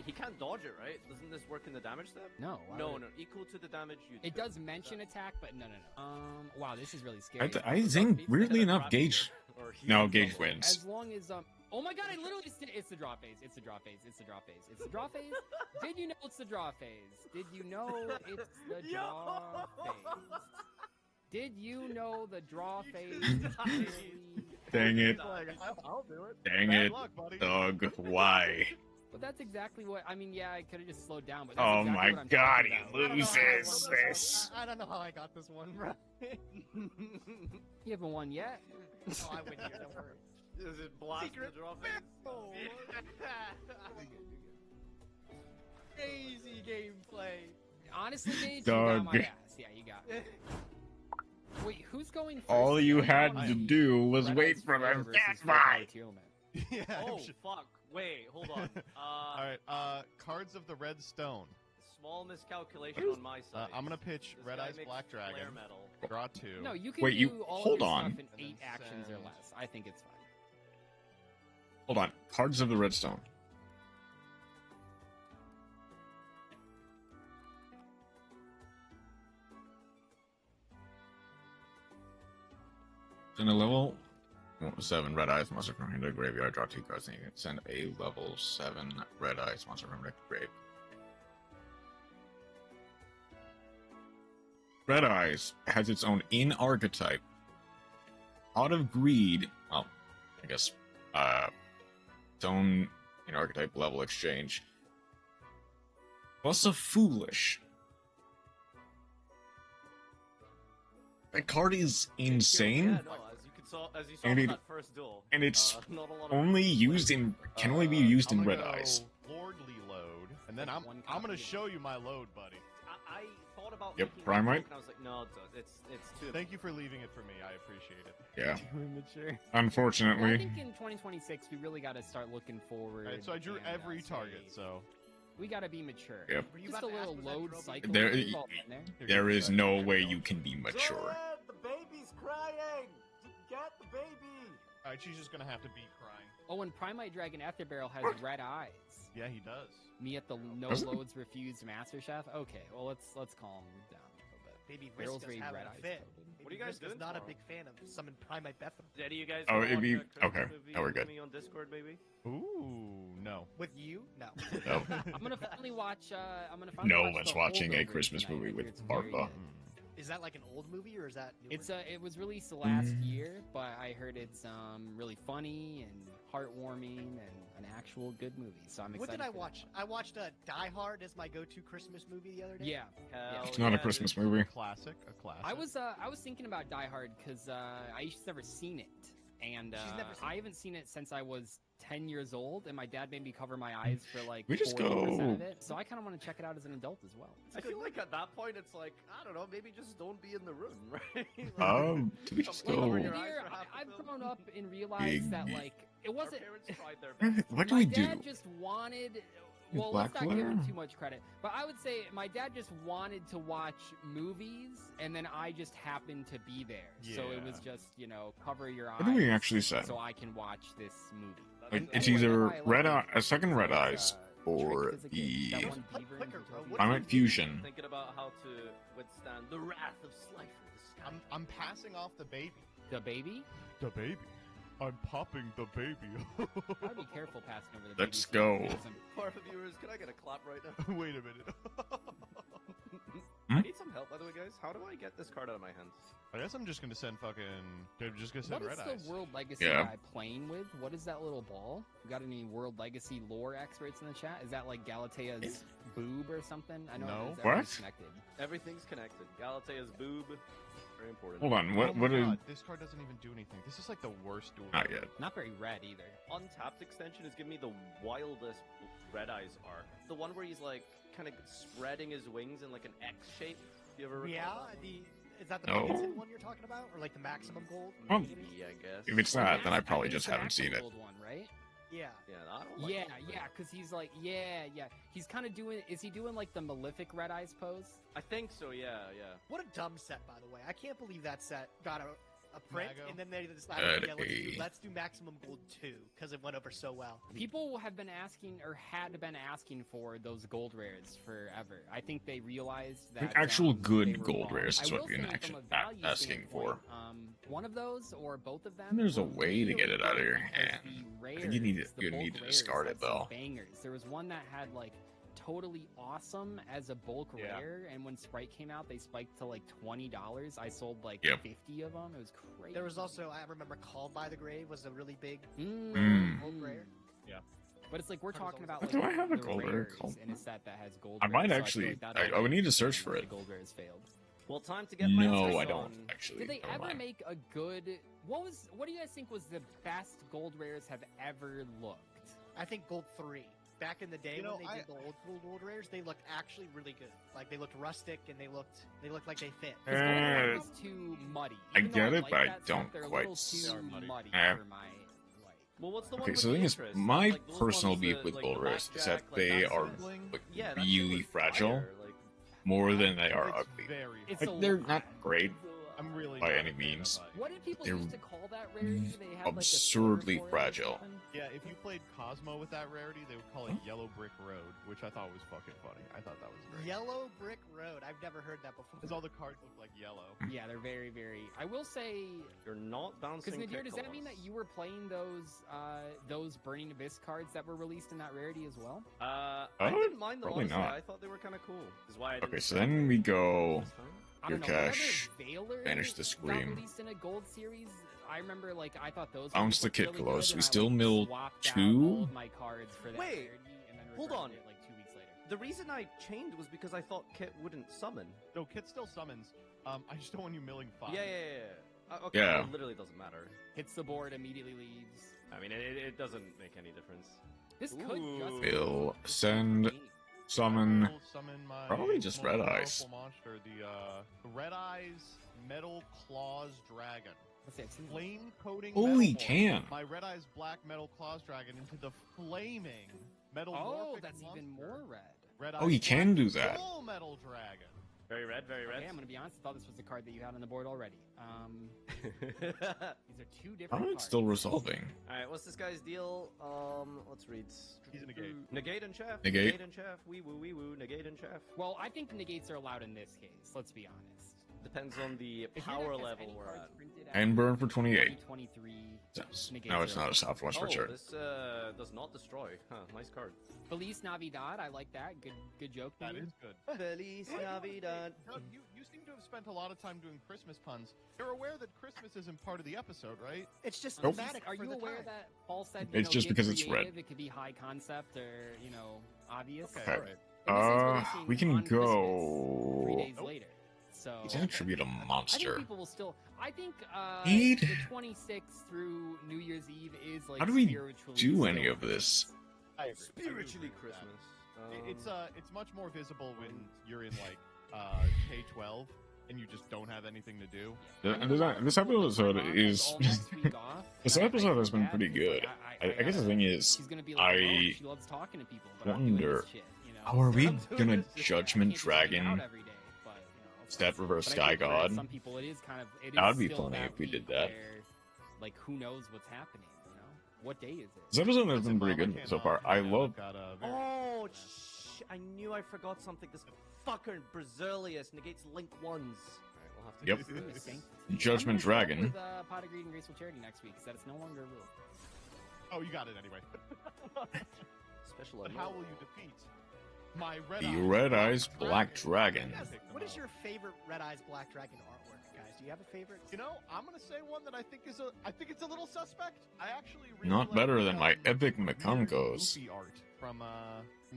He can't dodge it, right? Doesn't this work in the damage step? No. why No, would no, equal to the damage you It took. does mention attack, but no. Wow, this is really scary. I think, weirdly enough, Gage. Or he No, is Gage double. wins. As long as Oh my god! I literally just did. It's the draw phase. It's the draw phase. It's the draw phase. It's the draw phase. Did you know it's the draw phase? Did you know it's the draw phase? Did you know the draw phase? Dang it. Like, I'll do it. Dang Bad it. luck, buddy. Doug, why? But that's exactly what I mean. Yeah, I could have just slowed down. But that's Oh exactly my what I'm god, talking he about. I don't know how I loses won this. I don't know how I got this one, bro. You haven't won yet. Oh, I win here. Don't worry. Does it blast Secret the draw phase? Oh. Crazy gameplay. Honestly, Gage, you Doug. got my ass. Yeah, you got me. Wait, who's going first? All you Yeah, had I- to do was Red wait Eyes for Flare the versus standby. Teal Man. Yeah. Oh fuck! Wait, hold on. All right, cards of the red stone. Small miscalculation on my side. I'm gonna pitch This Red guy Eyes makes Black Dragon. flare metal. Draw 2. No, you can Wait, do you- all hold of your on. stuff in 8 actions or less. I think it's fine. Hold on. Cards of the Redstone. In a level 7 Red Eyes monster from the graveyard, draw 2 cards, and you can send a level 7 Red Eyes monster from the grave. Red Eyes has its own in-archetype. Out of Greed, well, I guess, its own in-archetype level exchange. Plus a Foolish. That card is insane. Yeah, no, as you saw And in it- that first duel. And it's not a lot of only used in, can only be used in I'm Red gonna go Eyes. Lordly load, and then I'm gonna show you my load, buddy. I thought about Yep, making Primite. that joke, and I was like, no, it's too. Thank you for leaving it for me. I appreciate it. Yeah. Too immature. Unfortunately. Well, I think in 2026 we really got to start looking forward. Alright, so I drew and, every say, target, so we got to be mature. Yep. Were you Just about a to ask, little was that load Drogo? cycle. There- we've all been there. There is no way you can be mature. The baby's crying! Get the baby! alright, she's just gonna have to be crying. Oh, and Primite Dragon Afterbarrel has red eyes. Yeah, he does. Me at the no Does it? loads refused Master Chef. Okay, well let's calm down a little bit. Baby Barrel's Riska's very having red a eyes. fit. coated. What are you guys Riska's doing not a tomorrow? big fan of Summon Primate Bethel. Did you guys? Oh, wanna it'd watch be- a Christmas okay. movie Now we're with good. Me on Discord, maybe. Ooh, no. With you? No. No. I'm gonna finally watch. I'm gonna finally No watch one's the watching a holdover Christmas tonight. movie I with hear it's very Barba. good. Is that like an old movie or is that newer? It's it was released last Mm. year, but I heard it's really funny and heartwarming and an actual good movie. So I'm excited. What did I for watch? I watched Die Hard as my go-to Christmas movie the other that. day. Yeah. Hell It's not a yeah, Christmas dude. movie. A classic. I was thinking about Die Hard because Aisha's never seen it, and She's never seen I haven't seen it since I was 10 years old, and my dad made me cover my eyes for like We just 40% go- of it. So I kind of want to check it out as an adult as well. I feel like at that point it's like I don't know, maybe just don't be in the room, right? Do we just Like, go? cover Here, your eyes for half the I've film. grown up and realized that Big- like it wasn't. Our parents tried their best. What do My we dad do? just wanted. Well, Black let's not give him Flare? too much credit. But I would say my dad just wanted to watch movies, and then I just happened to be there. So it was Yeah. just, cover your eyes. What do we actually say? So I can watch this movie. It's Anyway, either that's why I Red like Eye, a second Red It's, Eyes, or tricked as a kid. That the one beaver in quicker, bro. Zootopia. What- Primate Fusion. Thinking about how to withstand the wrath of Slifer. I'm passing off the baby. The baby? The baby. I'm popping the baby. Gotta be careful passing over the baby. Let's go. For the viewers, can I get a clap right now? Wait a minute. Hmm? I need some help, by the way, guys. How do I get this card out of my hands? I guess I'm just gonna send fucking. I'm just gonna send What is Red the Eyes. World Legacy Yeah. guy playing with? What is that little ball? We got any World Legacy lore experts in the chat? Is that like Galatea's boob or something? I know No. it's What? everything's connected. Everything's connected. Galatea's boob. Very important. Hold on, Oh what my is? God, this card doesn't even do anything. This is like the worst duel. Not yet. Not very red either. Untapped extension is giving me the wildest Red Eyes arc. The one where he's like kind of spreading his wings in like an X shape. You ever recall Yeah, that? is that the No. Maiden one you're talking about? Or like the Maximum Gold? Well, Maybe, I guess. If it's not, then I probably just haven't seen it. Gold one, right? Yeah. Yeah, I don't like Yeah, that. yeah, because he's like, yeah. He's kind of doing. Is he doing like the Malefic Red Eyes pose? I think so. Yeah. What a dumb set, by the way. I can't believe that set got a print, Mago? and then they decided, Hey. let's do Maximum Gold 2, because it went over so well. People have been asking, or had been asking for those gold rares forever. I think they realized that Actual they good were gold wrong. rares is I what will we're say in action- from a value asking for. standpoint, one of those or both of them. And there's a were way to get it out of your really hand. good, because the I think you need rares, to- the you bulk need to rares discard had it, some though. Bangers. There was one that had like totally awesome as a bulk Yeah. rare, and when Sprite came out, they spiked to like $20. I sold like Yep. 50 of them. It was crazy. There was also, I remember Called by the Grave was a really big Mm. gold rare. But it's like we're talking about What like do I have a the gold rare rares called? in a set that has gold. I might rares, so actually- feel like that I would already need to is search saying for that it. The gold rares failed. Well, time to get my No, sights I don't on- actually. Did they Never ever mind. make a good? What do you guys think was the best gold rares have ever looked? I think Gold 3. Back in the day You know, when they did the old school gold rares, they looked actually really good. Like they looked rustic and they looked like they fit. 'Cause gold rare Uh, was too muddy. I Even though get it, like but I that set, don't they're a quite little too s- muddy Eh. for my Well, what's the one Okay, with so the thing is, interest? my Like, those personal ones beef that, with like, the Bulrus is that blackjack, like, they that are sampling? like, Yeah, that shit really was fragile, fire, like... more than they are It's ugly. very. It's Like, a they're lot. not great I'm really by not any a fan means. of, What did people They're used to call that rarity? They had absurdly like a slur for it or fragile. something? Yeah, if you played Cosmo with that rarity, they would call it Yellow Brick Road, which I thought was fucking funny. I thought that was great. Yellow Brick Road. I've never heard that before. Because all the cards look like yellow. Yeah, they're very, very. I will say, You're not bouncing because Nadir, does that pickles. mean that you were playing those Burning Abyss cards that were released in that rarity as well? I Oh, didn't mind them, probably honestly. not. I thought they were kind of cool. Is why I Okay, didn't so spend then we go. this time. I Your don't know. cash. Whenever Valor Banish the got Scream. released in a gold series, I remember like I thought those. Bounce the ones looked Kit really Close. good, We and I, still like, milled swapped out 2? all of my cards for that Wait, rarity, and then hold regretted on. it like 2 weeks later. The reason I chained was because I thought Kit wouldn't summon. No, Kit still summons. I just don't want you milling 5. Yeah. Okay, Yeah. well, it literally doesn't matter. Hits the board, immediately leaves. I mean, it doesn't make any difference. This could Ooh. just Bill, send, summon. I will summon my Probably just most Red Eyes. powerful monster, the Red Eyes Metal Claws Dragon. Let's see, I've seen Flame coating. Oh, metal he form. can. My Red Eyes Black Metal Claws Dragon into the flaming metal. Oh, that's even more red. Red Oh, he Eyes can Black do that. Full Metal Dragon. Very red, very red. Okay, I'm gonna be honest. I thought this was the card that you had on the board already. These are 2 different How cards. it's still resolving. Alright, what's this guy's deal? Let's read. He's a negate. Negate and chef. Negate. and chef. Wee woo. Negate and chef. Well, I think negates are allowed in this case. Let's be honest. Depends on the If your power deck has level any we're cards at. printed And burn for 28. 23. Yes. negates No, it's are not a allowed. Southwest Oh, Richard. this does not destroy. Huh, nice card. Feliz Navidad. I like that. Good joke. That Nadir. is good. Feliz Navidad. Doug, you seem to have spent a lot of time doing Christmas puns. You're aware that Christmas isn't part of the episode, right? It's just Nope. thematic Are for you the aware time. that Paul said It's just get because it's red. creative, It could be high concept or obvious. Okay, Okay. all right. And this is releasing We can on Christmas, go. 3 days later. So He's gonna attribute a I think monster. people will still. I think Need? the 26th through New Year's Eve is like. How do we spiritually do still any of this? I agree. Spiritually I do agree with Christmas. that. It's much more visible when you're in like K-12 and you just don't have anything to do. This episode is. This episode has been pretty good. I guess the thing is, She's gonna be like, I she loves talking to people. But I'm doing wonder. this shit, How are we I'm doing gonna this shit. Judgment Can't just hang out Dragon every day, but, Step Reverse But I Sky think for God? some people, it is kind of. It is That would be still funny that if we did week that. where, like, who knows what's happening? What day is it? This episode has Listen, been pretty Mom, good can't so far. lie, I man. love. I've got a very- Oh, I knew I forgot something. This fucker Brazilius negates link ones. Alright, we'll have to Yep. get through this. Judgment Dragon. With Pot of Greed and Graceful Charity next week, so that it's no longer a rule. Oh, you got it anyway. Special But how will you defeat my Red The Eyes Red Eyes Black Dragon. What is your favorite Red Eyes Black Dragon artwork, guys? Do you have a favorite? You know, I'm gonna say one that I think it's a little suspect. I actually really Not like better the, than my epic weird Makonkos. goofy art from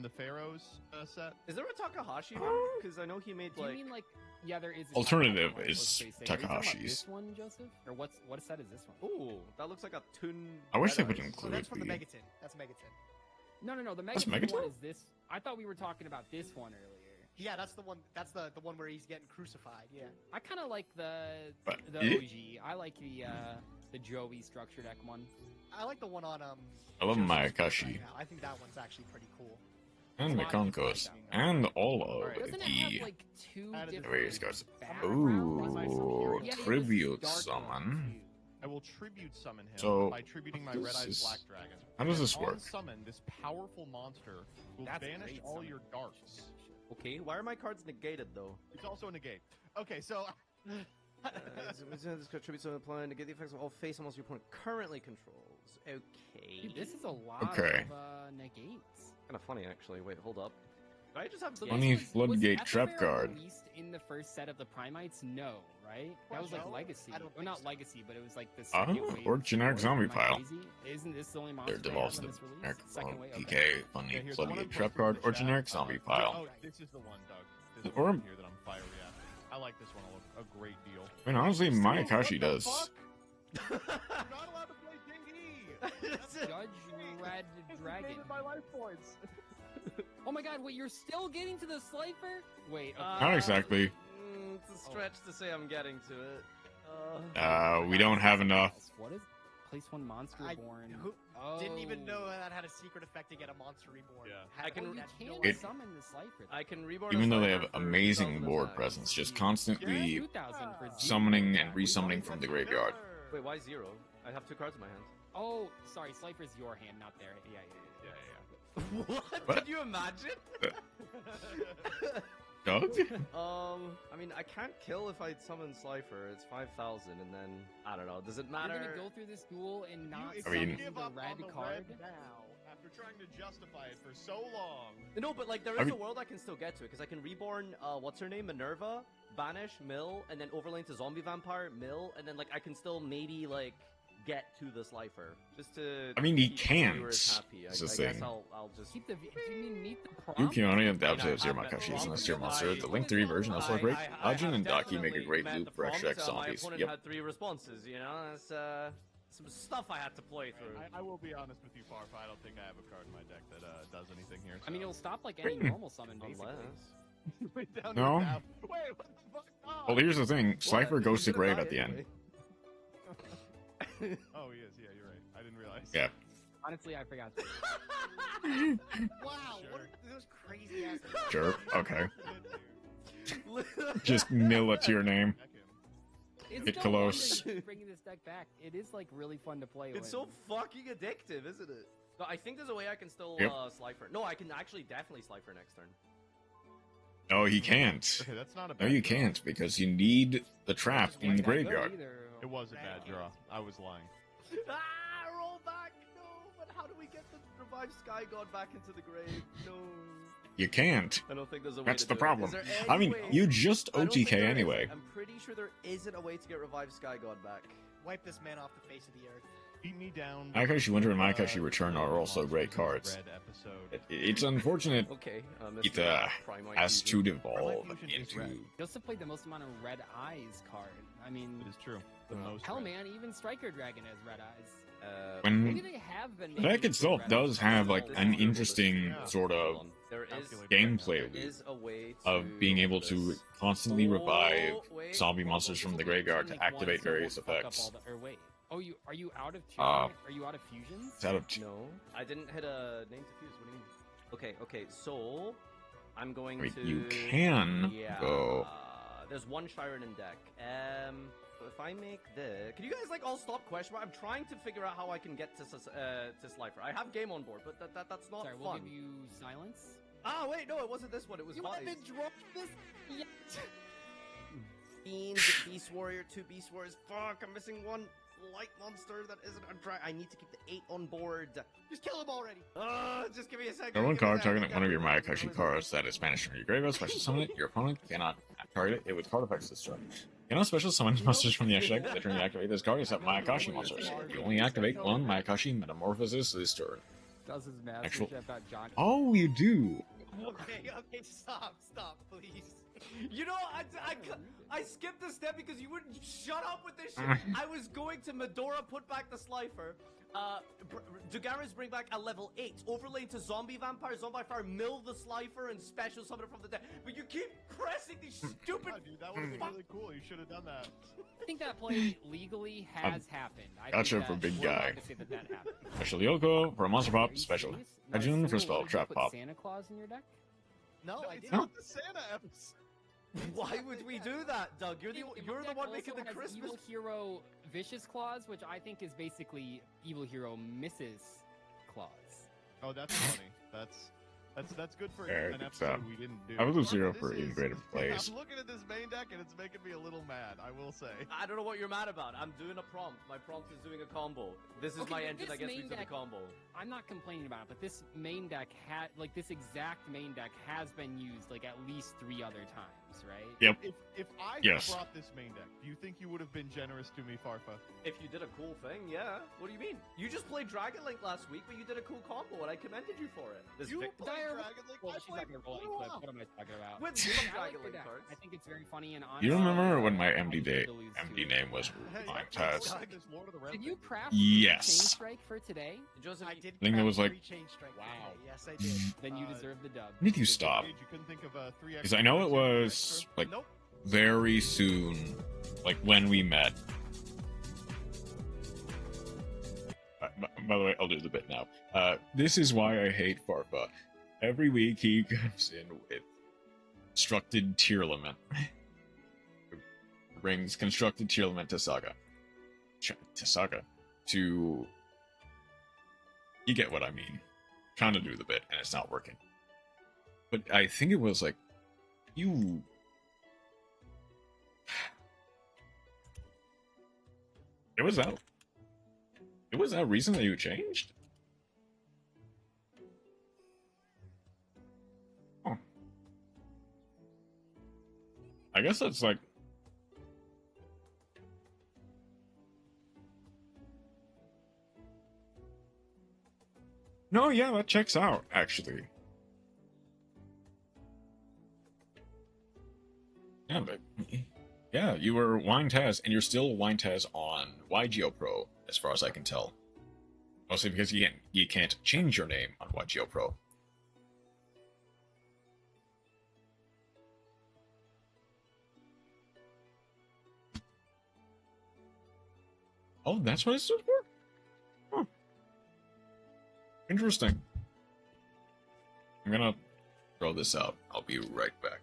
the Pharaohs set. Is there a Takahashi one? Because I know he made Do you like. mean like? Yeah, there is. a Alternative Takahashi one, is let's say. Are you talking about Takahashi's. This one, Joseph, or what set is this one? Ooh, that looks like a Toon. I wish they Red would Eyes. include That's from the the. Megaton. That's Megaton. No. The That's Megaton one Megaton? is this. I thought we were talking about this one earlier. Yeah, that's the one. That's the one where he's getting crucified. Yeah. I kind of like the Yeah. OG. I like the Joey structure deck one. I like the one on I love Joseph's Mayakashi. right now. I think that one's actually pretty cool. And Makonkos. And all of Doesn't it the. have like 2 Added different Various cards. backgrounds? Ooh, Yeah, it was tribute darker summon. too. I will tribute summon him So, by tributing my this Red Eyes is- Black Dragon. how does this On work? summon, this powerful monster will That's banish great all summon. your darks. Okay, why are my cards negated though? It's also a negate. Okay, so This contributes to apply and negate the effects of all face almost your opponent currently controls. Okay. Dude, this is a lot Okay. of negates. Kind of funny actually. Wait, hold up. Did I just have So the this Funny was Floodgate Ephemer trap card. Released in the first set of the Primites? No, right? That was like No, Legacy. I don't Or think not so. Legacy, but it was like the Oh, second wave or of generic support. zombie Am I pile. crazy? Isn't this the only monster There they have devolves in the this release? generic Second wave? Okay. PK, funny okay, here's the one I'm Floodgate trap posting in card, the or chat. generic zombie Oh, pile. this is the one, Doug. This Or- one here that I'm fiery at. I like this one a great deal. I mean, honestly, What Mayakashi the does. fuck? You're not allowed to play Dingy! Judge Red Dragon. My life points. Oh my god, wait, you're still getting to the Slifer? Wait, okay. Not exactly. It's a stretch to say I'm getting to it. We don't have enough. What is? Place one monster reborn. Didn't even know that had a secret effect to get a monster reborn. Yeah. I can summon the Slifer. I can reborn. Even though they have amazing board presence, just constantly summoning and resummoning from the graveyard. Wait, why 0? I have 2 cards in my hand. Oh, sorry, Slifer's your hand, not their hand. Yeah. What? Could you imagine? Doug? I mean, I can't kill if I summon Slifer. It's 5,000, and then I don't know. Does it matter? You're gonna go through this duel and not summon the red card now after trying to justify it for so long. No, but like there is a world I can still get to it because I can reborn. What's her name? Minerva, banish, mill, and then overlay into zombie vampire, mill, and then like I can still maybe like get to the Slifer just to. I mean, he can't. Happy. I guess I'll just keep the. Do you mean meet the prompt? You can only adapt to Zero Makashi as an S tier monster. The Link 3 version also great. Ajin and Daki make a great loop for extra zombies. My opponent had 3 responses. You know, that's some stuff I had to play through. I will be honest with you, Farfa. I don't think I have a card in my deck that does anything here. So. I mean, it'll stop like any normal summon, basically. No. Wait, what the fuck? No. Well, here's the thing. Slifer goes to grave at the end. Oh, he is. Yeah, you're right. I didn't realize. Yeah. Honestly, I forgot. Wow, sure. What are those crazy ass. Sure. Okay. Just mill it to your name. It's Get close. Bringing this deck back, it is like really fun to play. It's so fucking addictive, isn't it? No, I think there's a way I can still Slifer. No, I can actually definitely Slifer next turn. No, he can't. Okay, that's not a bad No, you draw. can't because you need the trap in the graveyard. It was a bad draw. I was lying. Roll back! No, but how do we get the revived Sky God back into the grave? No. You can't. I don't think there's a way That's to the do problem. It. Is there I any mean, way? you just I don't think OTK there is. anyway. I'm pretty sure there isn't a way to get revived Sky God back. Wipe this man off the face of the earth. Beat me down. Maikashi Winter and Maikashi Return are also great cards. It's unfortunate Okay, it has to devolve into. He also played the most amount of red eyes card. I mean, it is true. The most hell, red. man, even Striker Dragon has red eyes. When Maybe they have been. the deck itself does have like an interesting sort of gameplay loop of being able to constantly revive zombie monsters from the graveyard to activate various effects. Oh, are you out of are you out of fusions? It's out of No, I didn't hit a name to fuse. What do you mean? Okay, so I'm going to. You can go. There's one Shiren in deck. If I make this, can you guys like all stop question mark? I'm trying to figure out how I can get to Slifer. I have game on board, but that's not Sorry, fun. we'll give you silence. Ah, wait, no, it wasn't this one. It was You Bodies. haven't dropped this yet. Fiends, Beast Warrior, 2 Beast Warriors. Fuck, I'm missing one light monster that isn't a drag. I need to keep the 8 on board. Just kill him already. Just give me a second. Draw one card targeting one of your Maikashi cards that is banished from your graveyard. Special summon it. Your opponent cannot target it with card effects this turn. You cannot special summon monsters from the extra deck. The turn you activate this card, except Maikashi monsters. You only activate one Maikashi Metamorphosis this turn. Does his master chef got John? Oh, you do. Okay, stop, please. You know, I skipped a step because you wouldn't shut up with this shit. I was going to Medora put back the Slifer. Dugaris bring back a level 8. Overlay to Zombie Vampire, mill the Slifer, and special summon it from the deck. But you keep pressing these stupid... Oh, dude, that would have been really cool. You should have done that. I think that play legally has happened. Gotcha for big guy. To say that happened. Special Yoko for a monster pop. Special Hajun for spell trap pop. Santa Claus in your deck? No, I didn't. Not the Santa episode. Why would we do that, Doug? You're the one making the Christmas. Evil Hero Vicious Clause, which I think is basically Evil Hero Mrs. Clause. Oh, that's funny. That's good for an episode we didn't do. I would lose 0 for even greater plays. I'm looking at this main deck and it's making me a little mad, I will say. I don't know what you're mad about. I'm doing a prompt. My prompt is doing a combo. This is my engine that gets me to the combo. I'm not complaining about it, but this main deck this exact main deck has been used like at least 3 other times, right? Yep. If I brought this main deck, do you think you would have been generous to me, Farfa? If you did a cool thing, yeah. What do you mean? You just played Dragon Link last week, but you did a cool combo, and I commended you for it. This You Vic- played Dragon Link? Well, I she's not played gonna roll any clip. What am I talking about? With I like Dragon your Link deck. cards. I think it's very funny and honest. You remember when my I MD usually lose to name was my test? Did you craft Yes. Chain Strike for today? Joseph, I did. I think that was like- Chain Strike. Wow. today. Yes, I did. Then you deserve the dub. Need you stop? You couldn't think of 3 Because I know it was like Nope. very soon, like when we met. By the way, I'll do the bit now. This is why I hate Farfa. Every week he comes in with constructed tier limit. Brings constructed tier limit to Saga. To... You get what I mean. Trying to do the bit, and it's not working. But I think it was like... You... It was that reason that you changed? Huh. I guess that's like... No, yeah, that checks out, actually. Yeah, but... Yeah, you were Wine-Taz, and you're still Wine-Taz on YGO Pro, as far as I can tell. Mostly because you can't change your name on YGO Pro. Oh, that's what it stood for? Huh. Interesting. I'm gonna throw this out. I'll be right back.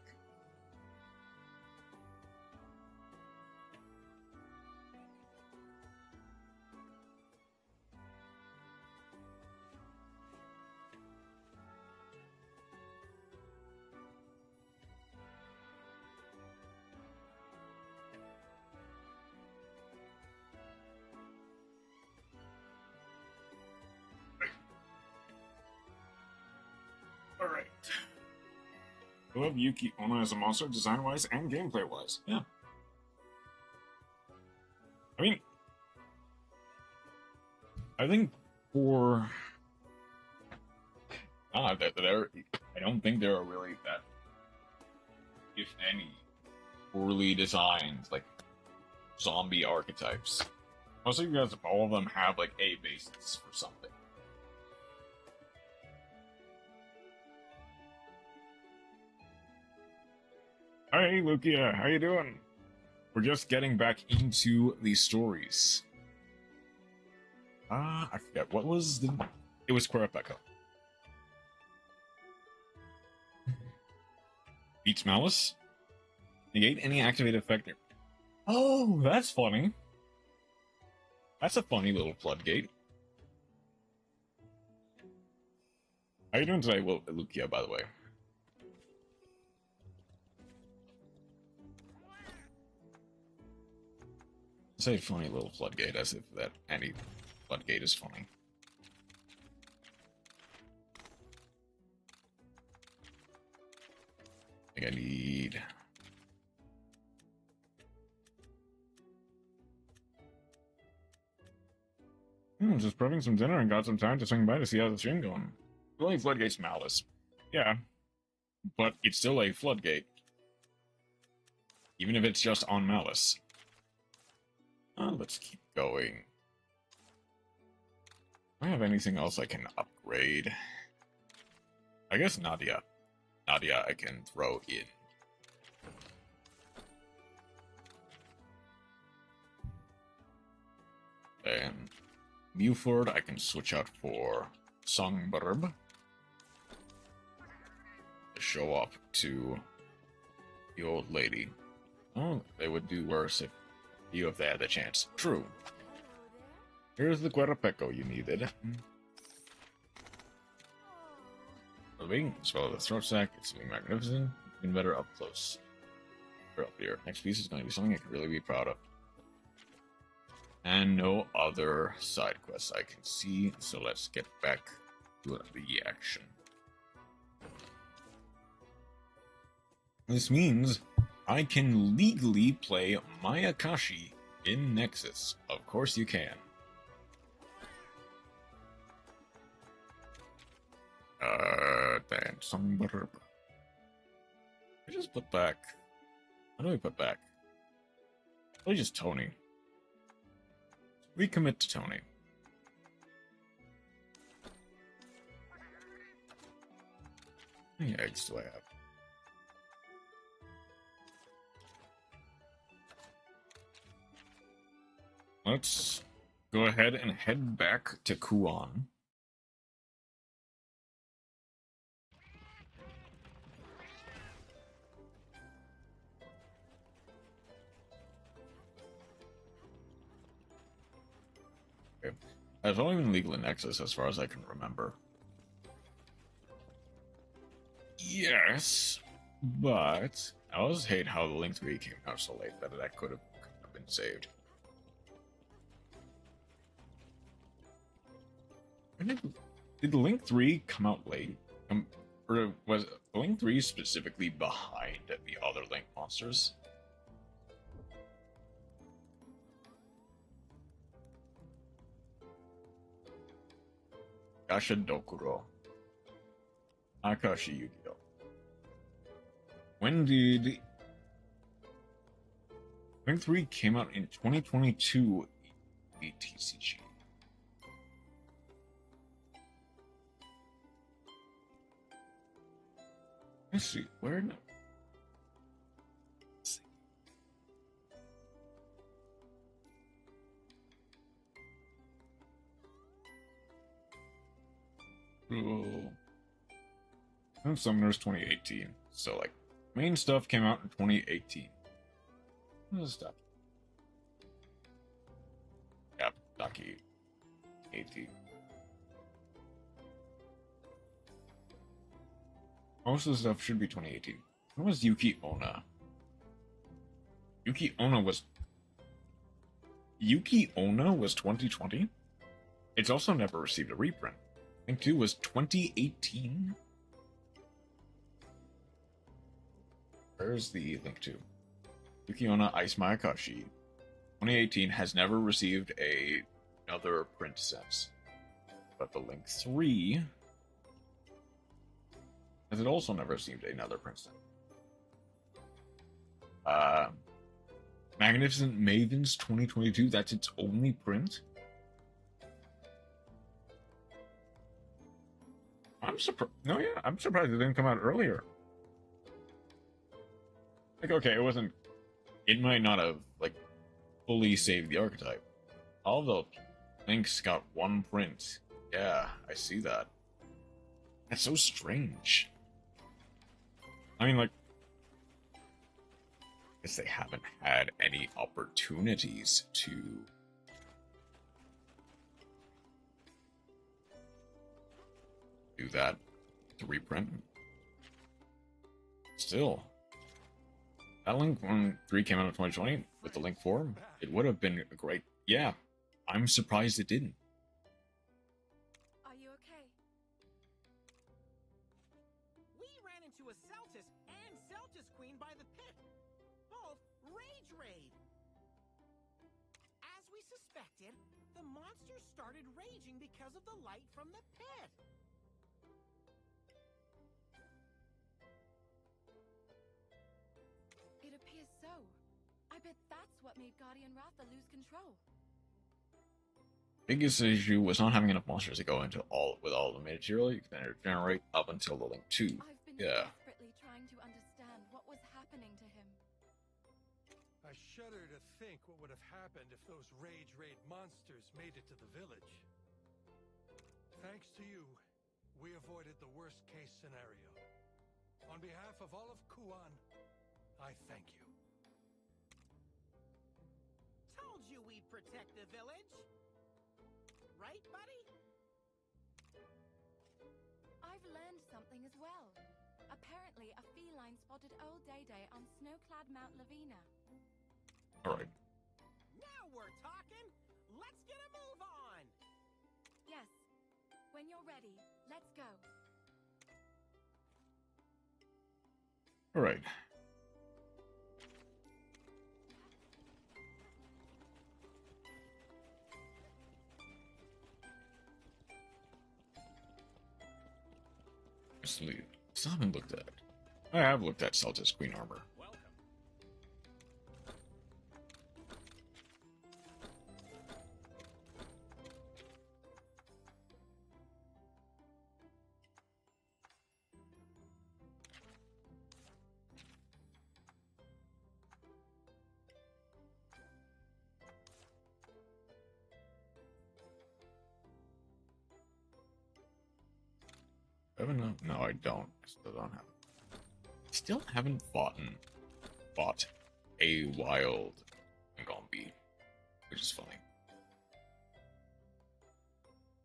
Alright. I love Yuki Onna as a monster, design-wise and gameplay-wise. Yeah. I mean... I think for... I don't think there are really that... If any, poorly designed, like, zombie archetypes. Mostly because all of them have, like, a basis for something. Hey, Lukia, how you doing? We're just getting back into these stories. I forget, what was the... It was Querepecca. Beats Malice? Negate any activated effect. Oh, that's funny. That's a funny little floodgate. How you doing today, Lukia, by the way? Say funny little floodgate, as if that any floodgate is funny. I think I need... just prepping some dinner and got some time to swing by to see how the stream going. Only floodgate's Malice. Yeah. But it's still a floodgate. Even if it's just on Malice. Let's keep going. Do I have anything else I can upgrade? I guess Nadia. Nadia I can throw in. And Muford I can switch out for Songbird. To show up to the old lady. Oh, they would do worse if they had the chance. True. Here's the Querepecca you needed. Living, swallow the throat sack. It's something magnificent. Even better up close. Or up here. Next piece is going to be something I can really be proud of. And no other side quests I can see, so let's get back to the action. This means I can legally play Mayakashi in Nexus. Of course you can. Damn, Songbird. I just put back. What do we put back? Probably just Tony. Recommit to Tony. How many eggs do I have? Let's go ahead and head back to Kuan. Okay. It's only been legal in Nexus as far as I can remember. Yes, but I always hate how the Link 3 came out so late that could have been saved. Did Link 3 come out late? Or was Link 3 specifically behind the other Link monsters? Gasha Dokuro. Akashi Yu-Gi-Oh! When did Link 3 came out in 2022 TCG? Let's see, where now? Let's see. Summoners 2018. So, like, main stuff came out in 2018. What stuff? Yep, Daki 18. Most of the stuff should be 2018. When was Yuki Onna? Yuki Onna was 2020? It's also never received a reprint. Link 2 was 2018? Where's the Link 2? Yuki Onna Ice Mayakashi. 2018 has never received another print since. But the Link 3 has it also never received another print since. Magnificent Mavens 2022, that's its only print? I'm surprised. No, yeah, I'm surprised it didn't come out earlier. Like, okay, it might not have, like, fully saved the archetype. All the Links got one print. Yeah, I see that. That's so strange. I mean, like, I guess they haven't had any opportunities to do that, to reprint. Still. That Link 3 came out in 2020 with the Link 4. It would have been a great... Yeah, I'm surprised it didn't. Are you okay? We ran into a Celtis and Celtis Queen by the pit. Both Rage Raid. As we suspected, the monster started raging because of the light from the pit. It appears so. I bet that's what made Guardian Ratha lose control. Biggest issue was not having enough monsters to go into all the material you can generate up until the Link 2. I've been desperately trying to understand what was happening to him. I shudder to think what would have happened if those Rage Raid monsters made it to the village. Thanks to you, we avoided the worst case scenario. On behalf of all of Kuan, I thank you. Told you we'd protect the village. Right, buddy? I've learned something as well. Apparently, a feline spotted old Day-Day on snow-clad Mount Lavina. Alright. Now we're talking. Let's get a move on. Yes. When you're ready, let's go. Alright. Still haven't looked at it. I have looked at Celtis Queen armor. No, I don't. I still don't have it. Still haven't fought a wild Gombi, which is funny.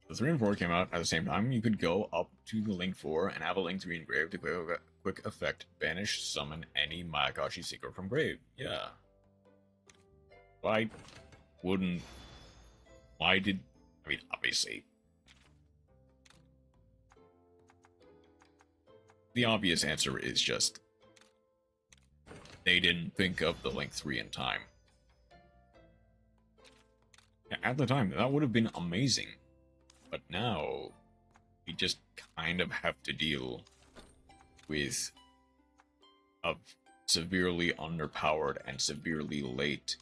The 3 and 4 came out at the same time. You could go up to the Link 4 and have a Link 3 engraved to quick effect banish summon any Mayakashi secret from grave. Yeah. Why wouldn't... Why did... I mean, obviously... The obvious answer is just... They didn't think of the Link 3 in time. At the time, that would have been amazing. But now, we just kind of have to deal with a severely underpowered and severely late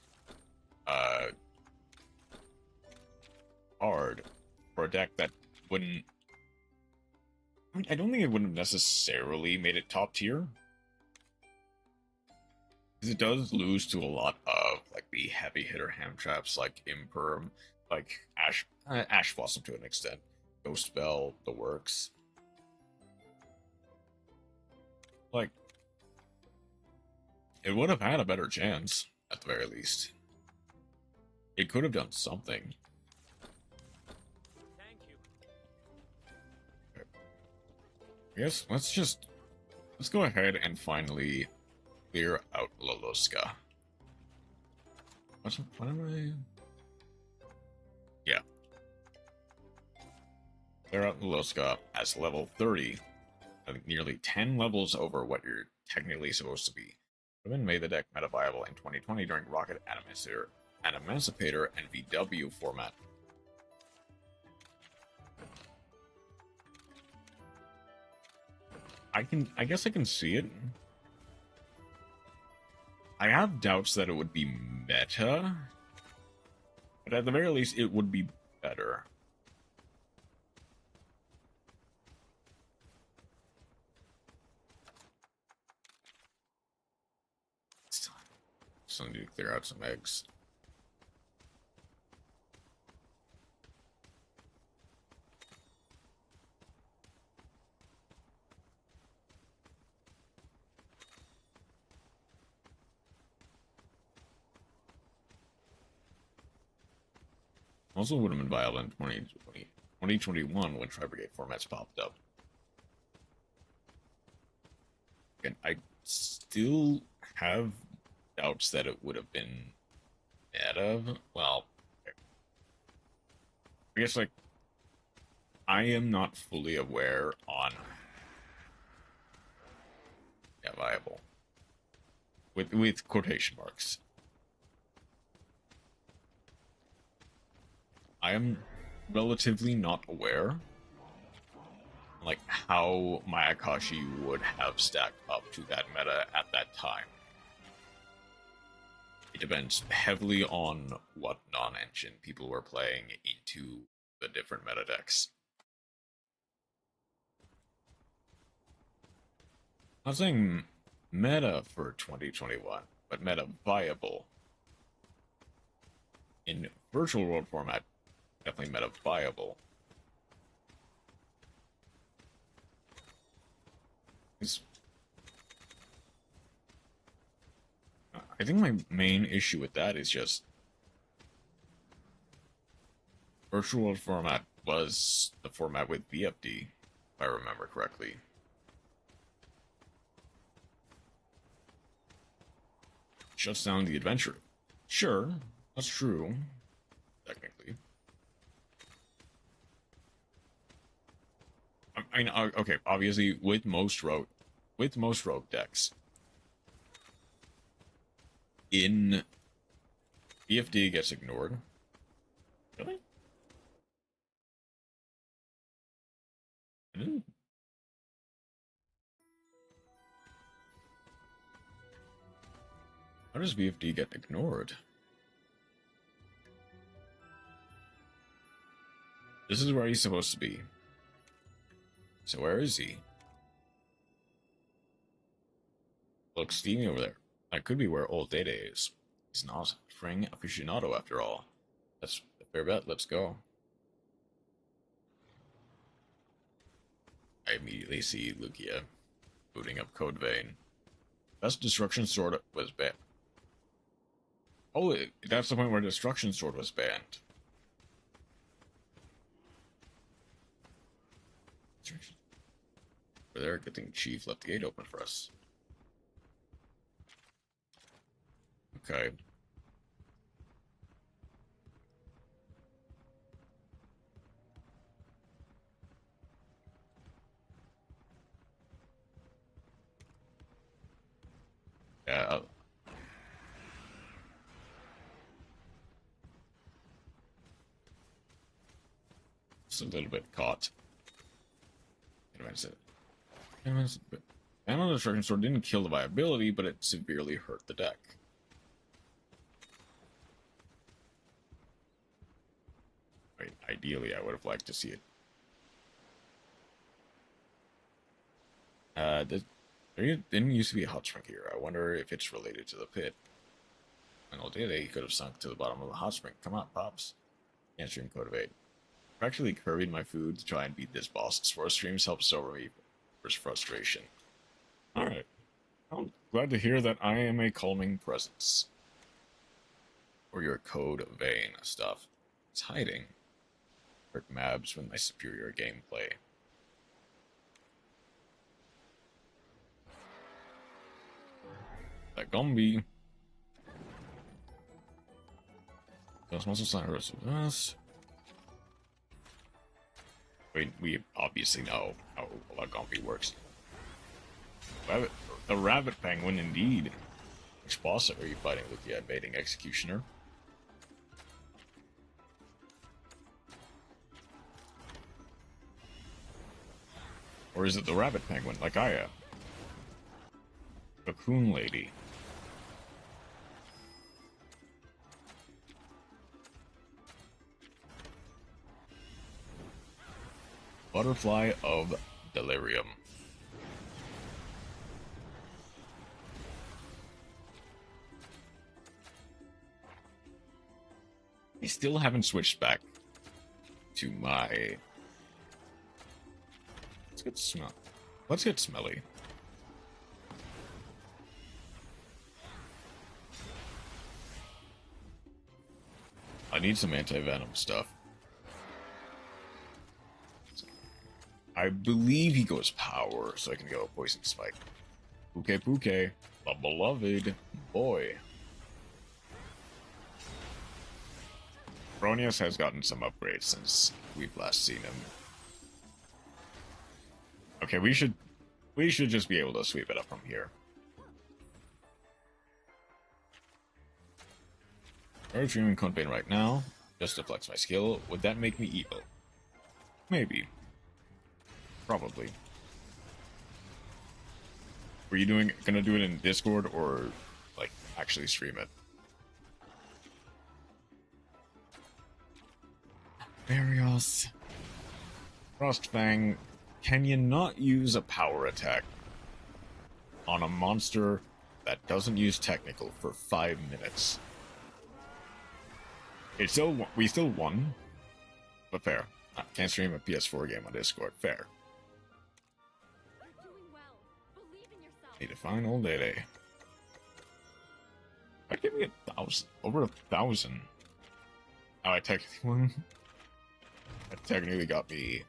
card for a deck that wouldn't... I mean, I don't think it would have necessarily made it top tier. Because it does lose to a lot of, like, the heavy hitter hand traps like Imperm, like Ash Blossom to an extent, Ghost Spell, the works. Like, it would have had a better chance, at the very least. It could have done something. Thank you. Okay. I guess let's go ahead and finally clear out Loloska. What am I? Yeah. Clear out Loloska as level 30. I think nearly 10 levels over what you're technically supposed to be. Women made the deck meta viable in 2020 during Rocket Emancipator and VW format. I guess I can see it. I have doubts that it would be meta, but at the very least, it would be better. Still need to clear out some eggs. Also would have been viable in 2021 when Tri-Brigade formats popped up. And I still have doubts that it would have been meta. Well, I guess, like, I am not fully aware on viable with quotation marks. I am relatively not aware, like, how Mayakashi would have stacked up to that meta at that time. It depends heavily on what non-engine people were playing into the different meta decks. I'm not saying meta for 2021, but meta viable. In virtual world format, definitely meta viable. I think my main issue with that is just virtual world format was the format with VFD, if I remember correctly. Shuts down the adventure. Sure, that's true, technically. I mean, okay, obviously, with most rogue decks, in VFD gets ignored. Really? How does VFD get ignored? This is where he's supposed to be. So where is he? Looks steamy over there. That could be where old Data is. He's not Fring aficionado after all. That's a fair bet. Let's go. I immediately see Lugia booting up Code Vein. Best Destruction Sword was banned. Oh, that's the point where Destruction Sword was banned. Over there, good thing Chief left the gate open for us. Okay. Yeah. Just a little bit caught. Animal Destruction Sword didn't kill the viability, but it severely hurt the deck. Right, ideally, I would have liked to see it. There didn't used to be a hot spring here. I wonder if it's related to the pit. And all day they could have sunk to the bottom of the hot spring. Come on, Pops. Can't stream Code of 8. I'm actually curving my food to try and beat this boss. Sport streams helps over me for frustration. Alright. I'm glad to hear that I am a calming presence. Or your Code Vein stuff. It's hiding. Hurt Mabs with my superior gameplay. That Gumby. Those muscles not hurt us. We obviously know how Lagombi works. The rabbit penguin, indeed. Which boss are you fighting with the Maiden Executioner? Or is it the rabbit penguin, like I am? Cocoon Lady. Butterfly of Delirium. I still haven't switched back to my... Let's get smelly. I need some anti-venom stuff. I believe he goes power, so I can go poison spike. Puke, the beloved boy. Bronius has gotten some upgrades since we've last seen him. Okay, we should just be able to sweep it up from here. I'm streaming Conpain right now, just to flex my skill. Would that make me evil? Maybe. Probably. Were you gonna do it in Discord or like actually stream it? Varios. Frostfang, can you not use a power attack on a monster that doesn't use technical for 5 minutes? We still won, but fair. I can't stream a PS4 game on Discord. Fair. Need to find old Day. That gave me 1,000. Over 1,000. Oh, I technically won. That technically got me.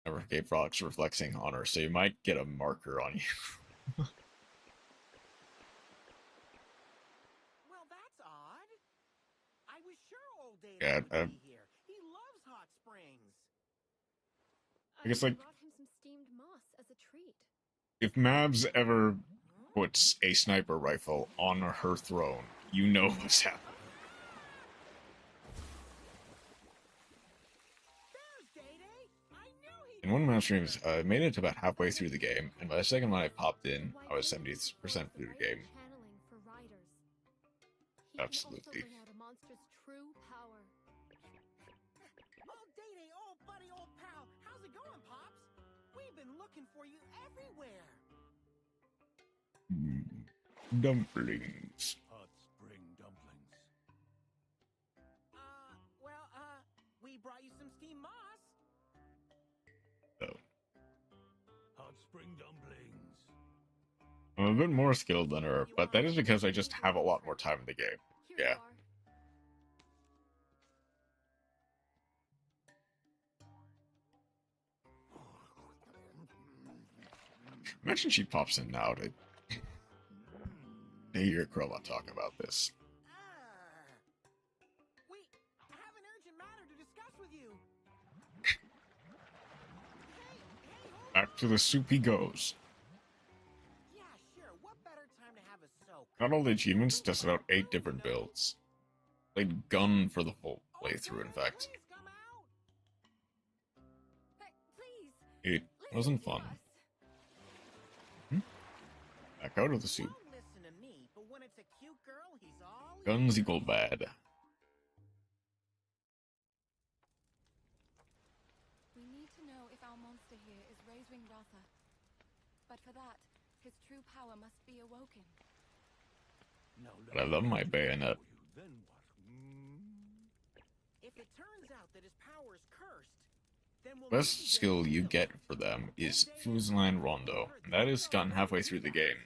Never gave Frogs Reflexing Honor, so you might get a marker on you. Well, that's odd. I was sure old Data Yeah, would be here. He loves hot springs. I guess, like, brought him some steamed moss as a treat. if Mabs ever puts a sniper rifle on her throne, you know what's happening. In one of my streams, I made it to about halfway through the game, and by the second one I popped in, I was 70% through the game. Absolutely. Old Day-Day, old buddy, old pal. How's it going, Pops? We've been looking for you everywhere. Dumplings. Hot spring dumplings. We brought you some steamed moss. Oh. I'm a bit more skilled than her, but that is because I just have a lot more time in the game. Yeah. Imagine she pops in now to hear Chroma talk about this. We have an urgent matter to discuss with you. Back to the soup he goes. Yeah, sure. What better time to have a soak? Not all the achievements, tested out 8 different builds. Played gun for the full playthrough, in fact. It wasn't fun. Back out of the soup. Listen to me, but when it's a cute girl, he's all Guns equal bad. We need to know if our monster here is Razewing Ratha. But for that, his true power must be awoken. But I love my bayonet. If it turns out that his power is cursed, then we'll Best skill you get for them is Fuzline Rondo. And that is gotten halfway through the game.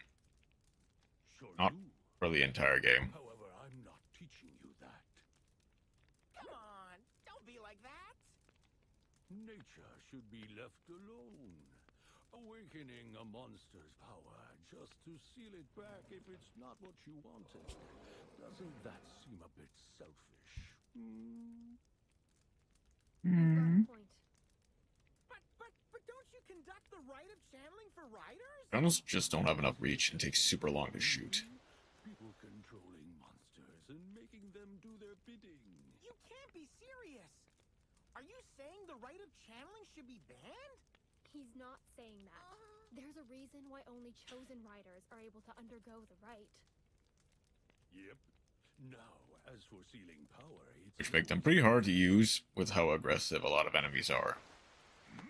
Not for the entire game. However, I'm not teaching you that. Come on, don't be like that. Nature should be left alone. Awakening a monster's power just to seal it back if it's not what you wanted. Doesn't that seem a bit selfish? But don't you conduct the rite of channeling for riders? Guns just don't have enough reach and take super long to shoot. People controlling monsters and making them do their bidding. You can't be serious. Are you saying the rite of channeling should be banned? He's not saying that. There's a reason why only chosen riders are able to undergo the rite. Yep. Now, as for sealing power, it's... Which make them pretty hard to use with how aggressive a lot of enemies are.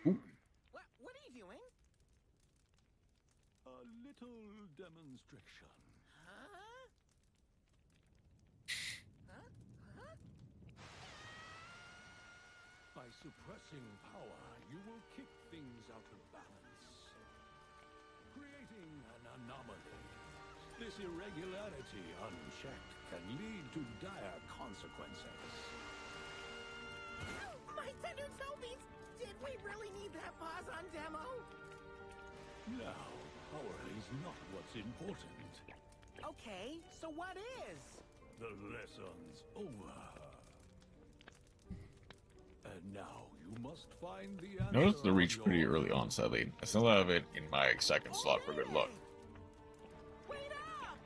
Ooh. What are you doing? A little demonstration. Huh? By suppressing power, you will kick things out of balance, creating an anomaly. This irregularity, unchecked, can lead to dire consequences. My tender toebies! Did we really need that pause on demo? Now, power is not what's important. Okay, so what is? The lesson's over. And now you must find the answer. Notice the reach pretty early on, sadly. I still have it in my second slot for good luck. Wait up!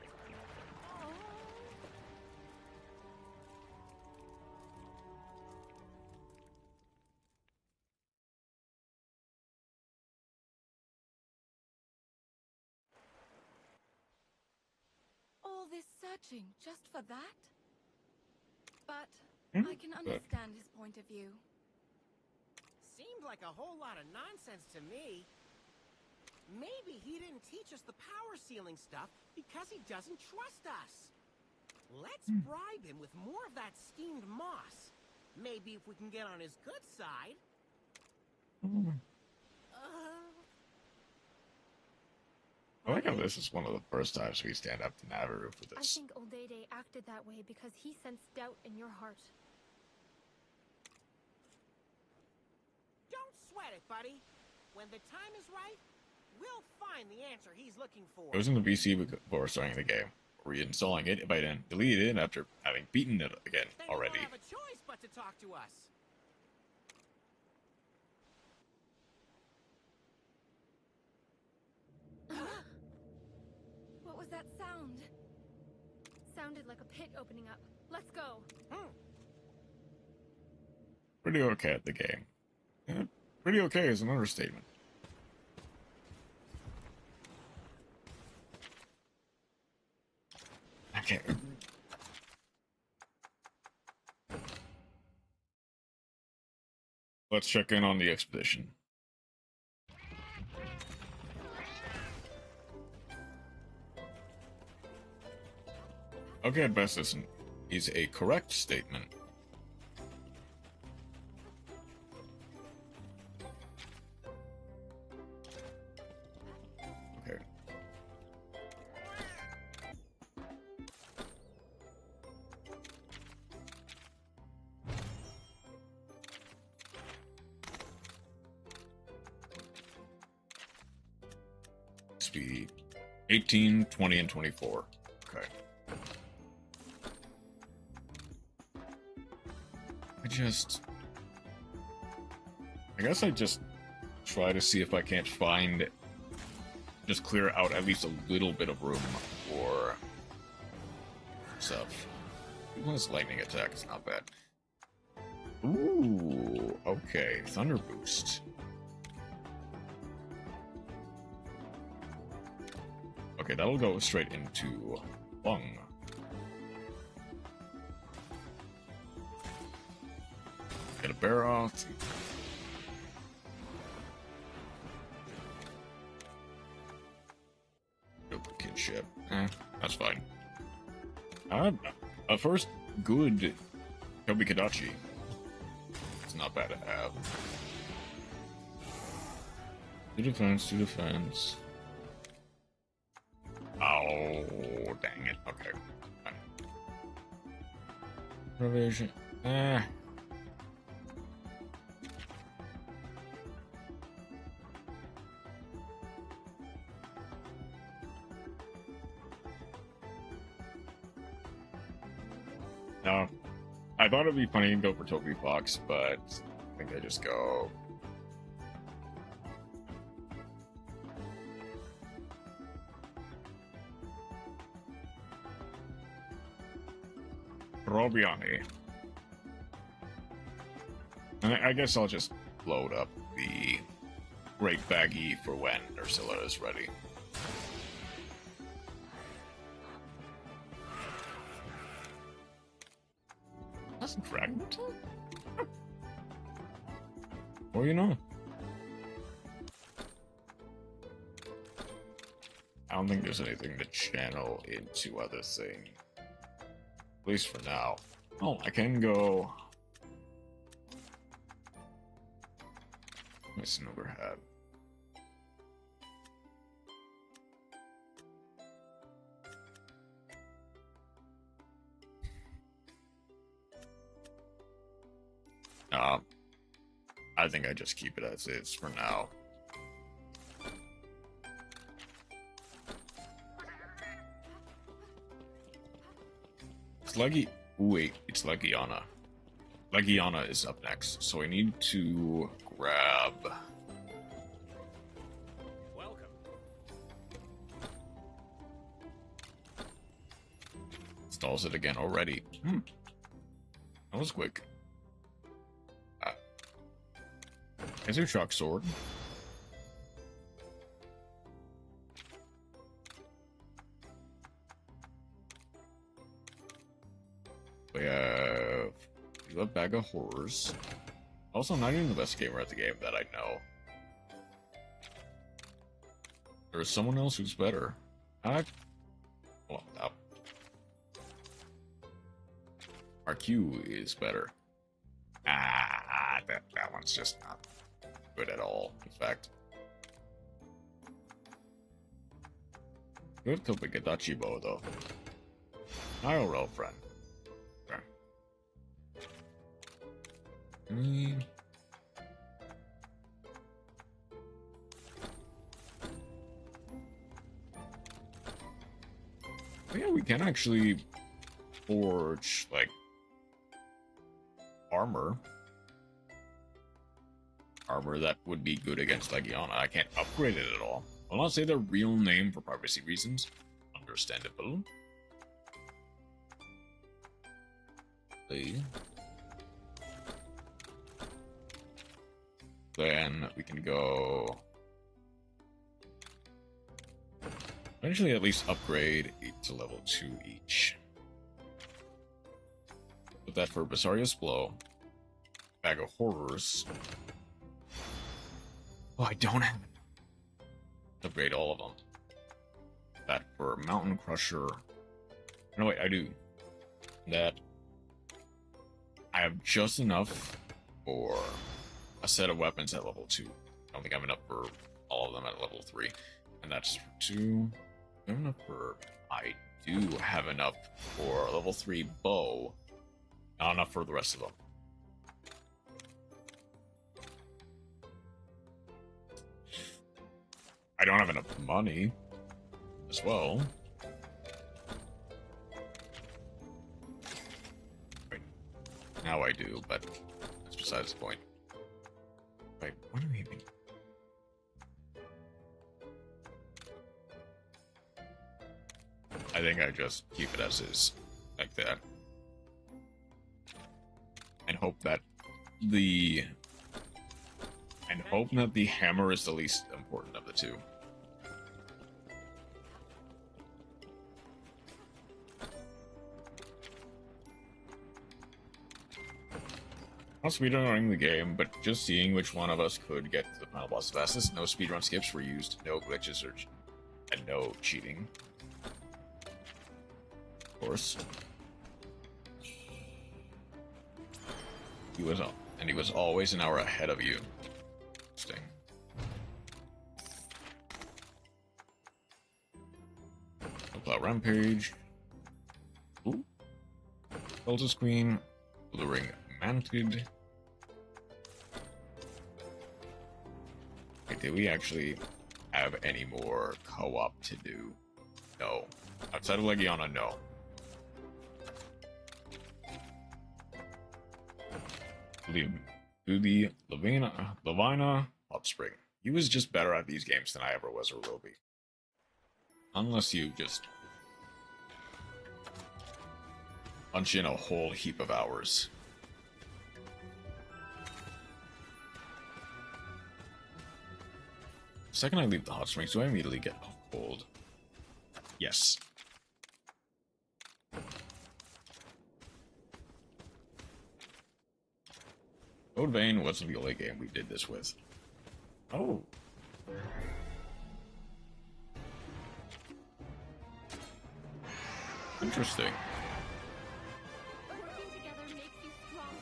All this searching just for that? But I can But understand his point of view. Seemed like a whole lot of nonsense to me. Maybe he didn't teach us the power sealing stuff because he doesn't trust us. Let's bribe him with more of that steamed moss. Maybe if we can get on his good side. I like how this is one of the first times we stand up to Naviru for I this. think Oldede acted that way because he sensed doubt in your heart. Don't sweat it, buddy. When the time is right, we'll find the answer he's looking for. It was in the PC before starting the game. Reinstalling it if I didn't delete it after having beaten it again Then already. You won't have a choice but to talk to us. What was that sound? Sounded like a pit opening up. Let's go. Pretty okay at the game. Pretty okay is an understatement. Okay. Let's check in on the expedition. Okay, at best this is a correct statement. Okay. must be 18, 20, and 24. Okay. I guess I just try to see if I can't find, just clear out at least a little bit of room for stuff. Even this lightning attack is not bad. Ooh, okay, Thunder Boost. Okay, that'll go straight into Lung. Get a barrel. Duplicate ship. That's fine. A first good Kobikadachi. It's not bad to have. To defense. Oh, dang it. Okay. Fine. Revision. No. I thought it'd be funny and go for Toby Fox, but I think I just go. Robiani. And I guess I'll just load up the Great Baggy for when Ursula is ready. That's a fragment. Well, you know. I don't think there's anything to channel into other thing. At least for now. Oh, I can go. My Zin-over hat. I think I just keep it as is for now. It's Leggy. Wait, it's Legiana. Legiana is up next, so I need to grab. Welcome. Installs it again already. That was quick. Is there Shock Sword? We have a bag of horrors. Also, not even the best gamer at the game that I know. There's someone else who's better. Well, no. RQ is better. That one's just not good at all, in fact. Good Kobikadachi bow, though. IRL friend. Okay. Oh, yeah, we can actually forge, like, armor. Armor that would be good against Legiana. I can't upgrade it at all. I'll not say their real name for privacy reasons. Understandable. Then we can go. Eventually, at least upgrade 8 to level 2 each. Put that for Basaria's Blow. Bag of Horrors. Oh, I don't have it. Upgrade all of them. That for Mountain Crusher. No, wait, I do. That. I have just enough for a set of weapons at level 2. I don't think I have enough for all of them at level 3. And that's for 2. I have enough for. I do have enough for a level 3 bow. Not enough for the rest of them. I don't have enough money. as well. Right. Now I do, but that's besides the point. Wait, what do we even... I think I just keep it as is, like that. And hope that the hammer is the least important of the two. Not speedrunning the game, but just seeing which one of us could get to the final boss fastest. No speedrun skips were used, no glitches and no cheating. Of course. He was always an hour ahead of you. Interesting. Cloud Rampage. Ooh. Cultist Queen. Luring Manted. Wait, did we actually have any more co-op to do? No. Outside of Legiana, no. Lavina, Hotspring. He was just better at these games than I ever was or will be. Unless you just punch in a whole heap of hours. The second I leave the hot springs, do I immediately get cold? Yes. Code Vein wasn't the only game we did this with. Oh. Interesting. Working together makes you stronger.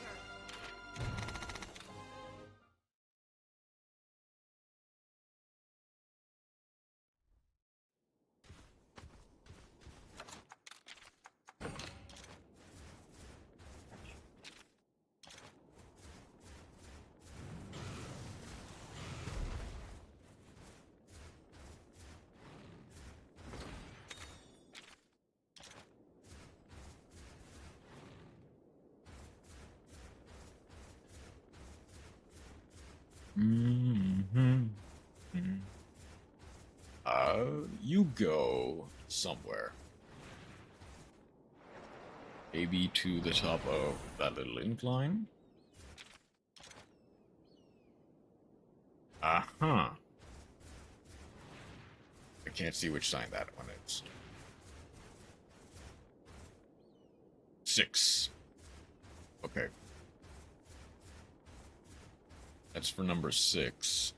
You go somewhere. Maybe to the top of that little incline. Uh-huh. I can't see which sign that one is. 6. Okay. That's for number 6.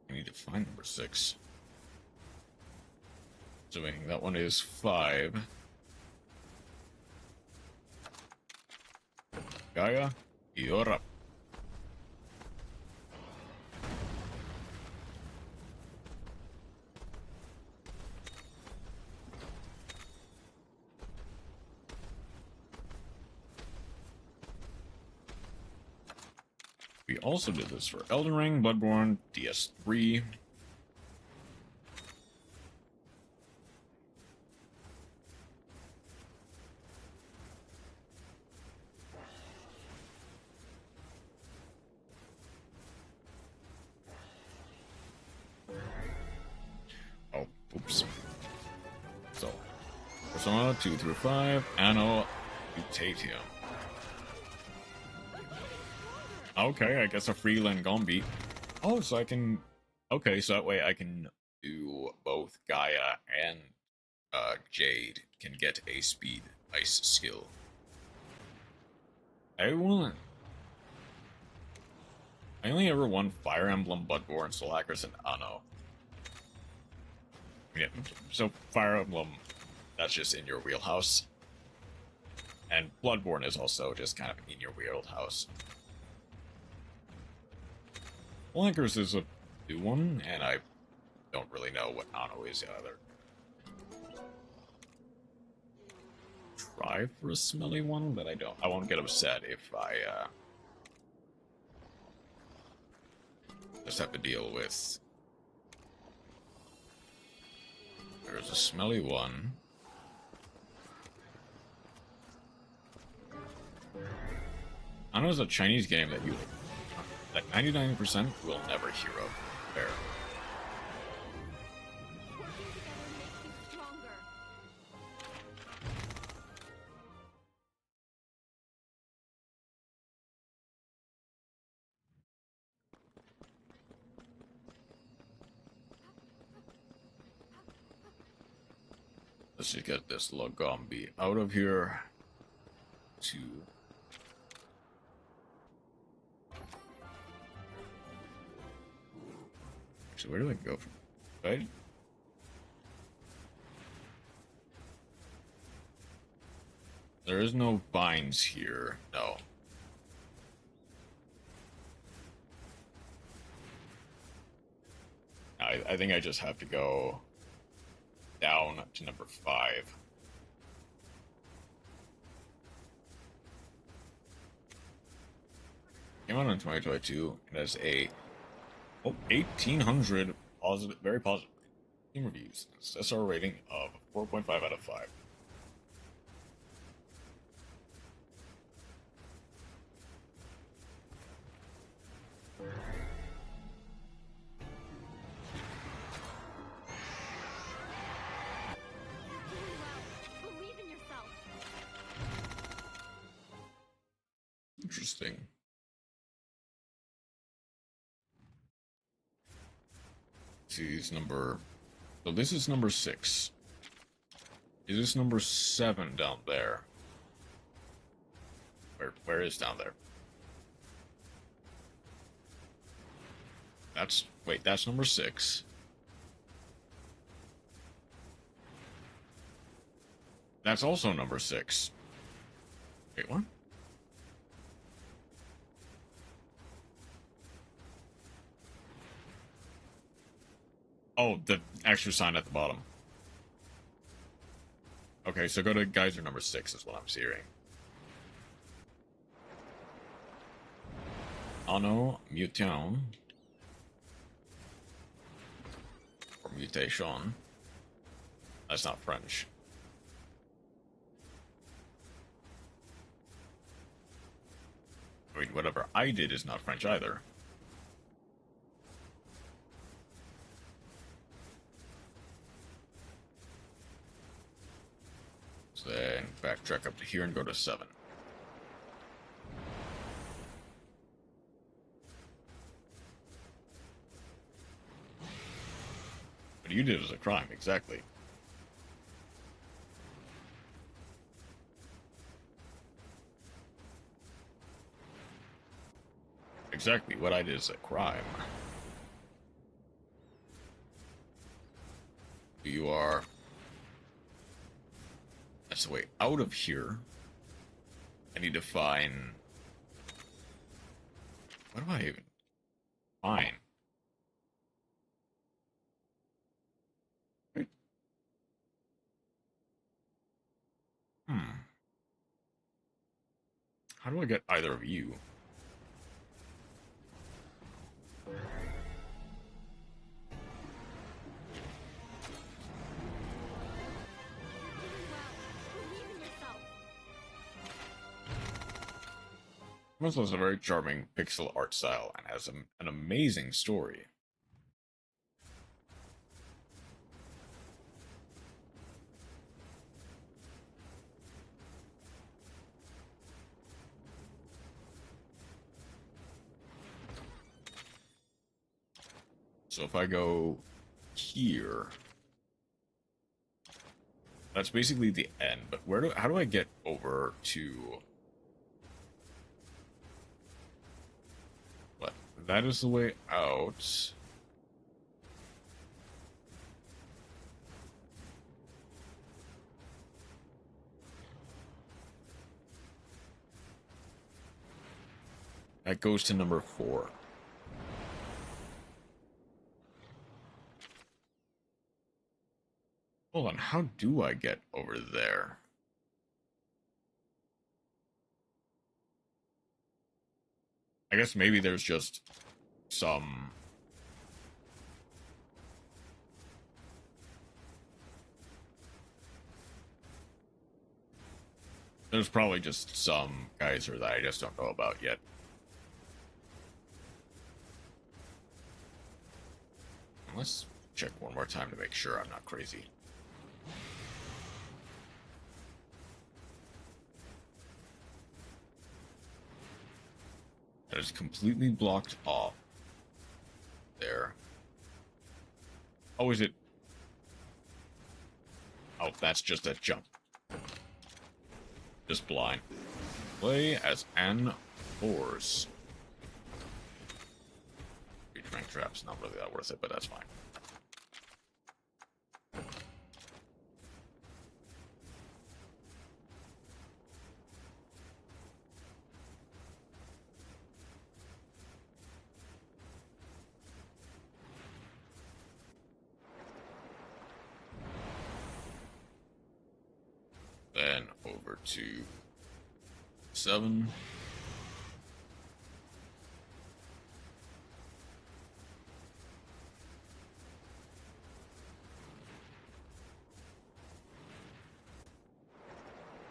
I need to find number 6. Assuming that one is 5. Gaia, you're up. We also did this for Elden Ring, Bloodborne, DS3. Oh, oops. So, Persona 2 through 5, Anno, Mutatium. Okay, I guess a free Langombi. Oh, so I can... Okay, so that way I can do both Gaia and Jade can get a speed ice skill. I only ever won Fire Emblem, Bloodborne, Soul Hackers, and Anno. Yeah, so Fire Emblem, that's just in your wheelhouse. And Bloodborne is also just kind of in your wheelhouse. Soul Hackers is a new one, and I don't really know what Anno is either. Try for a smelly one, but I won't get upset if I just have to deal with There's a smelly one. I know it's a Chinese game that you, that 99% will never hear of. There. Let's just get this Logombi out of here. So where do I go from? Right? There is no vines here. No. I think I just have to go down to number 5. Came out in 2022. It has a 1,800 positive, very positive team reviews. It's SR rating of 4.5 out of 5. Interesting. See, it's number. So this is number 6. Is this number 7 down there? Where is down there? That's number 6. That's also number 6. Wait, what? Oh, the extra sign at the bottom. Okay, so go to geyser number 6 is what I'm seeing. Anno mutation. Or mutation. That's not French. I mean, whatever I did is not French either. So then backtrack up to here and go to 7. What you did is a crime, exactly. Exactly, what I did is a crime. You are... That's the way out of here. I need to find... What do I even find? Wait. How do I get either of you? This was a very charming pixel art style and has an amazing story. So if I go here, that's basically the end. But how do I get over to? What? That is the way out. That goes to number 4. Hold on, how do I get over there? I guess maybe there's just some... There's probably just some geyser that I just don't know about yet. Let's check one more time to make sure I'm not crazy. That is completely blocked off. There. Oh, is it? Oh, that's just a jump. Just blind. Play as N Force. Rank traps, not really that worth it, but that's fine. Then over to 7.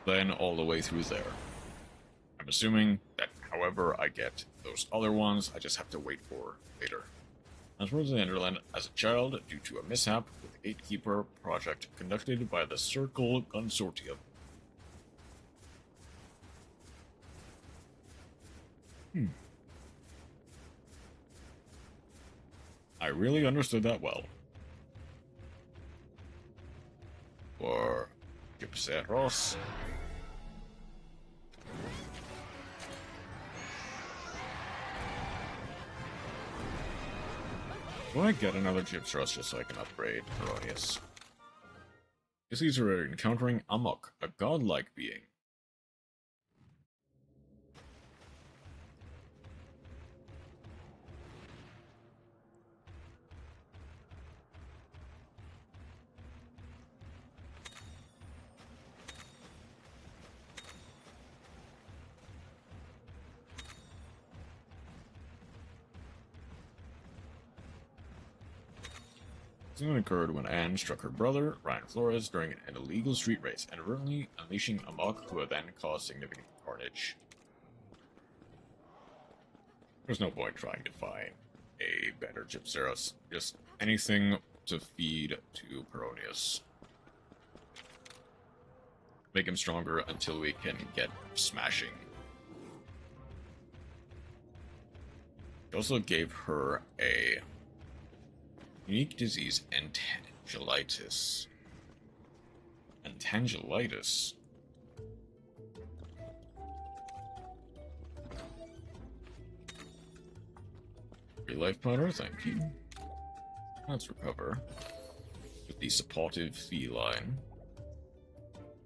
Then all the way through there. I'm assuming that however I get those other ones, I just have to wait for later. I was in Enderland as a child due to a mishap with the Gatekeeper project conducted by the Circle Consortium. I really understood that well. For Gypseros. Do I get another Gypseros just so I can upgrade Erroneous? These are encountering Amok, a godlike being. This incident occurred when Anne struck her brother, Ryan Flores, during an illegal street race, inadvertently unleashing Amok, who then caused significant carnage. There's no point trying to find a better Gypseros. Just anything to feed to Peronius. Make him stronger until we can get smashing. He also gave her a unique disease, Entangelitis. Entangelitis? Free life powder, thank you. Let's recover. With the supportive feline.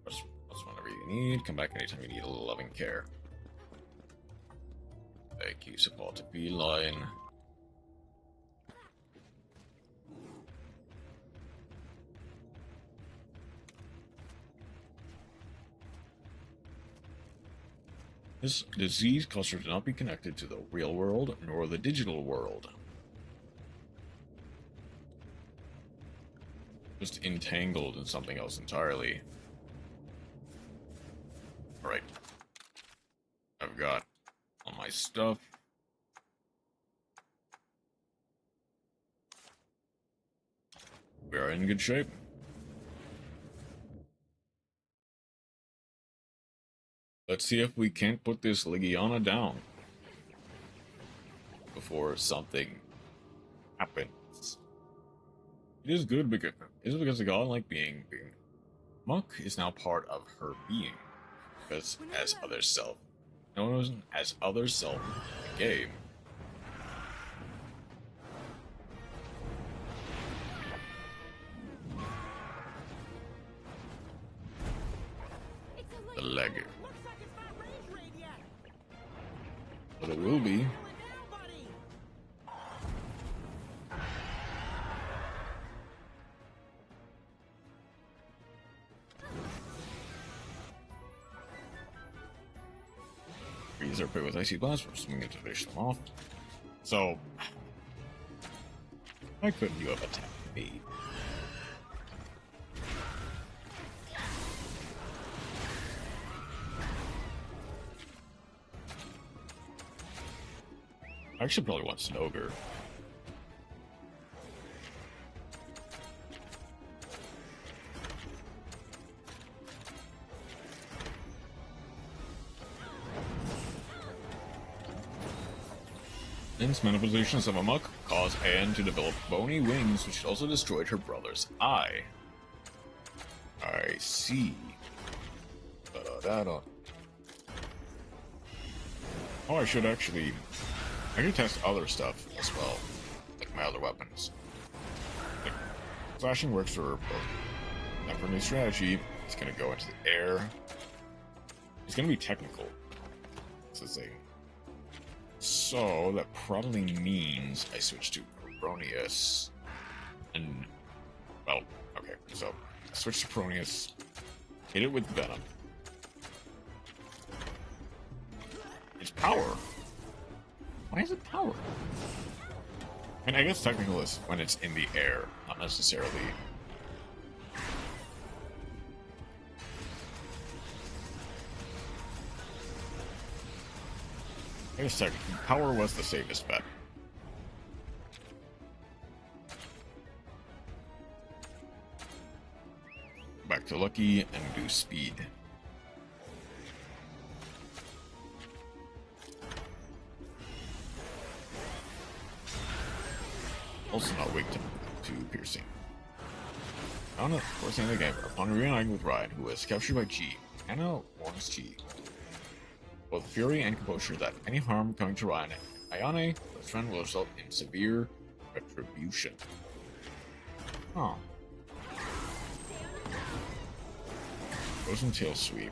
That's whenever you need. Come back anytime you need a little loving care. Thank you, supportive feline. This disease caused her to not be connected to the real world nor the digital world. Just entangled in something else entirely. Alright. I've got all my stuff. We are in good shape. Let's see if we can't put this Legiana down before something happens. It is good because the godlike being Muck is now part of her being, because as other self, known as other self in the game. The leg. But it will be. These are put with icy blast. We're swinging to finish them off. So, why couldn't you have attacked me? I actually probably want Snoger. Anne's manipulations of Amok caused Anne to develop bony wings, which also destroyed her brother's eye. I see. Da-da-da-da. Oh, I should actually... I can test other stuff as well, like my other weapons. Like, slashing works for both. Now for new strategy, it's gonna go into the air. It's gonna be technical. It's the thing. So, that probably means I switch to Cronius. And, well, okay, so, switch to Cronius, hit it with Venom. It's power. Why is it power? I mean, I guess technical is when it's in the air, not necessarily... I guess technically, power was the safest bet. Back to Lucky and do speed. Also not weak to piercing. On the first end of the game, upon reuniting with Ryan, who was captured by G, Anna warns G, both fury and composure, that any harm coming to Ryan and Ayane, his friend, will result in severe retribution. Oh. Frozen tail sweep.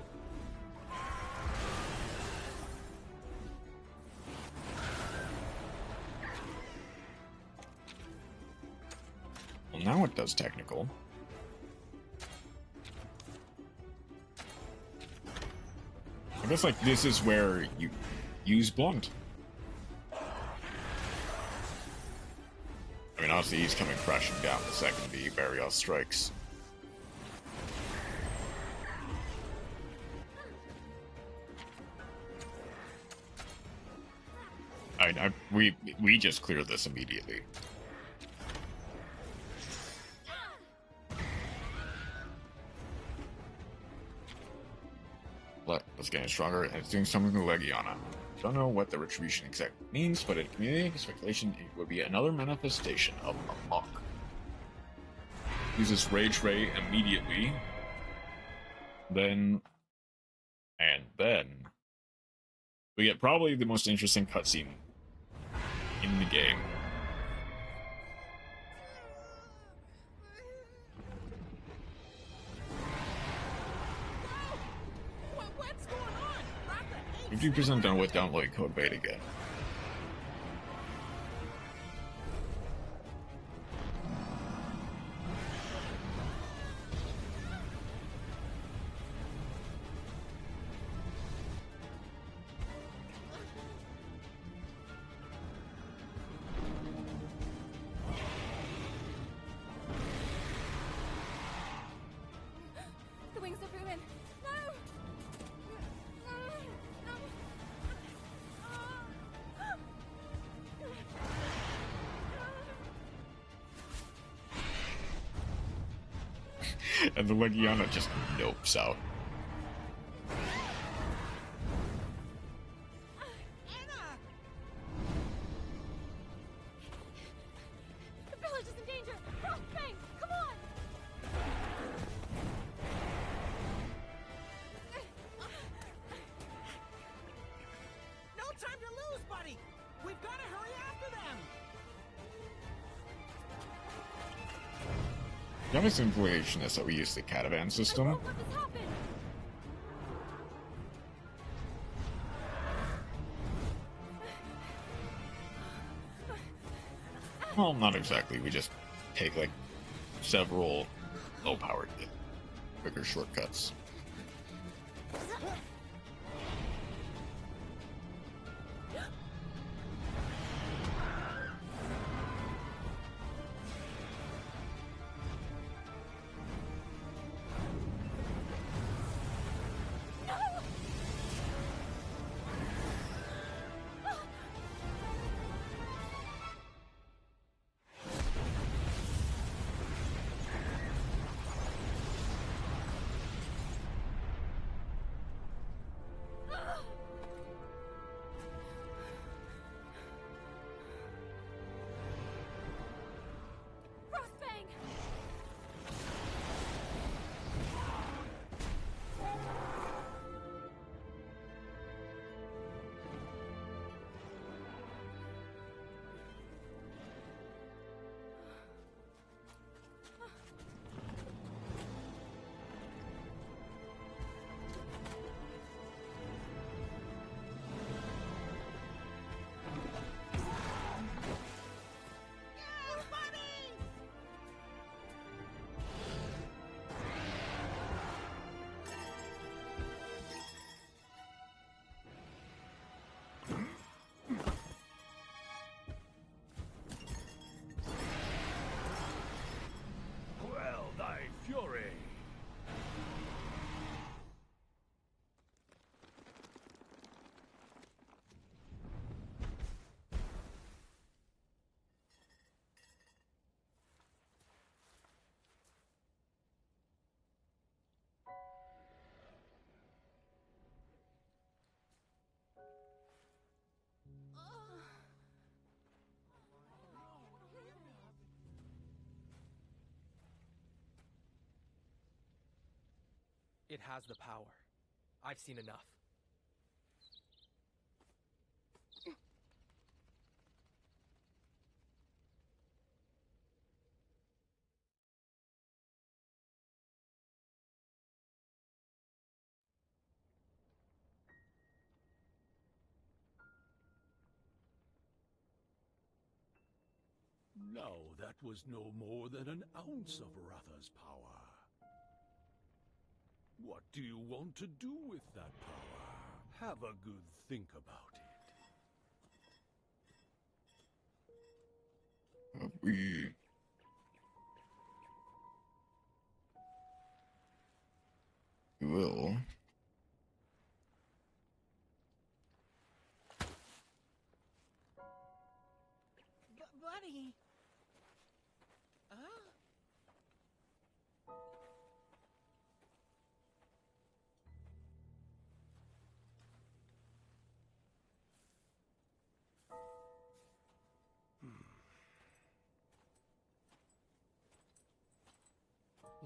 Well, now it does technical. I guess, like, this is where you use blunt. I mean, honestly, he's coming crashing down the second the Barrios strikes. We just cleared this immediately. It's getting stronger, and it's doing something to Legiana. Don't know what the retribution exactly means, but in community speculation, it would be another manifestation of Amok. Uses Rage Ray immediately. Then we get probably the most interesting cutscene in the game. What's going on? 50% done with downloading code beta again. The wings of ruin. No! And the Legiana just nopes out. The village is in danger! Frostbang! Come on! No time to lose, buddy! We've got to hurry after them! The obvious implication is that we use the caravan system. What has happened? Well, not exactly. We just take, like, several low-powered, quicker shortcuts. It has the power. I've seen enough. No, that was no more than an ounce of Ratha's power. What do you want to do with that power? Have a good think about it. We will. Buddy.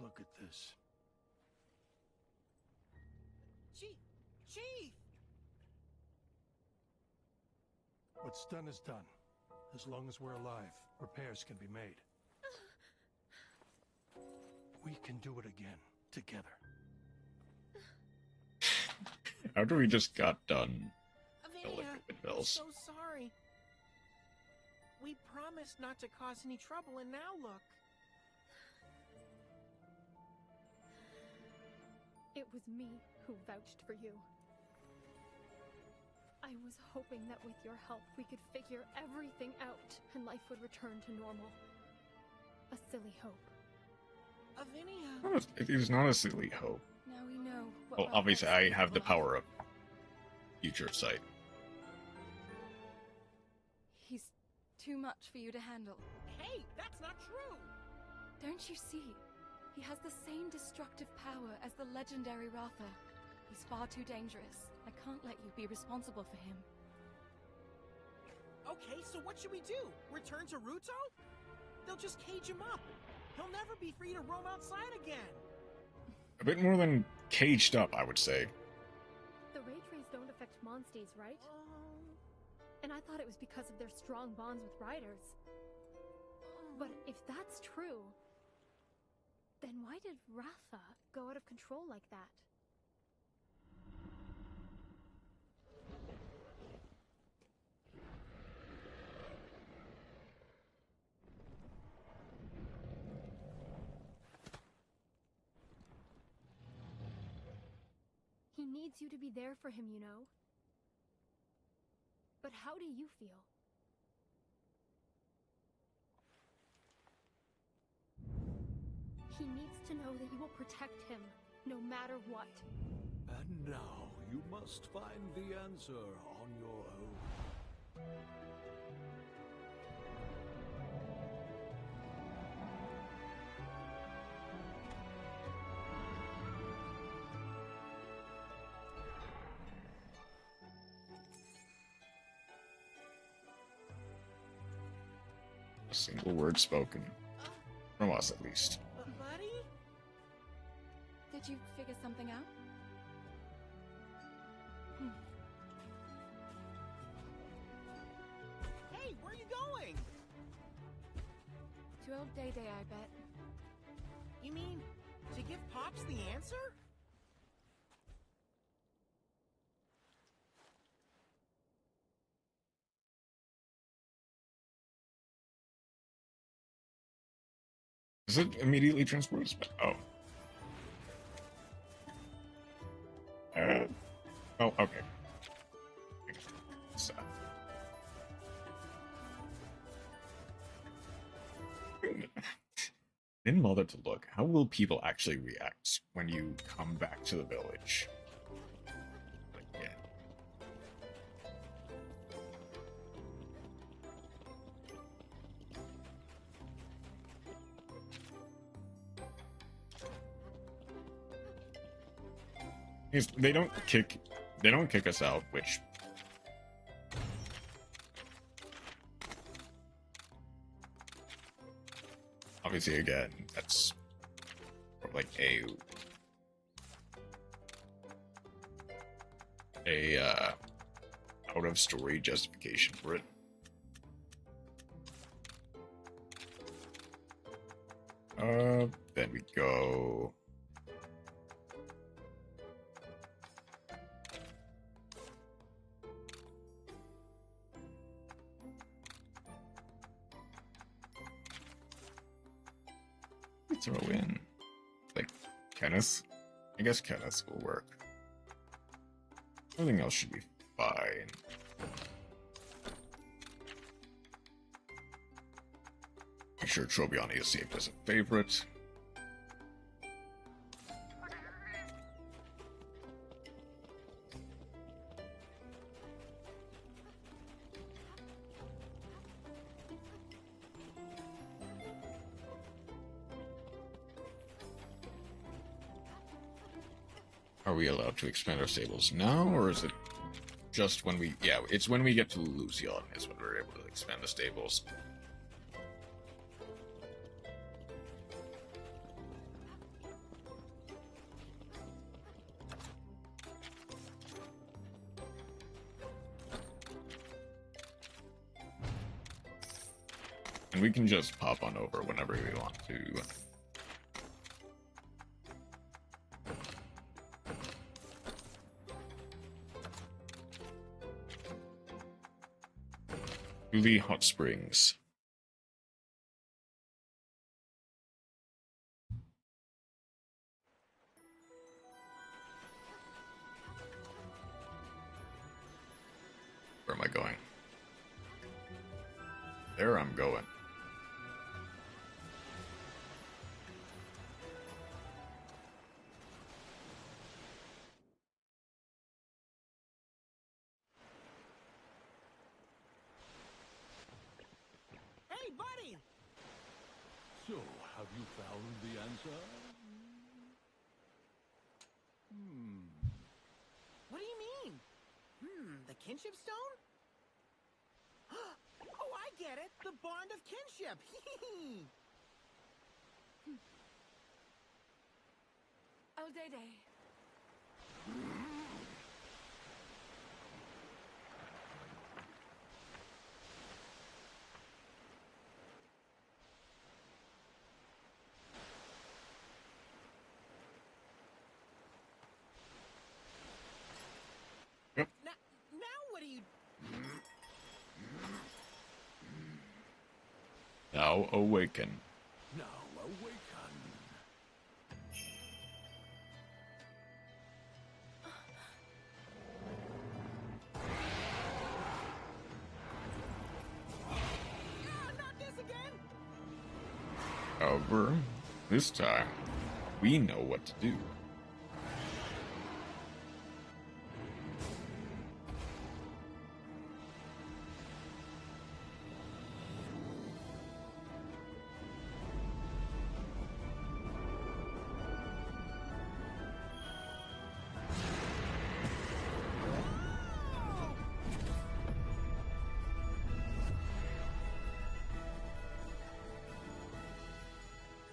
Look at this. Chief! What's done is done. As long as we're alive, repairs can be made. We can do it again, together. After we just got done building I'm bills. so sorry. We promised not to cause any trouble, and now look. It was me who vouched for you. I was hoping that with your help we could figure everything out and life would return to normal. A silly hope. Avinia. It is not a silly hope. Now we know what Well, obviously I have the power of future sight. He's too much for you to handle. Hey, that's not true! Don't you see? He has the same destructive power as the legendary Ratha. He's far too dangerous. I can't let you be responsible for him. Okay, so what should we do? Return to Ruto? They'll just cage him up. He'll never be free to roam outside again. A bit more than caged up, I would say. The rage rays don't affect monsties, right? And I thought it was because of their strong bonds with riders. But if that's true, then why did Ratha go out of control like that? He needs you to be there for him, you know. But how do you feel? He needs to know that you will protect him, no matter what. And now you must find the answer on your own. A single word spoken. From us, at least. Buddy? Did you figure something out? Hey, where are you going? To old Day Day, I bet. You mean to give Pops the answer? Does it immediately transport us back? Oh. Oh, okay. So. Didn't bother to look. How will people actually react when you come back to the village? Again. They don't kick us out, which obviously again, that's like a a out of story justification for it. Then we go. Throw in like Kenneth. I guess Kenneth will work. Everything else should be fine. I'm sure Trobiani is saved as a favorite. Are we allowed to expand our stables now, or is it just when we... Yeah, it's when we get to Lucian is when we're able to expand the stables. And we can just pop on over whenever we want to. The hot springs. Where am I going? There I'm going. Hey, buddy! So, have you found the answer? What do you mean? The kinship stone? Oh, I get it! The bond of kinship! Oh, Day-Day. Now what do you... Now awaken. Now awaken. Not this again! However, this time, we know what to do.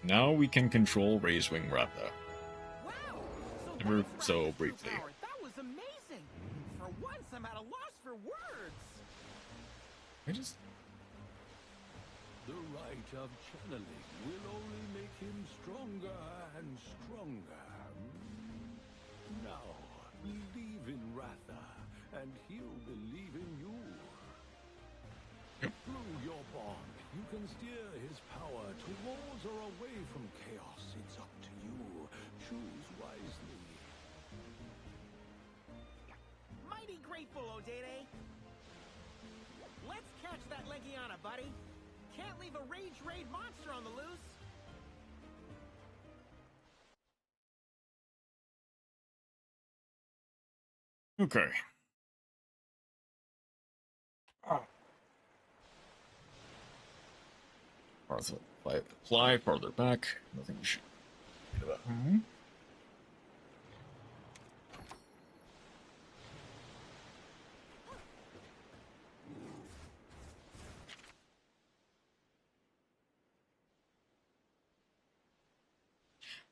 Now we can control Razewing Ratha. Wow! So briefly. That was amazing! For once, I'm at a loss for words! I just... The rite of channeling will only make him stronger and stronger. Now, believe in Ratha, and he'll believe in you. Through your bond, you can steer his power towards or away from chaos. It's up to you. Choose wisely. Mighty grateful, Odede! Let's catch that Legiana, buddy! Can't leave a Rage Raid monster on the loose! Okay. Fly farther back. Nothing should be about.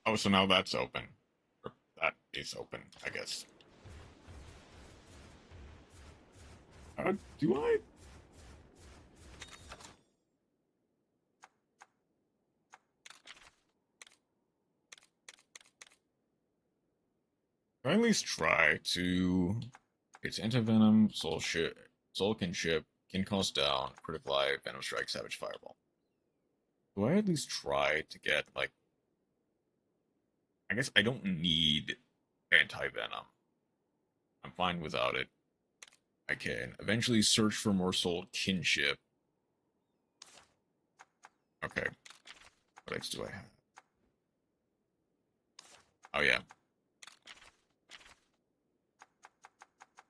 Oh, so now that's open. Or that is open, I guess. Do I? Or at least try to. It's anti-venom, soul kinship, can cost down, critical life, venom strike, savage fireball. Do I at least try to get, like, I guess I don't need anti-venom. I'm fine without it. I can eventually search for more soul kinship. Okay. What else do I have? Oh yeah.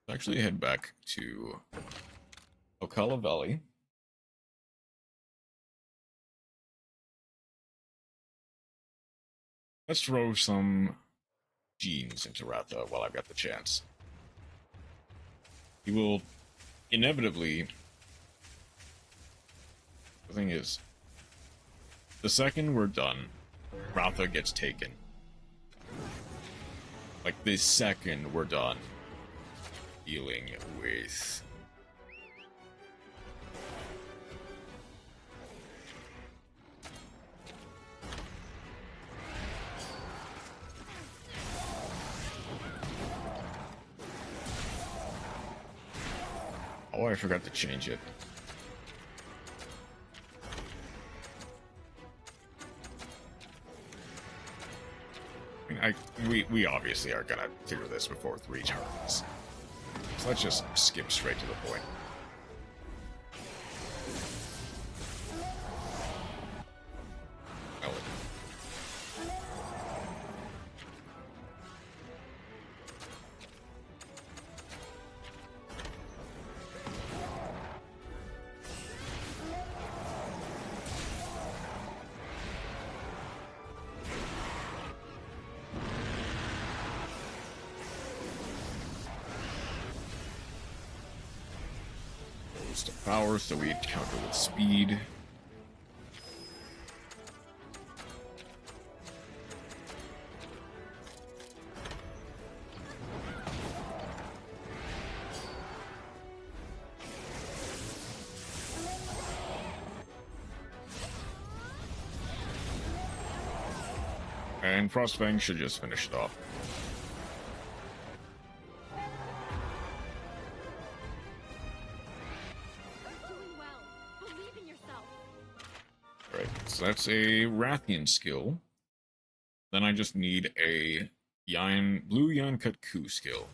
Let's actually head back to Ocala Valley. Let's throw some genes into Ratha while I've got the chance. He will inevitably... The thing is, the second we're done, Ratha gets taken. Like, the second we're done dealing with... Oh, I forgot to change it. I mean, we obviously are gonna figure this before 3 turns. So let's just skip straight to the point. Oh. To power, so we counter with speed. And Frostfang should just finish it off. So that's a Rathian skill. Then I just need a blue Yan Kutku skill.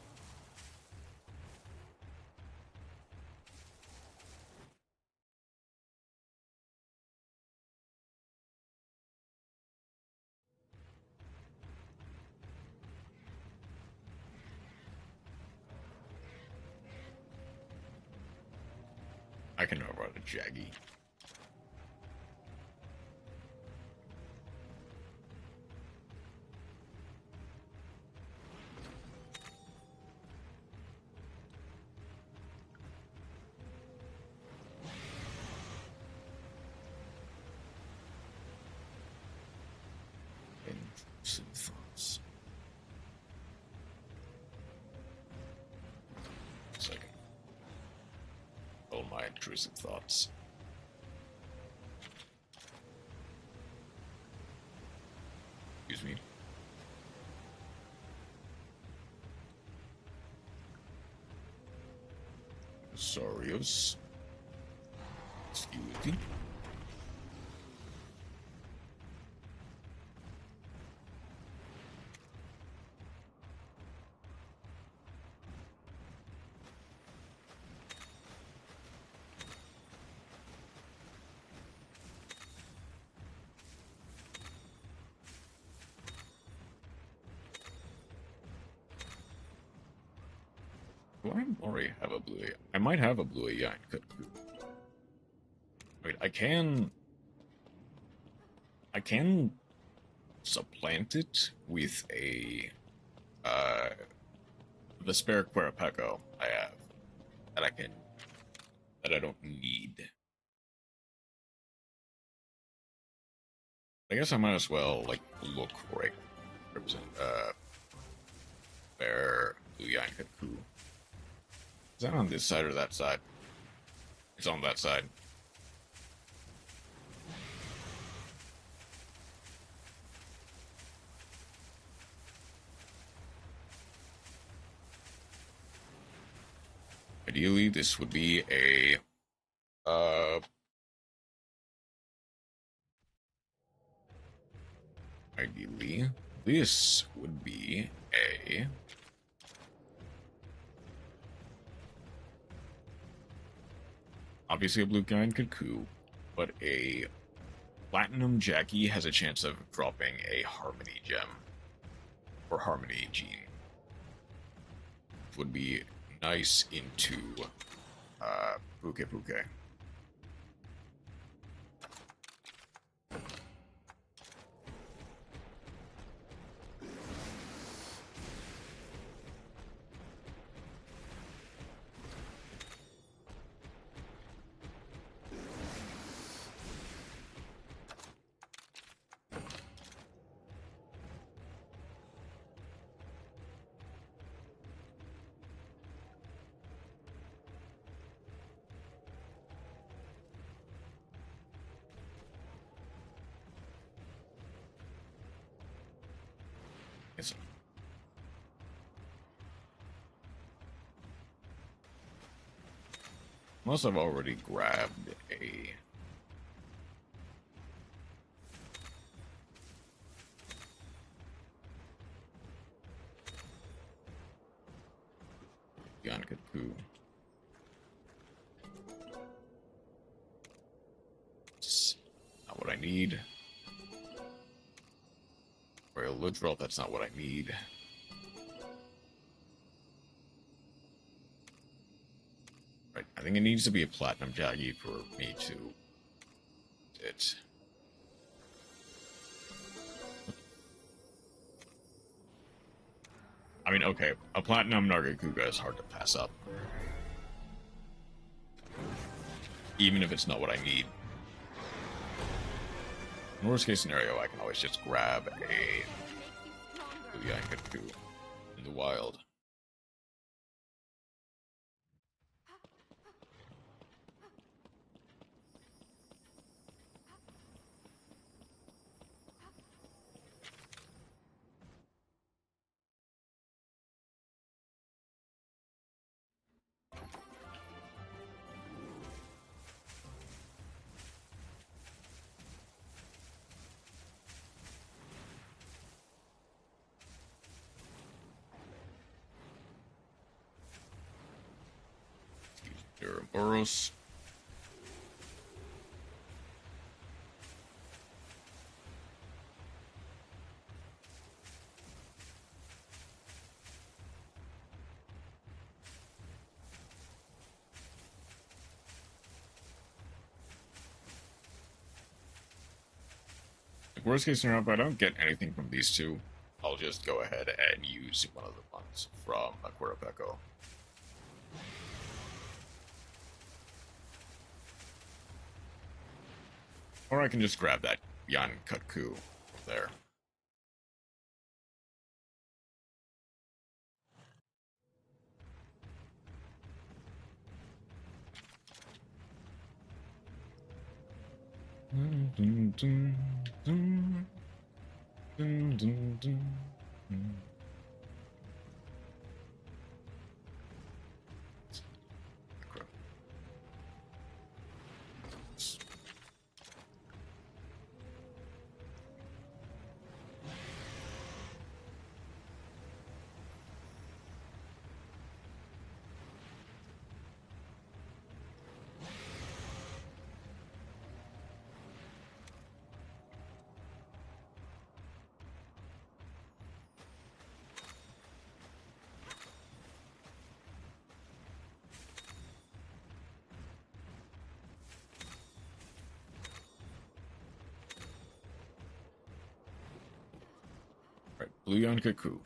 I can override a Jaggy. Thoughts. Second. All my intrusive thoughts. Excuse me. Sorios. Excuse me. Do I already have a blue? I might have a blue Yan Kutku. Wait, I can supplant it with a the spare Querapeko I have that I don't need. I guess I might as well like look for a spare blue Yan Kutku. Is that on this side or that side? It's on that side. Ideally, this would be a ideally, this would be a obviously a blue guy in Cuckoo, but a Platinum Jackie has a chance of dropping a Harmony gem or Harmony gene. Would be nice into Puke Puke. Yes. Unless I've already grabbed a Yankaku. It's not what I need. Royal Ludrell, that's not what I need. Right, I think it needs to be a Platinum Jaggy for me to it. I mean, okay, a Platinum Nargacuga is hard to pass up. Even if it's not what I need. In worst case scenario, I can always just grab a Yankaku in the wild. Ouroboros. Worst case scenario, if I don't get anything from these two, I'll just go ahead and use one of the ones from Aquarapeco. Or I can just grab that Yankutku there. Dun, dun, dun, dun, dun, dun, dun. Right, Blue Yankaku.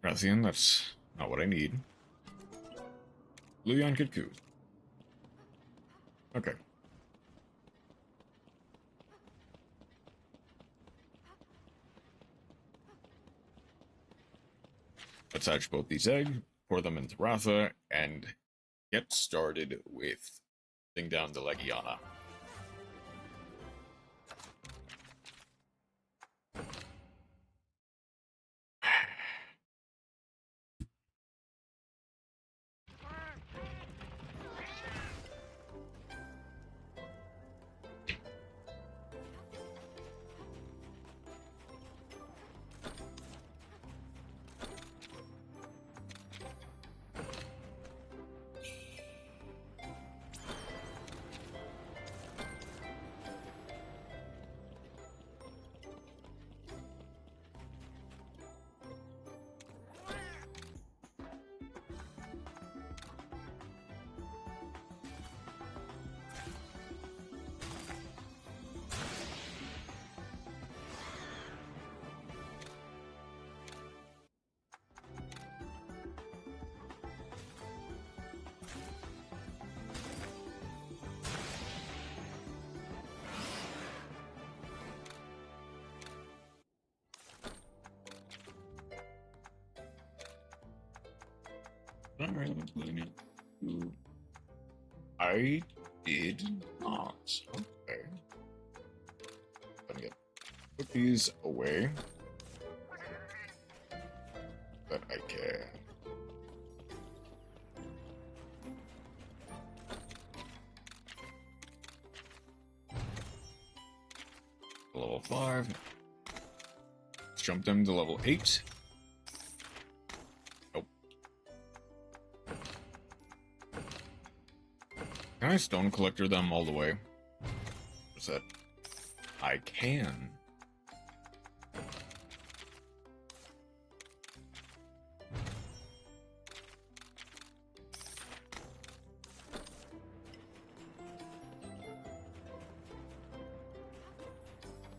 Rathian, that's not what I need. Blue Yankaku. Okay. attach both these eggs, pour them into Ratha, and get started with putting down the Legiana. I did not. Okay. Put these away. But I can. Level 5. Let's jump them to level 8. Can I stone collector them all the way? Is that I can?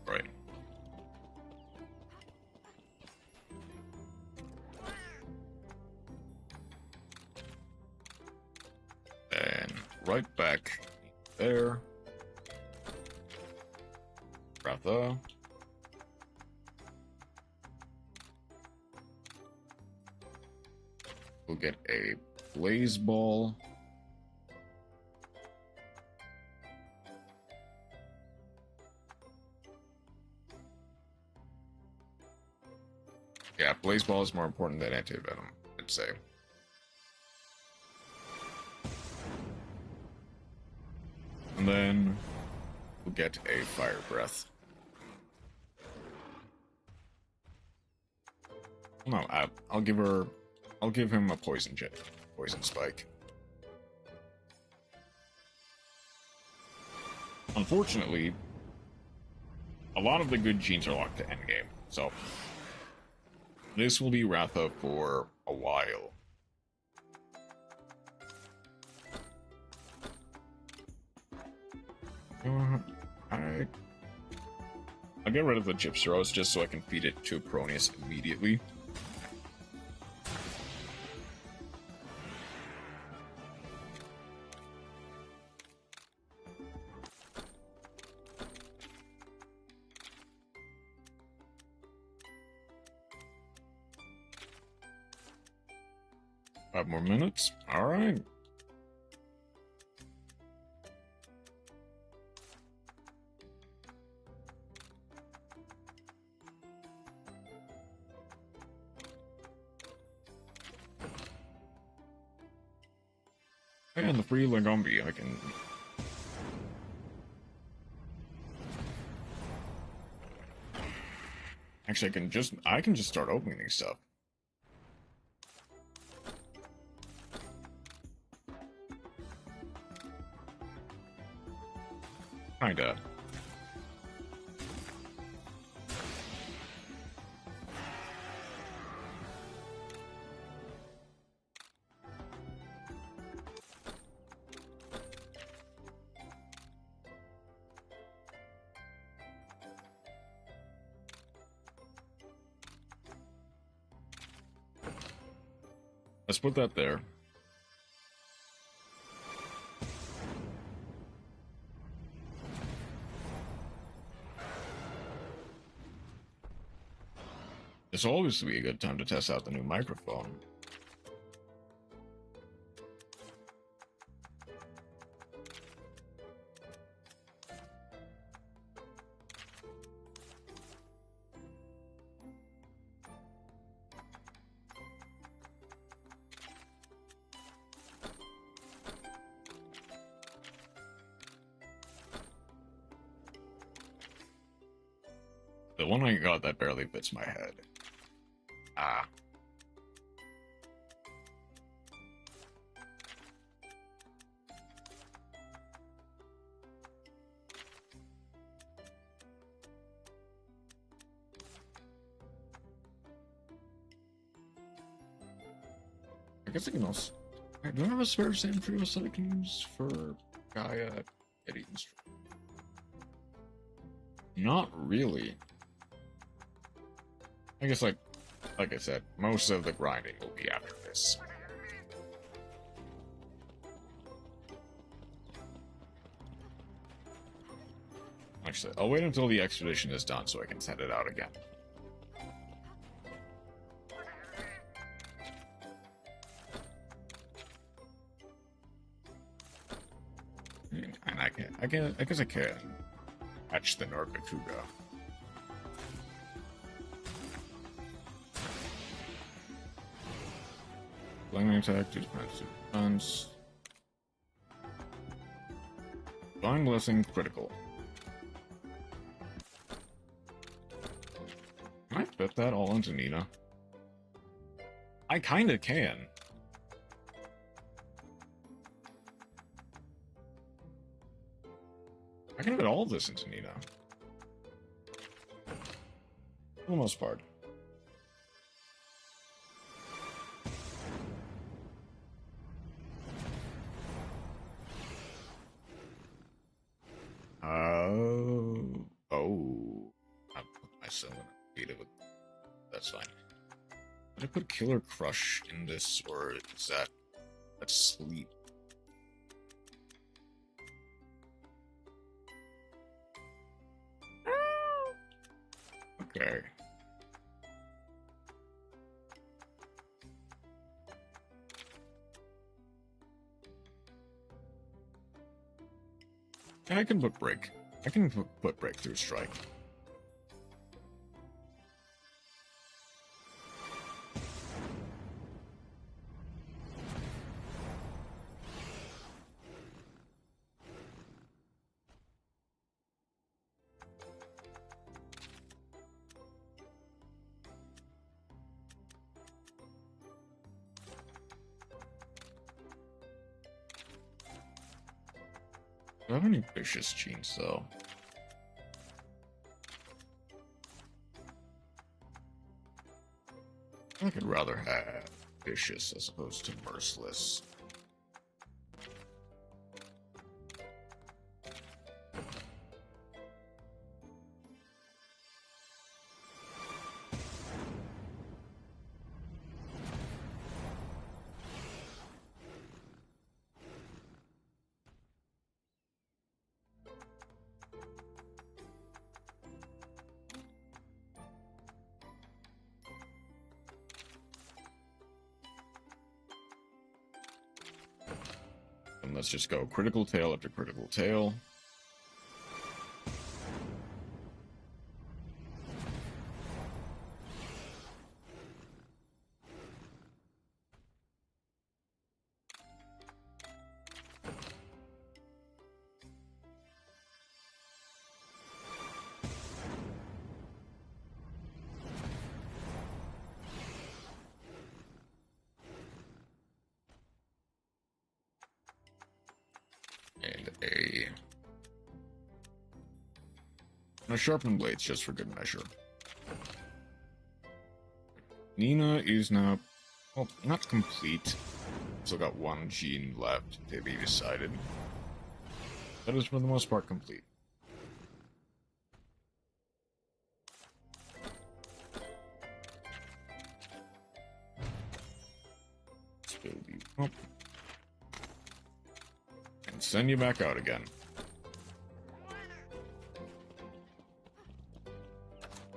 Right. And right back there. Ratha. We'll get a blaze ball. Yeah, blaze ball is more important than anti-venom, I'd say. And then we'll get a fire breath. No, I'll give him a poison spike. Unfortunately, a lot of the good genes are locked to endgame, so this will be Ratha for a while. I'll get rid of the Gypsyros just so I can feed it to Apronius immediately. Five more minutes. All right. And the free Lagombi, I can... Actually, I can just start opening these stuff. Kinda. Let's put that there. This will always be a good time to test out the new microphone. The one I got that barely fits my head. Ah. I guess I can also... Do I have a spare Sand Trios that I can use for Gaia Editing Stream? Not really. I guess, like I said, most of the grinding will be after this. Actually, I'll wait until the expedition is done so I can send it out again. And I guess I can catch the Nargacuga. Lightning attack, 2 defense. Divine Blessing, critical. Can I fit that all into Nina? I kinda can. I can fit all of this into Nina. For the most part. I put myself in a bit of a... That's fine. Did I put Killer Crush in this, or is that's sleep? Okay. I can put break. I can put breakthrough strike. Do I have any vicious genes, though? I could rather have vicious as opposed to merciless. And let's just go critical tail after critical tail. And a sharpened blades just for good measure. Nina is now, well, not complete. Still got one gene left to be decided. That is for the most part complete. Let's build you up. And send you back out again.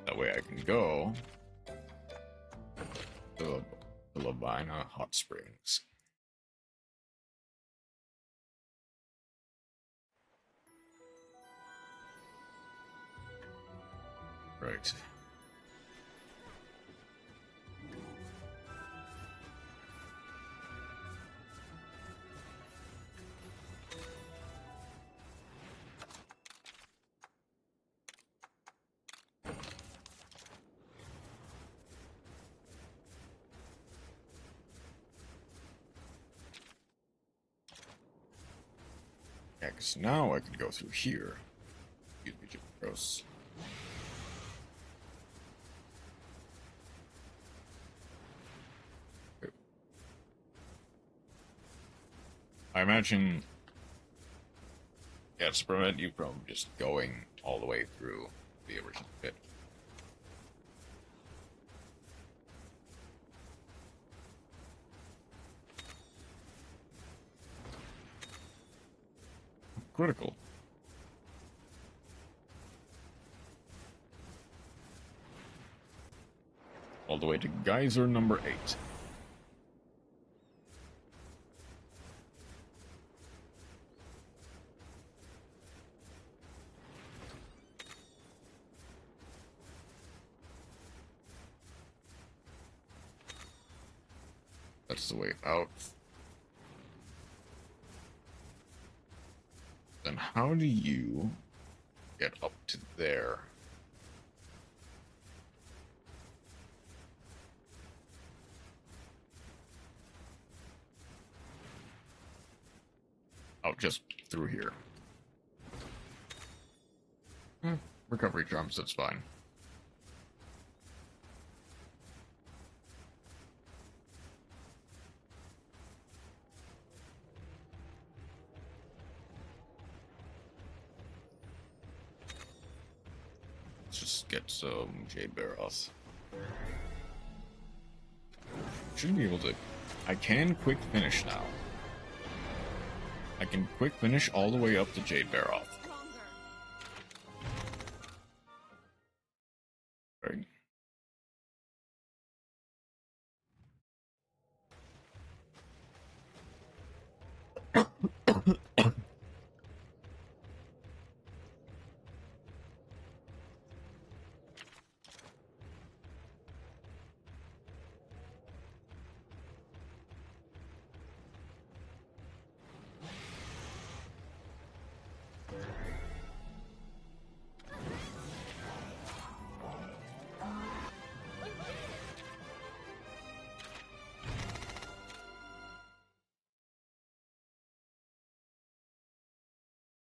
That way I can go Albina Hot Springs. Right. Yeah, because now I can go through here. Excuse me, gross. I imagine, yeah, to prevent you from just going all the way through the original pit. Critical. All the way to geyser number 8. That's the way out. Then how do you get up to there? Oh, just through here. Recovery charms, that's fine. Let's just get some Jade Barrows. Shouldn't be able to... I can quick finish now. I can quick finish all the way up to Jade Barrow. Right.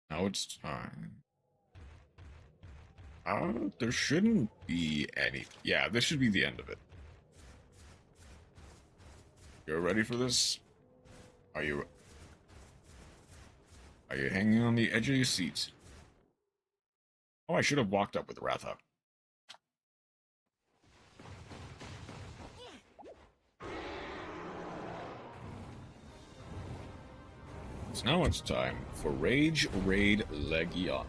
Now it's time. There shouldn't be any... Yeah, this should be the end of it. You're ready for this? Are you hanging on the edge of your seat? Oh, I should have walked up with Ratha. So now it's time for Rage Raid Legiana.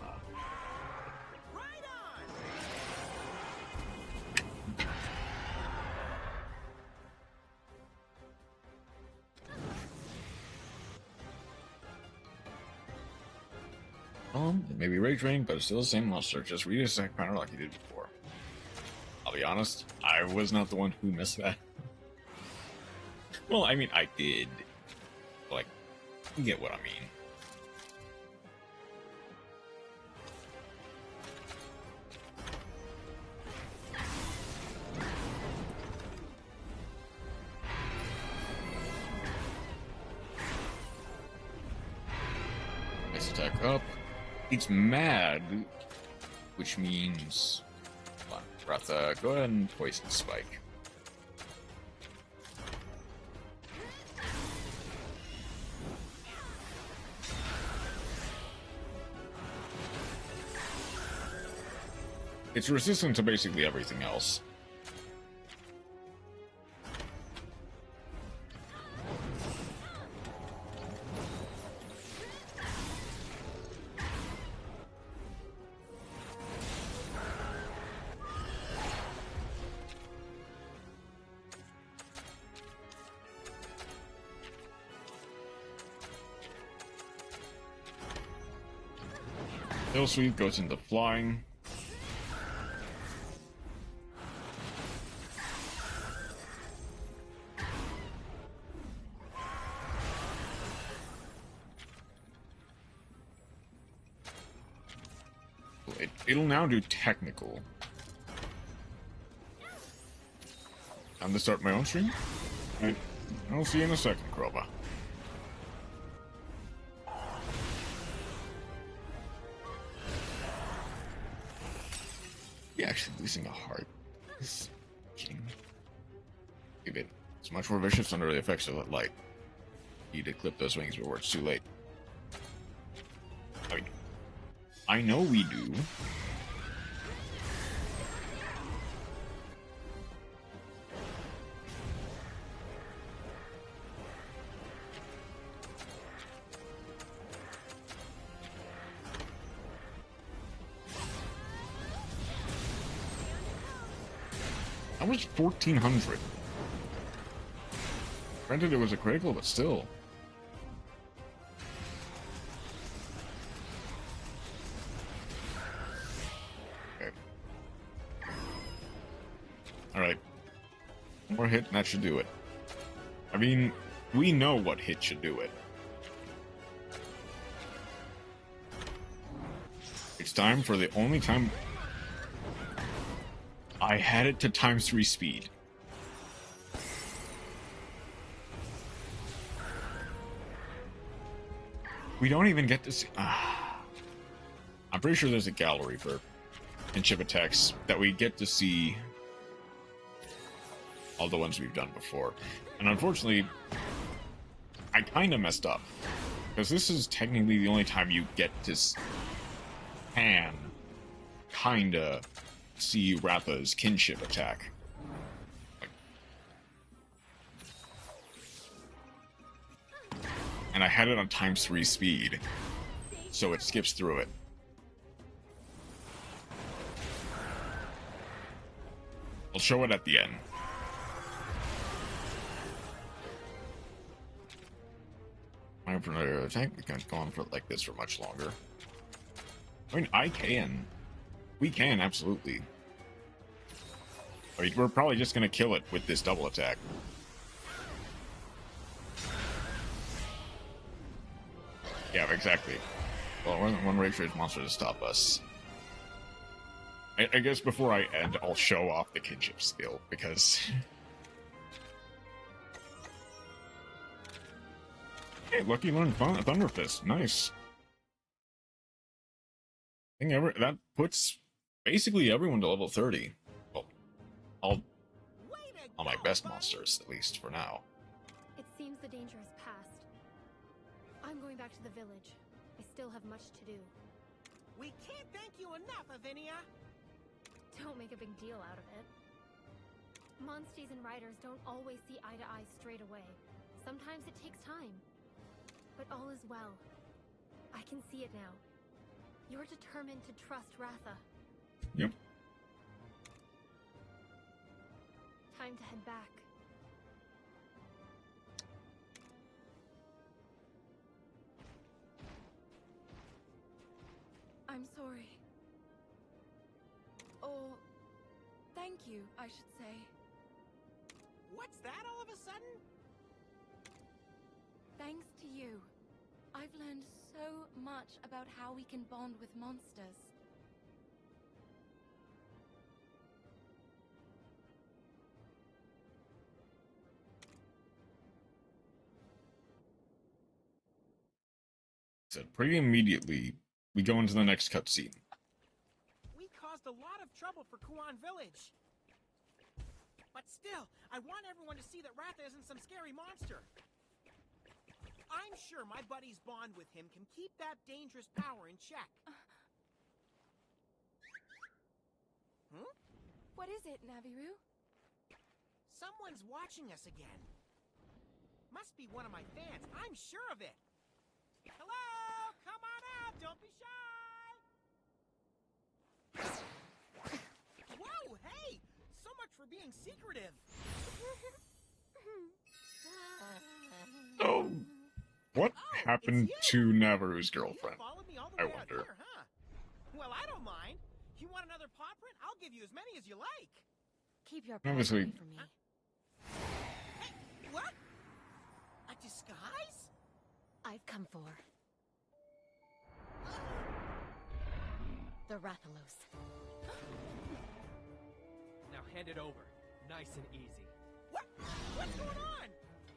Maybe Rage Raid, but it's still the same monster. Just read a second counter like you did before. I'll be honest, I was not the one who missed that. Well, I mean, I did. Like, you get what I mean. Nice attack up. It's mad, which means... Hold on, Ratha, go ahead and Poison Spike. It's resistant to basically everything else. Hill Sweep goes into flying. It'll now do technical. Time to start my own stream. Right. I'll see you in a second, Croba. He actually losing a heart. This king. Leave it. It's much more vicious under the effects of that light. Need to clip those wings before it's too late. I mean, I know we do. That was 1400. Granted, it was a critical, but still. Okay. Alright. One more hit, and that should do it. I mean, we know what hit should do it. It's time for the only time I had it to ×3 speed. We don't even get to see... I'm pretty sure there's a gallery for in-chip attacks that we get to see all the ones we've done before. And unfortunately, I kind of messed up. Because this is technically the only time you get to kind of see Ratha's kinship attack. And I had it on ×3 speed, so it skips through it. I'll show it at the end. My attack, we can't go on for like this for much longer. I mean, we can, absolutely. I mean, we're probably just gonna kill it with this double attack. Yeah, exactly. Well, one rage rage monster to stop us. I guess before I end, I'll show off the kinship skill, because... Hey, Lucky learned Thunder Fist. Nice. I think that puts basically everyone to level 30. Well, all my best monsters, at least for now. It seems the danger has passed. I'm going back to the village. I still have much to do. We can't thank you enough, Avinia. Don't make a big deal out of it. Monsties and riders don't always see eye to eye straight away. Sometimes it takes time. But all is well. I can see it now. You're determined to trust Ratha. Yep. Time to head back. I'm sorry. Or thank you, I should say. What's that all of a sudden? Thanks to you. I've learned so much about how we can bond with monsters. So pretty immediately, we go into the next cutscene. We caused a lot of trouble for Kuan Village. But still, I want everyone to see that Ratha isn't some scary monster. I'm sure my buddy's bond with him can keep that dangerous power in check. What is it, Naviru? Someone's watching us again. Must be one of my fans. I'm sure of it. Hello! Come on out! Don't be shy! Whoa, hey! So much for being secretive. What happened to Naviru's girlfriend? I wonder. Here, huh? as many as you like. Keep your That was away sweet. from me. Hey, what? A disguise? I've come for the Rathalos. Now hand it over. Nice and easy. What? What's going on?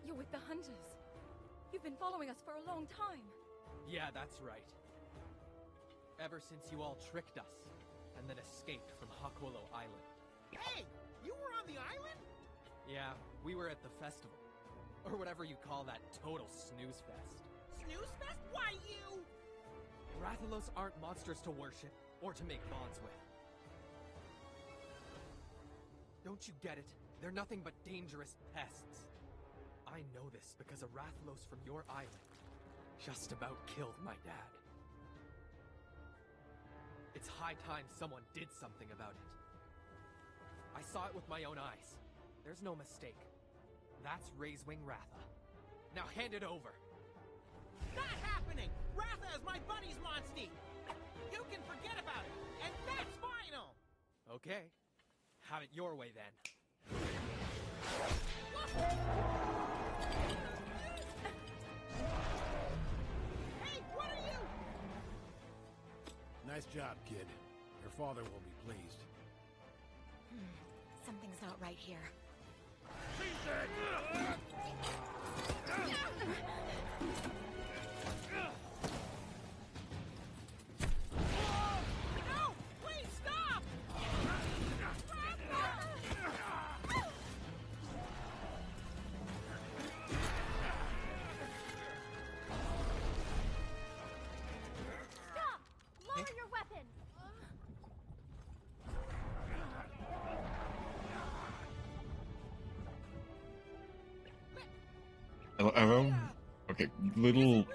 You're with the hunters. You've been following us for a long time. Yeah, that's right. Ever since you all tricked us, and then escaped from Hakulo Island. Hey, you were on the island? Yeah, we were at the festival. Or whatever you call that total snooze fest. Snooze fest? Why you? Rathalos aren't monsters to worship, or to make bonds with. Don't you get it? They're nothing but dangerous pests. I know this because a Rathalos from your island just about killed my dad. It's high time someone did something about it. I saw it with my own eyes. There's no mistake. That's Raisewing Ratha. Now hand it over. Not happening! Ratha is my buddy's monstie! You can forget about it, and that's final! Okay. Have it your way then. Hey, what are you? Nice job, kid. Your father will be pleased. Something's not right here. No! Please stop! Stop! Lower your weapon! Hello? Okay, the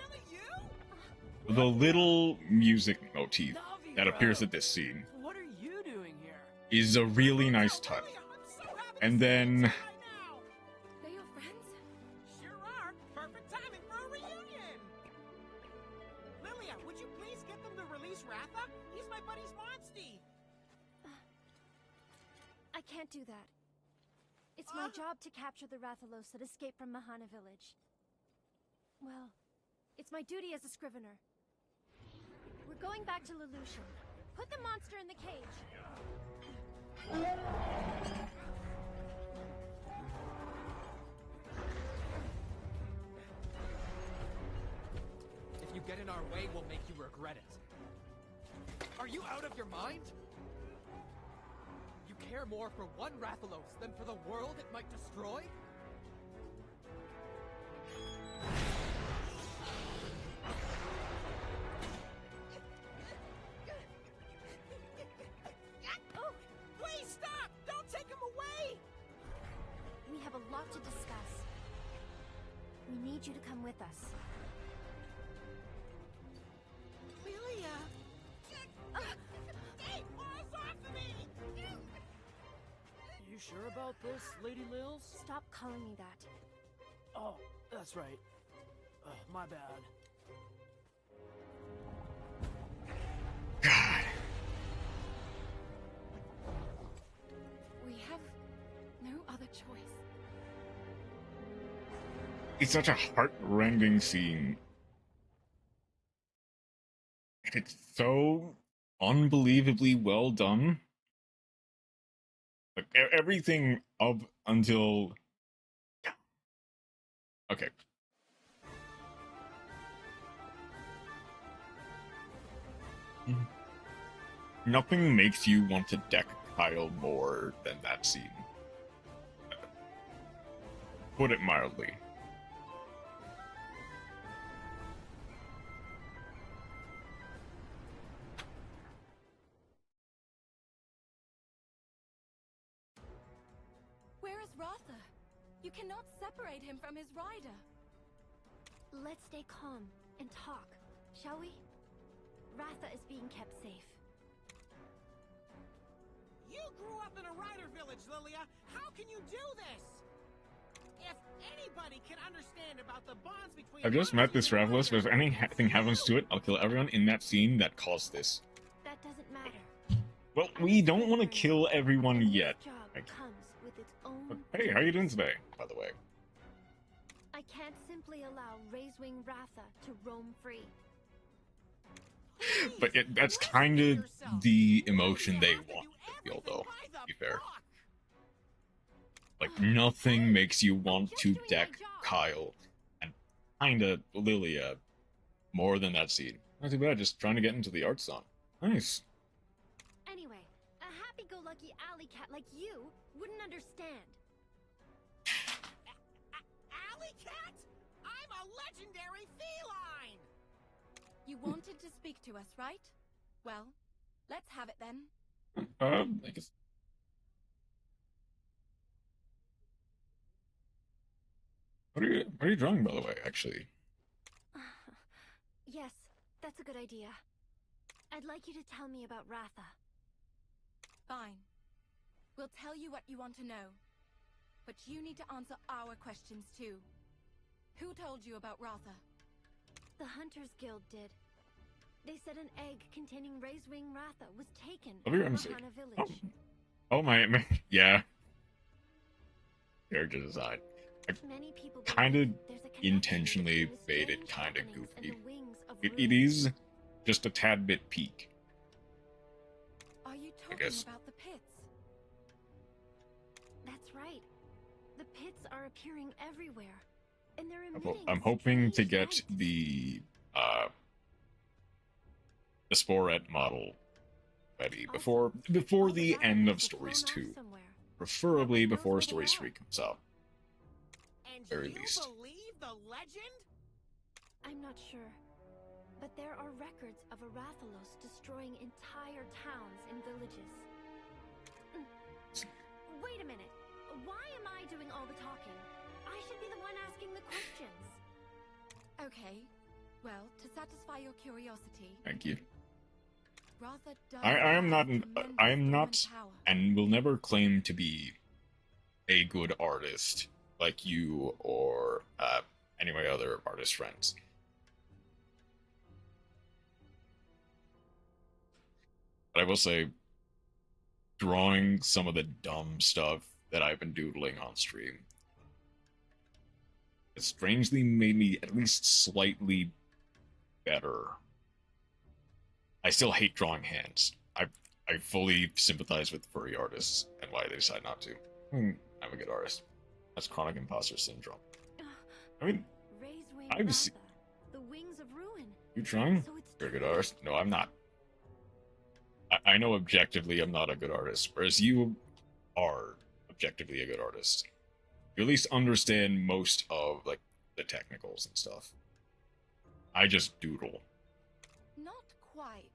little music motif that appears at this scene What are you doing here? is a really nice touch. And then They're your friends? Sure are. Perfect timing for a reunion. Lilia, would you please get them to release Ratha? He's my buddy's monstie. I can't do that. It's my job to capture the Rathalos that escaped from Mahana village. Well, it's my duty as a scrivener. We're going back to Lelouch. Put the monster in the cage. If you get in our way, we'll make you regret it. Are you out of your mind? You care more for one Rathalos than for the world it might destroy? Oh, please stop! Don't take him away! We have a lot to discuss. We need you to come with us. Lilia! Hey, paws off of me! You sure about this, Lady Lils? Stop calling me that. Oh, that's right. My bad. God. We have no other choice. It's such a heart-rending scene. And it's so unbelievably well done. Like, everything up until... Okay. Nothing makes you want to deck Kyle more than that scene. Put it mildly. Where is Ratha? You cannot separate him from his rider. Let's stay calm and talk, shall we? Ratha is being kept safe. You grew up in a rider village, Lilia. How can you do this? If anybody can understand about the bonds between... I've just met this Rathalos, but if anything happens to it, I'll kill everyone in that scene that caused this. That doesn't matter. Well, we don't want to kill everyone yet. But, hey, how you doing today, by the way? I can't simply allow Razewing Ratha to roam free. But that's kind of the emotion they want to feel, though, to be fair. Like, nothing makes you want to deck Kyle and kinda Lilia more than that scene. Not too bad, just trying to get into the art song. Nice. Anyway, a happy-go-lucky alley cat like you wouldn't understand. Alley cat? I'm a legendary feline! You wanted to speak to us, right? Well, let's have it then. I guess. What are you drawing, by the way, actually? Yes, that's a good idea. I'd like you to tell me about Ratha. Fine. We'll tell you what you want to know. But you need to answer our questions too. Who told you about Ratha? The Hunters Guild did. They said an egg containing Razewing Ratha was taken Oh, from you're MC. Mahana village. Oh my, yeah. Character design. Kind of intentionally faded, kind of goofy. It is just a tad bit peak. Are you I talking guess. about the pits? That's right. The pits are appearing everywhere. And they're emitting I'm hoping to strange get light. the Sporette model ready before the end of Stories 2. Preferably before Stories 3 comes out. And Very you least. believe the legend? I'm not sure. But there are records of a Rathalos destroying entire towns and villages. Wait a minute. Why am I doing all the talking? I should be the one asking the questions. Okay. Well, to satisfy your curiosity, Thank you. Ratha does I am not have tremendous I am not human power. and will never claim to be a good artist like you or any of my other artist friends. But I will say, drawing some of the dumb stuff that I've been doodling on stream, it strangely made me at least slightly better. I still hate drawing hands. I fully sympathize with furry artists and why they decide not to. I'm a good artist. That's chronic imposter syndrome. I mean, Razewing I've Ratha, seen... the wings of ruin. You trying? So it's You're a good artist? No, I'm not. I know objectively I'm not a good artist, whereas you are objectively a good artist. You at least understand most of, like, the technicals and stuff. I just doodle. Not quite.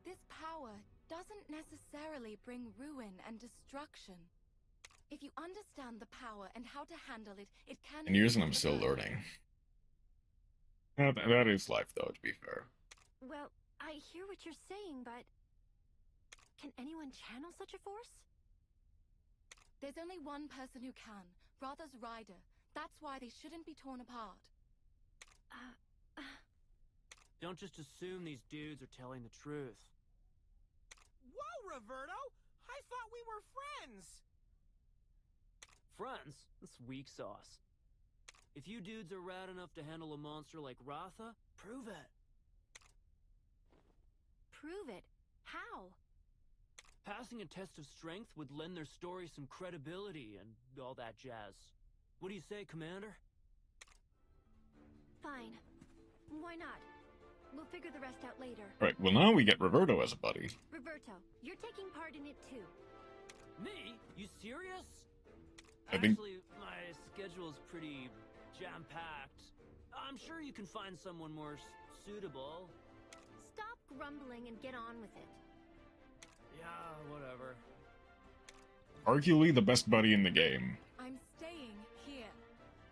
This power doesn't necessarily bring ruin and destruction. If you understand the power and how to handle it, it can... And years and I'm still learning. That is life, though, to be fair. Well, I hear what you're saying, but... Can anyone channel such a force? There's only one person who can. Ratha's rider. That's why they shouldn't be torn apart. Don't just assume these dudes are telling the truth. Whoa, Roberto! I thought we were friends! Friends? That's weak sauce. If you dudes are rad enough to handle a monster like Ratha, prove it. Prove it? How? Passing a test of strength would lend their story some credibility and all that jazz. What do you say, Commander? Fine. Why not? We'll figure the rest out later. Right, well now we get Roberto as a buddy. Roberto, you're taking part in it too. Me? You serious? I think... Actually, my schedule's pretty jam-packed. I'm sure you can find someone more suitable. Stop grumbling and get on with it. Yeah, whatever. Arguably the best buddy in the game. I'm staying here.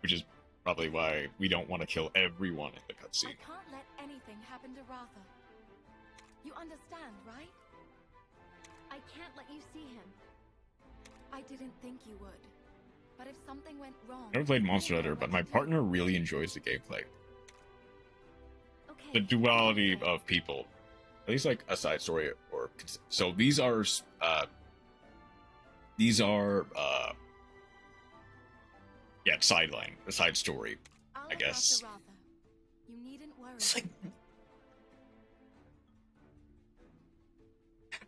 Which is probably why we don't want to kill everyone in the cutscene. I can't let anything happen to Ratha. You understand, right? I can't let you see him. I didn't think you would. But if something went wrong... I never played Monster Hunter, but my partner really enjoys the gameplay. Okay. The duality of people. At least like a side story or or so these are yeah, sideline, a side story, I guess. You needn't worry. It's like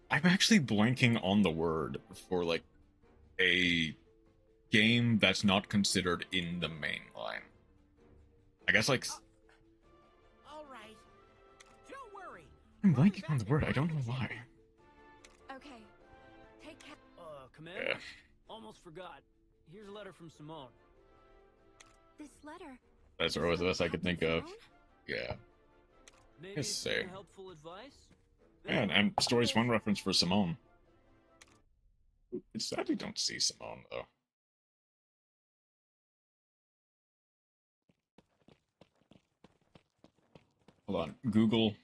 I'm actually blanking on the word for like a game that's not considered in the main line. I guess like All right. Don't worry. I'm blanking on the word. I don't know why. Okay. Take care. Commander? Yeah. Almost forgot. Here's a letter from Simone. This letter. That's always the best I could think of. Yeah. Maybe Yes, some sir. helpful advice? Yeah, and Story's one reference for Simone. It's sad we don't see Simone, though. Hold on. Google.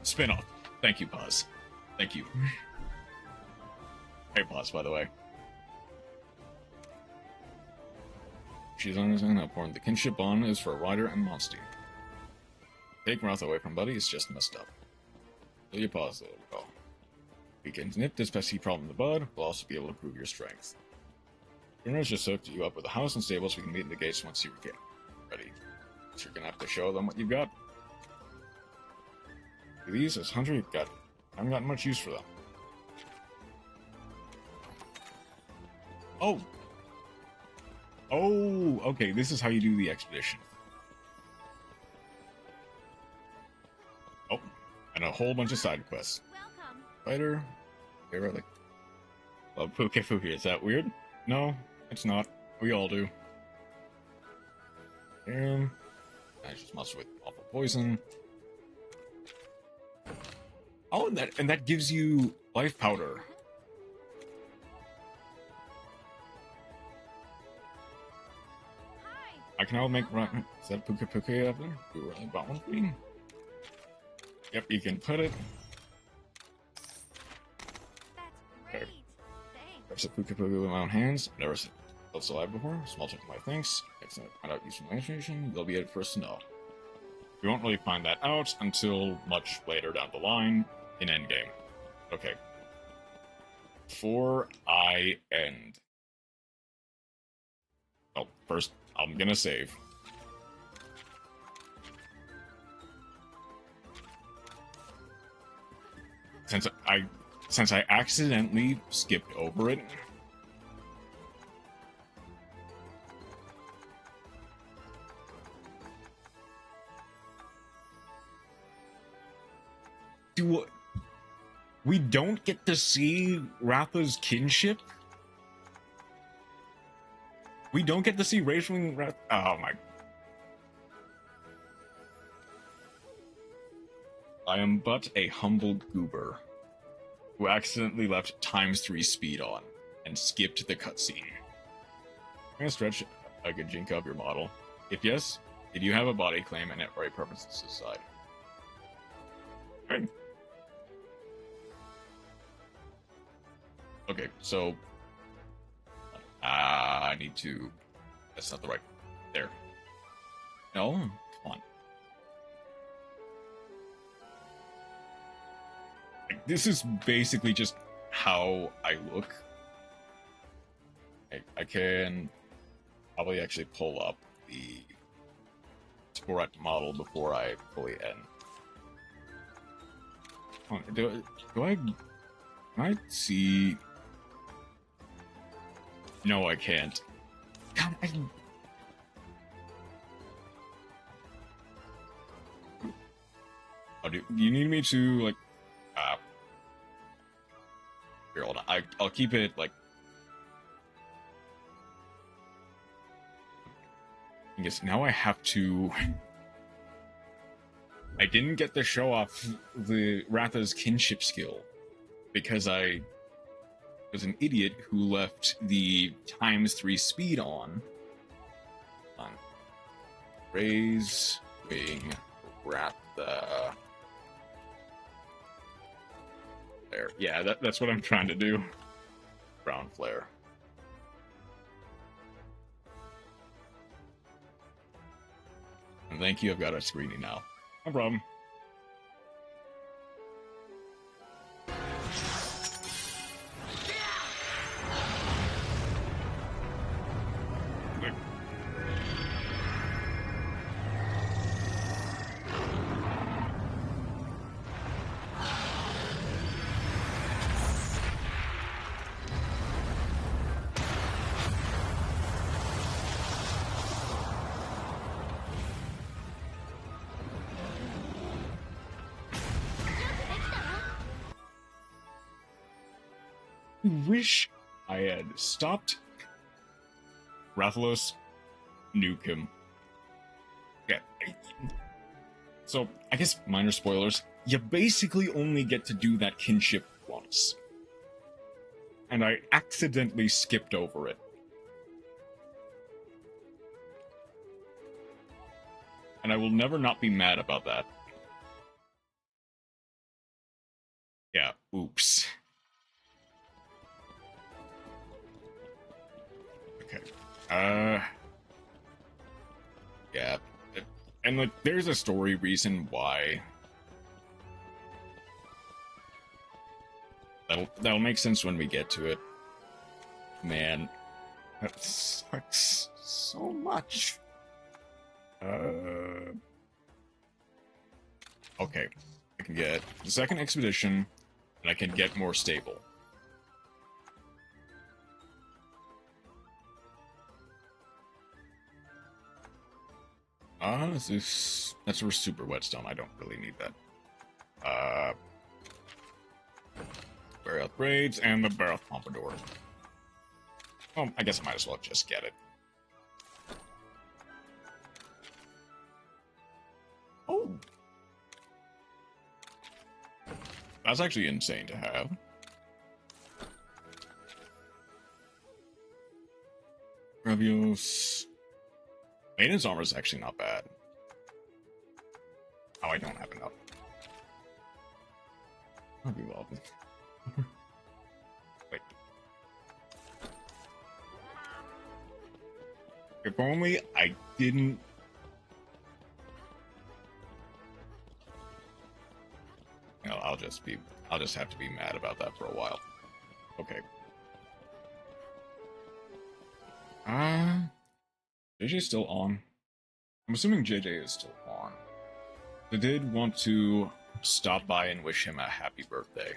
Spin-off. Thank you, Pause. Thank you. Hey, Pause, by the way. She's understanding how important the kinship bond is for Ryder and Monsty. Take Wrath away from Buddy is just messed up. So you pause, there we go. We can nip this pesky problem in the bud, we'll also be able to improve your strength. Bruno's just hooked you up with a house and stable so we can meet in the gates once you get ready. So you're gonna have to show them what you've got. These, as Hunter, you've got. I haven't got much use for them. Oh! Oh, okay, this is how you do the expedition. Oh, and a whole bunch of side quests. Welcome. Fighter, really. Love Pfp. Is that weird? No, it's not. We all do. I just mess with awful poison. Oh, and that gives you life powder. I can now make right. Is that Pfp up there? You really bought one for me? Yep, you can put it. That's great. I've set Pfp with my own hands. Never felt alive before. Small check my thanks. Excellent. Find out useful information. You'll be it first to know. We won't really find that out until much later down the line in endgame. Okay. Before I end. Well, first, I'm gonna save. Since I accidentally skipped over it. We don't get to see Ratha's kinship? We don't get to see Racewing Ratha. Oh my. I am but a humble goober who accidentally left ×3 speed on and skipped the cutscene. I'm gonna stretch a Gajinka of your model. If yes, did you have a body claim and right purposes aside? Right. Okay, so I need to. That's not the right. There. No, come on. Like, this is basically just how I look. I can probably actually pull up the correct model before I fully end. Hold on, do I? Can I see? No, I can't. God, Oh, do you need me to, like, here, hold on. I'll keep it, like, I guess now I have to. I didn't get to show off the Ratha's kinship skill because I was an idiot who left the ×3 speed on. Raise wing Ratha. There. Yeah, that's what I'm trying to do. Brown flare. And thank you, I've got a screening now. No problem. I wish I had stopped Rathalos, nuke him. Yeah. So, I guess minor spoilers. You basically only get to do that kinship once. And I accidentally skipped over it. And I will never not be mad about that. Yeah, oops. Okay. Yeah. And, like, there's a story reason why. That'll make sense when we get to it. Man. That sucks so much. Okay. I can get the second expedition, and I can get more stable. That's for super whetstone. I don't really need that. Barrel braids and the barrel pompadour. Oh, I guess I might as well just get it. Oh, that's actually insane to have. Gravios. Maiden's armor is actually not bad. Oh, I don't have enough. I'll be well. Wait. If only I didn't. No, I'll just have to be mad about that for a while. Okay. JJ's still on. I'm assuming JJ is still on. I did want to stop by and wish him a happy birthday.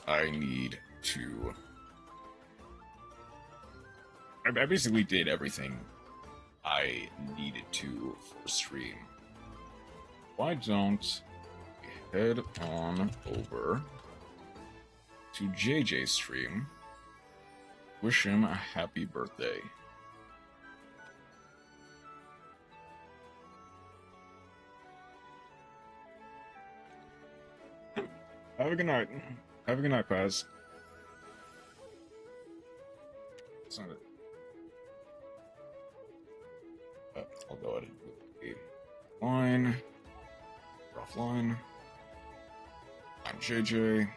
I need to... I basically did everything I needed to for stream. Why don't we head on over to JJ's stream, wish him a happy birthday. Have a good night. Have a good night, Paz. That's not it. I'll go ahead and put a line. Offline. I'm JJ.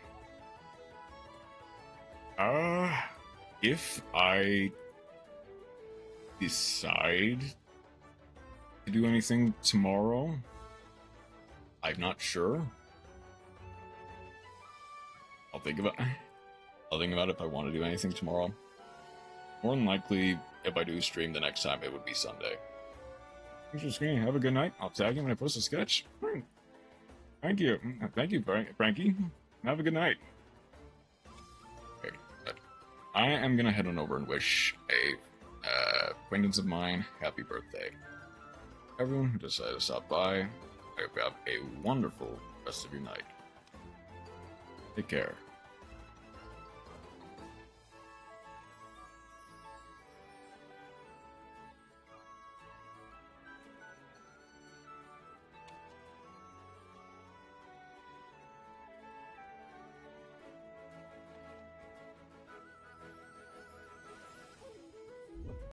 If I decide to do anything tomorrow, I'm not sure. I'll think about it if I want to do anything tomorrow. More than likely, if I do stream the next time, it would be Sunday. Thanks for screening. Have a good night. I'll tag you when I post a sketch. Thank you. Thank you, Frankie. Have a good night. I am gonna head on over and wish a acquaintance of mine happy birthday. Everyone who decided to stop by, I hope you have a wonderful rest of your night. Take care.